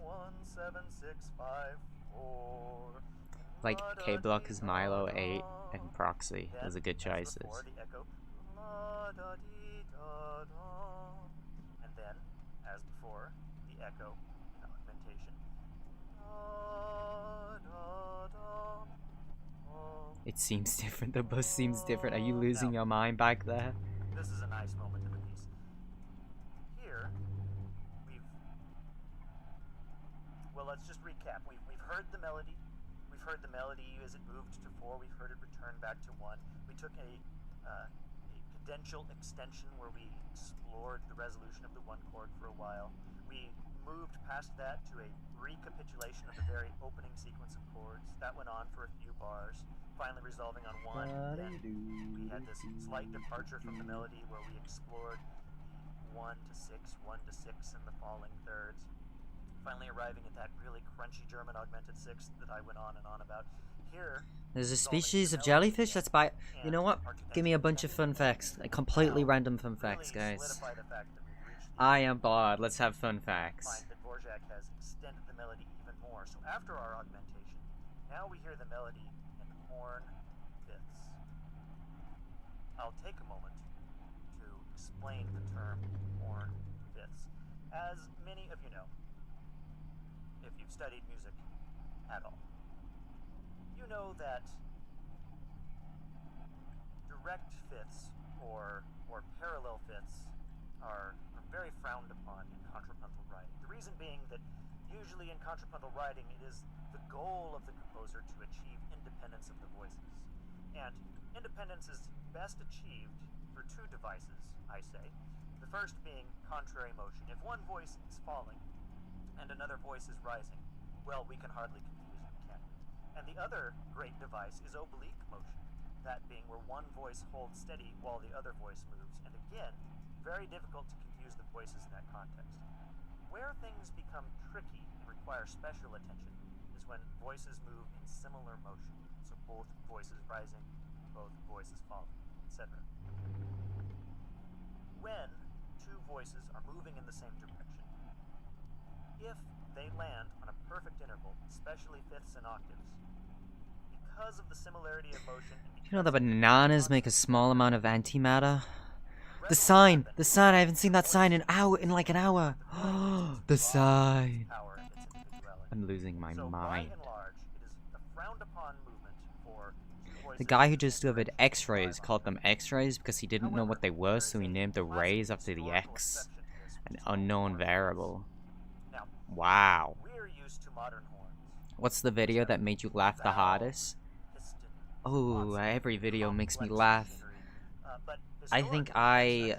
1, 7, 6, 5, 4. Like, K-Block is Milo, 8, and Proxy. Those are good choices. And then, as before, the echo in augmentation. It seems different. The bus seems different. Are you losing your mind back there? This is a nice moment in the piece. Here, well, let's just recap. We've heard the melody. We've heard the melody as it moved to 4. We've heard it return back to 1. We took a cadential extension where we explored the resolution of the 1 chord for a while. We moved past that to a recapitulation of the very opening sequence of chords. That went on for a few bars, finally resolving on 1. Then we had this slight departure from the melody where we explored the 1 to 6, 1 to 6 in the falling thirds. Finally arriving at that really crunchy German augmented 6 that I went on and on about. Here, there's a species of jellyfish that's by. You know what? Give me a bunch of fun facts. Like, completely random fun facts, guys. I am bored. Let's have fun facts. Find that Dvorak has extended the melody even more. So after our augmentation, now we hear the melody in horn fifths. I'll take a moment to explain the term horn fifths. As many of you know, if you've studied music at all, you know that direct fifths or parallel fifths are very frowned upon in contrapuntal writing. The reason being that usually in contrapuntal writing it is the goal of the composer to achieve independence of the voices. And independence is best achieved through 2 devices, I say. The first being contrary motion. If one voice is falling and another voice is rising, well, we can hardly confuse them, can we? And the other great device is oblique motion, that being where one voice holds steady while the other voice moves. And again, very difficult to confuse the voices in that context. Where things become tricky and require special attention is when voices move in similar motion. So both voices rising both voices follow, etc. When two voices are moving in the same direction, if they land on a perfect interval, especially fifths and octaves, because of the similarity of motion and You know the bananas make a small amount of antimatter? The sign! The sign! I haven't seen that sign in like an hour! The sign! I'm losing my mind. The guy who discovered X-rays called them X-rays because he didn't know what they were, so he named the rays after the X, an unknown variable. Wow. What's the video that made you laugh the hardest? Oh, every video makes me laugh. I think let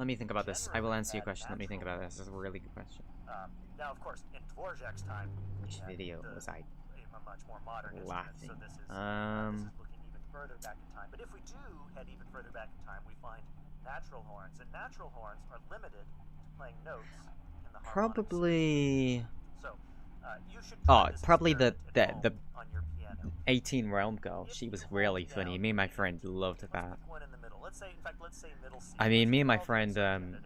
me think about this. I will answer your question. Let me think about this. This is a really good question. Now, of course, in Dvorak's time, which video was I much more modern laughing? So this is looking even further back in time. But if we do head even further back in time, we find natural horns, and natural horns are limited to playing notes in the probably. So, you should probably the 18 Realm girl. She was really funny. Me and my friend loved that. I mean, me and my friend,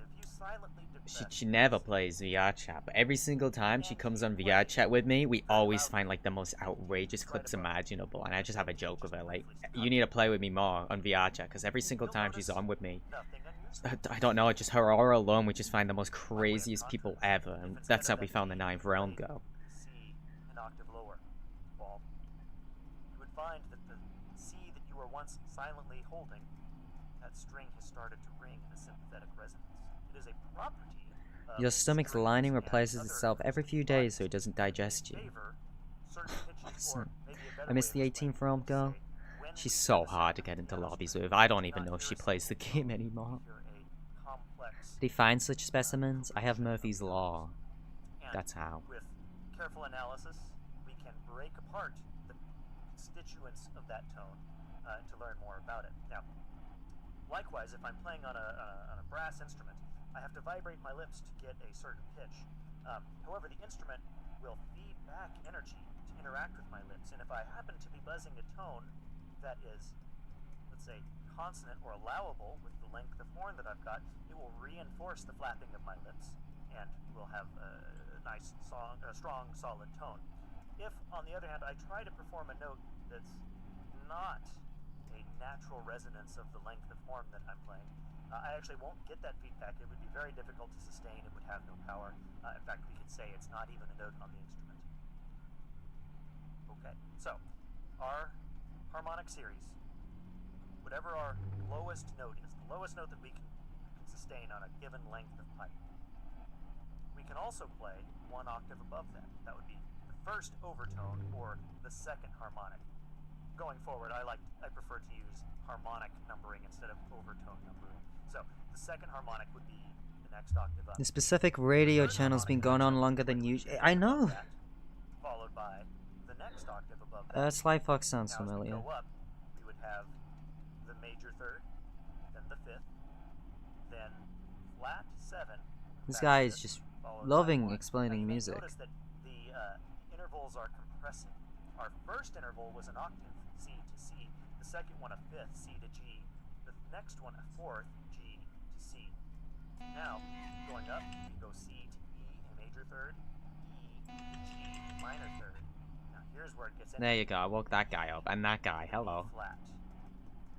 she never plays VR chat, but every single time she comes on VR chat with me, we always find like the most outrageous clips imaginable, and I just have a joke with her, like, you need to play with me more on VR chat, because every single time she's on with me, I don't know, just her aura alone, we just find the most craziest people ever, and that's how we found the 9th Realm girl. An octave lower, Ball. You would find that the C that you were once silently holding, that string has started to ring in a sympathetic resonance. It is a property. Your stomach's lining replaces itself every few days so it doesn't digest you. Awesome. I miss the 18th Realm girl. She's so hard to get into lobbies with. I don't even know if she plays the game anymore. Did he find such specimens? I have Murphy's Law. That's how. With careful analysis, we can break apart the constituents of that tone to learn more about it. Now, likewise, if I'm playing on a brass instrument, I have to vibrate my lips to get a certain pitch. However, the instrument will feed back energy to interact with my lips, and if I happen to be buzzing a tone that is, let's say, consonant or allowable with the length of horn that I've got, it will reinforce the flapping of my lips, and we'll have a nice, strong, solid tone. If, on the other hand, I try to perform a note that's not a natural resonance of the length of horn that I'm playing, I actually won't get that feedback. It would be very difficult to sustain. It would have no power. In fact, we could say it's not even a note on the instrument. Okay, so our harmonic series, whatever our lowest note is, the lowest note that we can sustain on a given length of pipe, we can also play one octave above that. That would be the first overtone or the second harmonic. Going forward, I prefer to use harmonic numbering instead of overtone numbering. So the second harmonic would be the next octave up. The specific radio channel's been going on longer than usual. I know. Followed by the next octave above that. Sly Fox sounds familiar. As we go up, we would have the major third, then the fifth, then flat 7. This guy is just loving explaining music. Notice that the intervals are compressing. Our first interval was an octave, C to C. The second one a fifth, C to G. The next one a fourth, G to C. Now, going up, we go C to E, a major third, E to G, minor third. Now here's where it gets There you go, I woke that guy up, and that guy, hello. Flat.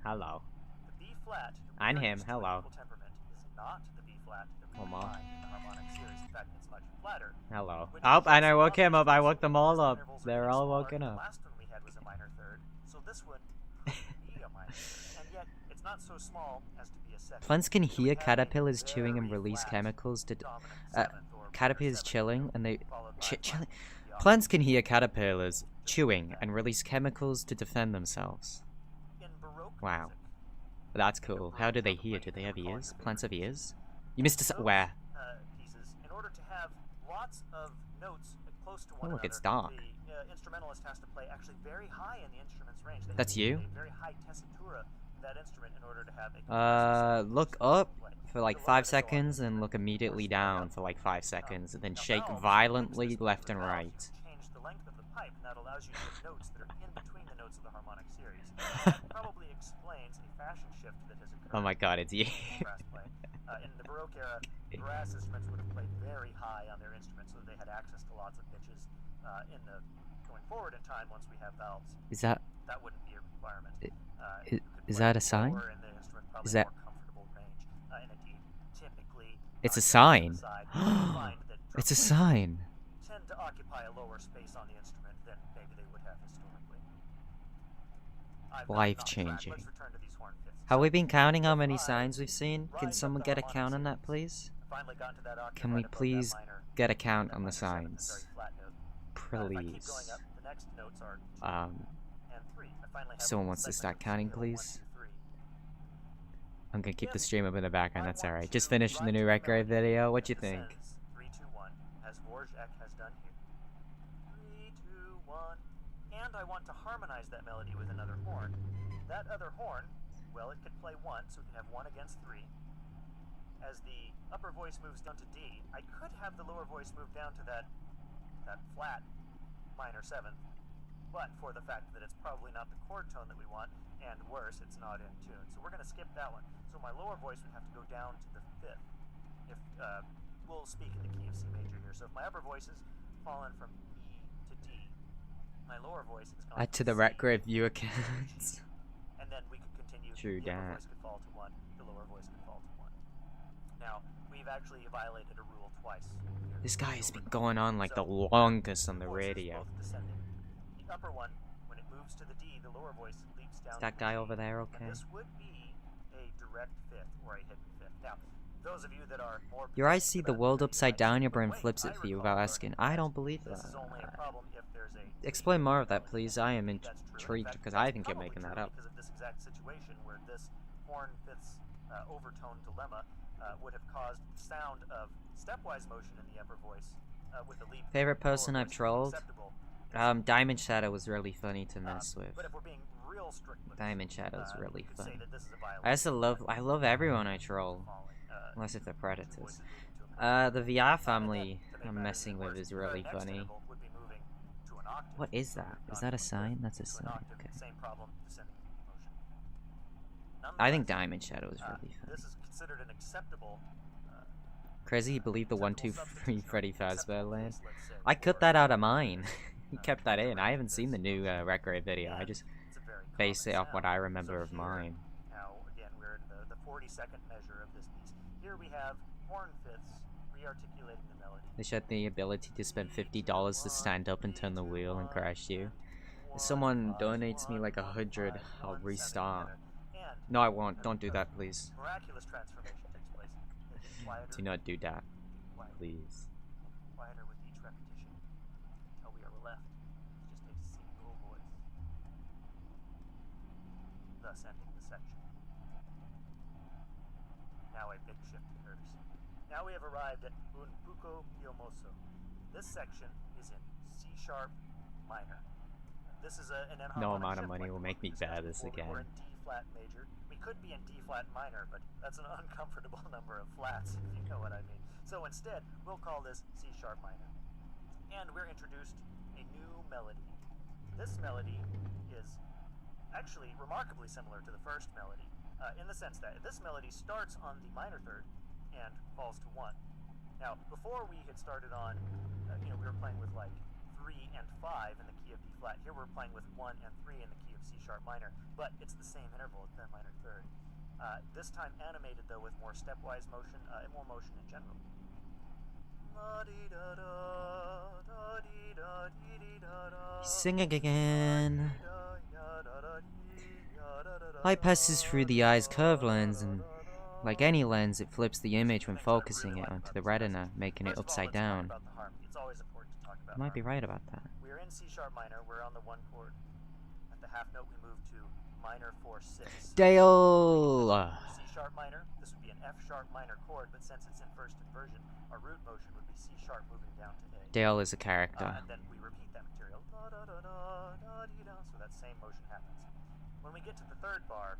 Hello. The B flat, And him, hello. temperament is not the B flat that we find in the harmonic series. In fact, it's much flatter. Hello. Oh, and I woke him up, I woke them all up. They're all woken up. The last one we had was a minor third, so this one could be a minor third. And yet, it's not so small as to be a second. Plants can hear caterpillars chewing and release chemicals to... caterpillars chilling and they... chilling. Plants can hear caterpillars chewing and release chemicals to defend themselves. Wow. That's cool. How do they hear? Do they have ears? Plants have ears? You missed a where? Pieces, in order to have lots of notes close to one Oh, look, another, it's dark. the instrumentalist has to play actually very high in the instrument's range. They That's have you? a very high tessitura of that instrument in order to have a Look up for like 5 seconds and look immediately down for like 5 seconds, and then shake violently left and right. change the length of the pipe, and that allows you to get notes that are in between the notes of the harmonic series. That probably explains a fashion shift that has occurred. Oh my god, it's you. Brass play. In the Baroque era, brass instruments would have played very high on their instruments, so that they had access to lots of pitches. Going forward in time, once we have valves, that wouldn't be a requirement. Is that a sign? Is that? It's a sign. It's a sign. Tend to occupy a lower space on the instrument than maybe they would have historically. Life-changing. Have we been counting how many signs we've seen? Can someone get a count on that, please? Can we please get a count on the signs? Please. Someone wants to start counting, please? I'm gonna keep the stream up in the background, that's alright. Just finished the new Redgrave video, what you think? 3, 2, 1, as Dvorak has done here. 3, 2, 1, and I want to harmonize that melody with another horn. That other horn, well, it could play 1, so we can have 1 against 3. As the upper voice moves down to D, I could have the lower voice move down to that flat minor 7th, but for the fact that it's probably not the chord tone that we want, and worse, it's not in tune. So we're going to skip that one. So my lower voice would have to go down to the 5th. If we'll speak in the key of C major here. So if my upper voice has fallen from E to D, my lower voice has gone to the Redgrave view accounts. And then we could continue. True the upper that. voice could fall to 1, the lower voice could fall to 1. Now, we've actually violated a rule twice. This guy has been going on like the longest on the radio. The upper one, when it moves to the D, the lower voice leaps down. Is that guy over there okay? And this would be a direct 5th or a hidden 5th. Now, those of you that are more Your eyes see the world upside down, your brain flips it for you without asking. I don't believe that. Explain more of that, please. I am intrigued because I think you're making that up. Because of this exact situation where this horn 5ths overtone dilemma would have caused the sound of stepwise motion in the upper voice with a leap. Favorite person I've trolled? Diamond Shadow was really funny to mess with. But if we're being real strict with Diamond Shadow's really funny. I love everyone I troll. Unless if they're predators. The VR family I'm messing with is really funny. What is that? Is that a sign? That's a sign. Okay. I think Diamond Shadow is really funny. This is considered an acceptable. Crazy you believe the 1, 2, 3 Freddy Fazbear land? I cut that out of mine. He kept that in. I haven't seen the new Redgrave video. I just base it off what I remember of mine. Now, again, we're in the 42nd measure of this piece. Here we have horn 5ths re-articulating the melody. They had the ability to spend $50 to stand up and turn the wheel and crash you. If someone donates me like 100, I'll restart. No, I won't. Don't do that, please. Miraculous transformation takes place. Do not do that, please. Quieter with each repetition until we are left with just a single voice, thus ending the section. Now a big shift occurs. Now we have arrived at Un Poco Piomoso. This section is in C sharp minor. This is an enharmonic No amount of shift money like will make me discussed bad this before. again. We're in D flat major. We could be in D flat minor, but that's an uncomfortable number of flats, if you know what I mean. So instead, we'll call this C sharp minor. And we're introduced a new melody. This melody is actually remarkably similar to the first melody, in the sense that this melody starts on the minor 3rd and falls to 1. Now, before we had started on, we were playing with like 3 and 5 in the key of D flat. Here we're playing with 1 and 3 in the key of C sharp minor, but it's the same interval, it's that minor 3rd. This time animated though with more stepwise motion and more motion in general. He's singing again. Light passes through the eye's curved lens, and like any lens, it flips the image when focusing it onto the retina, making it upside down. I might be right about that. We're in C sharp minor, we're on the 1 chord. At the half note we move to minor 4/6. Dale! C sharp minor, this would be an F sharp minor chord, but since it's in first inversion, our root motion would be C sharp moving down to A. Dale is a character. And then we repeat that material. So that same motion happens. When we get to the 3rd bar,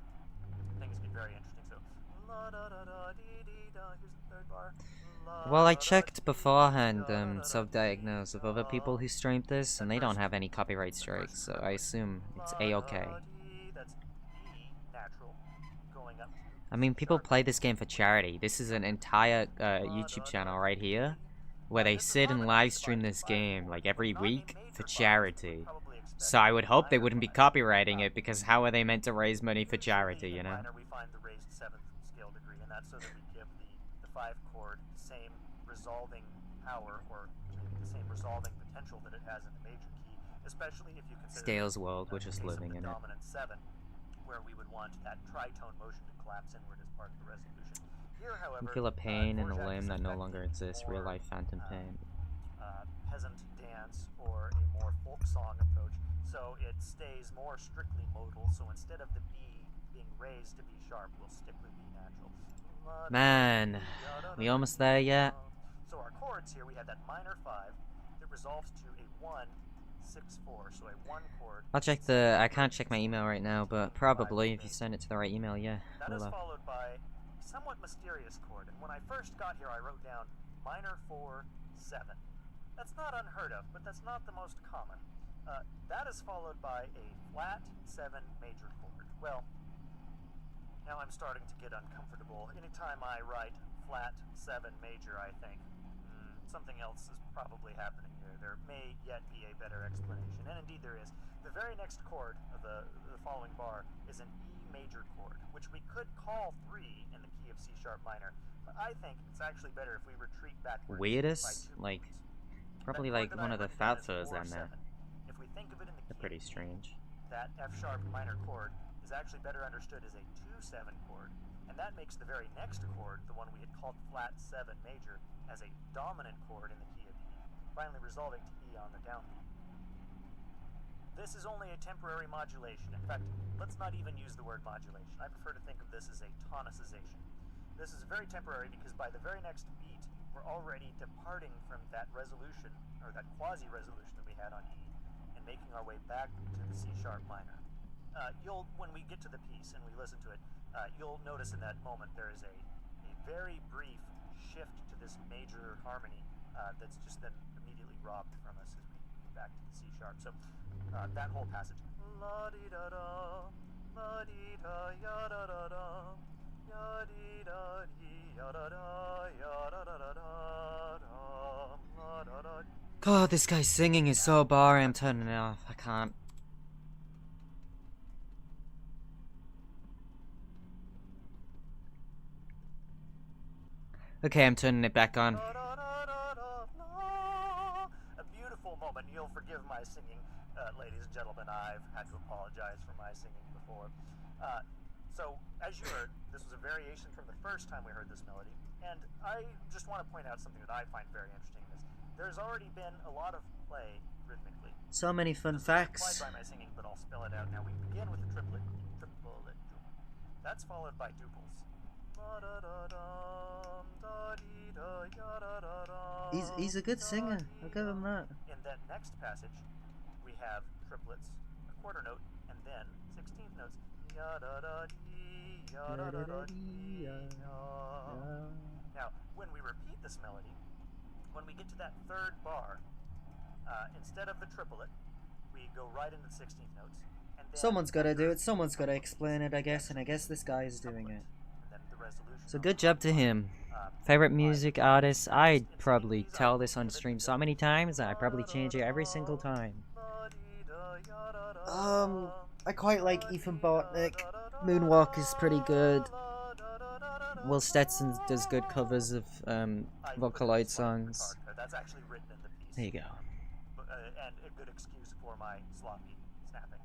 things get very interesting. So here's the 3rd bar. Well, I checked beforehand, self-diagnosed with other people who streamed this, and they don't have any copyright strikes, so I assume it's A-okay. I mean, people play this game for charity. This is an entire YouTube channel right here, where they sit and live stream this game, like, every week for charity. So I would hope they wouldn't be copywriting it, because how are they meant to raise money for charity, you know? We find the raised 7th scale degree, and that's so that we give the 5 chord the same resolving power, or the same resolving potential that it has in the major key, especially if you consider Stale's world, we're just living in it. dominant 7, where we would want that tritone motion to collapse inward as part of the resolution. Here, however, You feel a pain in a Dvorak limb is that no affecting longer exists, more, real-life phantom pain. peasant dance or a more folk song approach, so it stays more strictly modal. So instead of the B being raised to B sharp, we'll stick with B natural. Man, we almost there yet? So our chords here, we had that minor 5 that resolves to a 1, 6, 4. So a 1 chord. I'll check the... I can't check my email right now, but probably, if you send it to the right email, yeah. That is We'll, followed by a somewhat mysterious chord, and when I first got here, I wrote down minor 4, 7. That's not unheard of, but that's not the most common. That is followed by a flat 7 major chord. Well, now I'm starting to get uncomfortable. Anytime I write flat 7 major, I think, something else is probably happening here. There may yet be a better explanation, and indeed there is. The very next chord of the following bar is an E major chord, which we could call 3 in the key of C sharp minor, but I think it's actually better if we retreat backwards. weirdest? Like, probably like one of the fat furs on there. If we think of it in the They're pretty strange. that F sharp minor chord is actually better understood as a 2-7 chord, and that makes the very next chord, the one we had called flat 7 major, as a dominant chord in the key of E, finally resolving to E on the downbeat. This is only a temporary modulation. In fact, let's not even use the word modulation. I prefer to think of this as a tonicization. This is very temporary because by the very next beat, we're already departing from that resolution, or that quasi-resolution that we had on E, and making our way back to the C sharp minor. When we get to the piece and we listen to it, you'll notice in that moment there is a very brief shift to this major harmony that's just then immediately robbed from us as we get back to the C sharp. So that whole passage. La di da da, la di da ya da da da, ya di da di ya da da ya da da da da da da da. God, this guy's singing is so boring. I'm turning it off. I can't. Okay, I'm turning it back on. A beautiful moment. You'll forgive my singing, ladies and gentlemen. I've had to apologize for my singing before. So, as you heard, this was a variation from the first time we heard this melody, and I just want to point out something that I find very interesting. There's already been a lot of play rhythmically. So many fun facts. Implied by my singing, but I'll spell it out now. We begin with the triplet. That's followed by duples. He's a good singer. I'll give him that. In that next passage, we have triplets, a quarter note, and then 16th notes. Now, when we repeat this melody, when we get to that third bar, instead of the triplet, we go right into the 16th notes. And then Someone's gotta do it. Someone's gotta explain it, I guess. And I guess this guy is doing it. So good job to him. Favorite music artist? I'd probably tell this on stream so many times that I probably change it every single time. I quite like Ethan Bartnick. Moonwalk is pretty good. Will Stetson does good covers of Vocaloid songs. That's actually written in the piece. There you go. And a good excuse for my sloppy snapping.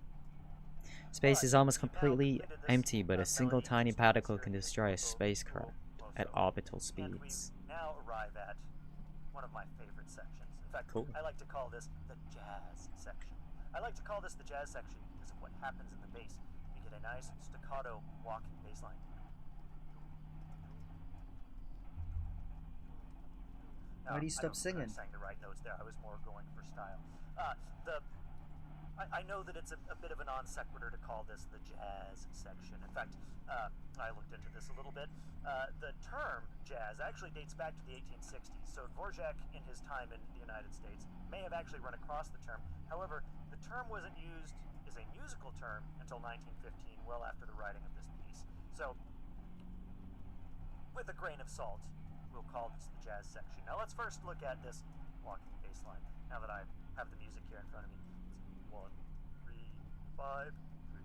Space is almost completely empty, but a single tiny particle can destroy a spacecraft at orbital speeds. And we now arrive at one of my favorite sections. In fact, Cool. I like to call this the jazz section. I like to call this the jazz section because of what happens in the bass. You get a nice staccato walking bass line. Why do you stop singing? I sang the right notes there. I was more going for style. I know that it's a bit of a non sequitur to call this the jazz section. In fact, I looked into this a little bit. The term jazz actually dates back to the 1860s, so Dvorak, in his time in the United States, may have actually run across the term. However, the term wasn't used as a musical term until 1915, well after the writing of this piece. So, with a grain of salt, we'll call this the jazz section. Now let's first look at this walking bass line, now that I have the music here in front of me. 1, 3, 5, 3,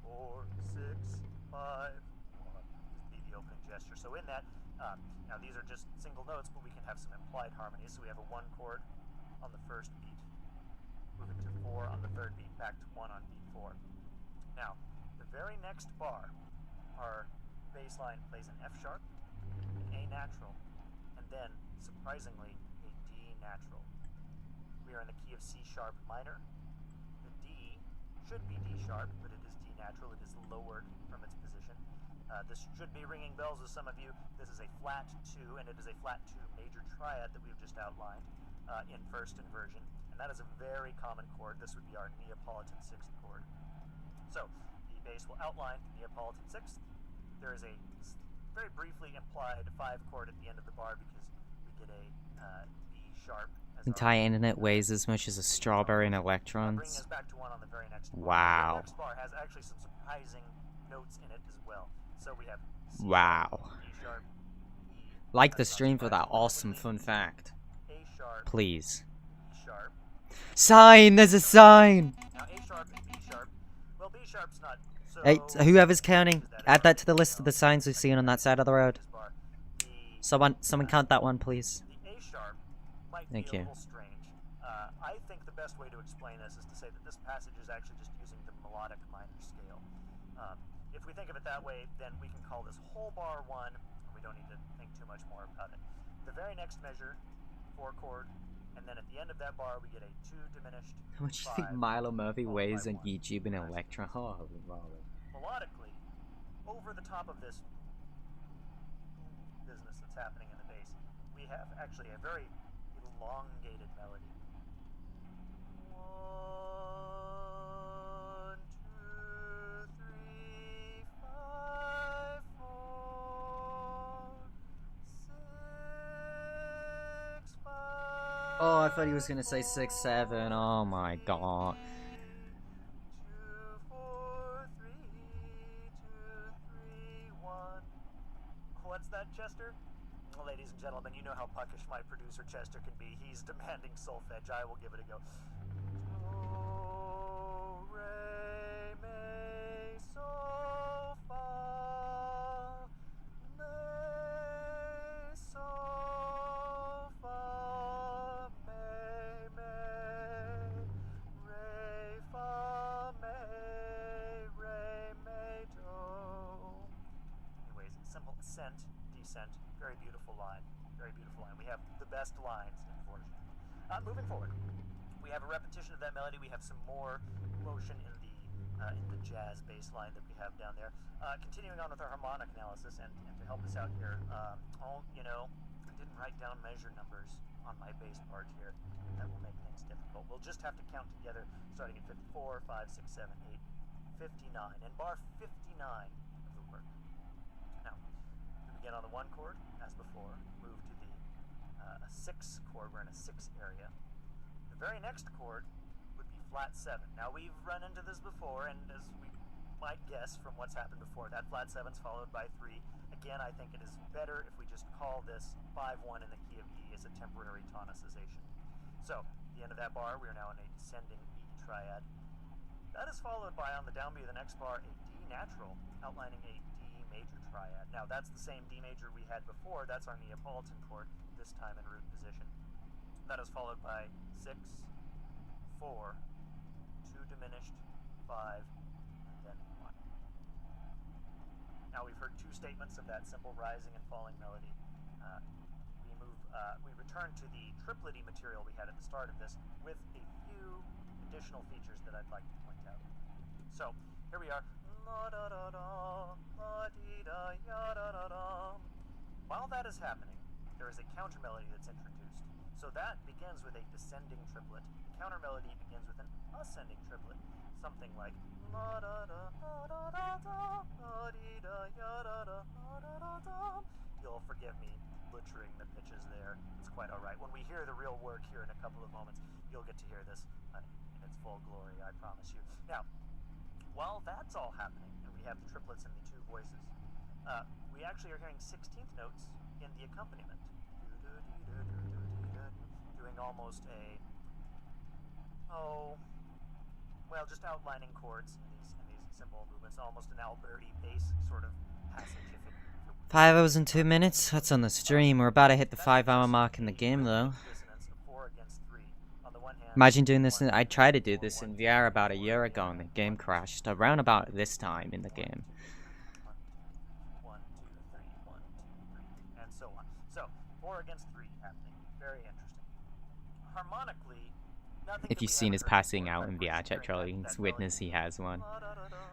4, 6, 5, 1 is the opening gesture. So in that, now these are just single notes, but we can have some implied harmonies. So we have a 1 chord on the first beat, moving to 4 on the third beat, back to 1 on beat 4. Now, the very next bar, our bass line plays an F sharp, an A natural, and then, surprisingly, a D natural. We are in the key of C sharp minor. The D should be D sharp, but it is D natural. It is lowered from its position. This should be ringing bells with some of you. This is a flat 2, and it is a flat 2 major triad that we've just outlined in first inversion. And that is a very common chord. This would be our Neapolitan 6th chord. So, the bass will outline the Neapolitan 6th. There is a very briefly implied 5 chord at the end of the bar because we get a B sharp. The entire internet weighs as much as a strawberry in electrons. Bringing us back to 1 on the very next bar. Wow. The next bar has actually some surprising notes in it as well. So we have C wow. E sharp, E, Like the stream for that awesome fun fact. A sharp, Please. E sharp. Sign! There's a sign! Now A sharp and B sharp. Well, B sharp's not so... Hey, whoever's counting, add that to the list of the signs we've seen on that side of the road. Someone count that one, please. The A sharp might Thank be a you. little strange. I think the best way to explain this is to say that this passage is actually just using the melodic minor scale. If we think of it that way, then we can call this whole bar 1, and we don't need to think too much more about it. The very next measure, 4 chord, and then at the end of that bar we get a 2 diminished. How much do you think Milo Murphy weighs on YouTube and Electron? Oh, Robin. Melodically, over the top of this business that's happening in the bass, we have actually a very elongated melody. 1, 2, 3, 5, 4, 6, 5. Oh, I thought he was gonna say 6, 7. Oh my god. 2, 4, 3, 2, 3, 1. What's that, Chester? Well, ladies and gentlemen, you know how puckish my producer Chester can be. He's demanding solfege. I will give it a go. Do, re, mi, sol, fa, mi, sol, fa, mi, re, fa, mi, re, mi, do. Anyways, simple ascent, descent, very beautiful line, very beautiful line. We have the best lines in Dvorak. Moving forward, we have a repetition of that melody. We have some more motion in the jazz bass line that we have down there. Continuing on with our harmonic analysis, and to help us out here, I didn't write down measure numbers on my bass part here. That will make things difficult. We'll just have to count together, starting at 54, 5, 6, 7, 8, 59, and bar 59 of the work. Now, we begin on the 1 chord, as before, move to the 6 chord. We're in a 6 area. The very next chord would be flat 7. Now, we've run into this before, and as we might guess from what's happened before, that flat 7's followed by 3. Again, I think it is better if we just call this 5-1 in the key of E as a temporary tonicization. So, at the end of that bar, we are now in a descending E triad. That is followed by, on the downbeat of the next bar, a D natural, outlining a D major triad. Now, that's the same D major we had before. That's our Neapolitan chord, this time in root position. That is followed by 6, 4, 2 diminished, 5, and then 1. Now, we've heard 2 statements of that simple rising and falling melody. We return to the triplety material we had at the start of this with a few additional features that I'd like to point out. So, here we are. While that is happening, there is a counter melody that's introduced. So that begins with a descending triplet. The counter melody begins with an ascending triplet, something like la da da da da da da dee da ya da da da da da. You'll forgive me butchering the pitches there. It's quite all right. When we hear the real work here in a couple of moments, you'll get to hear this in its full glory, I promise you. Now, while that's all happening, and we have the triplets and the two voices, we actually are hearing 16th notes in the accompaniment. Doing almost a, just outlining chords in these simple movements, almost an Alberti bass sort of passage. 5 hours and 2 minutes? That's on the stream. We're about to hit the 5-hour mark in the game, though. Imagine doing this I tried to do this in VR about a year ago and the game crashed. Around about this time in the game. 1, 2, 3, 1, 2, 3, and so on. So, 4 against 3 happening. Very interesting. Harmonically, if you've seen his passing out in VR chat, Charlie, you can witness he has one.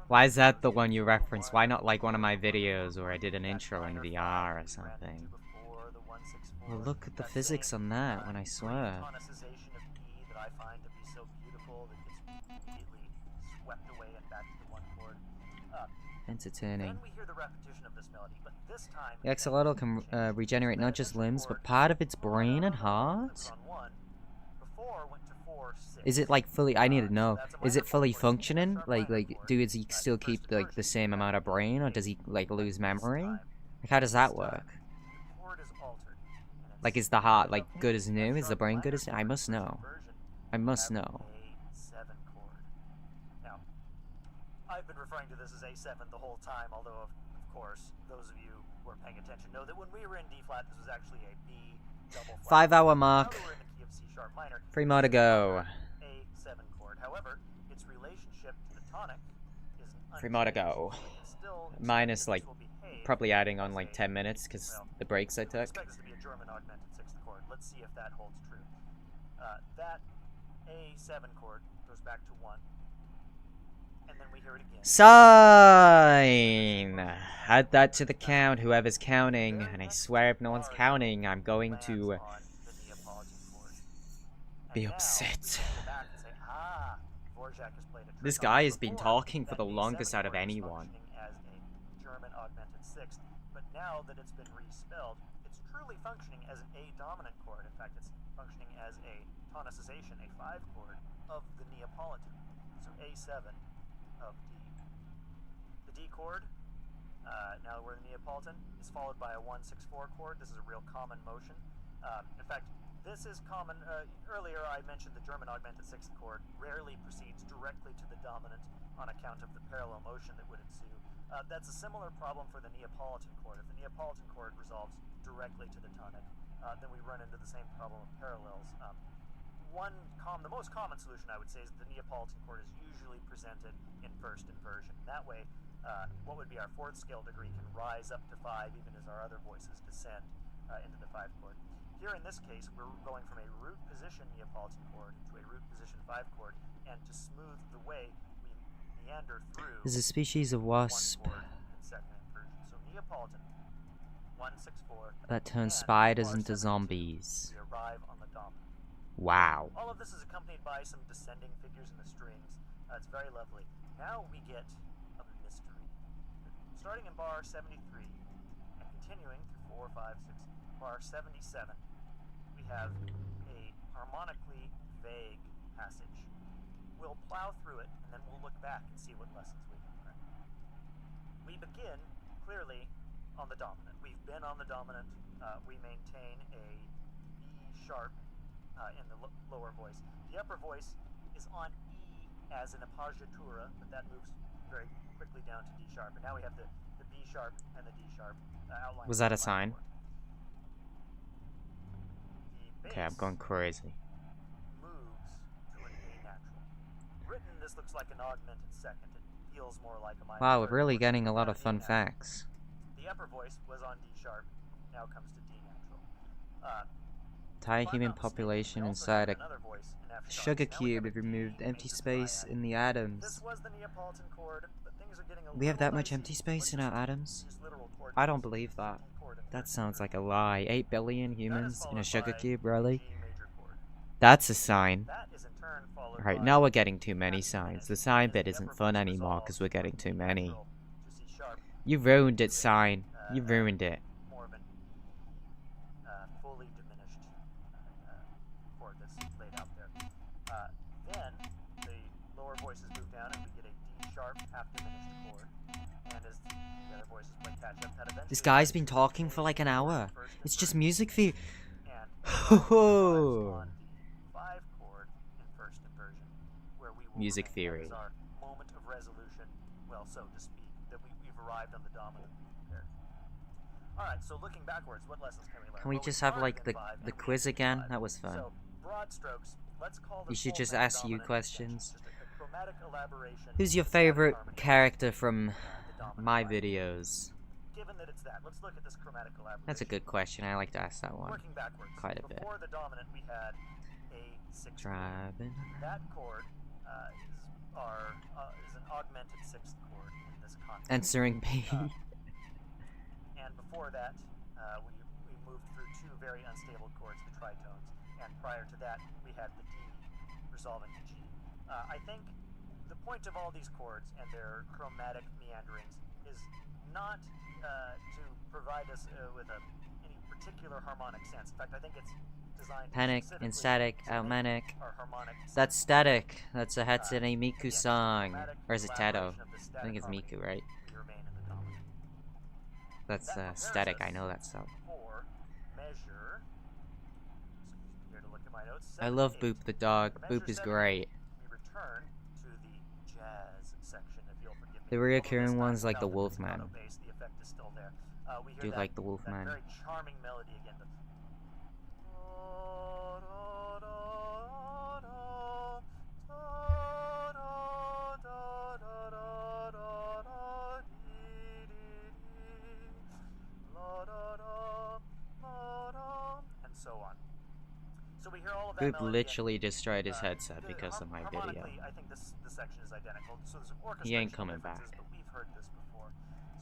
Why is that the one you reference? Why not like one of my videos where I did an intro in VR or something? Well, look at the physics on that, when I swear. Entertaining. The axolotl can regenerate not just limbs, but part of its brain and heart? Is it like fully, I need to know, is it fully functioning? Like does he still keep like the same amount of brain, or does he like lose memory? Like how does that work? Like is the heart like good as new? Is the brain good as new? I must know. I must know. Now, I've been referring to this as A7 the whole time, although of course, those of you who are paying attention know that when we were in D flat, this was actually a B double flat. 5-hour mark. 3 more to go. A7 chord. However, its relationship to the tonic is 3 more to go. Minus like probably adding on like 10 minutes because the breaks I took. Expect this to be a German augmented 6th chord. Let's see if that holds true. That A7 chord goes back to 1. And then we hear it again. Sign! Add that to the count, whoever's counting. And I swear if no one's counting, I'm going to be upset. This guy has been talking for the longest out of anyone. As a German augmented 6th, but now that it's been respelled, it's truly functioning as an A dominant chord. In fact, it's functioning as a tonicization, a 5 chord of the Neapolitan. So A7 of D. The D chord, now that we're in the Neapolitan, is followed by a 1-6-4 chord. This is a real common motion. In fact, this is common. Earlier I mentioned the German augmented 6th chord rarely proceeds directly to the dominant on account of the parallel motion that would ensue. That's a similar problem for the Neapolitan chord. If the Neapolitan chord resolves directly to the tonic, then we run into the same problem of parallels. The most common solution, I would say, is the Neapolitan chord is usually presented in first inversion. That way, what would be our 4th scale degree can rise up to 5 even as our other voices descend into the 5 chord. Here in this case, we're going from a root position Neapolitan chord to a root position 5 chord, and to smooth the way, we meander through. There's a species of wasp So Neapolitan, 1-6-4, that turns spiders into zombies. we arrive on the dominant. Wow. All of this is accompanied by some descending figures in the strings. It's very lovely. Now we get a mystery. Starting in bar 73 and continuing through 4, 5, 6, bar 77, we have a harmonically vague passage. We'll plow through it, and then we'll look back and see what lessons we can learn. We begin, clearly, on the dominant. We've been on the dominant. We maintain a B sharp in the lower voice. The upper voice is on E as an appoggiatura, but that moves very quickly down to D sharp. And now we have the B sharp and the D sharp outlined. Was that a sign? Okay, I'm going crazy. Moves to an A natural. Written, this looks like an augmented second. It feels more like a minor. Wow, we're really getting a lot of fun facts. The upper voice was on D sharp, now comes to D natural. Entire human population inside a sugar cube have removed empty space in the atoms. This was the Neapolitan chord, but things are getting a We have that much empty space in our atoms? I don't believe that. That sounds like a lie. 8 billion humans in a sugar cube, really? That's a sign. That is in turn followed Alright, by now we're getting too many signs. The sign bit isn't fun anymore because we're getting too many. You ruined it, sign. You ruined it. more of an fully diminished chord that's laid out there. Then the lower voices move down and we get a D sharp half diminished chord. And as the other voices play catch up, that eventually This guy's been talking for like an hour. It's just music theory. Music theory. Our moment of resolution, well, so to speak, that we've arrived on the dominant we've prepared. Alright, so looking backwards, what lessons can we learn? Can we just have like the quiz again? That was fun. So, broad strokes, let's call You should full just male ask you dominant questions. just a chromatic elaboration Who's your of favorite harmony character from the dominant my line. videos? Given that it's that, let's look at this chromatic elaboration. That's a good question. I like to ask that one Working backwards. quite a bit. Before the dominant, we had a 6th Driving. chord. That chord is an augmented 6th chord in this context. Answering B. And before that, we moved through two very unstable chords, the tritones, and prior to that, we had the D resolving to G. I think the point of all these chords and their chromatic meanderings is not to provide us with any particular harmonic sense. In fact, I think it's designed Panic, specifically in static, to out make manic. our harmonic That's static. That's a Hatsune Miku song. chromatic Or is it Tato? elaboration of the I static think it's harmony Miku, right? we remain in the dominant. That's That prepares static. I us know that song. for measure. Here to look at my notes. I love 7, 8. Boop the dog. For Boop measure is 7, great. we return to the jazz section, if you'll forgive me. The Although this reoccurring time ones like the without the Wolfman. piano bass, the effect is still there. We hear Do that, like the that Wolfman. very charming melody again. And so on. So we hear all of that Boop melody and, literally destroyed his headset because of my video. harmonically, I think this section is identical. So there's some He ain't orchestration coming differences, back. but we've heard this before.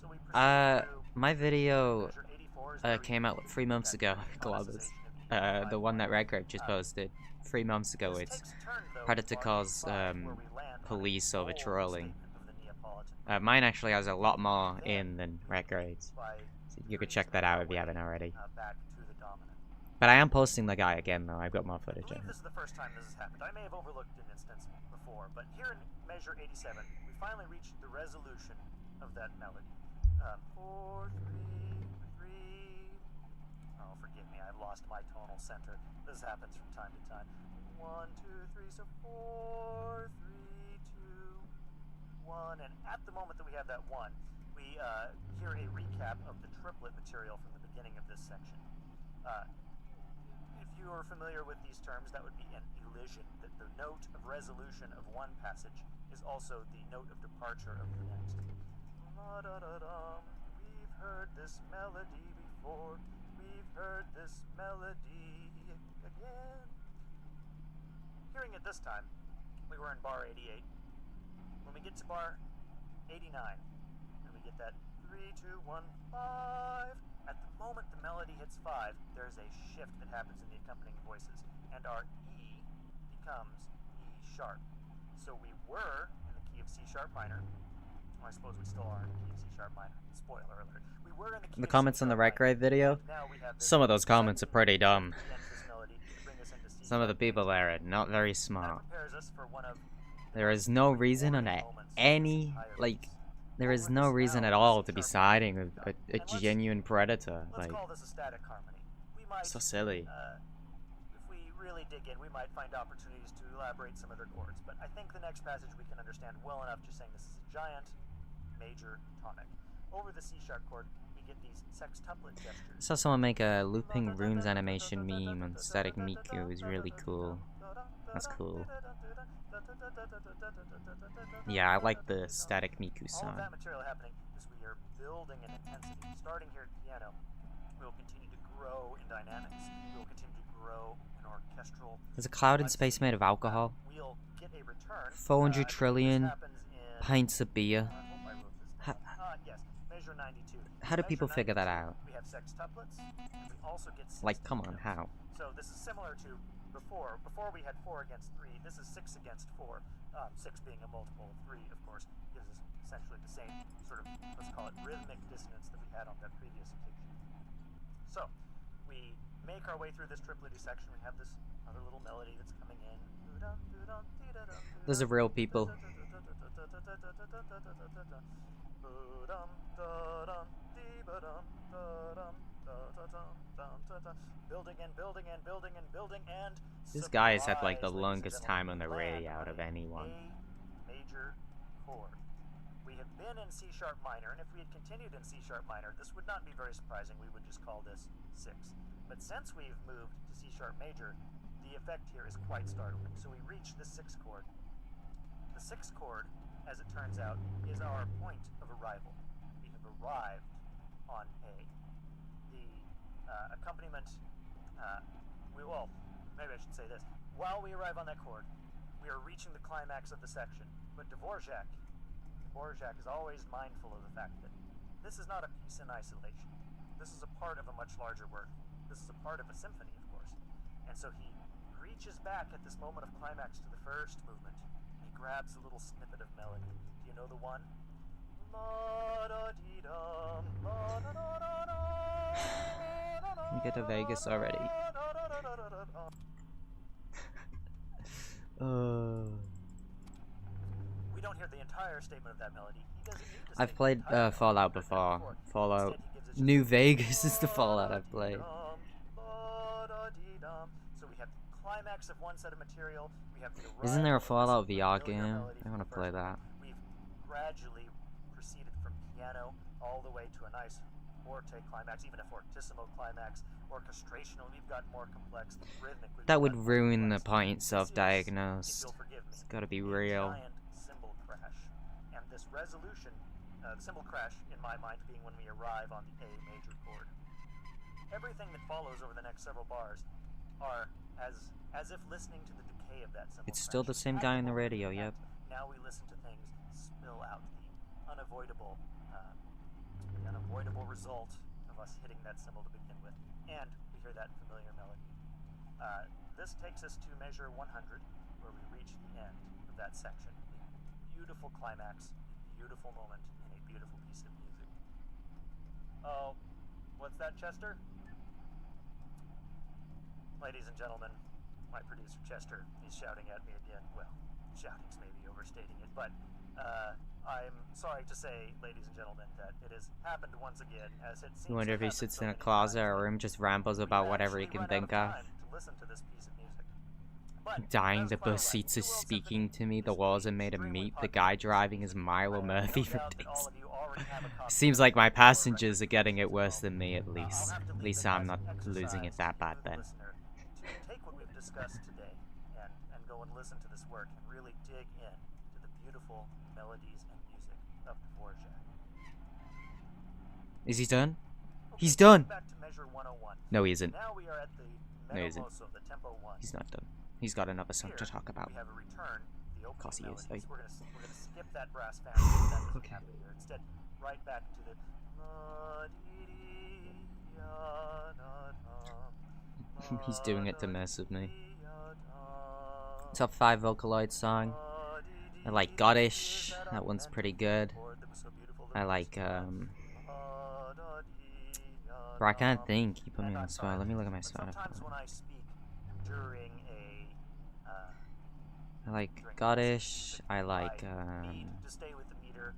So we proceed through My video measure 84 is where we came out 3 months that ago. harmonization Globus. of The one that Redgrave just posted 3 months ago. This It's takes a turn, though, Predator to calls RE5, where we land on a police over bold trolling. statement of the Neapolitan Mine actually has a lot more Then in than Redgrave's. by So you could increasing check that our out if you way, haven't already. back to the dominant. But I am posting the guy again though. I've got more I footage of believe him. this is the first time this has happened. I may have overlooked an instance before, but here in measure 87, we finally reached the resolution of that melody. 4, 3, 3. Oh, forgive me, I've lost my tonal center. This happens from time to time. 1, 2, 3, so 4, 3, 2, 1. And at the moment that we have that 1, we hear a recap of the triplet material from the beginning of this section. If you are familiar with these terms, that would be an elision, that the note of resolution of one passage is also the note of departure of the next. La-da-da-dum, we've heard this melody before, we've heard this melody again. Hearing it this time, we were in bar 88. When we get to bar 89, and we get that 3, 2, 1, 5, at the moment the melody hits 5, there's a shift that happens in the accompanying voices, and our E becomes E sharp. So we were in the key of C sharp minor. Well, I suppose we still are in the key of C sharp minor. Spoiler alert. We were in the key The of comments C on the sharp Redgrave minor. video, Now we have this some of those comments are pretty dumb. second end of this melody to bring us into C Some of the sharp people major. there are not very That smart. prepares us for one of There is no reason on any, like, there is no reason at all to be siding with a genuine Predator. Let's Like, call this a static harmony. We might, so silly. if we really dig in, we might find opportunities to elaborate some other chords. But I think the next passage we can understand well enough just saying this is a giant major tonic. Over the C sharp chord, we get these sextuplet gestures. I saw someone make a looping runes animation meme on Static Miku. It was really cool. That's cool. Yeah, I like the Static Miku All of song. that material happening is we are building in intensity. Starting here at the piano, we will continue to grow in dynamics. We will continue to grow in orchestral. There's a cloud in space made of alcohol. We'll get a return. 400 trillion This happens in, pints of beer. I hope I wrote this down. Yes, measure 92. How do Measure people figure that 92, out? We have sextuplets, and we also get Like, come on, sextuplets. how? So this is similar to before we had 4 against 3. This is 6 against 4. 6 being a multiple of 3, of course, gives us essentially the same sort of, let's call it, rhythmic dissonance that we had on that previous occasion. So, we make our way through this triplety section. We have this other little melody that's coming in. Those are real people. Building and building and building and building and This guy has had like the longest time on the radio out of anyone. A major chord. We have been in C sharp minor, and if we had continued in C sharp minor, this would not be very surprising. We would just call this 6. But since we've moved to C sharp major, the effect here is quite startling. So we reach the 6th chord. The 6th chord, as it turns out, is our point of arrival. We have arrived on A. The accompaniment, well, maybe I should say this. While we arrive on that chord, we are reaching the climax of the section. But Dvorak is always mindful of the fact that this is not a piece in isolation. This is a part of a much larger work. This is a part of a symphony, of course. And so he reaches back at this moment of climax to the first movement. And he grabs a little snippet of melody. Do you know the one? We get to Vegas already. We don't hear the entire statement of that melody. He doesn't need to I've played Fallout before. Fallout New Vegas is the Fallout I've played. So we have climax of one set of material. We have the Isn't there a Fallout VR game? I want to play that. We've gradually proceeded from piano all the way to a nice forte climax, even a fortissimo climax. Orchestrationally, we've got more complex. Rhythmically, That would ruin the point self-diagnosed. It's gotta be real. Giant cymbal crash, and this resolution, the cymbal crash, in my mind, being when we arrive on the A major chord. Everything that follows over the next several bars are as if listening to the decay of that cymbal It's still the same guy on the radio, yep. Now we listen to things spill out, the unavoidable result of us hitting that cymbal to begin with, and we hear that familiar melody. This takes us to measure 100, where we reach the end of that section. A beautiful climax, a beautiful moment, and a beautiful piece of music. Oh, what's that, Chester? Ladies and gentlemen, my producer Chester is shouting at me again. Well, shouting's maybe overstating it, but I'm sorry to say, ladies and gentlemen, that it has happened once again, as it seems. You wonder if he sits in a closet or room, just rambles about whatever he can think of. Dying, the bus seats is speaking to me, the walls are made of meat, the guy driving is Milo Murphy from Dixie. Seems like my passengers are getting it worse than me, at least. At least I'm not losing it that bad then. Take what we've discussed today and go and listen to this work and really dig in to the beautiful melodies and music of Dvorak. Is he done? He's done! Back to measure 101. No, he isn't. Now we are at the No, he isn't. the tempo 1. He's not done. He's got another song to talk about. We have a return, the Of course he is. melodies. We're gonna skip that brass band. That doesn't happen here. Instead, right back to the He's doing it to mess with me. Top 5 Vocaloid song. I like Goddish. That one's pretty good. I like, Bro, I can't think. You put me on the spot. Let me look at my spot. I like Goddish. I like, to stay with the meter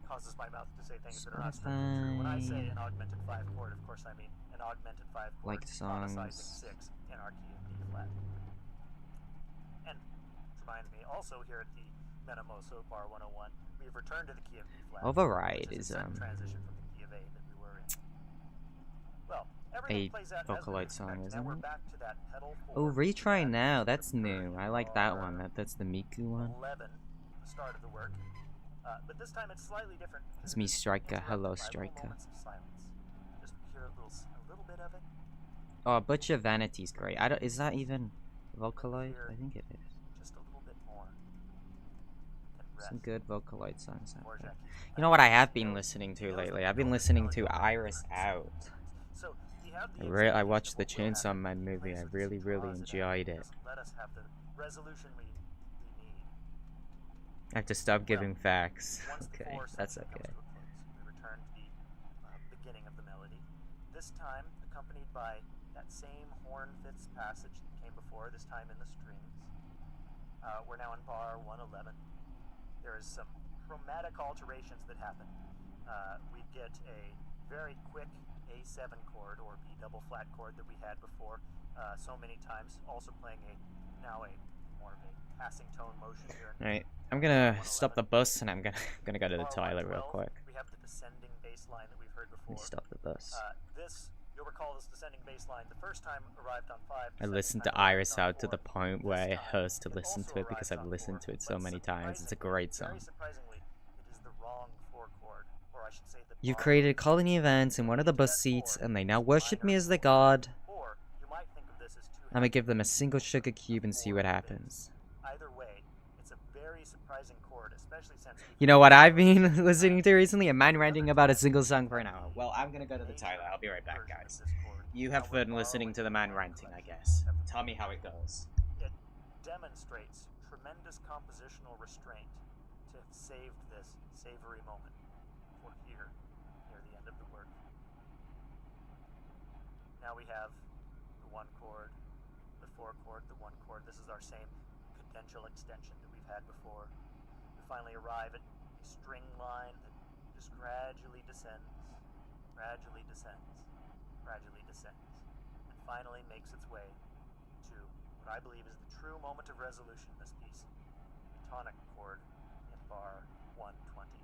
causes my mouth to say things that are not strictly true. When I say an augmented 5 chord, of course I mean an augmented 5 chord like songs. monosizing 6 in our key of D flat. And remind me, also here at the Menamoso Bar 101, we've returned to the key of D flat. Override is transition from the key of A that we were in. Well, a Vocaloid song, isn't it? Oh, Retry Now, that's new. I like that one. That's the Miku one. 11, the start of the work. But this time it's slightly different. It's me, Striker. Hello, Striker. Just hear a little bit of it. Oh, Butcher Vanity's great. Is that even Vocaloid? I think it is. Just a little bit more. Some good Vocaloid songs out there. You know what I have been listening to lately? I've been listening to Iris Out. have the I watched the Chainsaw Man movie. I really enjoyed it. Let us have the resolution we need. I have to stop giving facts. Once the Okay, force that's comes okay. to a close, we return to the beginning of the melody. This time accompanied by that same horn fifths passage that came before, this time in the strings. We're now in bar 111. There is some chromatic alterations that happen. We get a very quick A7 chord or B double flat chord that we had before so many times, also playing now a more of a passing tone motion here. Alright, I'm gonna stop the bus and I'm gonna go to the toilet real quick. We have the descending bass line that we've heard before. Let me stop the bus. You'll recall this descending bass line the first time arrived on 5. I listened to Iris Out to the point where it hurts to listen to it because I've listened to it so many times. It's a great song. Very surprisingly, it is the wrong 4 chord, or I should say the You've created a colony of ants in one of the bus seats, and they now worship me as their god. Or you might think of this as 2. I'm gonna give them a single sugar cube and see what happens. Either way, it's a very surprising chord, especially since You know what I've been listening to recently? A man ranting about a single song for an hour. Well, I'm gonna go to the toilet. I'll be right back, guys. You have fun listening to the man ranting, I guess. Tell me how it goes. It demonstrates tremendous compositional restraint to have saved this savory moment for here, near the end of the work. Now we have the 1 chord, the 4 chord, the 1 chord. This is our same cadential extension that we've had before. We finally arrive at a string line that just gradually descends, gradually descends, gradually descends, and finally makes its way to what I believe is the true moment of resolution in this piece, the tonic chord in bar 120.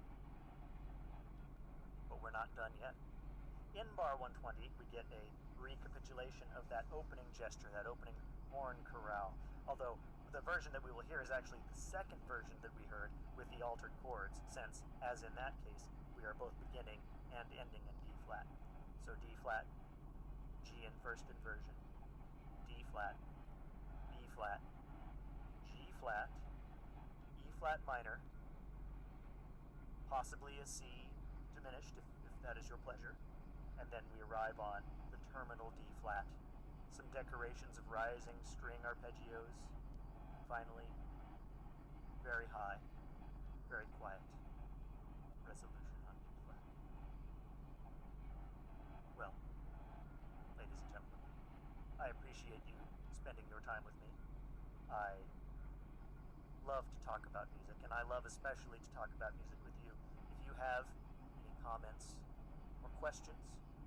But we're not done yet. In bar 120, we get a recapitulation of that opening gesture, that opening horn chorale, although the version that we will hear is actually the second version that we heard with the altered chords, since, as in that case, we are both beginning and ending in D flat. So D flat, G in first inversion, D flat, B flat, G flat, E flat minor, possibly a C diminished if that is your pleasure, and then we arrive on the terminal D flat. Some decorations of rising string arpeggios. Finally, very high, very quiet resolution on D flat. Well, ladies and gentlemen, I appreciate you spending your time with me. I love to talk about music, and I love especially to talk about music with you. If you have any comments or questions,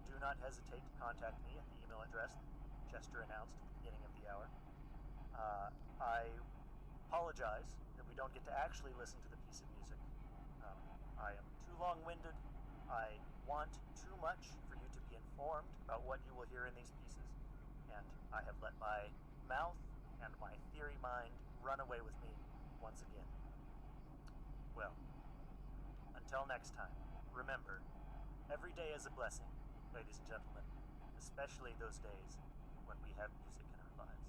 do not hesitate to contact me at the email address that Chester announced at the beginning of the hour. I apologize that we don't get to actually listen to the piece of music. I am too long-winded. I want too much for you to be informed about what you will hear in these pieces, and I have let my mouth and my theory mind run away with me once again. Well, until next time, remember, every day is a blessing, ladies and gentlemen, especially those days when we have music in our lives.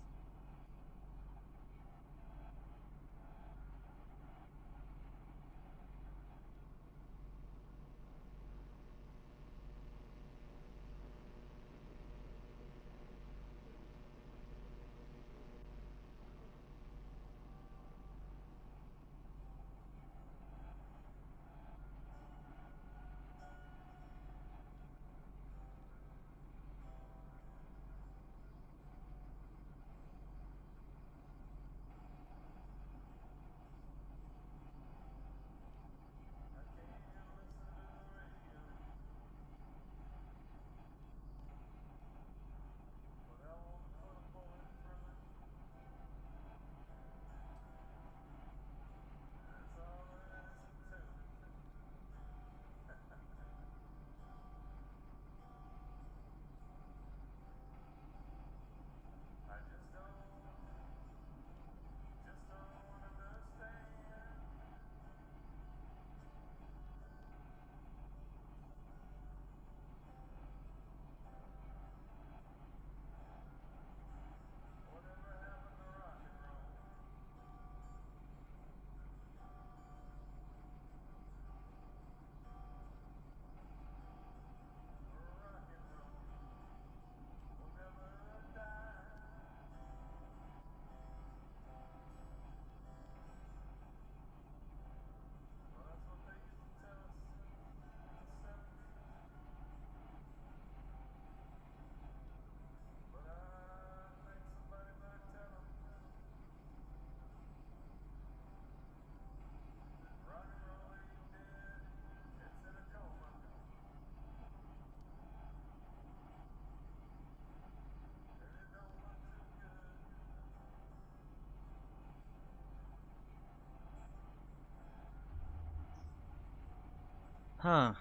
Huh.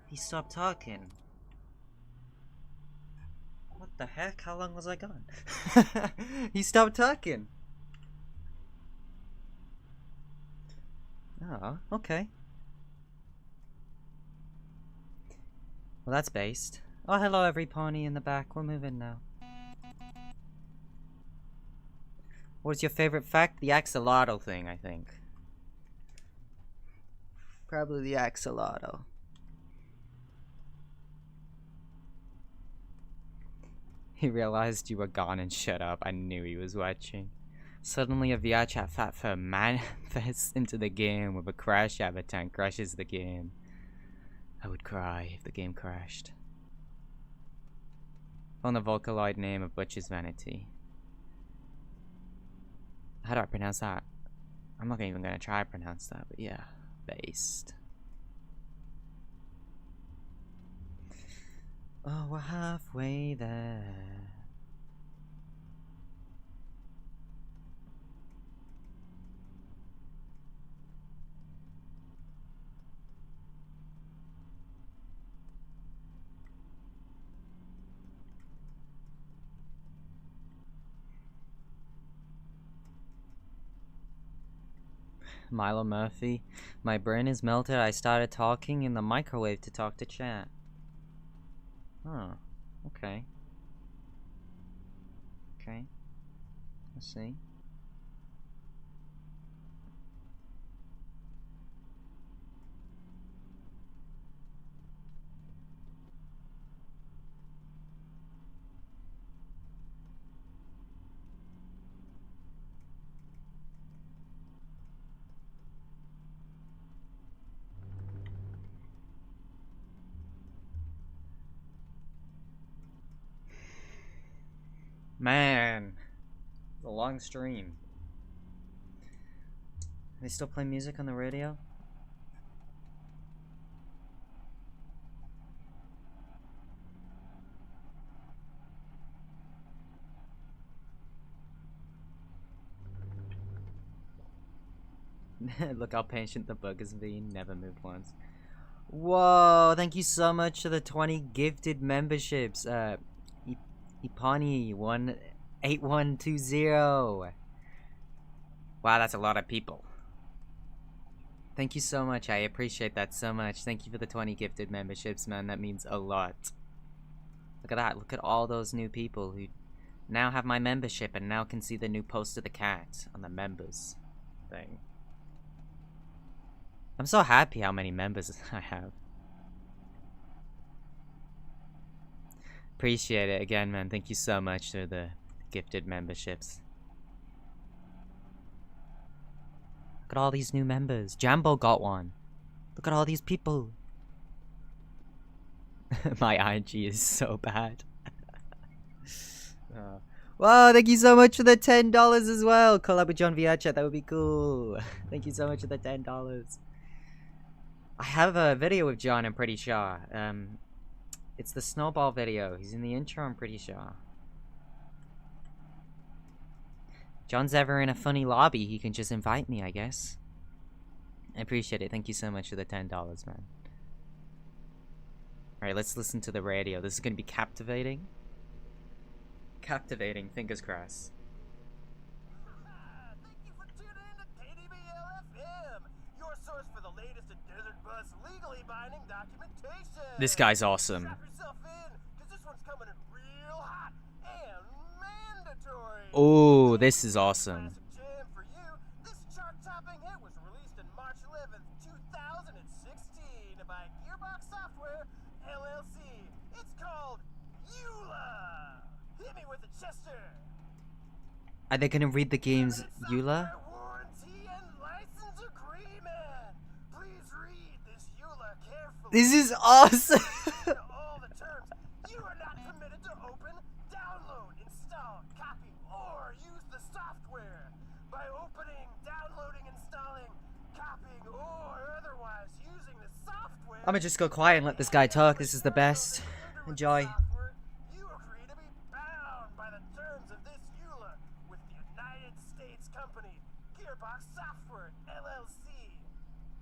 He stopped talking. What the heck? How long was I gone? He stopped talking. Oh, okay. Well, that's based. Oh, hello, every pony in the back. We're moving now. What's your favorite fact? The axolotl thing, I think. Probably the axolotl. He realized you were gone and shut up. I knew he was watching. Suddenly a VR chat fat fur manifests into the game with a crash avatar and crashes the game. I would cry if the game crashed. On the Vocaloid name of Butch's Vanity. How do I pronounce that? I'm not even gonna try to pronounce that, but yeah. Based. Oh, we're halfway there. Milo Murphy. My brain is melted. I started talking in the microwave to talk to chat. Oh, okay. Okay. Let's see. Man, it's a long stream. They still play music on the radio? Look how patient the bug has been. Never moved once. Whoa, thank you so much for the 20 gifted memberships. Ipani18120. Wow, that's a lot of people. Thank you so much. I appreciate that so much. Thank you for the 20 gifted memberships, man. That means a lot. Look at that. Look at all those new people who now have my membership and now can see the new post of the cat on the members thing. I'm so happy how many members I have. Appreciate it again, man. Thank you so much for the gifted memberships. Look at all these new members. Jambo got one. Look at all these people. My IG is so bad. Wow, thank you so much for the $10 as well. Collab with John VR Chat, that would be cool. Thank you so much for the $10. I have a video with John, I'm pretty sure. It's the snowball video. He's in the intro, I'm pretty sure. John's ever in a funny lobby, he can just invite me, I guess. I appreciate it. Thank you so much for the $10, man. Alright, let's listen to the radio. This is gonna be captivating. Captivating, fingers crossed. Thank you for tuning in to KDBL-FM, your source for the latest in Desert Bus legally binding documentation. This guy's awesome. Strap yourself in, because this one's coming in real hot and mandatory. Oh, this is awesome. Jam for you. This chart-topping hit was released on March 11th, 2016 by Gearbox Software, LLC. It's called EULA. Hit me with a Chester. Are they gonna read the game's EULA? Warranty and license agreement. Please read this EULA carefully. This is awesome. All the terms. You are not permitted to open, download, install, copy, or use the software. By opening, downloading, installing, copying, or otherwise using the software. I'm gonna just go quiet and let this guy talk. This is the best. Enjoy. You agree to be bound by the terms of this EULA with the United States company, Gearbox Software, LLC.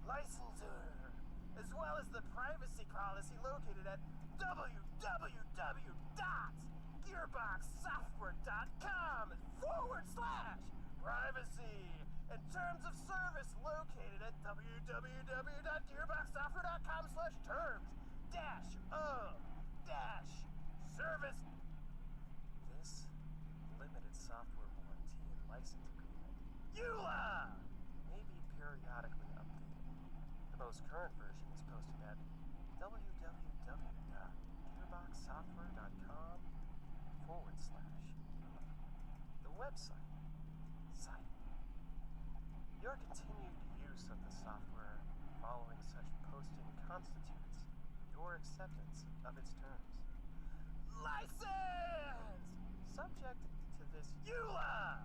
licensor, as well as the privacy policy located at www.gearboxsoftware.com/privacy and terms of service located at www.gearboxsoftware.com/terms-of-service. This limited software warranty and license agreement, EULA, may be periodically updated. The most current version is posted at www.gearboxsoftware.com/EULA. The website cited. Your continued use of the software following such posting constitutes your acceptance of its terms. License! Subject to this EULA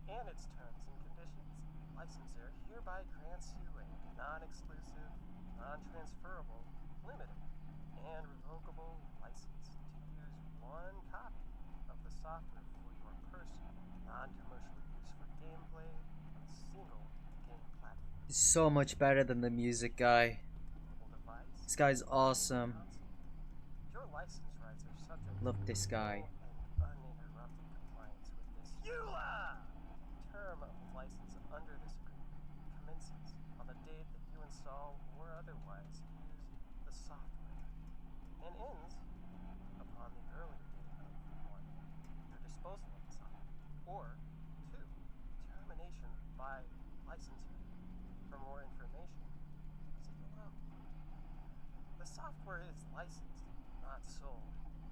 and its terms and conditions, licensor hereby grants you a non-exclusive, non-transferable, limited, and revocable license to use one copy of the software for your personal, non-commercial use for gameplay on a single game platform. He's so much better than the music guy. This guy's awesome. Your license rights are subject Love this guy. to uninterrupted compliance with this EULA. Term of license under this agreement commences on the date that you install or otherwise use the software, and ends upon the earlier date of 1. Your disposal of the software, or 2. Termination by licensor. For more information, see below. The software is licensed, not sold, to you.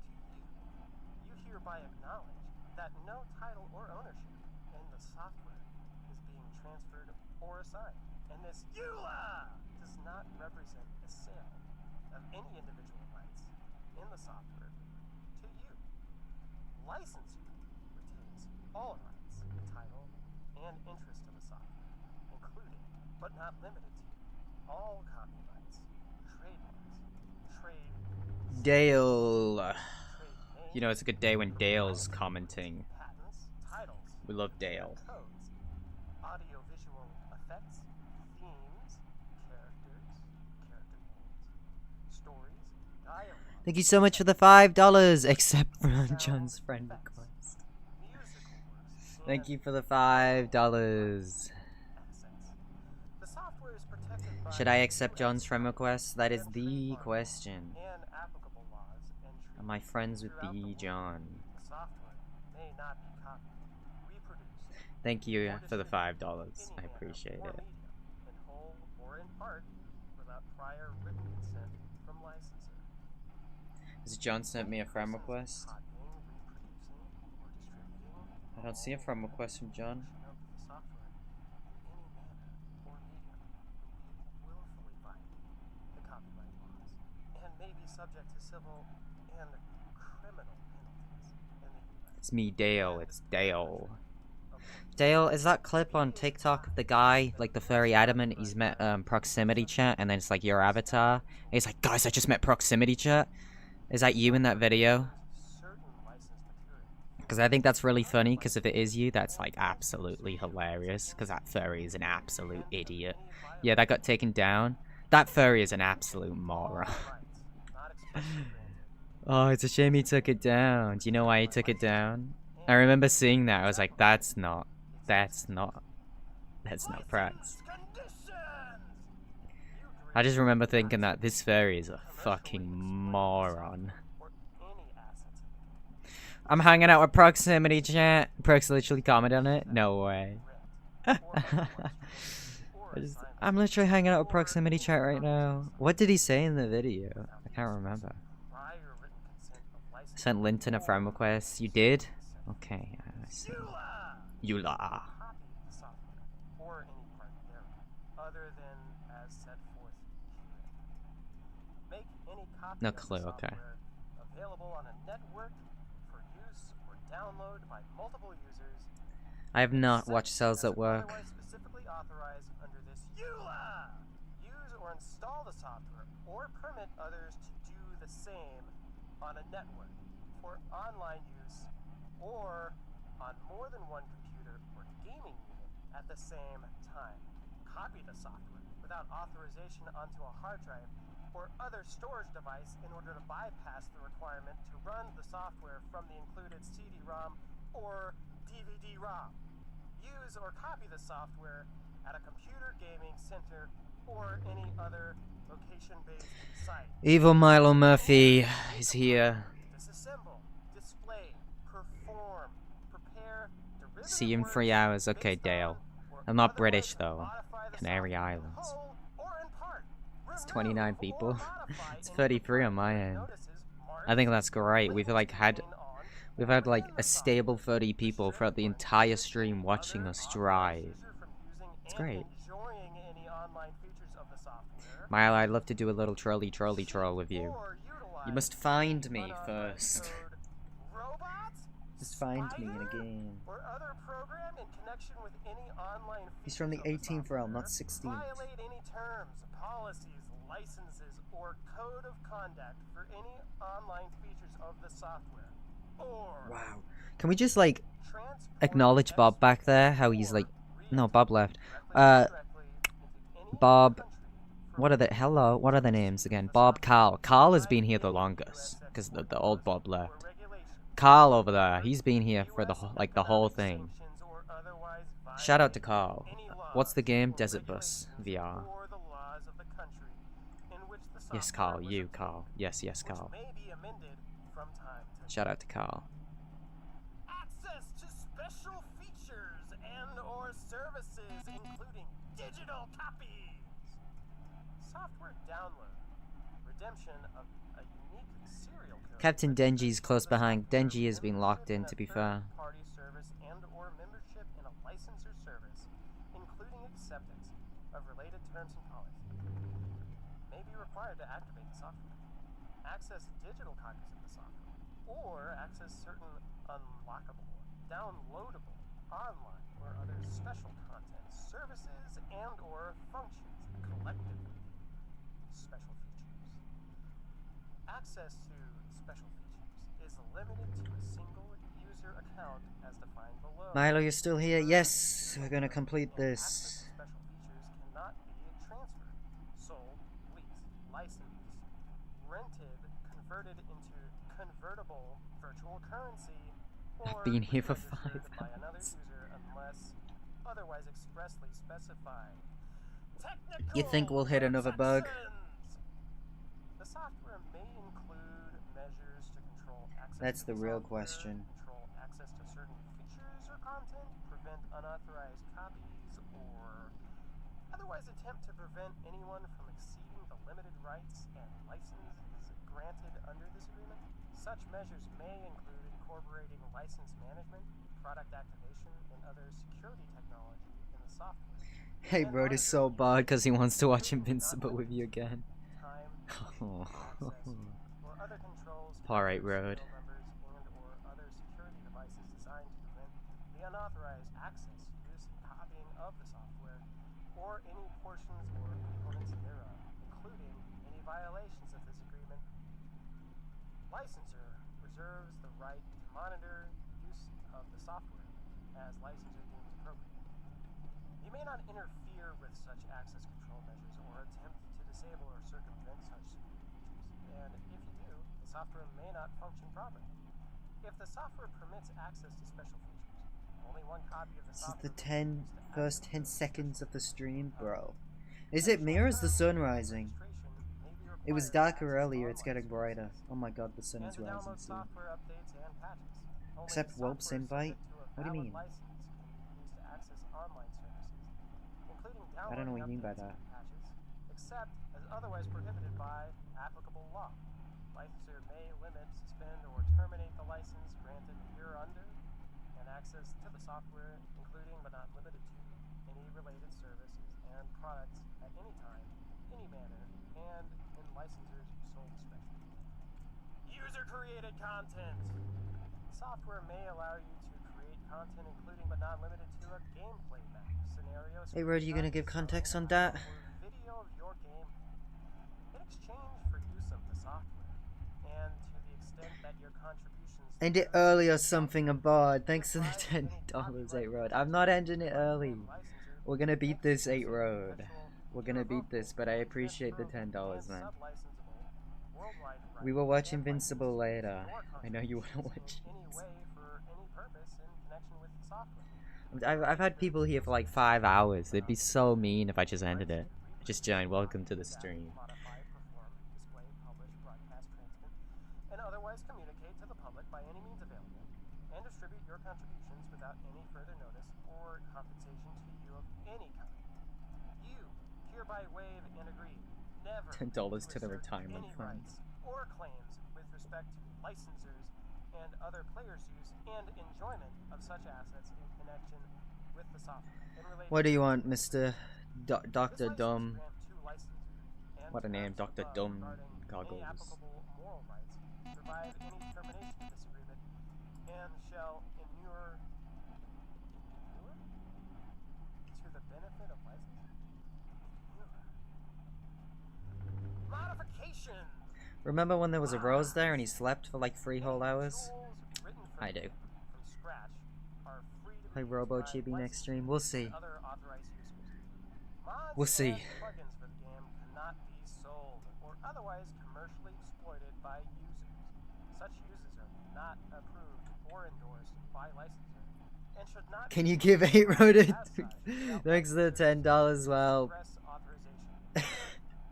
You hereby acknowledge that no title or ownership in the software is being transferred or assigned, and this EULA does not represent a sale of any individual rights in the software to you. Licensor retains all rights, title, and interest in the software, including, but not limited to, all copyrights, trademarks, trade Dale. You know, it's a good day when Dale's commenting. patents, titles, We love Dale. codes, audiovisual effects, themes, characters, character names, stories, dialogue, Thank you so much for the $5, except for John's friend request. Thank you for the $5. assets. The software is protected by Should I accept John's friend request? That is the question. and applicable laws and Am I friends with the John? the software may not be copied, reproduced, Thank you for the $5. I appreciate it. in whole or in part, without prior written consent from licensor. Has John sent me a friend request? Copying, reproducing, or distributing I don't see a friend request from John. of the software in any manner or medium will willfully violate the copyright laws and may be subject to civil and criminal penalties in the U.S. It's me, Dale. It's Dale. Dale, is that clip on TikTok of the guy, like the furry adamant, he's met proximity chat, and then it's like your avatar? And he's like, guys, I just met proximity chat. Is that you in that video? Because I think that's really funny, because if it is you, that's like absolutely hilarious, because that furry is an absolute idiot. Yeah, that got taken down. That furry is an absolute moron. Oh, it's a shame he took it down. Do you know why he took it down? I remember seeing that. I was like, that's not Prax. I just remember thinking that this furry is a fucking moron. I'm hanging out with proximity chat. Prox literally commented on it? No way. I'm literally hanging out with proximity chat right now. What did he say in the video? I can't remember. Sent Linton a friend request. You did? Okay, I see. EULA. Or any part thereof, other than as set forth herein. Make any copy No of the clue, okay. software available on a network for use or download by multiple users. I have not watched Cells at Work. Otherwise specifically authorized under this EULA. Use or install the software or permit others to do the same on a network for online use or on more than one computer or gaming unit at the same time. copy the software without authorization onto a hard drive or other storage device in order to bypass the requirement to run the software from the included CD-ROM or DVD-ROM. Use or copy the software at a computer gaming center or any other location-based site. Evil Milo Murphy is here. Disassemble, display, perform, prepare, See you in 3 hours. Okay, Dale. I'm not British though. Canary Islands. It's 29 people. It's 33 on my end. I think that's great. We've had like a stable 30 people throughout the entire stream watching us drive. It's great. Milo, I'd love to do a little troll with you. You must find me first. Just find me in a game. He's from the 18th realm, not 16th. Violate any terms, policies, licenses, or code of conduct for any online features of the software. Or wow. Can we just like acknowledge Bob back there? How he's like, no, Bob left. Bob. What are the names again? Bob, Carl. Carl has been here the longest because the old Bob left. Carl over there, he's been here for the whole thing. Shout out to Carl. What's the game? Desert Bus VR. Yes, Carl. You, Carl. Yes, Carl. Shout out to Carl. Access to special features and/or services, including digital copies, software download, redemption of a unique serial code. Captain Denji's close behind. Denji has been locked in, to be fair. Party service and/or membership in a license or service, including acceptance of related terms and policies, may be required to activate the software. Access digital copies of the software, or access certain unlockable, downloadable, online, or other special content, services, and/or functions collectively. Special features. Access to special features is limited to a single user account as defined below. Milo, you're still here? Yes, we're gonna complete this. Special features cannot be transferred, sold, leased, licensed, rented, converted into convertible virtual currency, or I've been here for 5 by another hours. user unless otherwise expressly specified. You think we'll hit another bug? The software may include measures to control access That's to the real software, question. control access to certain features or content, prevent unauthorized copies, or otherwise attempt to prevent anyone from exceeding the limited rights and licenses granted under this agreement. Such measures may include incorporating license management, product activation, and other security technology in the software. Hey, Road is so bad because he wants to watch Invincible with you again. Oh. Alright, Road. And/or other security devices designed to prevent the unauthorized access, use, and copying of the software, or any portions or components thereof, including any violations of this agreement. Licensor reserves the right to monitor use of the software as licensor deems appropriate. You may not interfere with such access control measures or attempt to disable or circumvent such security features, and if you do, the software may not function properly. If the software permits access to special features, only one copy of the This is software the first 10 seconds of the stream, bro. Is it me or is the sun rising? It was darker earlier, it's getting brighter. Oh my god, the sun is rising soon. Accept Whelp's invite? What do you mean? I don't know what you mean by that. Except as otherwise prohibited by applicable law. Licensor may limit, suspend, or terminate the license granted hereunder, and access to the software, including but not limited to any related services and products at any time, any manner, and in licensor's sole discretion. User-created content. The software may allow you to create content, including but not limited to a gameplay map, scenario. Hey, Rod, you gonna give context on that? Video of your game in exchange for use of the software, and to the extent that your contributions. End it early or something, I'm bored. Thanks for the $10, hey, Rod. I'm not ending it early. We're gonna beat this 8 Road. We're gonna beat this, but I appreciate the $10, man. We will watch Invincible later. I know you wanna watch it. I've had people here for like 5 hours. They'd be so mean if I just ended it. Just join. Welcome to the stream. And otherwise communicate to the public by any means available, and distribute your contributions without any further notice or compensation to you of any kind. You hereby waive and agree never $10 to the retirement fund. or claims with respect to licensors and other players' use and enjoyment of such assets in connection with the software. What do you want, Mr. Dr. Dumb? What a name, Dr. Dumb Goggles. Survive any termination of this agreement and shall inure to the benefit of license. Modification. Remember when there was a Rose there and he slept for like 3 whole hours? I do. Play Robo Chibi next stream. We'll see. We'll see. Plugins for the game cannot be sold or otherwise commercially exploited by users. Such uses are not approved or endorsed by licensor and should not. Can you give 8 Road a thanks for the $10? Well,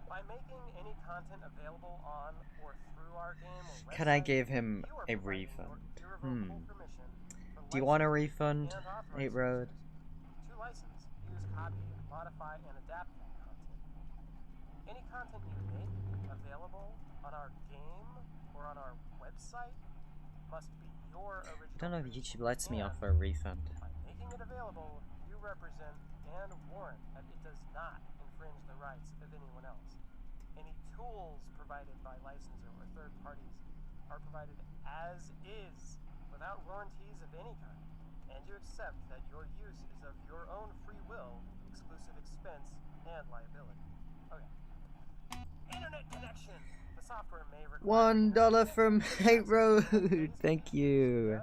by making any content available on or through our game or can I give him a refund? Do you want a refund, 8 Road? To license, use, copy, modify, and adapt that content. Any content you make available on our game or on our website must be your original. I don't know if YouTube lets me offer a refund. By making it available, you represent and warrant that it does not infringe the rights of anyone else. Any tools provided by licensor or third parties are provided as is, without warranties of any kind, and you accept that your use is of your own free will, exclusive expense, and liability. Okay. Internet connection. The software may require $1 from 8 Road. Thank you.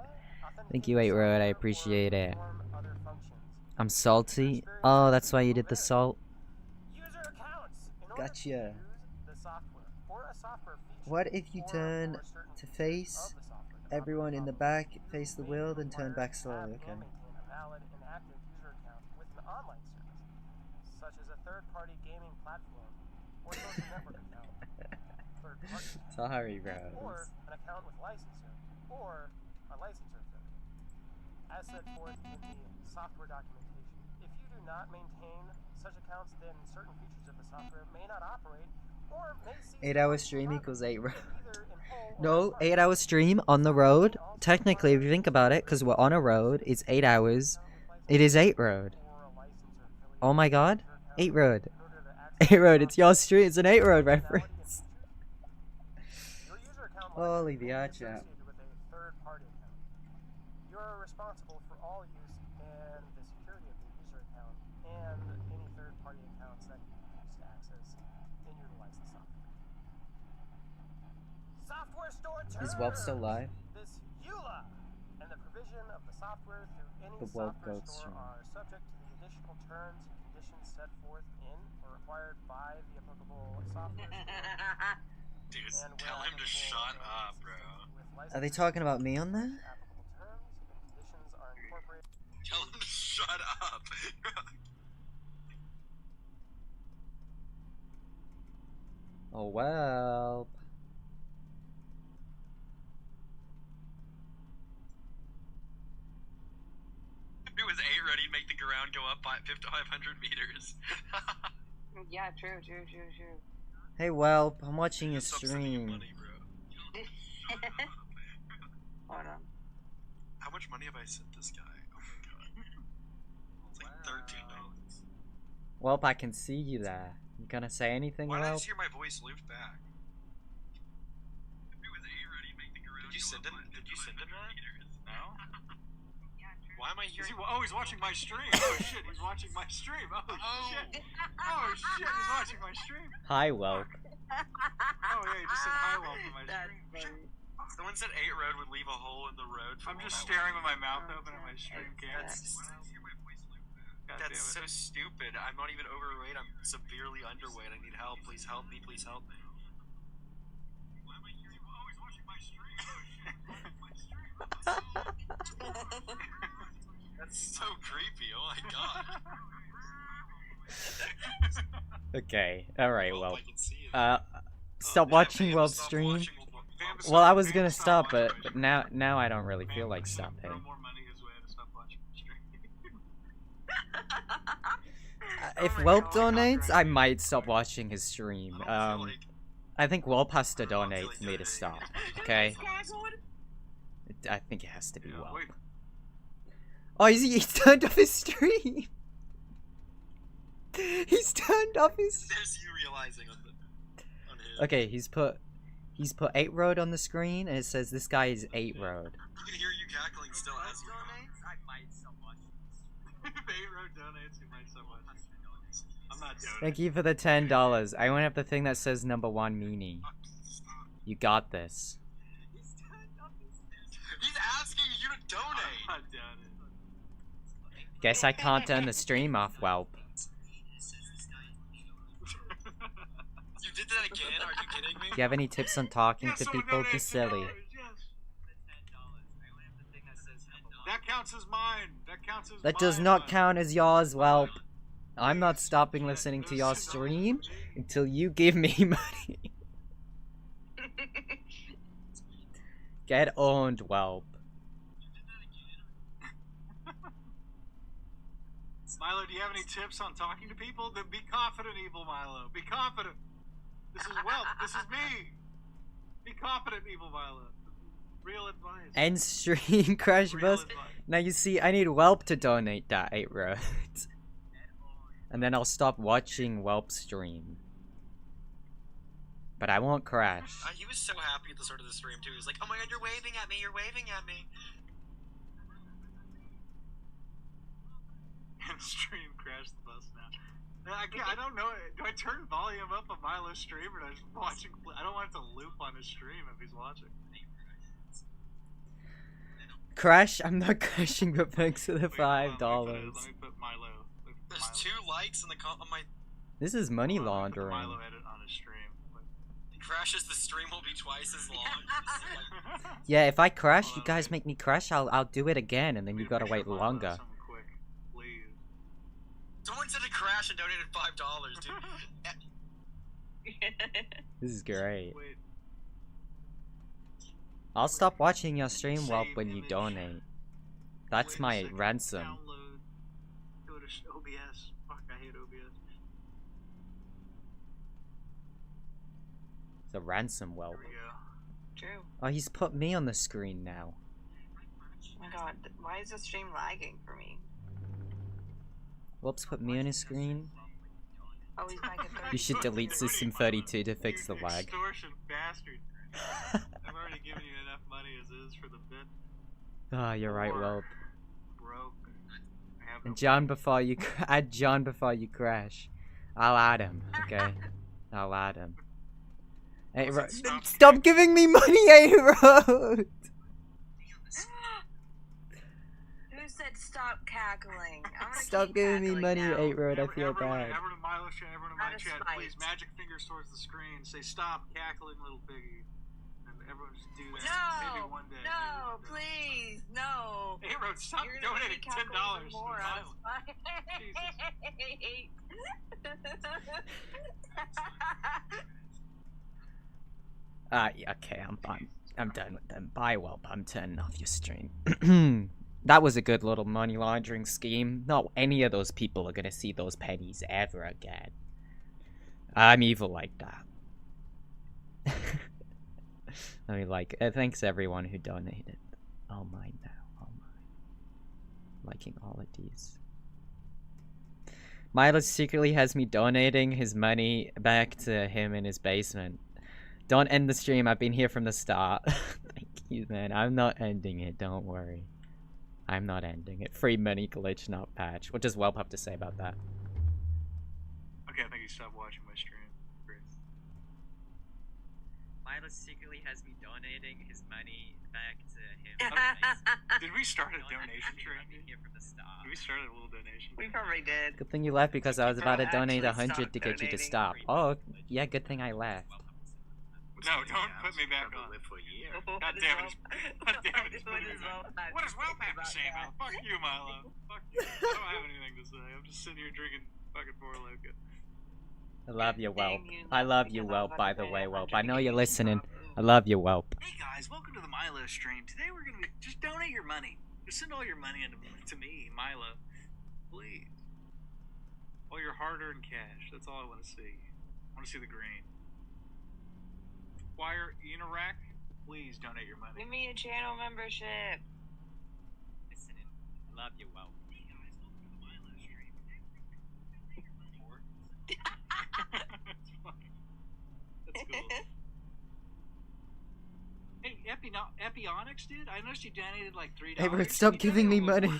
Thank you, 8 Road. I appreciate it. I'm salty. Oh, that's why you did the salt. Gotcha. What if you turn to face everyone in the back, face the wheel, then turn back slowly? Okay. Such as a third-party gaming platform or social network account. Sorry, bro. Or an account with licensor or a licensor affiliate. As set forth in the software documentation, if you do not maintain such accounts, then certain features of the software may not operate or may cease. 8-hour stream equals 8 Road. No, 8-hour stream on the road. Technically, if you think about it, because we're on a road, it's 8 hours. It is 8 Road. Oh my god. 8 Road. 8 Road, it's your stream. It's an 8 Road reference. Holy the chat. You are responsible for all use and the security of the user account and any third-party accounts that you use to access and utilize the software. Software store terms. Is Welp still live? This EULA and the provision of the software through any The Welp software Goat store stream. are subject to the additional terms and conditions set forth in or required by the applicable software store. Dude, tell him to shut up, bro. Are they talking about me on there? Tell him to shut up. Oh well. If it was 8 Road, he'd make the ground go up by 500 meters. Yeah, true. Hey Welp, I'm watching your stream. Hold on. How much money have I sent this guy? Oh my god. It's like $13. Welp, I can see you there. You gonna say anything, Why did I Welp? just hear my voice looped back? If it was 8 Road, he'd make the ground Did you send him that? No? Why am I hearing? He's watching my stream. Oh shit, he's watching my stream. Oh shit. Oh shit, he's watching my stream. Hi Welp. Oh yeah, he just said hi, Welp, on my stream. Someone said 8 Road would leave a hole in the road. I'm just staring with my mouth open at my stream cam. That's so stupid. I'm not even overweight. I'm severely underweight. I need help. Please help me. Please help me. Why am I hearing you always watching my stream? That's so creepy. Oh my god. Okay, alright, well. Stop watching Whelp's stream. Well, I was gonna stop, but now I don't really feel like stopping. If Whelp donates, I might stop watching his stream. I think Whelp has to donate for me to stop, okay? I think it has to be Whelp. Oh, he's turned off his stream! He's turned off his... There's you realizing on his... Okay, he's put 8 Road on the screen, and it says this guy is 8 Road. I can hear you cackling still as you I might stop watching. If 8 Road donates, you might stop watching. I'm not donating. Thank you for the $10. I went up the thing that says #1 meanie. You got this. He's asking you to donate! I'm not donating. Guess I can't turn the stream off, Whelp. You did that again? Are you kidding me? Do you have any tips on talking to people? Be silly. That counts as mine. That counts as That does not count as yours, Whelp. I'm not stopping listening to your stream until you give me money. Get owned, Whelp. Milo, do you have any tips on talking to people? Then be confident, Evil Milo. Be confident. This is Whelp. This is me. Be confident, Evil Milo. Real advice. End stream, Crash Bus. Now you see, I need Whelp to donate that 8 Road. And then I'll stop watching Whelp stream. But I won't crash. He was so happy at the start of the stream too. He was like, "Oh my god, you're waving at me! You're waving at me!" And stream crashed the bus now. I don't know. Do I turn volume up on Milo's stream or do I just watching? I don't want it to loop on his stream if he's watching. Crash? I'm not crashing, but thanks for the $5. Let me put Milo. There's 2 likes in the on my. This is money laundering. Milo edit on his stream. Crashes, the stream will be twice as long. Yeah, if I crash, you guys make me crash, I'll do it again, and then you gotta wait longer. Someone said to crash and donated $5, dude. This is great. I'll stop watching your stream, Whelp, when you donate. That's my ransom. Download. Go to OBS. Fuck, I hate OBS. It's a ransom, Whelp. True. Oh, he's put me on the screen now. Oh my god, why is the stream lagging for me? Whelp's put me on his screen. Oh, he's back at 30. You should delete System 32 to fix the lag. Extortion bastard. I've already given you enough money as is for the bit. Ah, you're right, Whelp. Broke. And John, before you add John before you crash. I'll add him, okay? I'll add him. Hey, stop giving me money, 8 Road! Who said stop cackling? Stop giving me money, 8 Road. I feel bad. Everyone in Milo chat, everyone in my chat, please magic fingers towards the screen. Say stop cackling, little piggy. And everyone just do that. No, maybe one day. no, please, no. 8 Road, stop donating $10 to Milo. Yeah, okay, I'm done with them. Bye, Whelp. I'm turning off your stream. That was a good little money laundering scheme. Not any of those people are gonna see those pennies ever again. I'm evil like that. I mean, like, thanks everyone who donated. Oh my now, oh my. Liking all of these. Milo secretly has me donating his money back to him in his basement. Don't end the stream, I've been here from the start. Thank you, man. I'm not ending it, don't worry. I'm not ending it. Free money glitch, not patch. What does Whelp have to say about that? Okay, I think you stopped watching my stream. Great. Milo secretly has me donating his money back to him. Did we start a donation train? Here from the start. We started a little donation. We probably did. Good thing you left because I was about to donate actually 100 to get you to donating. stop. Oh, yeah, good thing I left. No, don't put me back on. Live for a year. God damn it. God damn it. Just put me back. What does Welp have to say, Milo? Fuck you, Milo. Fuck you. I don't have anything to say. I'm just sitting here drinking fucking Four Loko. I love you, Welp. I love you, Welp, by the way, Welp. I know you're listening. I love you, Welp. Hey guys, welcome to the Milo stream. Today we're gonna just donate your money. Just send all your money to me, Milo. Please. All your hard-earned cash. That's all I want to see. I want to see the green. Wire Interac, please donate your money. Give me a channel membership. Listening. I love you, Welp. Hey guys, welcome to the Milo stream. That's funny. That's cool. Hey, Epionics, dude, I noticed you donated like $3. Hey, Bert, stop giving me money. I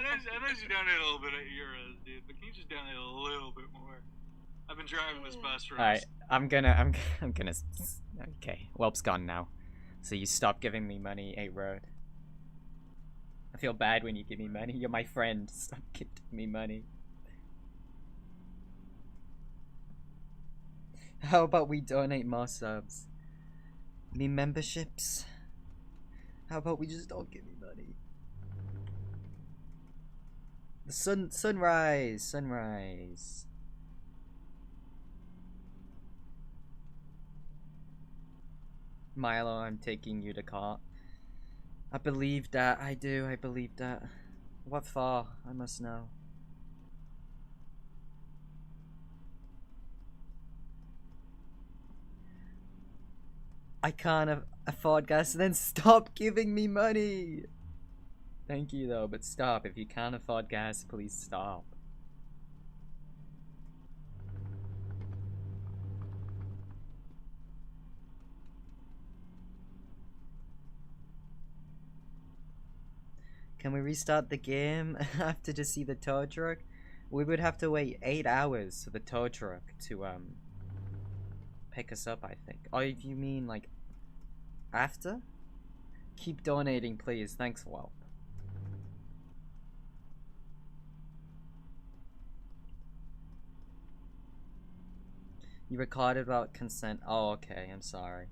noticed you donated a little bit of euros, dude, but can you just donate a little bit more? I've been driving this bus for Alright, I'm gonna. Okay, Welp's gone now. So you stop giving me money, 8 Road. I feel bad when you give me money. You're my friend. Stop giving me money. How about we donate more subs? Me memberships? How about we just don't give me money? The sunrise. Milo, I'm taking you to court. I believe that. I do. I believe that. What for? I must know. I can't afford gas. Then stop giving me money. Thank you though, but stop. If you can't afford gas, please stop. Can we restart the game after to see the tow truck? We would have to wait 8 hours for the tow truck to pick us up, I think. Oh, if you mean like after? Keep donating, please. Thanks, Welp. You recorded about consent. Oh, okay. I'm sorry.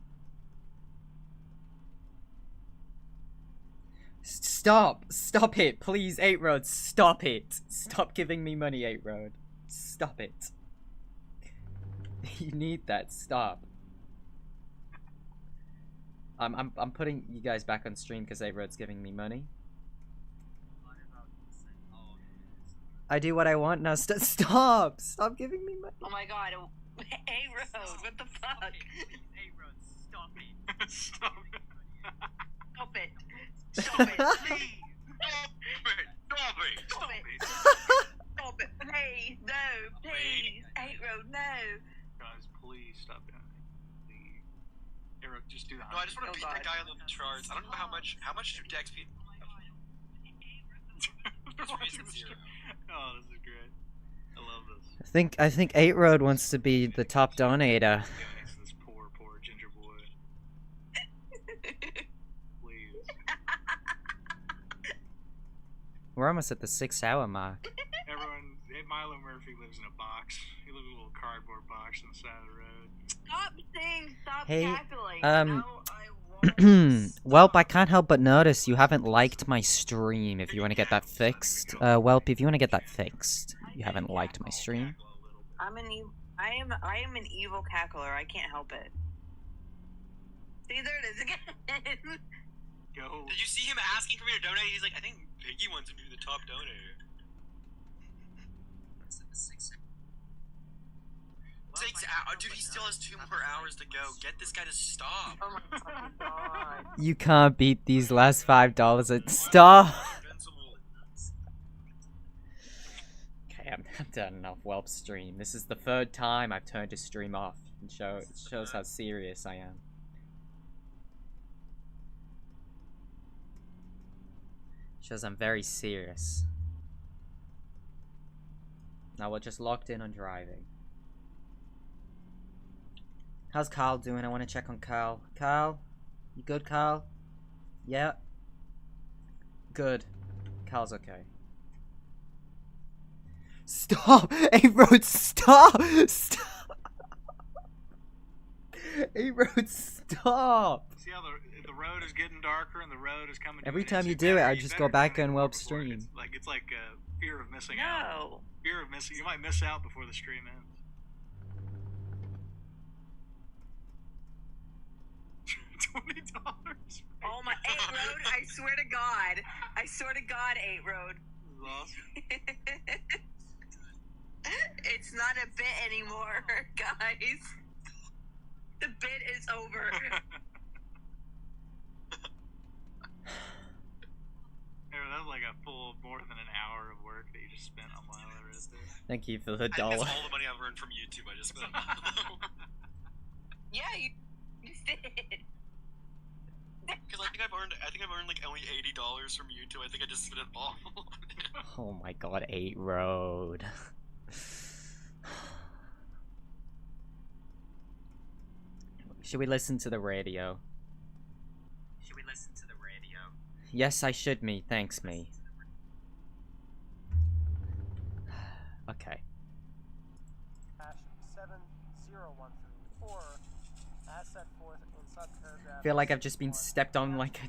Stop! Stop it! Please, 8 Road, stop it! Stop giving me money, 8 Road. Stop it. You need that. Stop. I'm putting you guys back on stream because 8 Road's giving me money. I do what I want now. Stop! Stop giving me money. Oh my god. A-Road, what the fuck? A-Road, stop it. Stop it. Stop it. Stop it, please! Stop it! Stop it! Stop it! Please, no, please! 8-Road, no! Guys, please stop down. Please. Arrow, just do that. No, I just want to beat that guy on the charts. I don't know how much do Dex beat? Oh, this is great. I love this. I think 8 Road wants to be the top donator. This poor ginger boy. Please. We're almost at the 6-hour mark. Everyone, Milo Murphy lives in a box. He lives in a little cardboard box on the side of the road. Stop saying, stop Hey, calculating. Welp, I can't help but notice you haven't liked my stream. If you want to get that fixed, Welp, if you want to get that fixed, you haven't liked my stream. I am an evil cackler. I can't help it. See, there it is again. Go. Did you see him asking for me to donate? He's like, I think Piggy wants him to be the top donator. 6 hours, dude. He still has 2 more hours to go. Get this guy to stop. Oh my fucking god. You can't beat these last $5. Stop! Okay, I'm done enough Welp stream. This is the 3rd time I've turned his stream off. It shows how serious I am. Shows I'm very serious. Now we're just locked in on driving. How's Carl doing? I want to check on Carl. Carl? You good, Carl? Yeah? Good. Carl's okay. Stop! A-Road, stop! Stop! A-Road, stop! See how the road is getting darker and the road is coming. Every time you do it, I just go back and web stream. It's like fear of missing out. Fear of missing. You might miss out before the stream ends. $20. Oh my, 8Road! I swear to God, 8Road. It's not a bit anymore, guys. The bit is over. That was like a full more than an hour of work that you just spent on Milo right there. Thank you for the That's dollar. all the money I've earned from YouTube. I just spent. Yeah, you did. Because I think I've earned like only $80 from YouTube. I think I just spent it all. Oh my god, 8Road. Should we listen to the radio? Should we listen to the radio? Yes, I should, me. Thanks, me. Okay. 7013, as set forth in subparagraph. I feel like I've just been stepped on like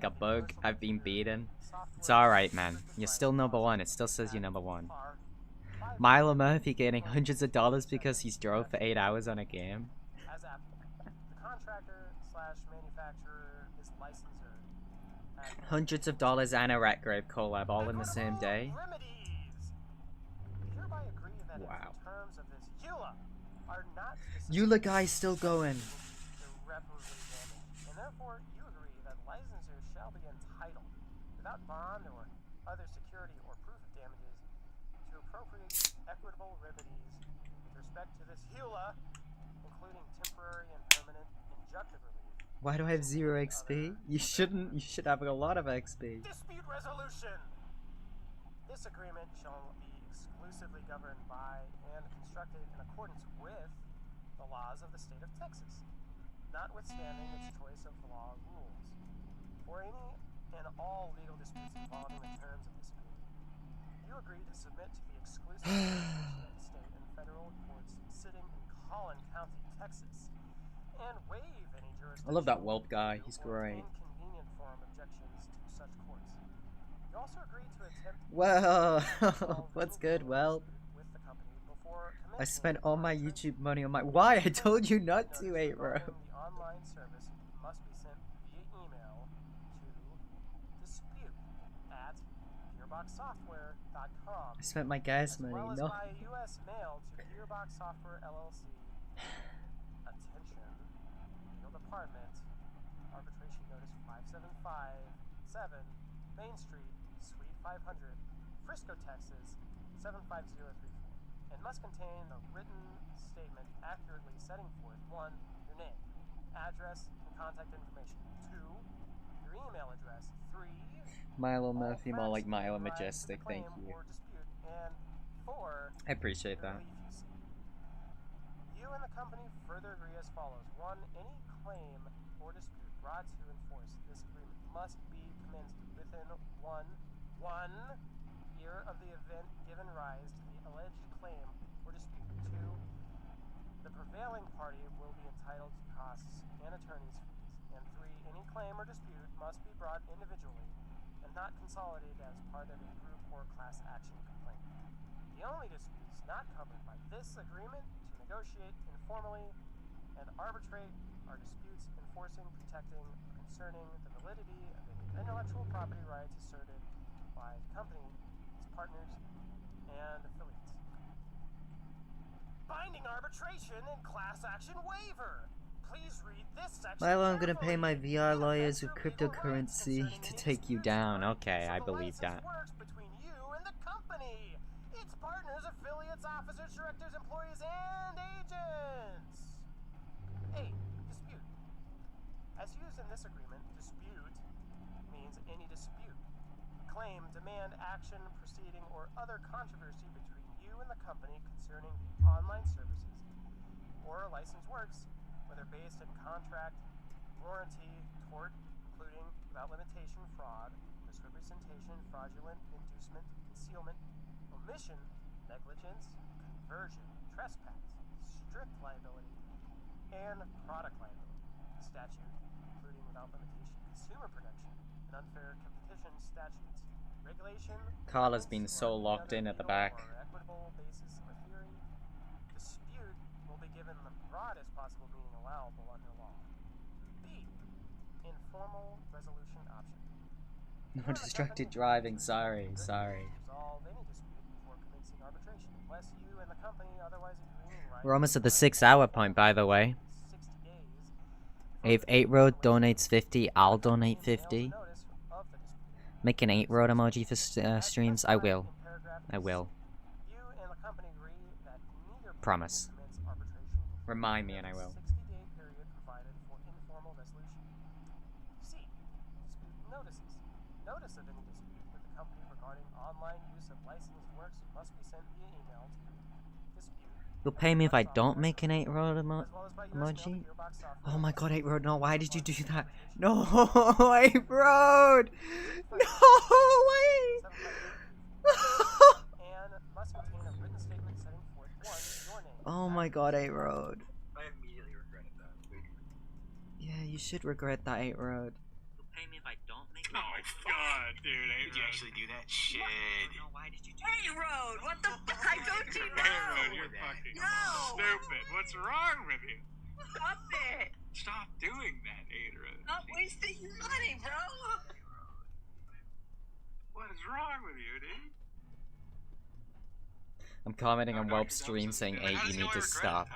a bug. I've been beaten. It's alright, man. You're still #1. It still says you're #1. Milo Murphy getting hundreds of dollars because he's drove for 8 hours on a game. As applicable, the contractor / manufacturer is licensor. Hundreds of dollars and a Ratgrave collab all in the same day. Hereby agree that Wow. in terms of this EULA are not Eula guy's still going. irreparably damaged, and therefore you agree that licensors shall be entitled, without bond or other security or proof of damages, to appropriate equitable remedies with respect to this EULA, including temporary and permanent injunctive relief. Why do I have 0 XP? You shouldn't. You should have a lot of XP. Dispute resolution. This agreement shall be exclusively governed by and constructed in accordance with the laws of the state of Texas, notwithstanding its choice of law rules. For any and all legal disputes involving the terms of this agreement, you agree to submit to the exclusive jurisdiction of the state and federal courts sitting in Collin County, Texas, and waive any jurisdiction I love that Whelp guy. He's great. inconvenient form objections to such courts. You also agree to attempt Well, what's good, Whelp? I spent all my YouTube money on my. Why? I told you not to, 8Road. The online service must be sent via email to dispute@gearboxsoftware.com. I spent my gas money. As well as No. by U.S. mail to Gearbox Software LLC. Attention, Legal Department. Arbitration Notice 5757, Main Street, Suite 500, Frisco, Texas 75034. And must contain a written statement accurately setting forth 1. Your name, address, and contact information. 2. Your email address. 3. Milo Murphy, more like Milo Majestic. Thank you. Or dispute. And 4. I appreciate that. You and the company further agree as follows. 1. Any claim or dispute brought to enforce this agreement must be commenced within 1 year of the event given rise to the alleged claim or dispute. 2. The prevailing party will be entitled to costs and attorney's fees. And 3. Any claim or dispute must be brought individually and not consolidated as part of a group or class action complaint. The only disputes not covered by this agreement to negotiate informally and arbitrate are disputes enforcing, protecting, or concerning the validity of any intellectual property rights asserted by the company, its partners, and affiliates. Binding arbitration and class action waiver. Please read this section. Milo, I'm gonna pay my VR lawyers with cryptocurrency to take you down. Okay, I believe that. Works between you and the company, its partners, affiliates, officers, directors, employees, and agents. 8. Dispute. As used in this agreement, dispute means any dispute, claim, demand, action, proceeding, or other controversy between you and the company concerning the online services or licensed works whether based in contract, warranty, tort, including without limitation fraud, misrepresentation, fraudulent inducement, concealment, omission, negligence, conversion, trespass, strict liability, and product liability. Statute, including without limitation consumer protection and unfair competition statutes. Regulation. Carla's been so locked in at the back. Equitable basis or theory. Dispute will be given the broadest possible meaning allowable under law. B. Informal resolution option. No distracted driving, sorry. Resolve any dispute before commencing arbitration, unless you and the company otherwise agree in writing. We're almost at the 6-hour point, by the way. If 8road donates 50, I'll donate 50. Make an 8road emoji for streams. I will. Promise. Remind me and I will. Notice of any dispute with the company regarding online use of licensed works must be sent via email to dispute. You'll pay me if I don't make an 8road emoji? Oh my god, 8road, no, why did you do that? No, 8road! No, wait! Oh my god, 8road. I immediately regretted that. Yeah, you should regret that, 8road. You'll pay me if I don't make it. Oh god, dude, did you actually do that shit? No, why did you do that? 8road, what the fuck? I don't you know? 8road, you're fucking stupid. What's wrong with you? Stop it! Stop doing that, 8road. Stop wasting your money, bro! What is wrong with you, dude? I'm commenting on Whelp's stream saying, hey, you need to stop.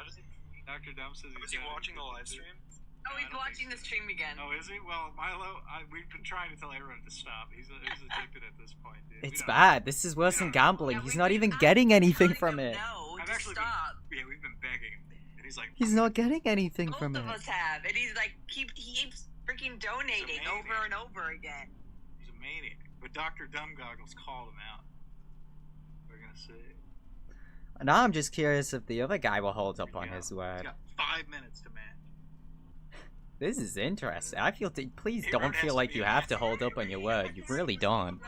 Dr. Dumb says he's watching the live stream? Oh, he's watching the stream again. Oh, is he? Well, Milo, we've been trying to tell everyone to stop. He's addicted at this point, dude. It's bad. This is worse than gambling. He's not even getting anything from it. No, I've actually stop. Yeah, we've been begging him. And he's like... He's not getting anything from it. Both of us have. And he's like, he keeps freaking donating over and over again. He's a maniac. But Dr. Dumb Goggles called him out. We're gonna see. Now I'm just curious if the other guy will hold up on his word. He's got 5 minutes to match. This is interesting. I feel please don't feel like you have to hold up on your word. You really don't.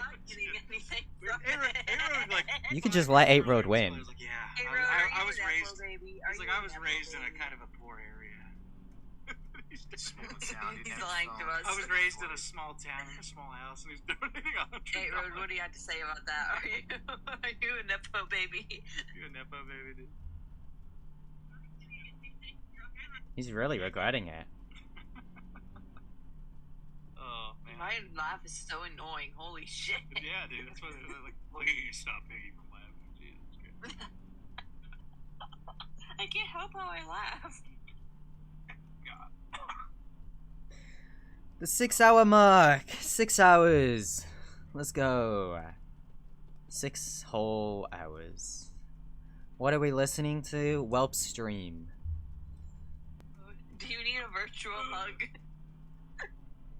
You could just let 8road win. Yeah, I was raised. He's like, I was raised in a kind of a poor area. He's lying to us. I was raised in a small town in a small house, and he's donating $100. 8road, what do you have to say about that? Are you a nepo baby? You a nepo baby, dude? He's really regretting it. Oh man. My laugh is so annoying. Holy shit. Yeah, dude. That's why they're like, please stop making me laugh. Jesus Christ. I can't help how I laugh. God. The 6-hour mark. 6 hours. Let's go. 6 whole hours. What are we listening to? Whelp stream. Do you need a virtual hug?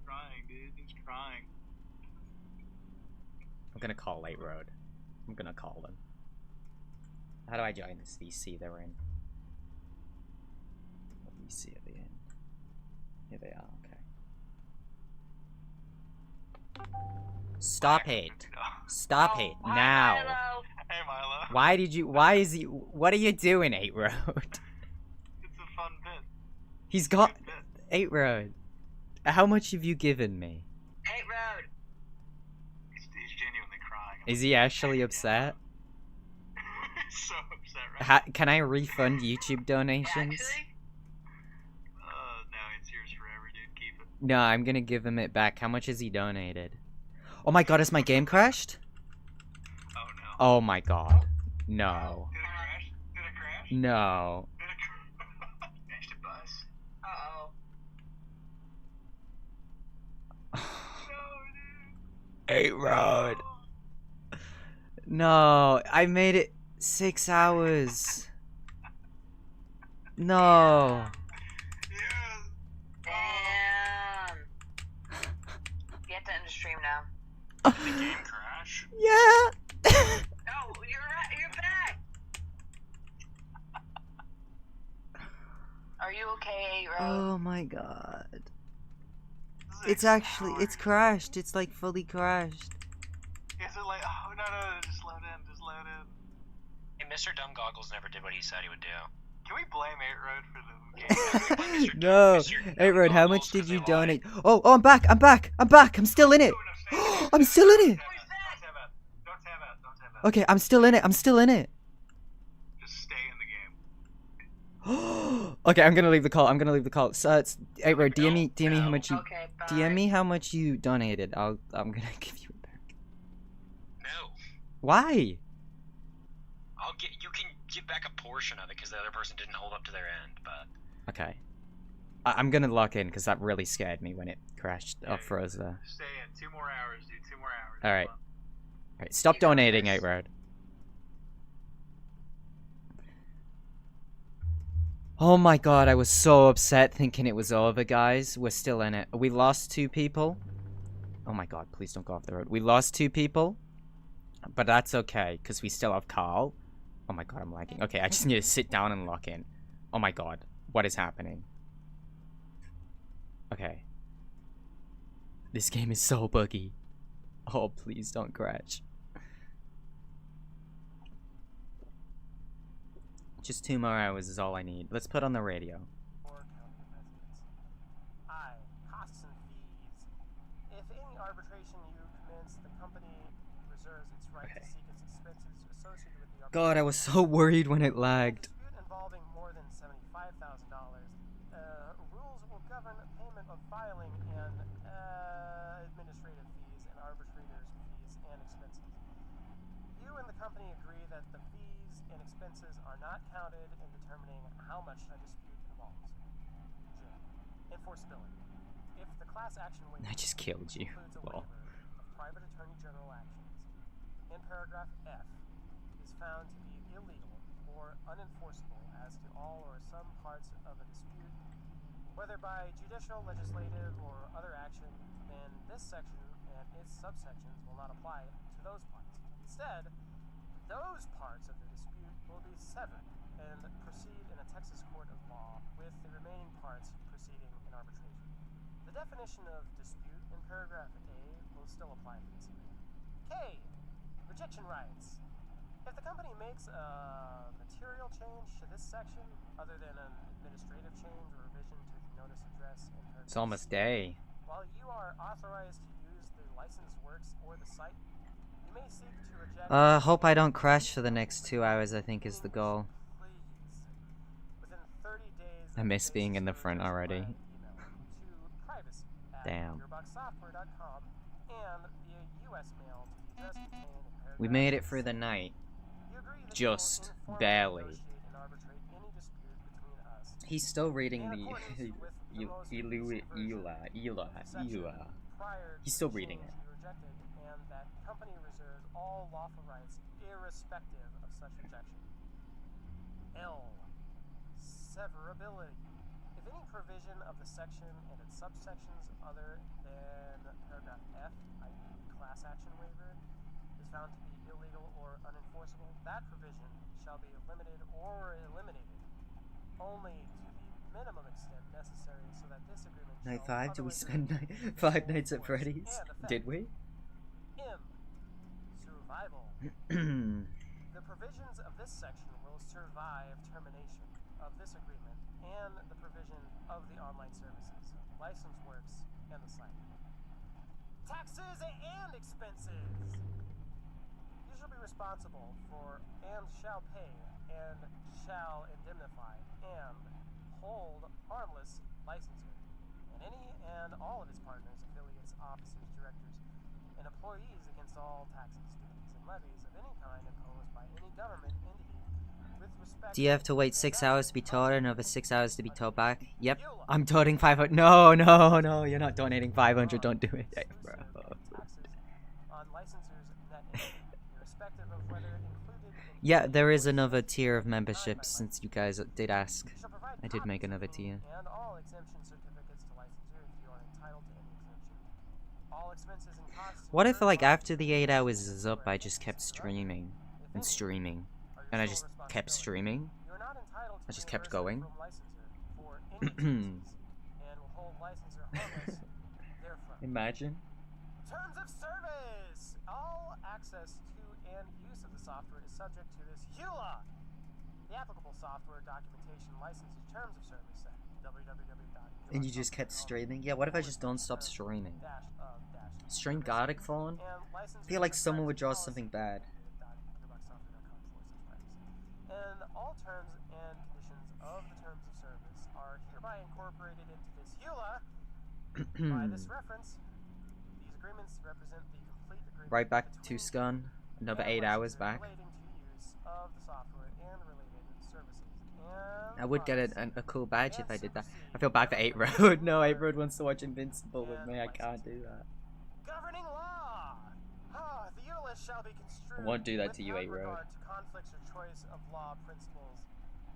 Crying, dude. He's crying. I'm gonna call 8road. I'm gonna call them. How do I join this VC they're in? What VC are they in? Here they are, okay. Stop it. Stop it now. Milo. Hey, Milo. What are you doing, 8road? It's a fun bit. He's got 8road. How much have you given me? 8road. He's genuinely crying. Is he actually upset? He's so upset right Can I refund YouTube donations? No, it's yours forever, dude. Keep it. No, I'm gonna give him it back. How much has he donated? Oh my god, has my game crashed? Oh no. Oh my god. No. Did it crash? Did it crash? No. Did it crash? Managed to buzz. No, dude. 8road. No, I made it 6 hours. No. Damn. You have to end the stream now. Did the game crash? Yeah. No, you're back. Are you okay, Ray? Oh my god. It's actually, it's crashed. It's like fully crashed. Is it like, oh no, just load in, just load in. Hey, Mr. Dumb Goggles never did what he said he would do. Can we blame 8 Road for the game? No, 8Road, how much did you donate? Oh, I'm back, I'm still in it. I'm still in it. Okay, I'm still in it, Just stay in the game. Okay, I'm gonna leave the call. So it's 8Road. DM me how much you. Okay, bye. DM me how much you donated. I'm gonna give you it back. No. Why? You can give back a portion of it because the other person didn't hold up to their end, but... Okay. I'm gonna lock in because that really scared me when it crashed or froze there. Stay in. 2 more hours, dude. 2 more hours. Alright. Alright, stop donating, 8Road. Oh my god, I was so upset thinking it was over, guys. We're still in it. We lost 2 people. Oh my god, please don't go off the road. We lost 2 people. But that's okay, because we still have Carl. Oh my god, I'm lagging. Okay, I just need to sit down and lock in. Oh my god, what is happening? Okay. This game is so buggy. Oh, please don't crash. Just 2 more hours is all I need. Let's put on the radio. I. Costs and fees. If any arbitration you commence, the company reserves its right to seek its expenses associated with the arbitration. God, I was so worried when it lagged. Dispute involving more than $75,000. Rules will govern payment of filing and administrative fees and arbitrators' fees and expenses. You and the company agree that the fees and expenses are not counted in determining how much a dispute involves. J. Enforceability. If the class action waiver I just killed you. includes a Lol. waiver of private attorney general actions, in paragraph F, is found to be illegal or unenforceable as to all or some parts of a dispute, whether by judicial, legislative, or other action, then this section and its subsections will not apply to those parts. Instead, those parts of the dispute will be severed and proceed in a Texas court of law, with the remaining parts proceeding in arbitration. The definition of dispute in paragraph A will still apply to this agreement. K. Rejection rights. If the company makes a material change to this section, other than an administrative change or revision to the notice address in paragraph It's almost C, day. while you are authorized to use the licensed works or the site, you may seek to reject... Hope I don't crash for the next 2 hours, I think is the goal. Within 30 days I miss being in the front already. Damn. gearboxsoftware.com and via US mail to the address contained in paragraph We made it through the night. Just barely. He's still reading the Ela. He's still reading it. And that company reserves all lawful rights irrespective of such rejection. L. Severability. If any provision of the section and its subsections other than paragraph F, i.e. class action waiver, is found to be illegal or unenforceable, that provision shall be limited or eliminated only to the minimum extent necessary so that this agreement Night shall 5? Did we otherwise spend remain 5 nights at Freddy's? and effect. Did we? M. Survival. The provisions of this section will survive termination of this agreement and the provision of the online services, license works, and the site. Taxes and expenses. You shall be responsible for and shall pay and shall indemnify and hold harmless licensor and any and all of its partners, affiliates, officers, directors, and employees against all taxes, duties, and levies of any kind imposed by any government entity with respect. Do you have to wait 6 hours to be towed and another 6 hours to be towed back? Yep. I'm toting 500. No, you're not donating 500. Don't do it, bro. On licensors net entity, irrespective of whether included in Yeah, there is another tier of memberships since you guys did ask. I did make another tier. and all exemption certificates to licensure if you are entitled to any exemption. All expenses and costs. What if, like, after the 8 hours is up, I just kept streaming and streaming, and I just kept streaming? I just kept going. any cases and will hold licensor harmless therefrom. Imagine. Terms of service! All access to and use of the software is subject to this EULA. The applicable software documentation licenses terms of service at www. And you just kept streaming? Yeah, what if I just don't stop streaming? Stream Gartic Phone? I feel like someone would draw something bad. And all terms and conditions of the terms of service are hereby incorporated into this EULA. By this reference, these agreements represent the complete agreement Right back to Tucson. Another 8 hours back. relating to use of the software and related services. And I would get a cool badge if I did that. I feel bad for 8 Road. No, 8 Road wants to watch Invincible with me. I can't do that. governing law. The EULA shall be construed I won't do that to you, 8 without Road. regard to conflicts or choice of law principles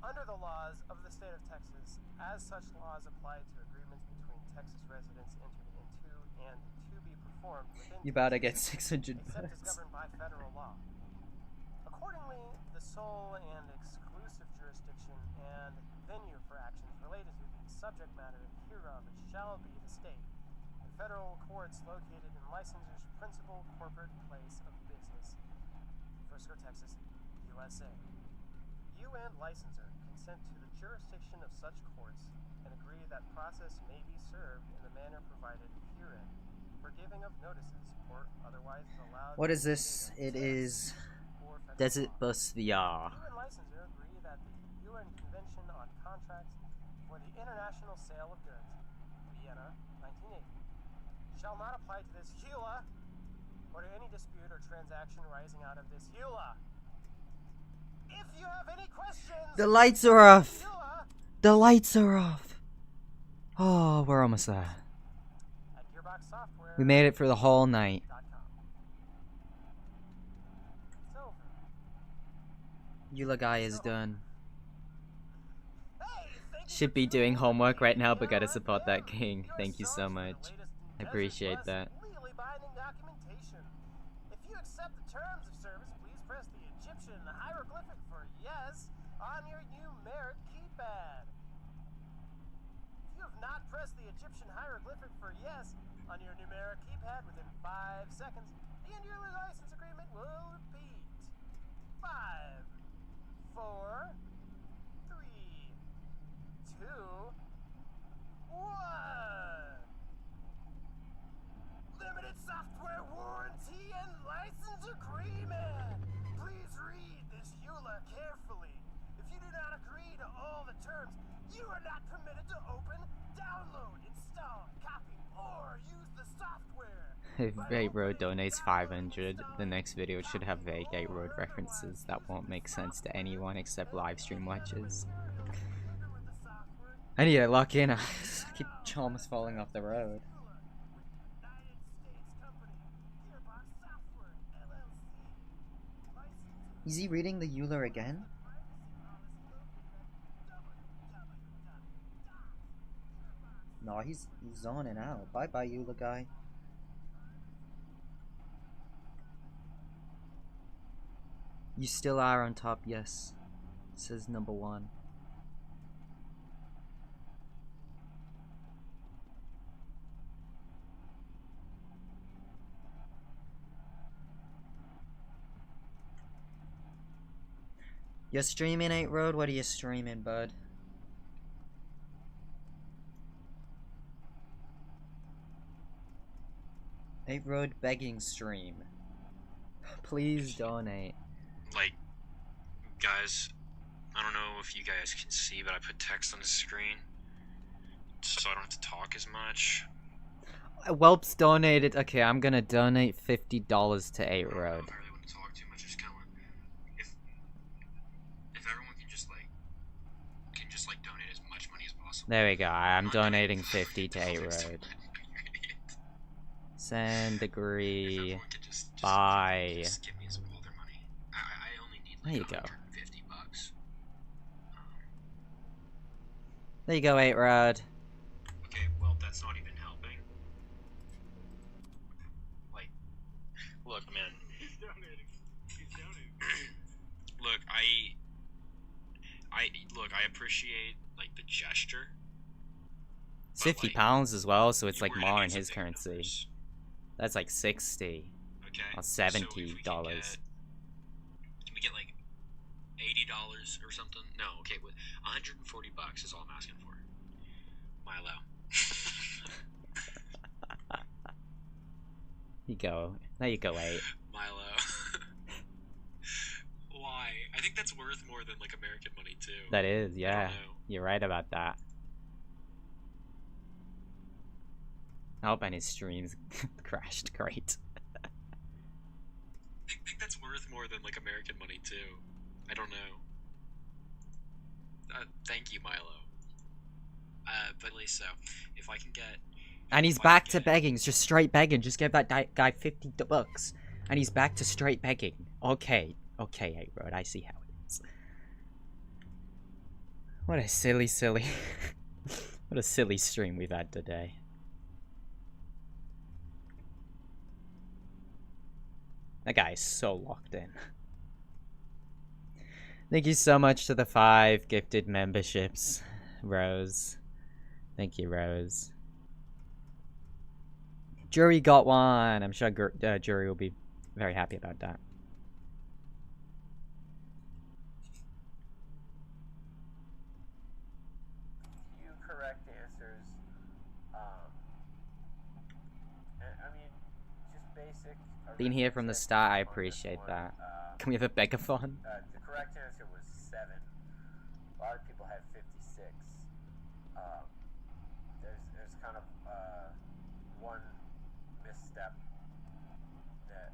under the laws of the state of Texas, as such laws apply to agreements between Texas residents entered into and to be performed within You better get Texas, 600 except as bucks. governed by federal law. Accordingly, the sole and exclusive jurisdiction and venue for actions related to the subject matter hereof shall be the state and federal courts located in licensor's principal corporate place of business, Frisco, Texas, USA. You and licensor consent to the jurisdiction of such courts and agree that process may be served in the manner provided herein for giving of notices or otherwise allowed. What is this? It is Desert Bus VR. You and licensor agree that the UN Convention on Contracts for the International Sale of Goods, Vienna, 1980, shall not apply to this EULA or to any dispute or transaction arising out of this EULA. If you have any questions, The lights are off! The lights are off! Oh, we're almost there. We made it for the whole night. Eula guy is done. Should be doing homework right now, but gotta support that king. Thank you so much. I appreciate that. legally binding documentation. If you accept the terms of service, please press the Egyptian hieroglyphic for yes on your numeric keypad. If you have not pressed the Egyptian hieroglyphic for yes on your numeric keypad within 5 seconds, the end of your license agreement will repeat. 5, 4, 3, 2, 1. Limited software warranty and license agreement. Please read this EULA carefully. If you do not agree to all the terms, you are not permitted to open, download, install, copy, or use the software. If 8 Road donates 500, the next video should have vague 8 Road references that won't make sense to anyone except livestream watchers. I need to lock in. I keep almost falling off the road. Is he reading the EULA again? No, he's zoning out. Bye bye, EULA guy. You still are on top, yes. Says number 1. You're streaming 8 Road? What are you streaming, bud? Eight Road begging stream. Please donate. Like, guys, I don't know if you guys can see, but I put text on the screen, so I don't have to talk as much. Welps donated. Okay, I'm gonna donate $50 to 8 Road. I don't really want to talk too much. Just kind of if everyone can just like donate as much money as possible. There we go. I'm donating 50 to 8 Road. Send, agree, buy. Just give me all their money. I only need There you go. $150. There you go, 8 Road. Okay, well, that's not even helping. Like, look, man. He's donating. He's donating. Look, I appreciate like the gesture, It's £50 as well, so it's like more in his currency. That's like 60 or $70. Can we get like $80 or something? No, okay, with $140 is all I'm asking for. Milo. You go. There you go, 8. Milo. Why? I think that's worth more than like American money too. That is, yeah. You're right about that. I hope any streams crashed. Great. I think that's worth more than like American money too. I don't know. Thank you, Milo. But at least so, if I can get. And he's back to begging, just straight begging. Just give that guy $50, and he's back to straight begging. Okay, 8-Road, I see how it is. What a silly, what a silly stream we've had today. That guy is so locked in. Thank you so much to the 5 gifted memberships, Rose. Thank you, Rose. Jury got one. I'm sure Jury will be very happy about that. Few correct answers. I mean, just basic. Being here from the start, I appreciate that. Can we have a begaphone? The correct answer was 7. A lot of people had 56. There's kind of one misstep that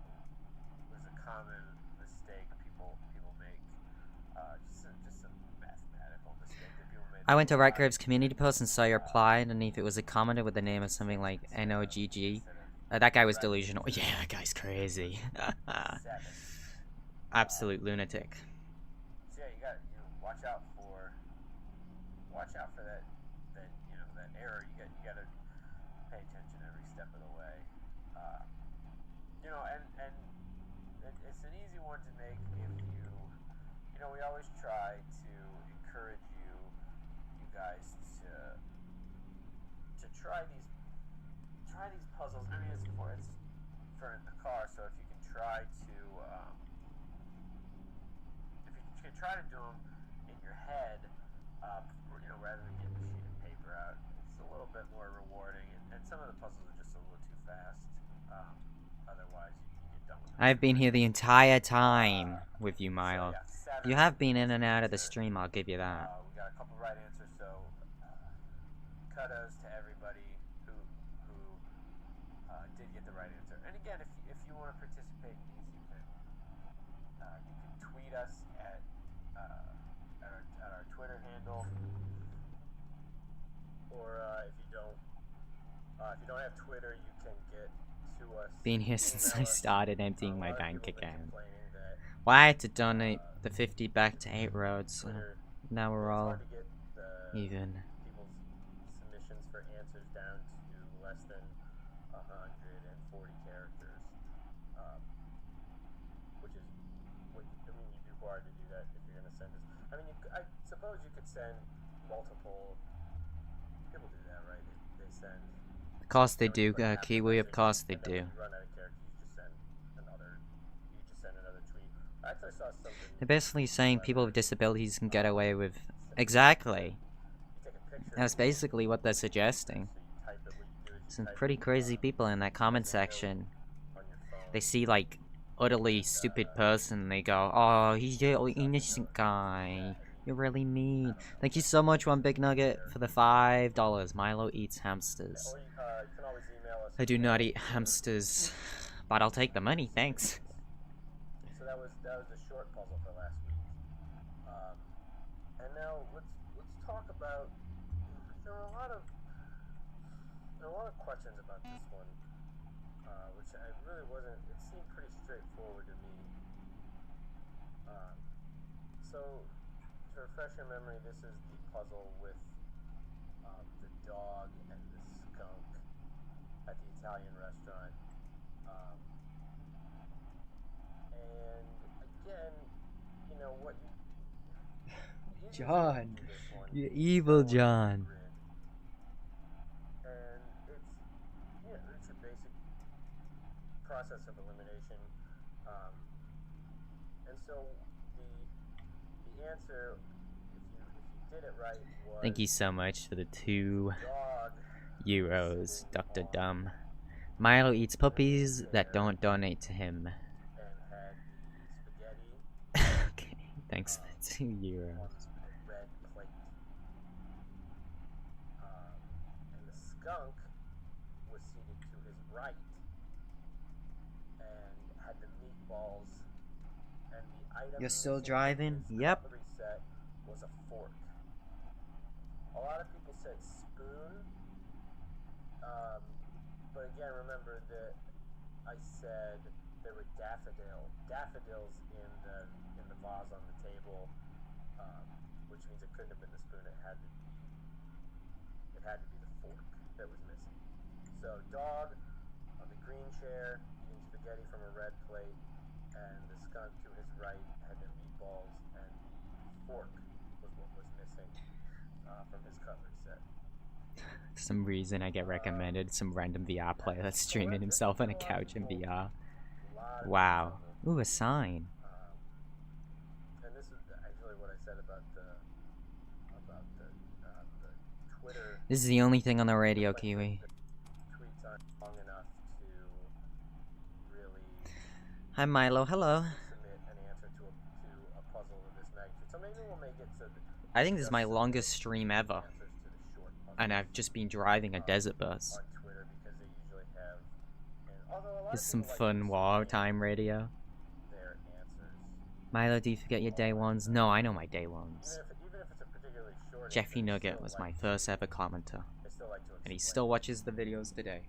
was a common mistake people make. Just a mathematical mistake that people made. I went to Redgrave's community post and saw your reply underneath. It was a commenter with the name of something like NOGG. That guy was delusional. Yeah, that guy's crazy. Absolute lunatic. So yeah, you got watch out for that that error. You got to pay attention every step of the way. And it's an easy one to make if we always try to encourage you guys to try these puzzles. I mean, it's for the car, so if you can try to try to do them in your head, rather than getting a sheet of paper out, it's a little bit more rewarding. And some of the puzzles are just a little too fast. Otherwise, you get done with them. I've been here the entire time with you, Milo. You have been in and out of the stream, I'll give you that. We got a couple right answers, so kudos to everybody who did get the right answer. And again, if you want to participate in these, you can tweet us at our Twitter handle, or if you don't have Twitter, you can get to us. Been here since I started emptying my bank account. Well, I had to donate the 50 back to 8-Road, so now we're all even. People's submissions for answers down to less than 140 characters, which is, you'd be required to do that if you're going to send us. I mean, I suppose you could send multiple. People do that, right? They send. Of course they do, Kiwi. Of course they do. Run out of characters, you just send another tweet. I actually saw something. They're basically saying people with disabilities can get away with. Exactly. That's basically what they're suggesting. Some pretty crazy people in that comment section. They see like utterly stupid person, they go, "Oh, he's the innocent guy. You're really mean." Thank you so much, One Big Nugget, for the $5. Milo eats hamsters. I do not eat hamsters, but I'll take the money, thanks. So that was the short puzzle for last week. And now let's talk about. There were a lot of questions about this one, which I really wasn't. It seemed pretty straightforward to me. So to refresh your memory, this is the puzzle with the dog and the skunk at the Italian restaurant. And again, what John, you evil John. process of elimination. And so the answer, if you did it right, was Thank you so much for the €2, Dr. Dumb. Milo eats puppies that don't donate to him. and had the spaghetti Okay, thanks for the €2. on a red plate. And the skunk was seated to his right and had the meatballs, and the item You're still missing driving? from his Yep. cutlery set was a fork. A lot of people said spoon, but again, remember that I said there were daffodils in the vase on the table, which means it couldn't have been the spoon. It had to be the fork that was missing. So dog on the green chair eating spaghetti from a red plate, and the skunk to his right had the meatballs, and the fork was what was missing from his cutlery set. For some reason, I get recommended some random VR player that's streaming himself on a couch in VR. Wow. Ooh, a sign. And this is actually what I said about the Twitter. This is the only thing on the radio, Kiwi. Tweets aren't long enough to really Hi, Milo. Hello. submit an answer to a puzzle of this magnitude. So maybe we'll make it so that I think this is my longest stream ever. answers to the short puzzles And I've just been driving a desert bus. on Twitter, because they usually have. And although a lot This of is some people like fun to wartime radio. their answers, Milo, do you forget your day ones? No, I know my day ones. even if it's a particularly short Jeffy answer, they Nugget still was like my to- first ever commenter. They still like to And he explain. still watches the videos today.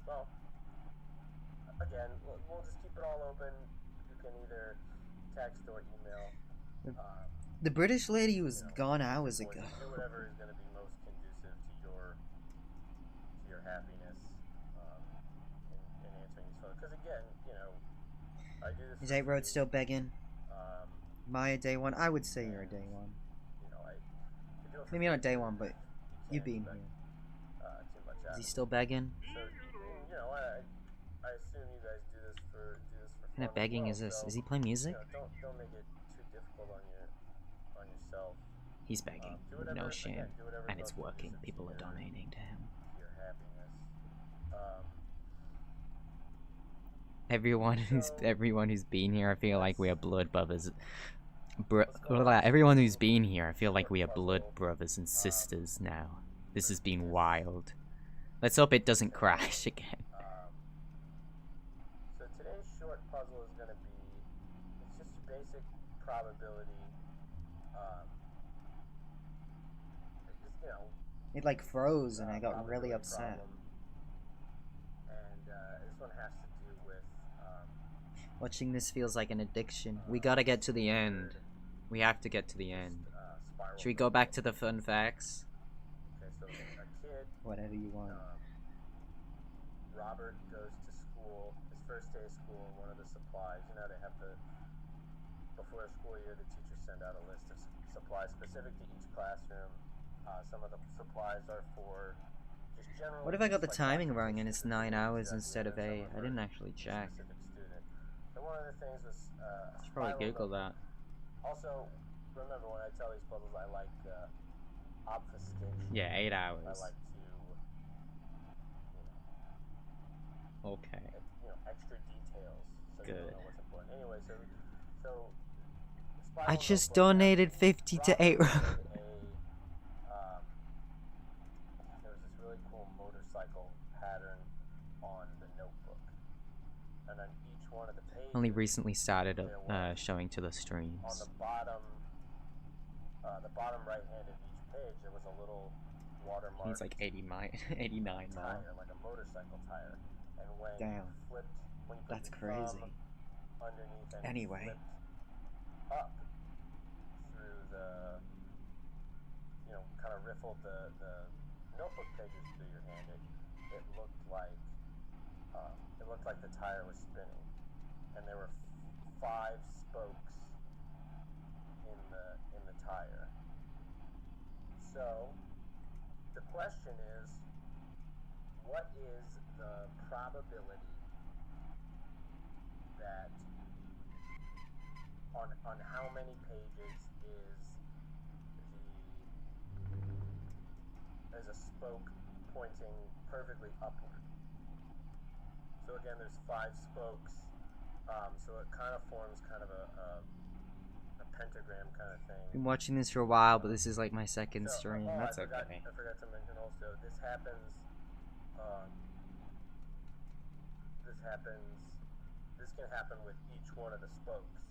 Well, again, we'll just keep it all open. You can either text or email. The British lady was gone hours Or ago. do whatever is going to be most conducive to your happiness in answering these photos. Because again, I do this. Is 8 Road still begging? Um, Maya day one? I would say you're a day one. I do it for Maybe not day one, but you you've been can't here. expect, too much Is out he of still begging? So, I assume you guys do this for What kind of fun as begging well, is this? so, Is he playing music? don't make it too difficult on yourself. He's begging. Do No whatever, shame. again, do whatever And it's most working. conducive People are to donating to him. your happiness. Everyone who's been here, I feel like we are blood brothers. Everyone who's been here, I feel like we are blood brothers and sisters now. This has been wild. Let's hope it doesn't crash again. So today's short puzzle is going to be, it's just basic probability. It's, It like froze and I got really upset. problem. And this one has to do with Watching this feels like an addiction. We gotta get to the end. We have to get to the end. spiral. Should we go back to the fun facts? Okay, so a kid, Whatever you want. Robert goes to school, his first day of school, and one of the supplies, they have before the school year, the teachers send out a list of supplies specific to each classroom. Some of the supplies are for just general. What if I got the like timing wrong and it's documentation 9 hours that instead of some 8? I are didn't actually check. specific student. So one of the things was a Should probably spiral Google notebook. that. Also, remember when I tell these puzzles, I like obfuscation. Yeah, 8 I hours. like to, Okay. extra details so you Good. don't know what's important. Anyway, so I just donated 50 to 8 there was this really cool motorcycle pattern on the notebook, and on each one of the pages, Only recently started there was, showing to the on streams. the bottom right hand of each page, there was a little watermark. He's like 89 now. Tire, like a motorcycle tire, and when Damn. you flipped, when you put That's your crazy. thumb underneath and Anyway. flipped up through the, kind of riffled the notebook pages through your hand, it looked like the tire was spinning, and there were 5 spokes in the tire. So the question is, what is the probability that on how many pages is a spoke pointing perfectly upward? So again, there's 5 spokes, so it kind of forms kind of a pentagram kind of thing. Been watching this for a while, but this is like my second stream. That's I okay. forgot to mention also, this happens, this can happen with each one of the spokes.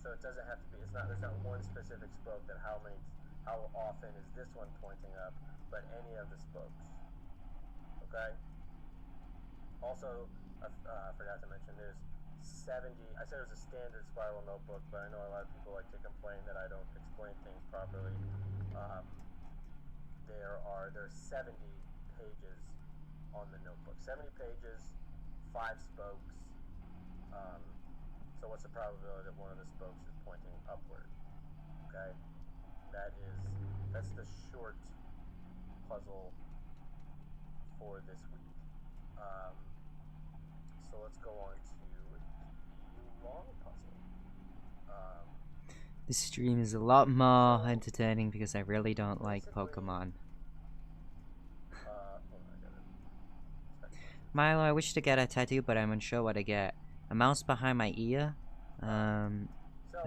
So it doesn't have to be, there's not one specific spoke that how often is this one pointing up, but any of the spokes. Okay? Also, I forgot to mention, there's 70, I said it was a standard spiral notebook, but I know a lot of people like to complain that I don't explain things properly. There's 70 pages on the notebook. 70 pages, 5 spokes. So what's the probability that one of the spokes is pointing upward? Okay? That's the short puzzle for this week. So let's go on to the long puzzle. This stream is a lot more entertaining because I really don't like Pokemon. Milo, I wish to get a tattoo, but I'm unsure what to get. A mouse behind my ear, a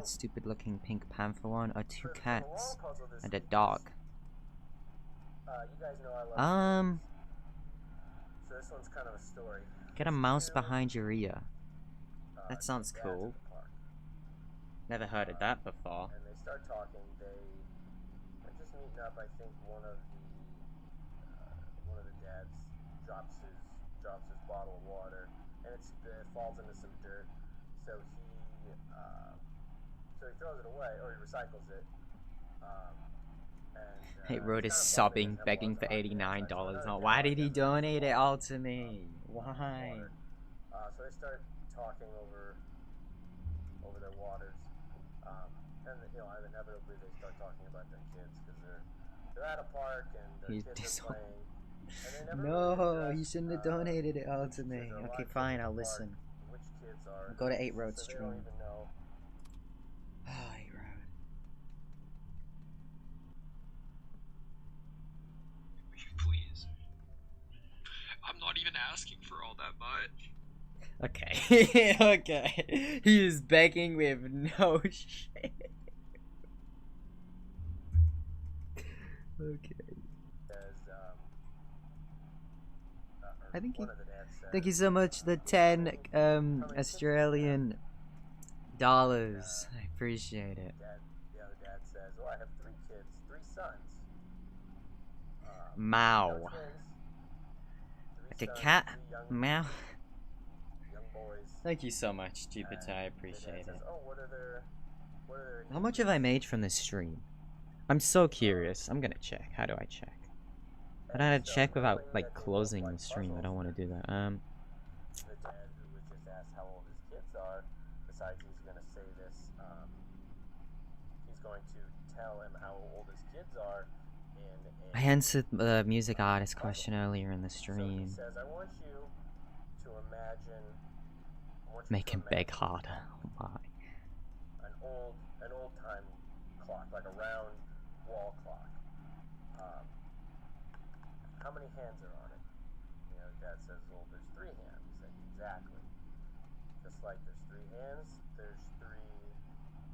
stupid looking pink panther one, or 2 cats, and a dog. You guys know I love so this one's kind of a story. Get a mouse behind your ear. That sounds cool. Never heard of that before. And they start talking. They're just meeting up. I think one of the dads drops his bottle of water, and it falls into some dirt. So he throws it away, or he recycles it. Hey, Road is sobbing, begging for $89. Oh, why did he donate it all to me? Why? So they start talking over their waters, and inevitably they start talking about their kids because they're at a park and their kids are playing. No, you shouldn't have donated it all to me. Okay, fine, I'll listen. Which kids are? I'll go to 8 Road so stream. They don't even know. Oh, 8 Road. Please. I'm not even asking for all that much. Okay, okay. He is begging with no shit. Okay. I think thank you so much for the 10 Australian dollars. I appreciate it. The other dad says, "Oh, I have 3 kids, 3 sons." Mao. The cat Mao. Young boys. Thank you so much, Jupiter. I appreciate it. "Oh, what are their How much have I made from this stream? I'm so curious. I'm gonna check. How do I check? I don't know how to check without like closing the stream. I don't want to do that. The dad who was just asked how old his kids are, besides he's going to say this, he's going to tell him how old his kids are in I answered the music artist question earlier in the So he stream. says, I want you to imagine, Make him beg harder. Oh my. an old time clock, like a round wall clock. How many hands are on it? Dad says, well, there's 3 hands. He said, exactly. Just like there's 3 hands,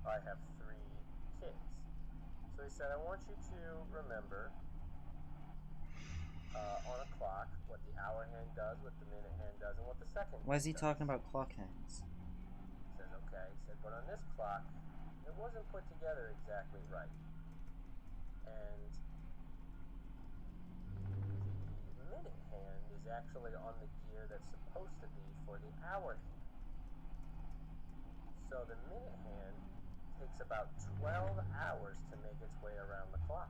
I have 3 kids. So he said, I want you to remember on a clock what the hour hand does, what the minute hand does, and what the second Why is he hand talking about clock hands? He says, okay. He said, but on this clock, it wasn't put together exactly right. And the minute hand is actually on the gear that's supposed to be for the hour hand. So the minute hand takes about 12 hours to make its way around the clock.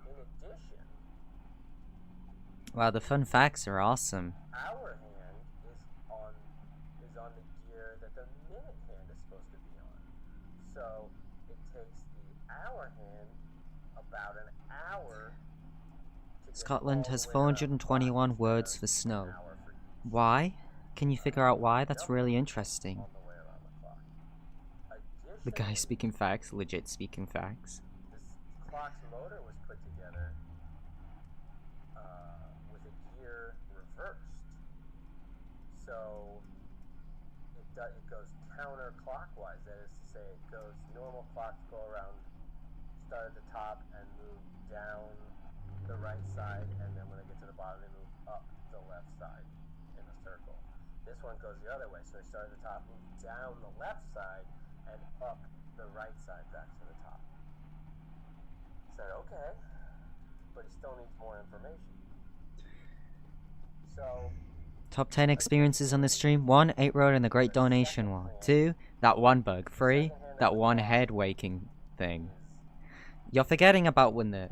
In addition, Wow, the fun facts are awesome. hour hand is on the gear that the minute hand is supposed to be on. So it takes the hour hand about an hour to Scotland has 421 words for snow. Why? Can you figure out why? That's really interesting. The guy speaking facts, legit speaking facts. This clock's motor was put together with a gear reversed. So it goes counterclockwise. That is to say, it goes normal clocks go around, start at the top and move down the right side, and then when they get to the bottom, they move up the left side in a circle. This one goes the other way, so they start at the top, move down the left side, and up the right side back to the top. Said, okay, but he still needs more information. So, Top 10 experiences on the stream. 1. 8 Road and the Great Donation War. 2. That one bug. 3. That one head waking thing. You're forgetting about when the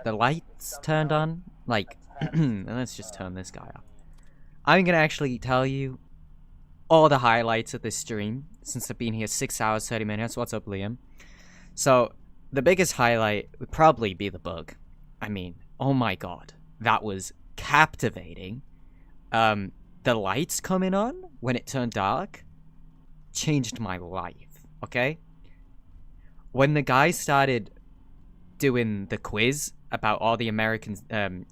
lights turned on. Like, let's just turn this guy off. I'm gonna actually tell you all the highlights of this stream since I've been here 6 hours 30 minutes. What's up, Liam? So the biggest highlight would probably be the bug. I mean, oh my god, that was captivating. The lights coming on when it turned dark changed my life. Okay, when the guy started doing the quiz about all the American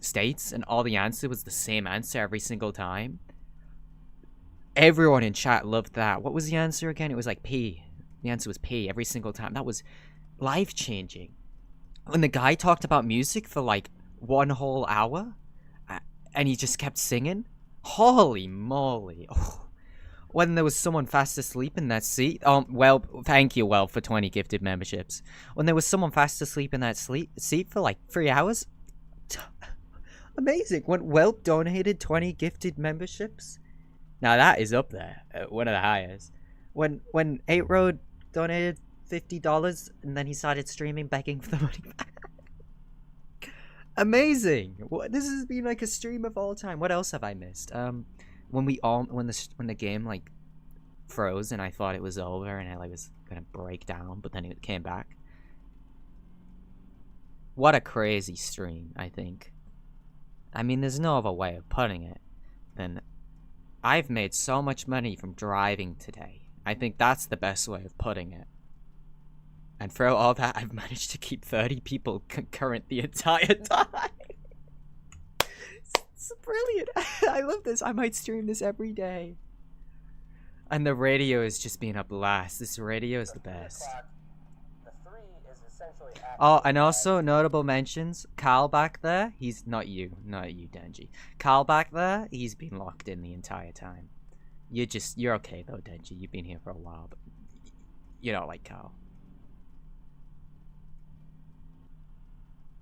states and all the answer was the same answer every single time, everyone in chat loved that. What was the answer again? It was like P. The answer was P every single time. That was life-changing. When the guy talked about music for like 1 whole hour and he just kept singing, holy moly. Oh. When there was someone fast asleep in that seat. Well, thank you, Well, for 20 gifted memberships. When there was someone fast asleep in that seat for like 3 hours. Amazing. When Welp donated 20 gifted memberships. Now that is up there. One of the highest. When 8 Road donated $50 and then he started streaming begging for the money back. Amazing. This has been like a stream of all time. What else have I missed? When the game like froze and I thought it was over and I like was gonna break down, but then it came back. What a crazy stream, I think. I mean, there's no other way of putting it than I've made so much money from driving today. I think that's the best way of putting it. And for all that, I've managed to keep 30 people concurrent the entire time. It's brilliant. I love this. I might stream this every day. And the radio is just being a blast. This radio is the best. Oh, and also notable mentions. Carl back there. He's not you, Denji. Carl back there. He's been locked in the entire time. You're okay though, Denji. You've been here for a while, but you don't like Carl.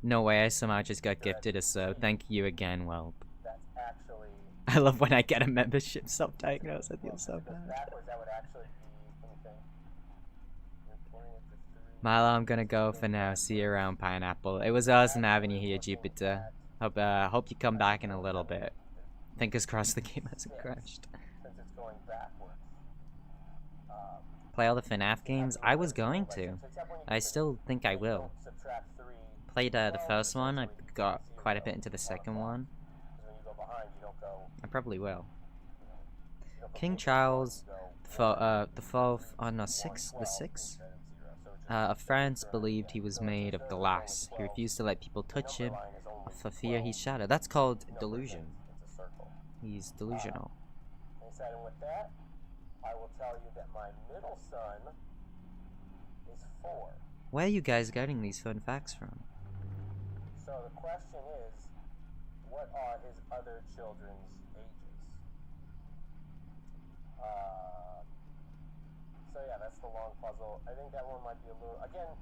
No way, I somehow just got gifted a sub. Thank you again, Welp. I love when I get a membership self-diagnosed. I feel so bad. Milo, I'm gonna go for now. See you around, Pineapple. It was awesome having you here, Jupiter. Hope you come back in a little bit. Fingers crossed the game hasn't crashed. Play all the FNAF games? I was going to. I still think I will. Played the first one. I got quite a bit into the second one. I probably will. King Charles, the 6th of France believed he was made of glass. He refused to let people touch him for fear he shattered. That's called delusion. He's delusional. And with that, I will tell you that my middle son is 4. Where are you guys getting these fun facts from? So the question is, what are his other children's ages? So yeah, that's the long puzzle. I think that one might be a little, again,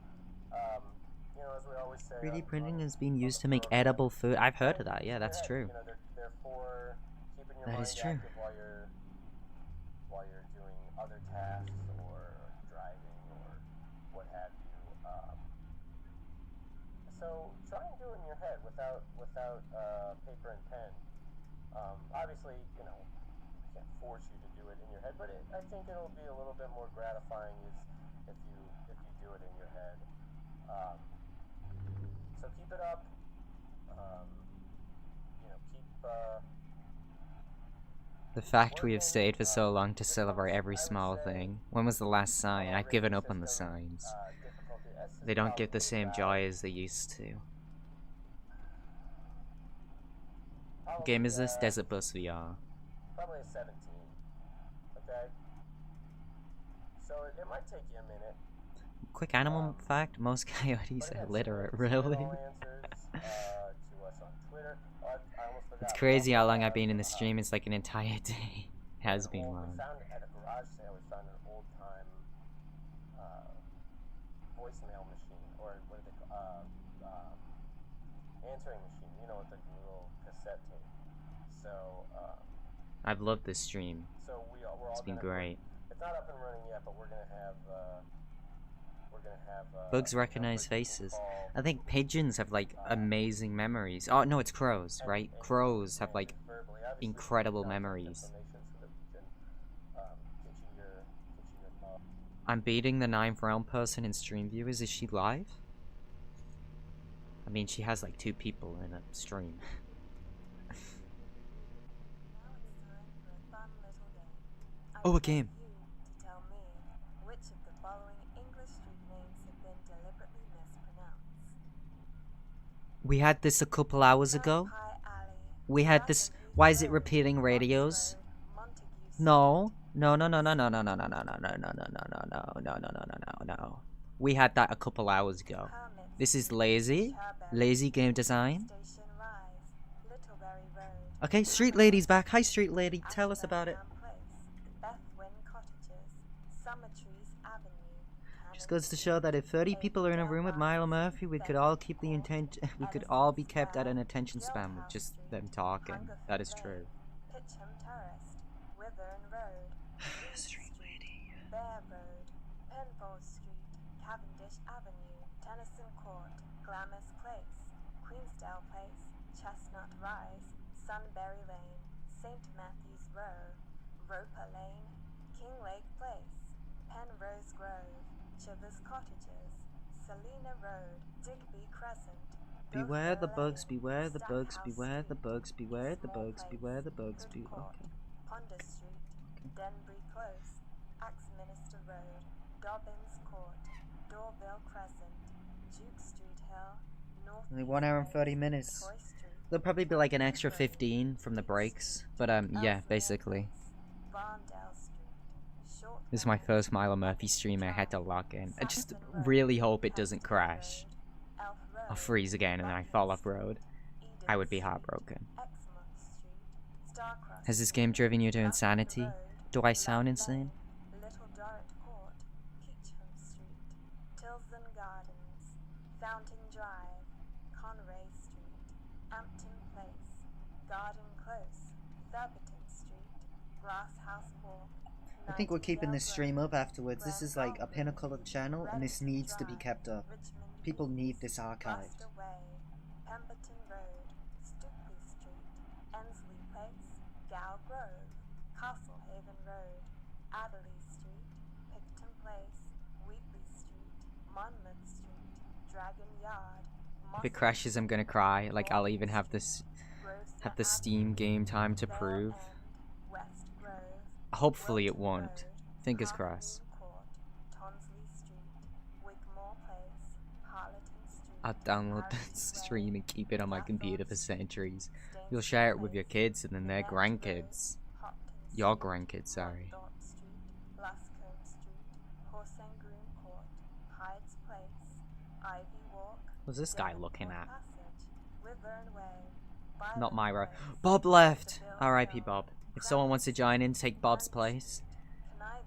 you know, as we always say, 3D printing is being used to make edible food. I've heard of that. Yeah, that's true. You know, they're for keeping your that mind is true. active while you're doing other tasks or driving or what have you. So try and do it in your head without paper and pen. Obviously, you know, I can't force you to do it in your head, but I think it'll be a little bit more gratifying if you do it in your head. So keep it up. The fact we have stayed for so long to celebrate every small thing. When was the last sign? I've given up on the signs. They don't give the same joy as they used to. What game is this? Desert Bus VR. Probably a 17. Okay? So it might take you a minute. Quick animal fact, most coyotes are illiterate, really? It's crazy how long I've been in the stream, it's like an entire day. Has been long. We found at a garage sale, we found an old time voicemail machine, or what do they call answering machine, you know, with the little cassette tape. So I've loved this stream. we're all It's been great. It's not up and running yet, but we're gonna have Bugs recognize faces. I think pigeons have like amazing memories. Oh no, it's crows, right? Crows have like incredible memories. I'm beating the 9th realm person in stream viewers. Is she live? I mean, she has like 2 people in a stream. Oh, a game. We had this a couple hours ago. We had this. Why is it repeating radios? No. No. We had that a couple hours ago. This is lazy. Lazy game design. Okay, Street Lady's back. Hi, Street Lady. Tell us about it. Just goes to show that if 30 people are in a room with Milo Murphy, we could all keep the intent. We could all be kept at an attention span with just them talking. That is true. Street Lady. Bear Road, Penfold Street, Cavendish Avenue, Tennyson Court, Glamis Place, Queensdale Place, Chestnut Rise, Sunbury Lane, St. Matthew's Row, Roper Lane, Kinglake Place, Penrose Grove, Chivers Cottages, Selina Road, Digby Crescent. Beware the bugs, beware the bugs, beware the bugs, beware the bugs, beware the bugs, okay. Ponder Street, Denbury Close, Axminster Road, Dobbins Court, Dorville Crescent, Duke Street Hill, North. Only 1 hour and 30 minutes. There'll probably be like an extra 15 from the breaks, but yeah, basically. This is my first Milo Murphy stream. I had to log in. I just really hope it doesn't crash. I'll freeze again and then I fall off road. I would be heartbroken. Has this game driven you to insanity? Do I sound insane? Little Dorrit Court, Peacham Street, Tilson Gardens, Fountain Drive, Conray Street, Ampton Place, Garden Close, Thurberton Street, Glass House Walk. I think we're keeping this stream up afterwards. This is like a pinnacle of the channel, and this needs to be kept up. People need this archived. Pemberton Road, Stukely Street, Ensley Place, Gow Grove, Castlehaven Road, Adderley Street, Picton Place, Wheatley Street, Monmouth Street, Dragon Yard. If it crashes, I'm gonna cry. Like I'll even have this, the Steam game time to prove. Hopefully it won't. Fingers crossed. I'll download the stream and keep it on my computer for centuries. You'll share it with your kids and then their grandkids. Your grandkids, sorry. What's this guy looking at? Not Myra. Bob left! R.I.P. Bob. If someone wants to join in, take Bob's place.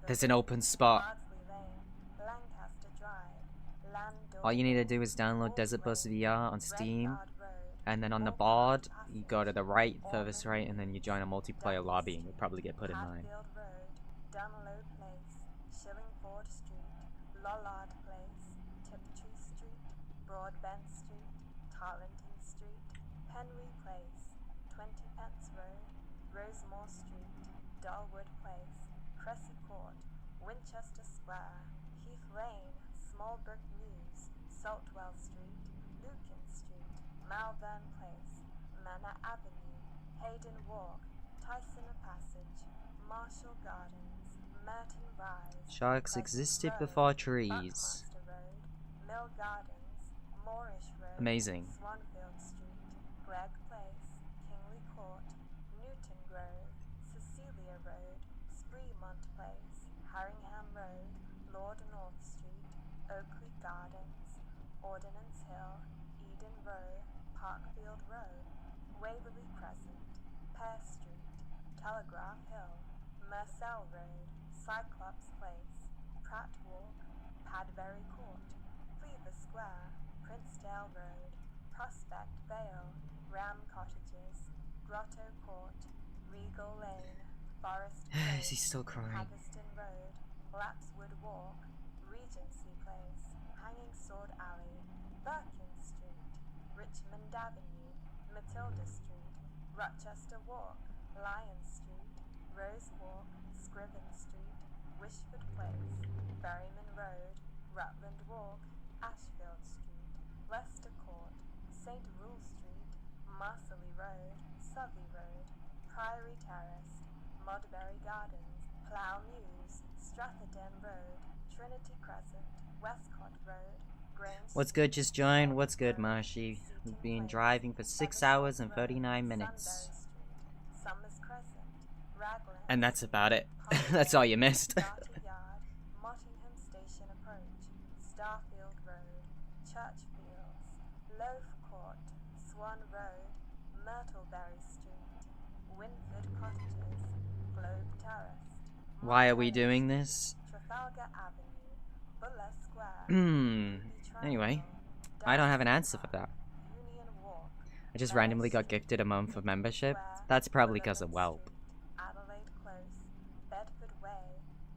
There's an open spot. All you need to do is download Desert Bus VR on Steam, and then on the board, you go to the right, furthest right, and then you join a multiplayer lobby, and you'll probably get put in line. Dunlow Place, Shillingford Street, Lollard Place, Tiptree Street, Broadbent Street, Tarleton Street, Henry Place, 20 Pence Road, Rosemore Street, Dalwood Place, Cressy Court, Winchester Square, Heath Lane, Smallbrook Mews, Saltwell Street, Lucan Street, Malvern Place, Manor Avenue, Hayden Walk, Tyson Passage, Marshall Gardens, Merton Rise, Sharks existed before trees. Buckmaster Road, Mill Gardens, Moorish Road, Amazing. Swanfield Street, Gregg Place, Kingly Court, Newton Grove, Cecilia Road, Spreemont Place, Haringham Road, Lord North Street, Oakley Gardens, Ordnance Hill, Eden Row, Parkfield Row, Waverley Crescent, Pear Street, Telegraph Hill, Mersell Road, Cyclops Place, Pratt Walk, Padbury Court, Cleaver Square, Princedale Road, Prospect Vale, Ram Cottages, Grotto Court, Regal Lane, Forest Is he Place, still crying? Haggerston Road, Lapswood Walk, Regency Place, Hanging Sword Alley, Birkin Street, Richmond Avenue, Matilda Street, Rochester Walk, Lion Street, Rose Walk, Scriven Street, Wishford Place, Berryman Road, Rutland Walk, Ashfield Street, Leicester Court, St. Rule Street, Marsley Road, Southey Road, Priory Terrace, Modbury Gardens, Plough Mews, Stratherden Road, Trinity Crescent, Westcott Road, Grange. What's good, just joined? What's good, Marshy? We've been driving for 6 hours and 39 minutes. Summers Crescent, Raglan, And that's about it. That's all you missed. Garter Yard, Mottingham Station Approach, Starfield Road, Churchfields, Loaf Court, Swan Road, Myrtleberry Street, Winford Cottages, Globe Terrace, Why are we doing this? Trafalgar Avenue, Buller Square, Anyway, I don't have an answer for that. Union Walk, I just randomly got gifted a month of membership. That's probably because of Whelp. Adelaide Close, Bedford Way,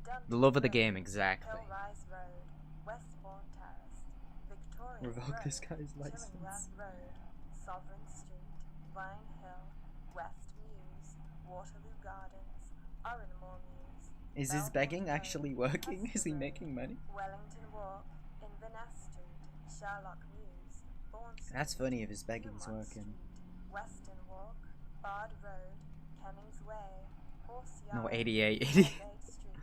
Dunton The love of the Road, game, exactly. Hillrise Road, Westbourne Terrace, Victoria Revoke Road, this guy's Chillingworth license. Road, Sovereign Street, Vine Hill, West Mews, Waterloo Gardens, Oranmore Mews, Is his begging actually working? Is he making money? Wellington Walk, Inverness Street, Sherlock Mews, Bourne Street, That's funny if his begging's Newmont working. Street, Weston Walk, Bard Road, Kennings Way, Horse No, Yard, 88. Adelaide Street,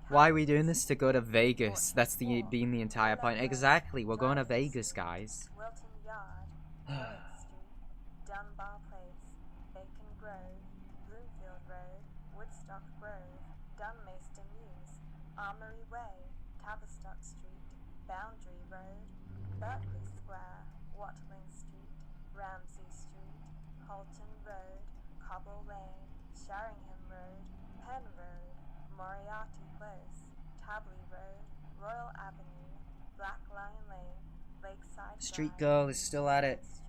Why are we doing this? To go to Vegas. That's been the entire point. Exactly, we're going to Vegas, guys. Wilton Yard, Willett Street, Dunbar Place, Bacon Grove, Bloomfield Road, Woodstock Grove, Dunmaston Mews, Armory Way, Tavistock Street, Boundary Road, Berkeley Square, Watling Street, Ramsey Street, Halton Road, Cobble Lane, Sheringham Road, Penn Road, Moriarty Close, Tabley Road, Royal Avenue, Black Lion Lane, Lakeside Street Drive, girl is still at it. Street,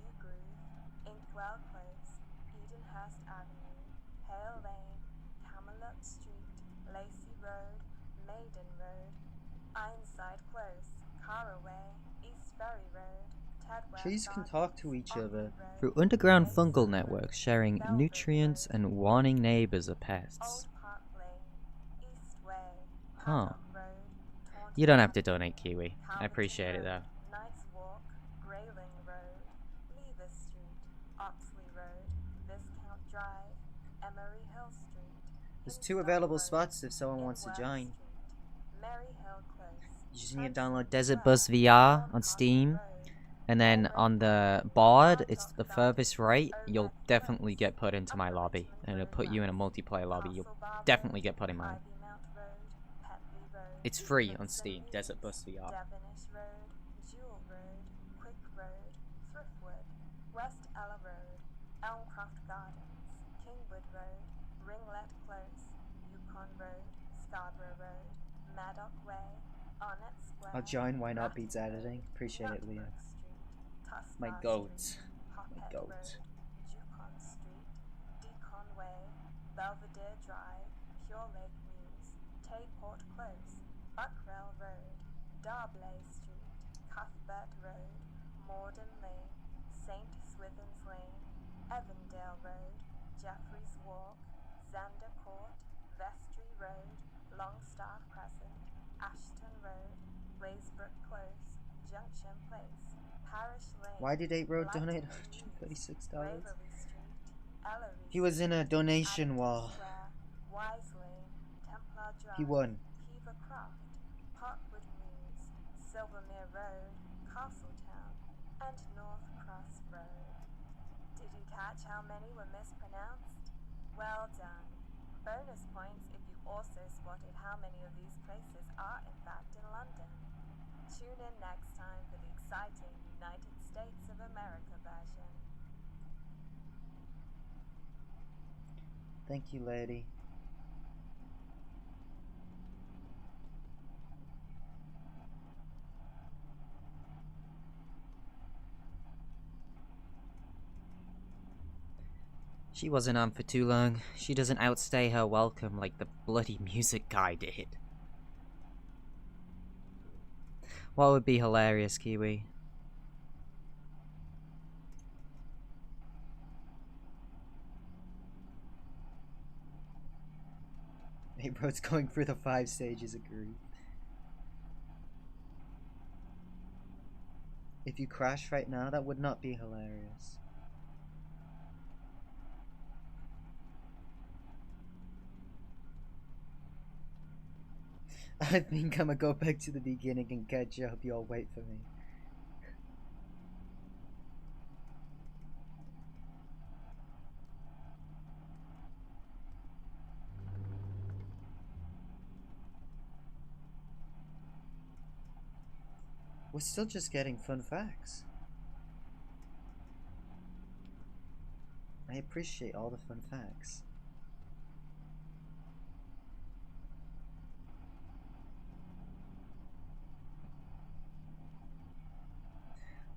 Ugrove, Inkwell Close, Edenhurst Avenue, Hale Lane, Camelot Street, Lacey Road, Maiden Road, Ironside Close, Caraway, East Ferry Road, Tedworth Trees can Gardens, talk to each Omni other Road, through underground Lakeside fungal Road, networks, sharing Belford nutrients Road, and warning neighbors of pests. Old Park Lane, East Way, Huh. Paddock Road, Taunton You don't have to Avenue, donate, Kiwi. I Hamilton appreciate it Road, though. Knights Walk, Grayling Road, Lever Street, Oxley Road, Viscount Drive, Emery Hill Street, There's 2 Hinstock available Road, spots if someone wants to Inworth join. Street, Mary Hill Close, You just need to Church download Street Desert Road, Bus VR on Horncastle Steam, Road, and then Alred on the Road, board, it's Hardrock the Valley, furthest right. You'll Overett definitely Close, get put into my Upper lobby, Richmond and it'll Road put you in a West, multiplayer lobby. You'll Castle Bar definitely Road, get put in mine. Ivy Mount Road, Petley Road, It's free on Hudson Steam. Mews, Desert Bus VR. Devonish Road, Jewel Road, Quick Road, Thriftwood, West Ella Road, Elmcroft Gardens, Kingwood Road, Ringlet Close, Yukon Road, Scarborough Road, Maddock Way, Arnett Square, I'll join. Why not? Ratcliffe Beats Road, editing. Appreciate it, Leah. Nutbrook Street, My Tuskar goat. Street, My Hoppet goat. Road, Jukon Street, Deacon Way, Belvedere Drive, Pure Lake Mews, Tayport Close, Buckrell Road, Darblay Street, Cuthbert Road, Morden Lane, St. Swithin's Lane, Evandale Road, Jeffreys Walk, Zander Court, Vestry Road, Longstaff Crescent, Ashton Road, Blaisbrook Close, Junction Place, Parish Lane. Why did 8 Road donate Lighton Mews, $136? Waverley Street, Ellery He was in a donation war. Square, Wise Lane, Templar Drive, He won. Hever Croft, Parkwood Mews, Silvermere Road, Castletown, and North Cross Road. Did you catch how many were mispronounced? Well done. Bonus points if you also spotted how many of these places are in fact in London. Tune in next time for the exciting United States of America version. Thank you, lady. She wasn't on for too long. She doesn't outstay her welcome like the bloody music guy did. What would be hilarious, Kiwi? Hey bro, it's going through the 5 stages of grief. If you crash right now, that would not be hilarious. I think I'm gonna go back to the beginning and catch up. Y'all wait for me. We're still just getting fun facts. I appreciate all the fun facts.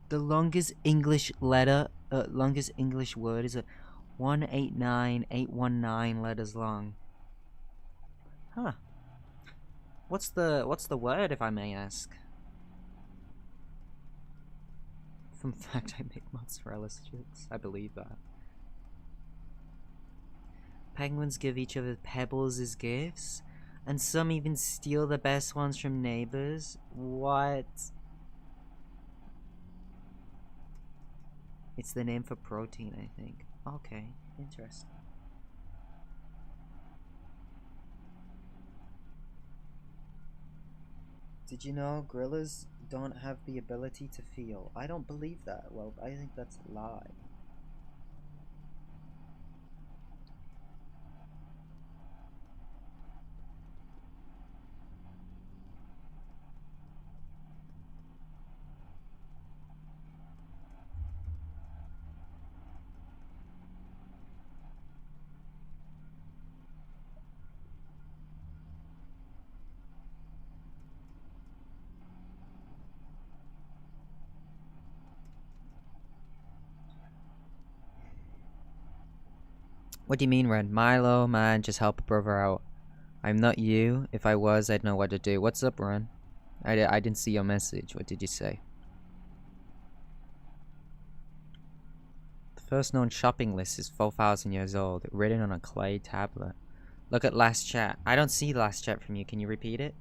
The longest English letter, longest English word is a 189819 letters long. Huh. What's the word, if I may ask? Fun fact, I make mozzarella sticks. I believe that. Penguins give each other pebbles as gifts, and some even steal the best ones from neighbors. What? It's the name for protein, I think. Okay, interesting. Did you know gorillas don't have the ability to feel? I don't believe that. Well, I think that's a lie. What do you mean, Ren? Milo, man, just help a brother out. I'm not you. If I was, I'd know what to do. What's up, Ren? I didn't see your message. What did you say? The first known shopping list is 4,000 years old, written on a clay tablet. Look at last chat. I don't see last chat from you. Can you repeat it?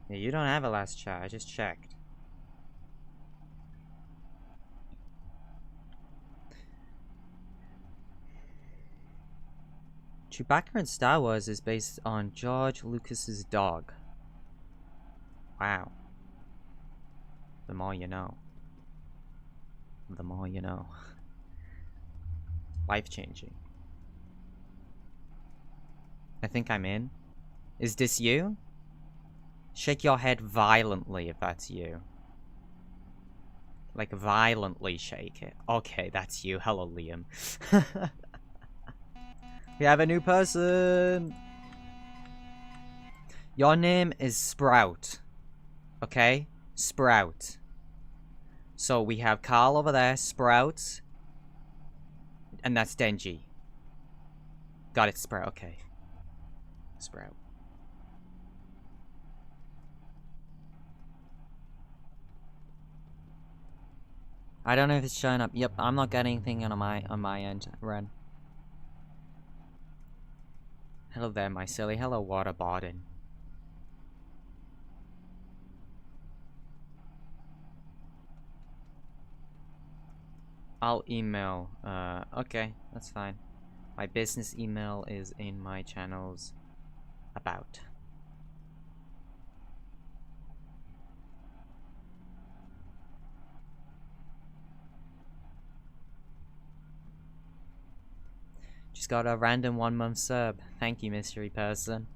Yeah, you don't have a last chat. I just checked. Chewbacca in Star Wars is based on George Lucas's dog. Wow. The more you know. The more you know. Life-changing. I think I'm in. Is this you? Shake your head violently if that's you. Like, violently shake it. Okay, that's you. Hello, Liam. We have a new person! Your name is Sprout. Okay? Sprout. So we have Carl over there, Sprout. And that's Denji. Got it, Sprout. Okay. Sprout. I don't know if it's showing up. Yep, I'm not getting anything on my end, Ren. Hello there, my silly. Hello, Water Barden. I'll email. Okay, that's fine. My business email is in my channel's about. Just got a random 1-month sub. Thank you, mystery person.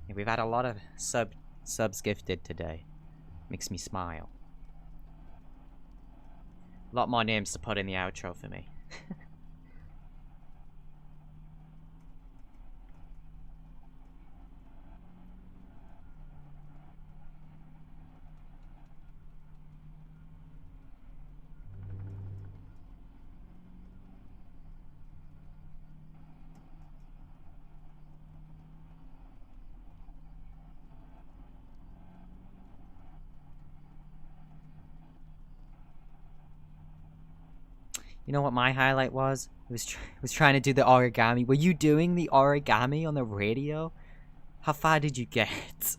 Yeah, we've had a lot of subs gifted today. Makes me smile. A lot more names to put in the outro for me. You know what my highlight was? Was trying to do the origami. Were you doing the origami on the radio? How far did you get?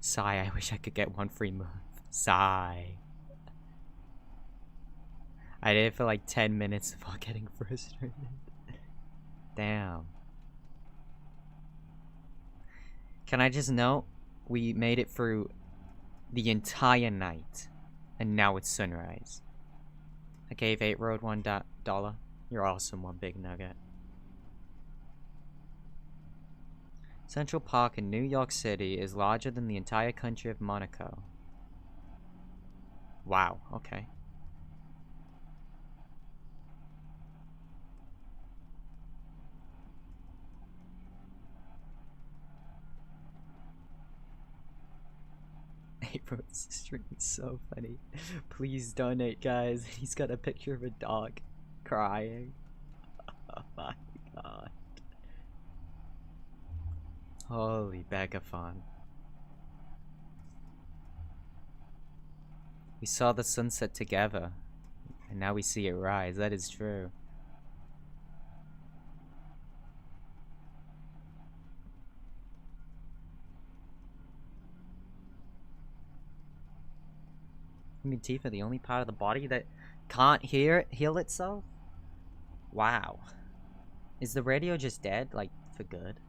Sigh, I wish I could get one free move. Sigh. I did it for like 10 minutes before getting frustrated. Damn. Can I just note, we made it through the entire night, and now it's sunrise. I gave 8 Road $1. You're awesome, one big nugget. Central Park in New York City is larger than the entire country of Monaco. Wow, okay. April's stream is so funny. Please donate, guys. He's got a picture of a dog crying. Oh my god. Holy Begaphon. We saw the sunset together, and now we see it rise. That is true. I mean, teeth are the only part of the body that can't heal itself? Wow. Is the radio just dead, like, for good?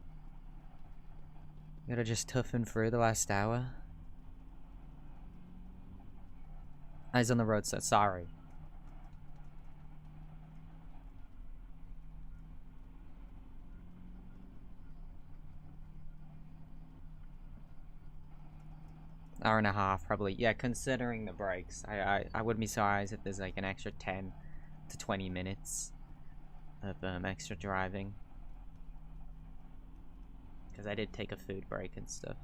Gotta just toughen through the last hour? Eyes on the road, sir. Sorry. Hour and a half, probably. Yeah, considering the breaks. I wouldn't be surprised if there's like an extra 10 to 20 minutes of extra driving. Because I did take a food break and stuff.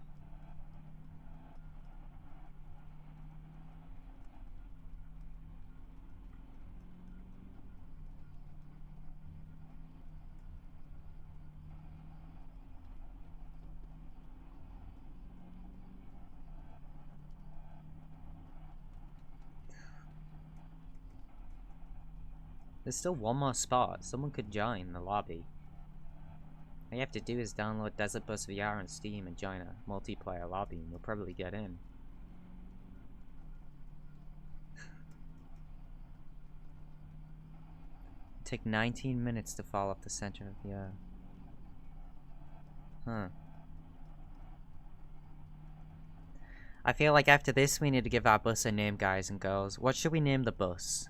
There's still one more spot. Someone could join the lobby. All you have to do is download Desert Bus VR on Steam and join a multiplayer lobby, and you'll probably get in. Take 19 minutes to fall off the center of the earth. Huh. I feel like after this we need to give our bus a name, guys and girls. What should we name the bus?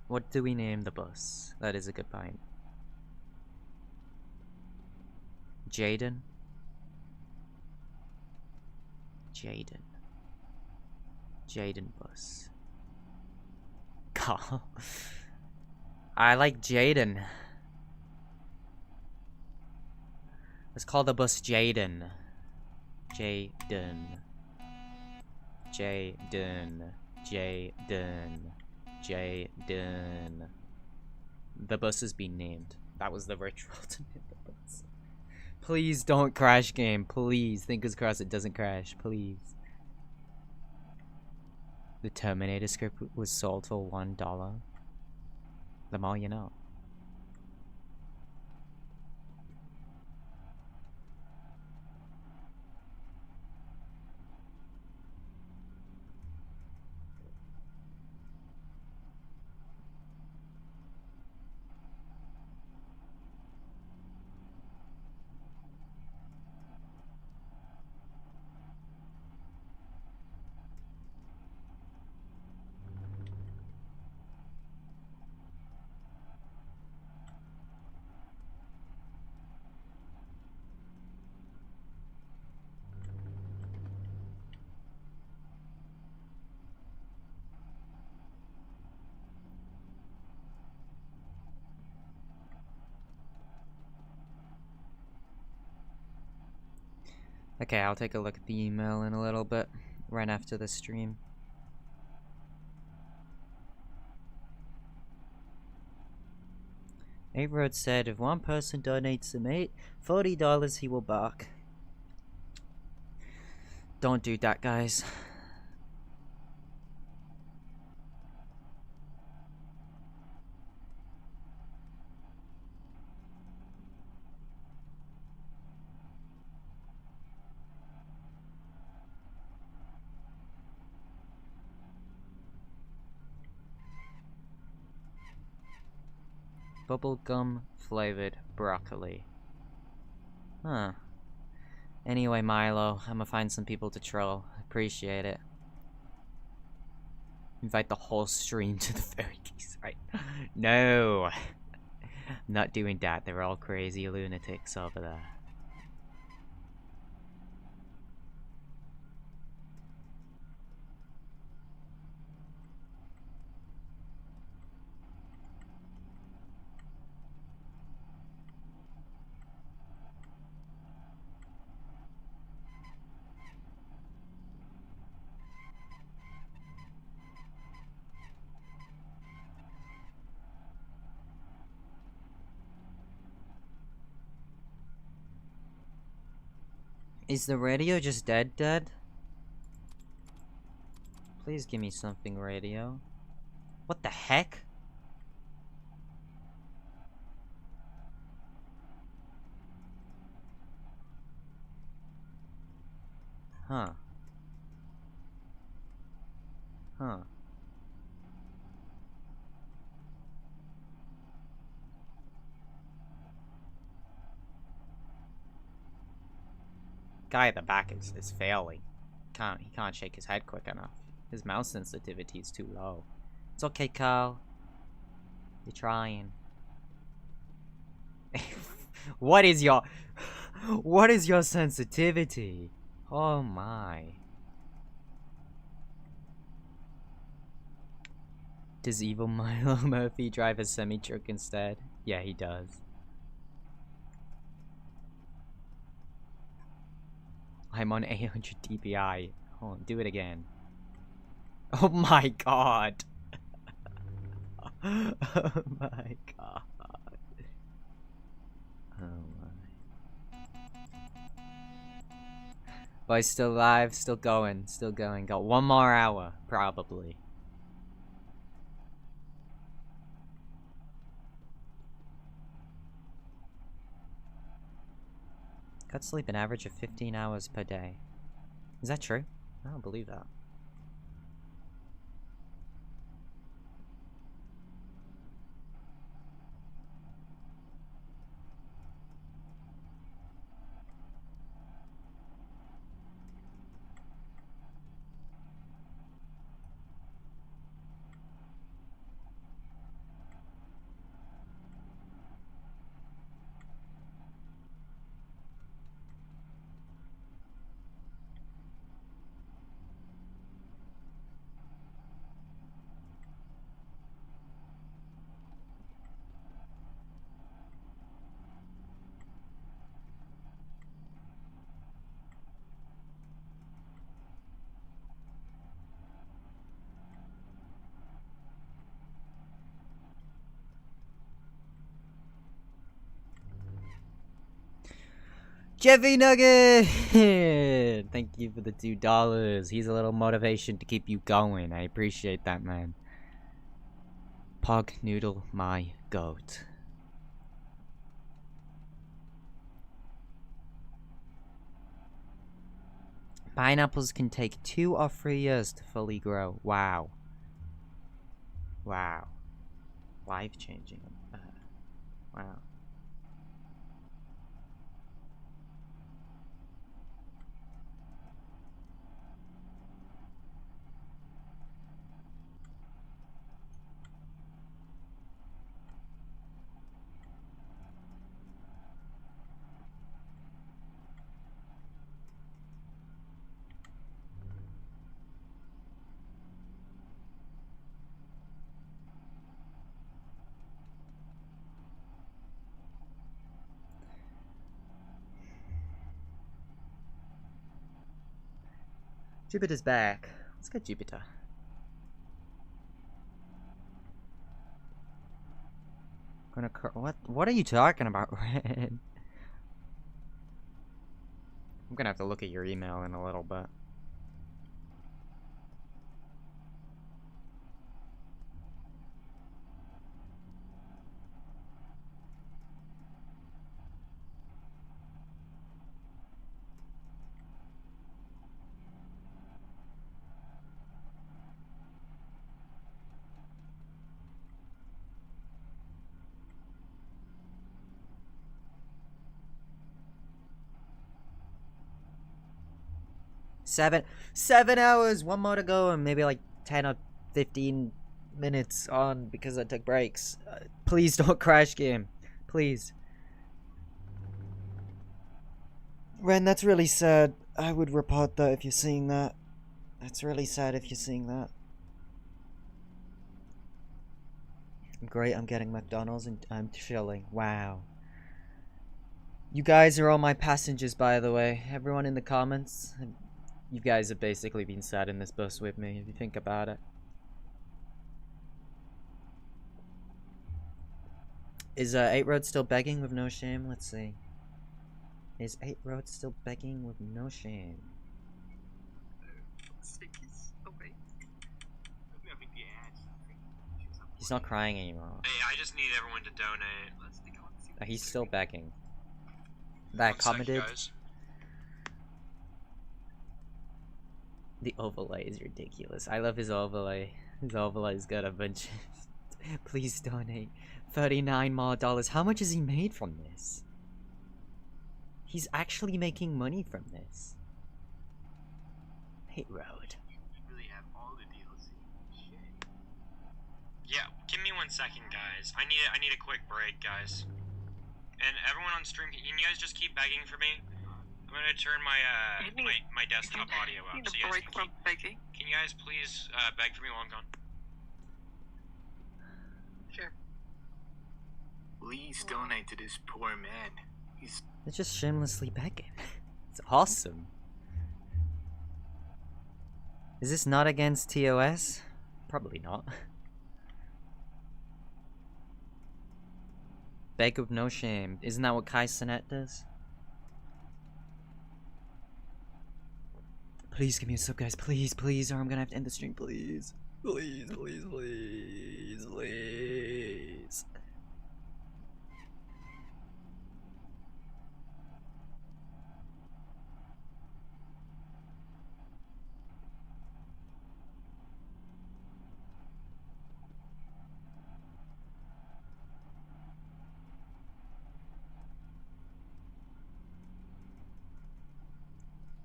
What do we name the bus? That is a good point. Jaden? Jaden. Jaden bus. Carl. I like Jaden. Let's call the bus Jaden. Jaden. Jaden. Jaden. Jaden. The bus has been named. That was the ritual to name the bus. Please don't crash, game. Please. Fingers crossed it doesn't crash. Please. The Terminator script was sold for $1. The more you know. Okay, I'll take a look at the email in a little bit, right after the stream. Averod said if one person donates some $40 he will bark. Don't do that, guys. Bubblegum flavored broccoli. Huh. Anyway, Milo, I'm gonna find some people to troll. Appreciate it. Invite the whole stream to the fairy geese, right? No! Not doing that, they're all crazy lunatics over there. Is the radio just dead? Please give me something, radio. What the heck? Huh. Huh. Guy at the back is failing. He can't shake his head quick enough. His mouse sensitivity is too low. It's okay, Carl. You're trying. What is your sensitivity? Oh my. Does evil Milo Murphy drive a semi-truck instead? Yeah, he does. I'm on 800 dpi. Hold on, do it again. Oh my god. Oh my god. Oh my. Boys, still live, still going. Got one more hour, probably. Got sleep an average of 15 hours per day. Is that true? I don't believe that. Jeffy Nugget! Thank you for the $2. He's a little motivation to keep you going. I appreciate that, man. Pog Noodle, my goat. Pineapples can take 2 or 3 years to fully grow. Wow. Wow. Life-changing. Wow. Jupiter's back. Let's get Jupiter. What are you talking about, Red? I'm gonna have to look at your email in a little bit. Seven hours, 1 more to go, and maybe like 10 or 15 minutes on because I took breaks. Please don't crash game. Please. Ren, that's really sad. I would report that if you're seeing that. That's really sad if you're seeing that. Great, I'm getting McDonald's and I'm chilling. Wow. You guys are all my passengers, by the way. Everyone in the comments. You guys have basically been sat in this bus with me, if you think about it. Is 8 Road still begging with no shame? Let's see. Is 8 Road still begging with no shame? He's not crying anymore. Hey, I just need everyone to donate. He's still begging. That commented. The overlay is ridiculous. I love his overlay. His overlay's got a bunch of... Please donate. $39 more. How much has he made from this? He's actually making money from this. 8 Road. Yeah, give me 1 second, guys. I need a quick break, guys. And everyone on stream, can you guys just keep begging for me? I'm gonna turn my my desktop audio up. So you guys can you guys please beg for me while I'm gone? Sure. Please donate to this poor man. It's just shamelessly begging. It's awesome. Is this not against TOS? Probably not. Beg with no shame. Isn't that what Kai Cenat does? Please give me a sub, guys. Please, please, or I'm gonna have to end the stream. Please. Please, please, please, please.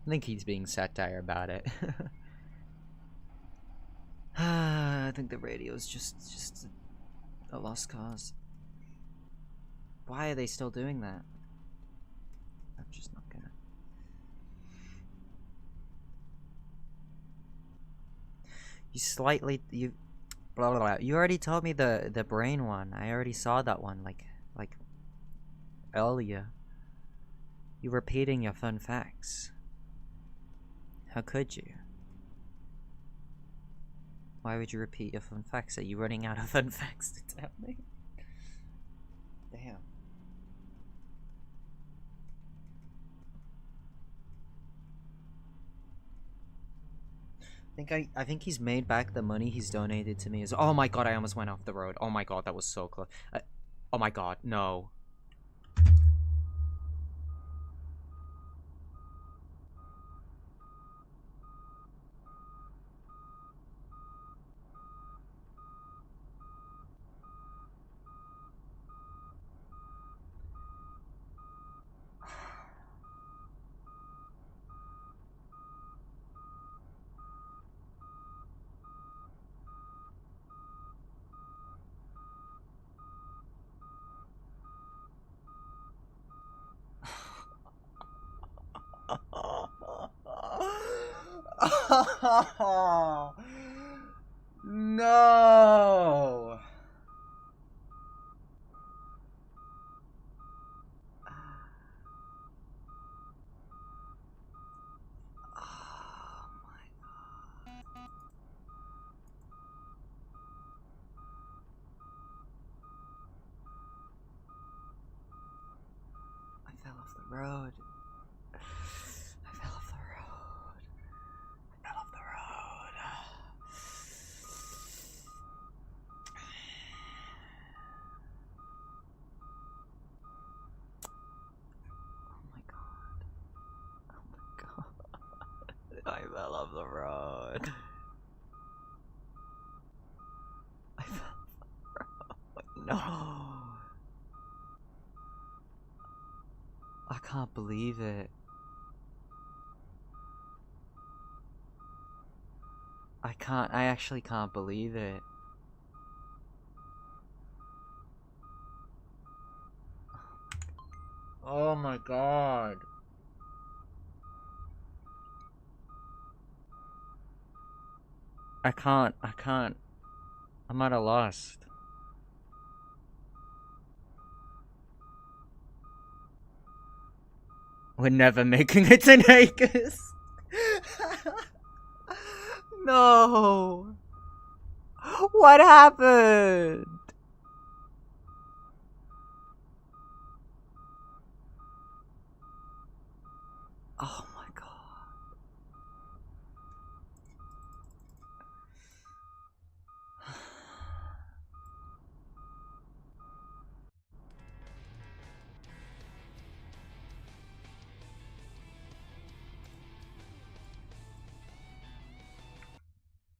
I think he's being satire about it. I think the radio's just a lost cause. Why are they still doing that? I'm just not gonna. You blah blah blah. You already told me the brain one. I already saw that one like earlier. You're repeating your fun facts. How could you? Why would you repeat your fun facts? Are you running out of fun facts to tell me? Damn. I think he's made back the money he's donated to me. Oh my god, I almost went off the road. Oh my god, that was so close. Oh my god, no. No. I fell off the road. I fell off the road. I fell off the road. Oh my god. Oh my god. I fell off the road. I fell off the road. No. I can't believe it. I actually can't believe it. Oh my god. I can't. I'm at a loss. We're never making it to Vegas. No. What happened? Oh my god.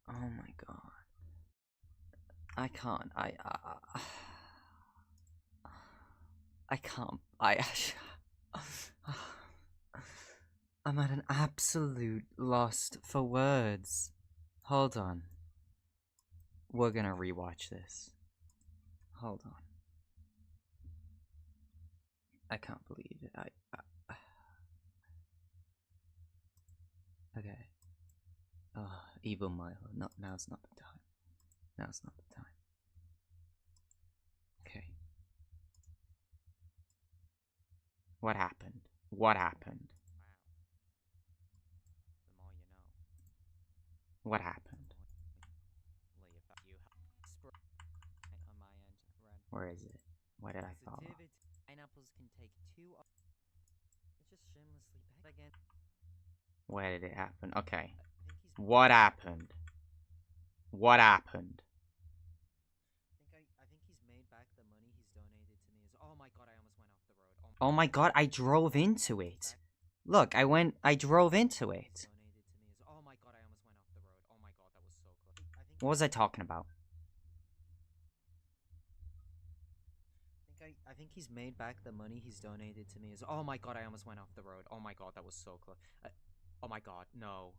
Oh my god. I can't. I can't. I'm at an absolute loss for words. Hold on. We're gonna rewatch this. Hold on. I can't believe it. Okay. Evil Milo. No, now's not the time. Now's not the time. Okay. What happened? What happened? What happened? Where is it? Why did I fall off? Pineapples can take 2. It's just shamelessly back again. Where did it happen? Okay. What happened? What happened? I think he's made back the money he's donated to me. Oh my god, I almost went off the road. Oh my god, I drove into it. Look, I drove into it. Oh my god, I almost went off the road. Oh my god, that was so close. What was I talking about? I think he's made back the money he's donated to me. Oh my god, I almost went off the road. Oh my god, that was so close. Oh my god, no.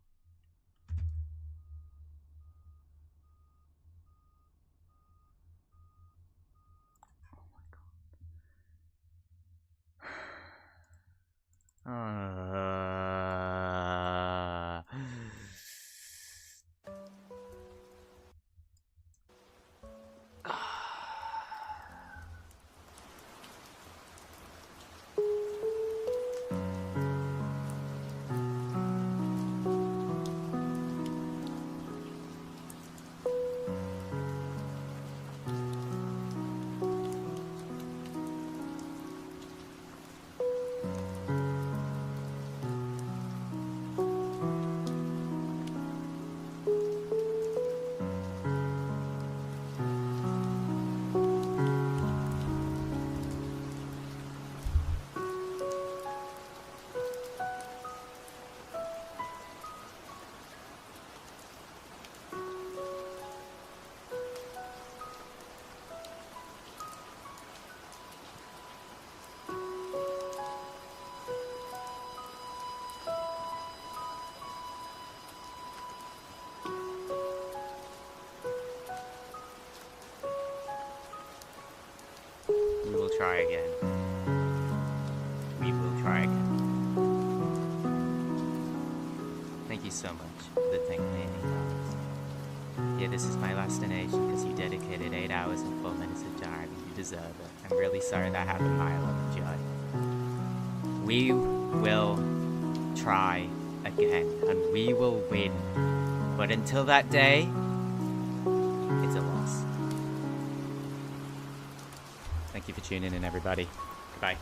try again. We will try again. Thank you so much for the thank me anytime. Yeah, this is my last donation because you dedicated 8 hours and 4 minutes of driving. You deserve it. I'm really sorry that happened, Milo and Joy. We will try again, and we will win. But until that day, it's a loss. Thank you for tuning in, everybody. Goodbye.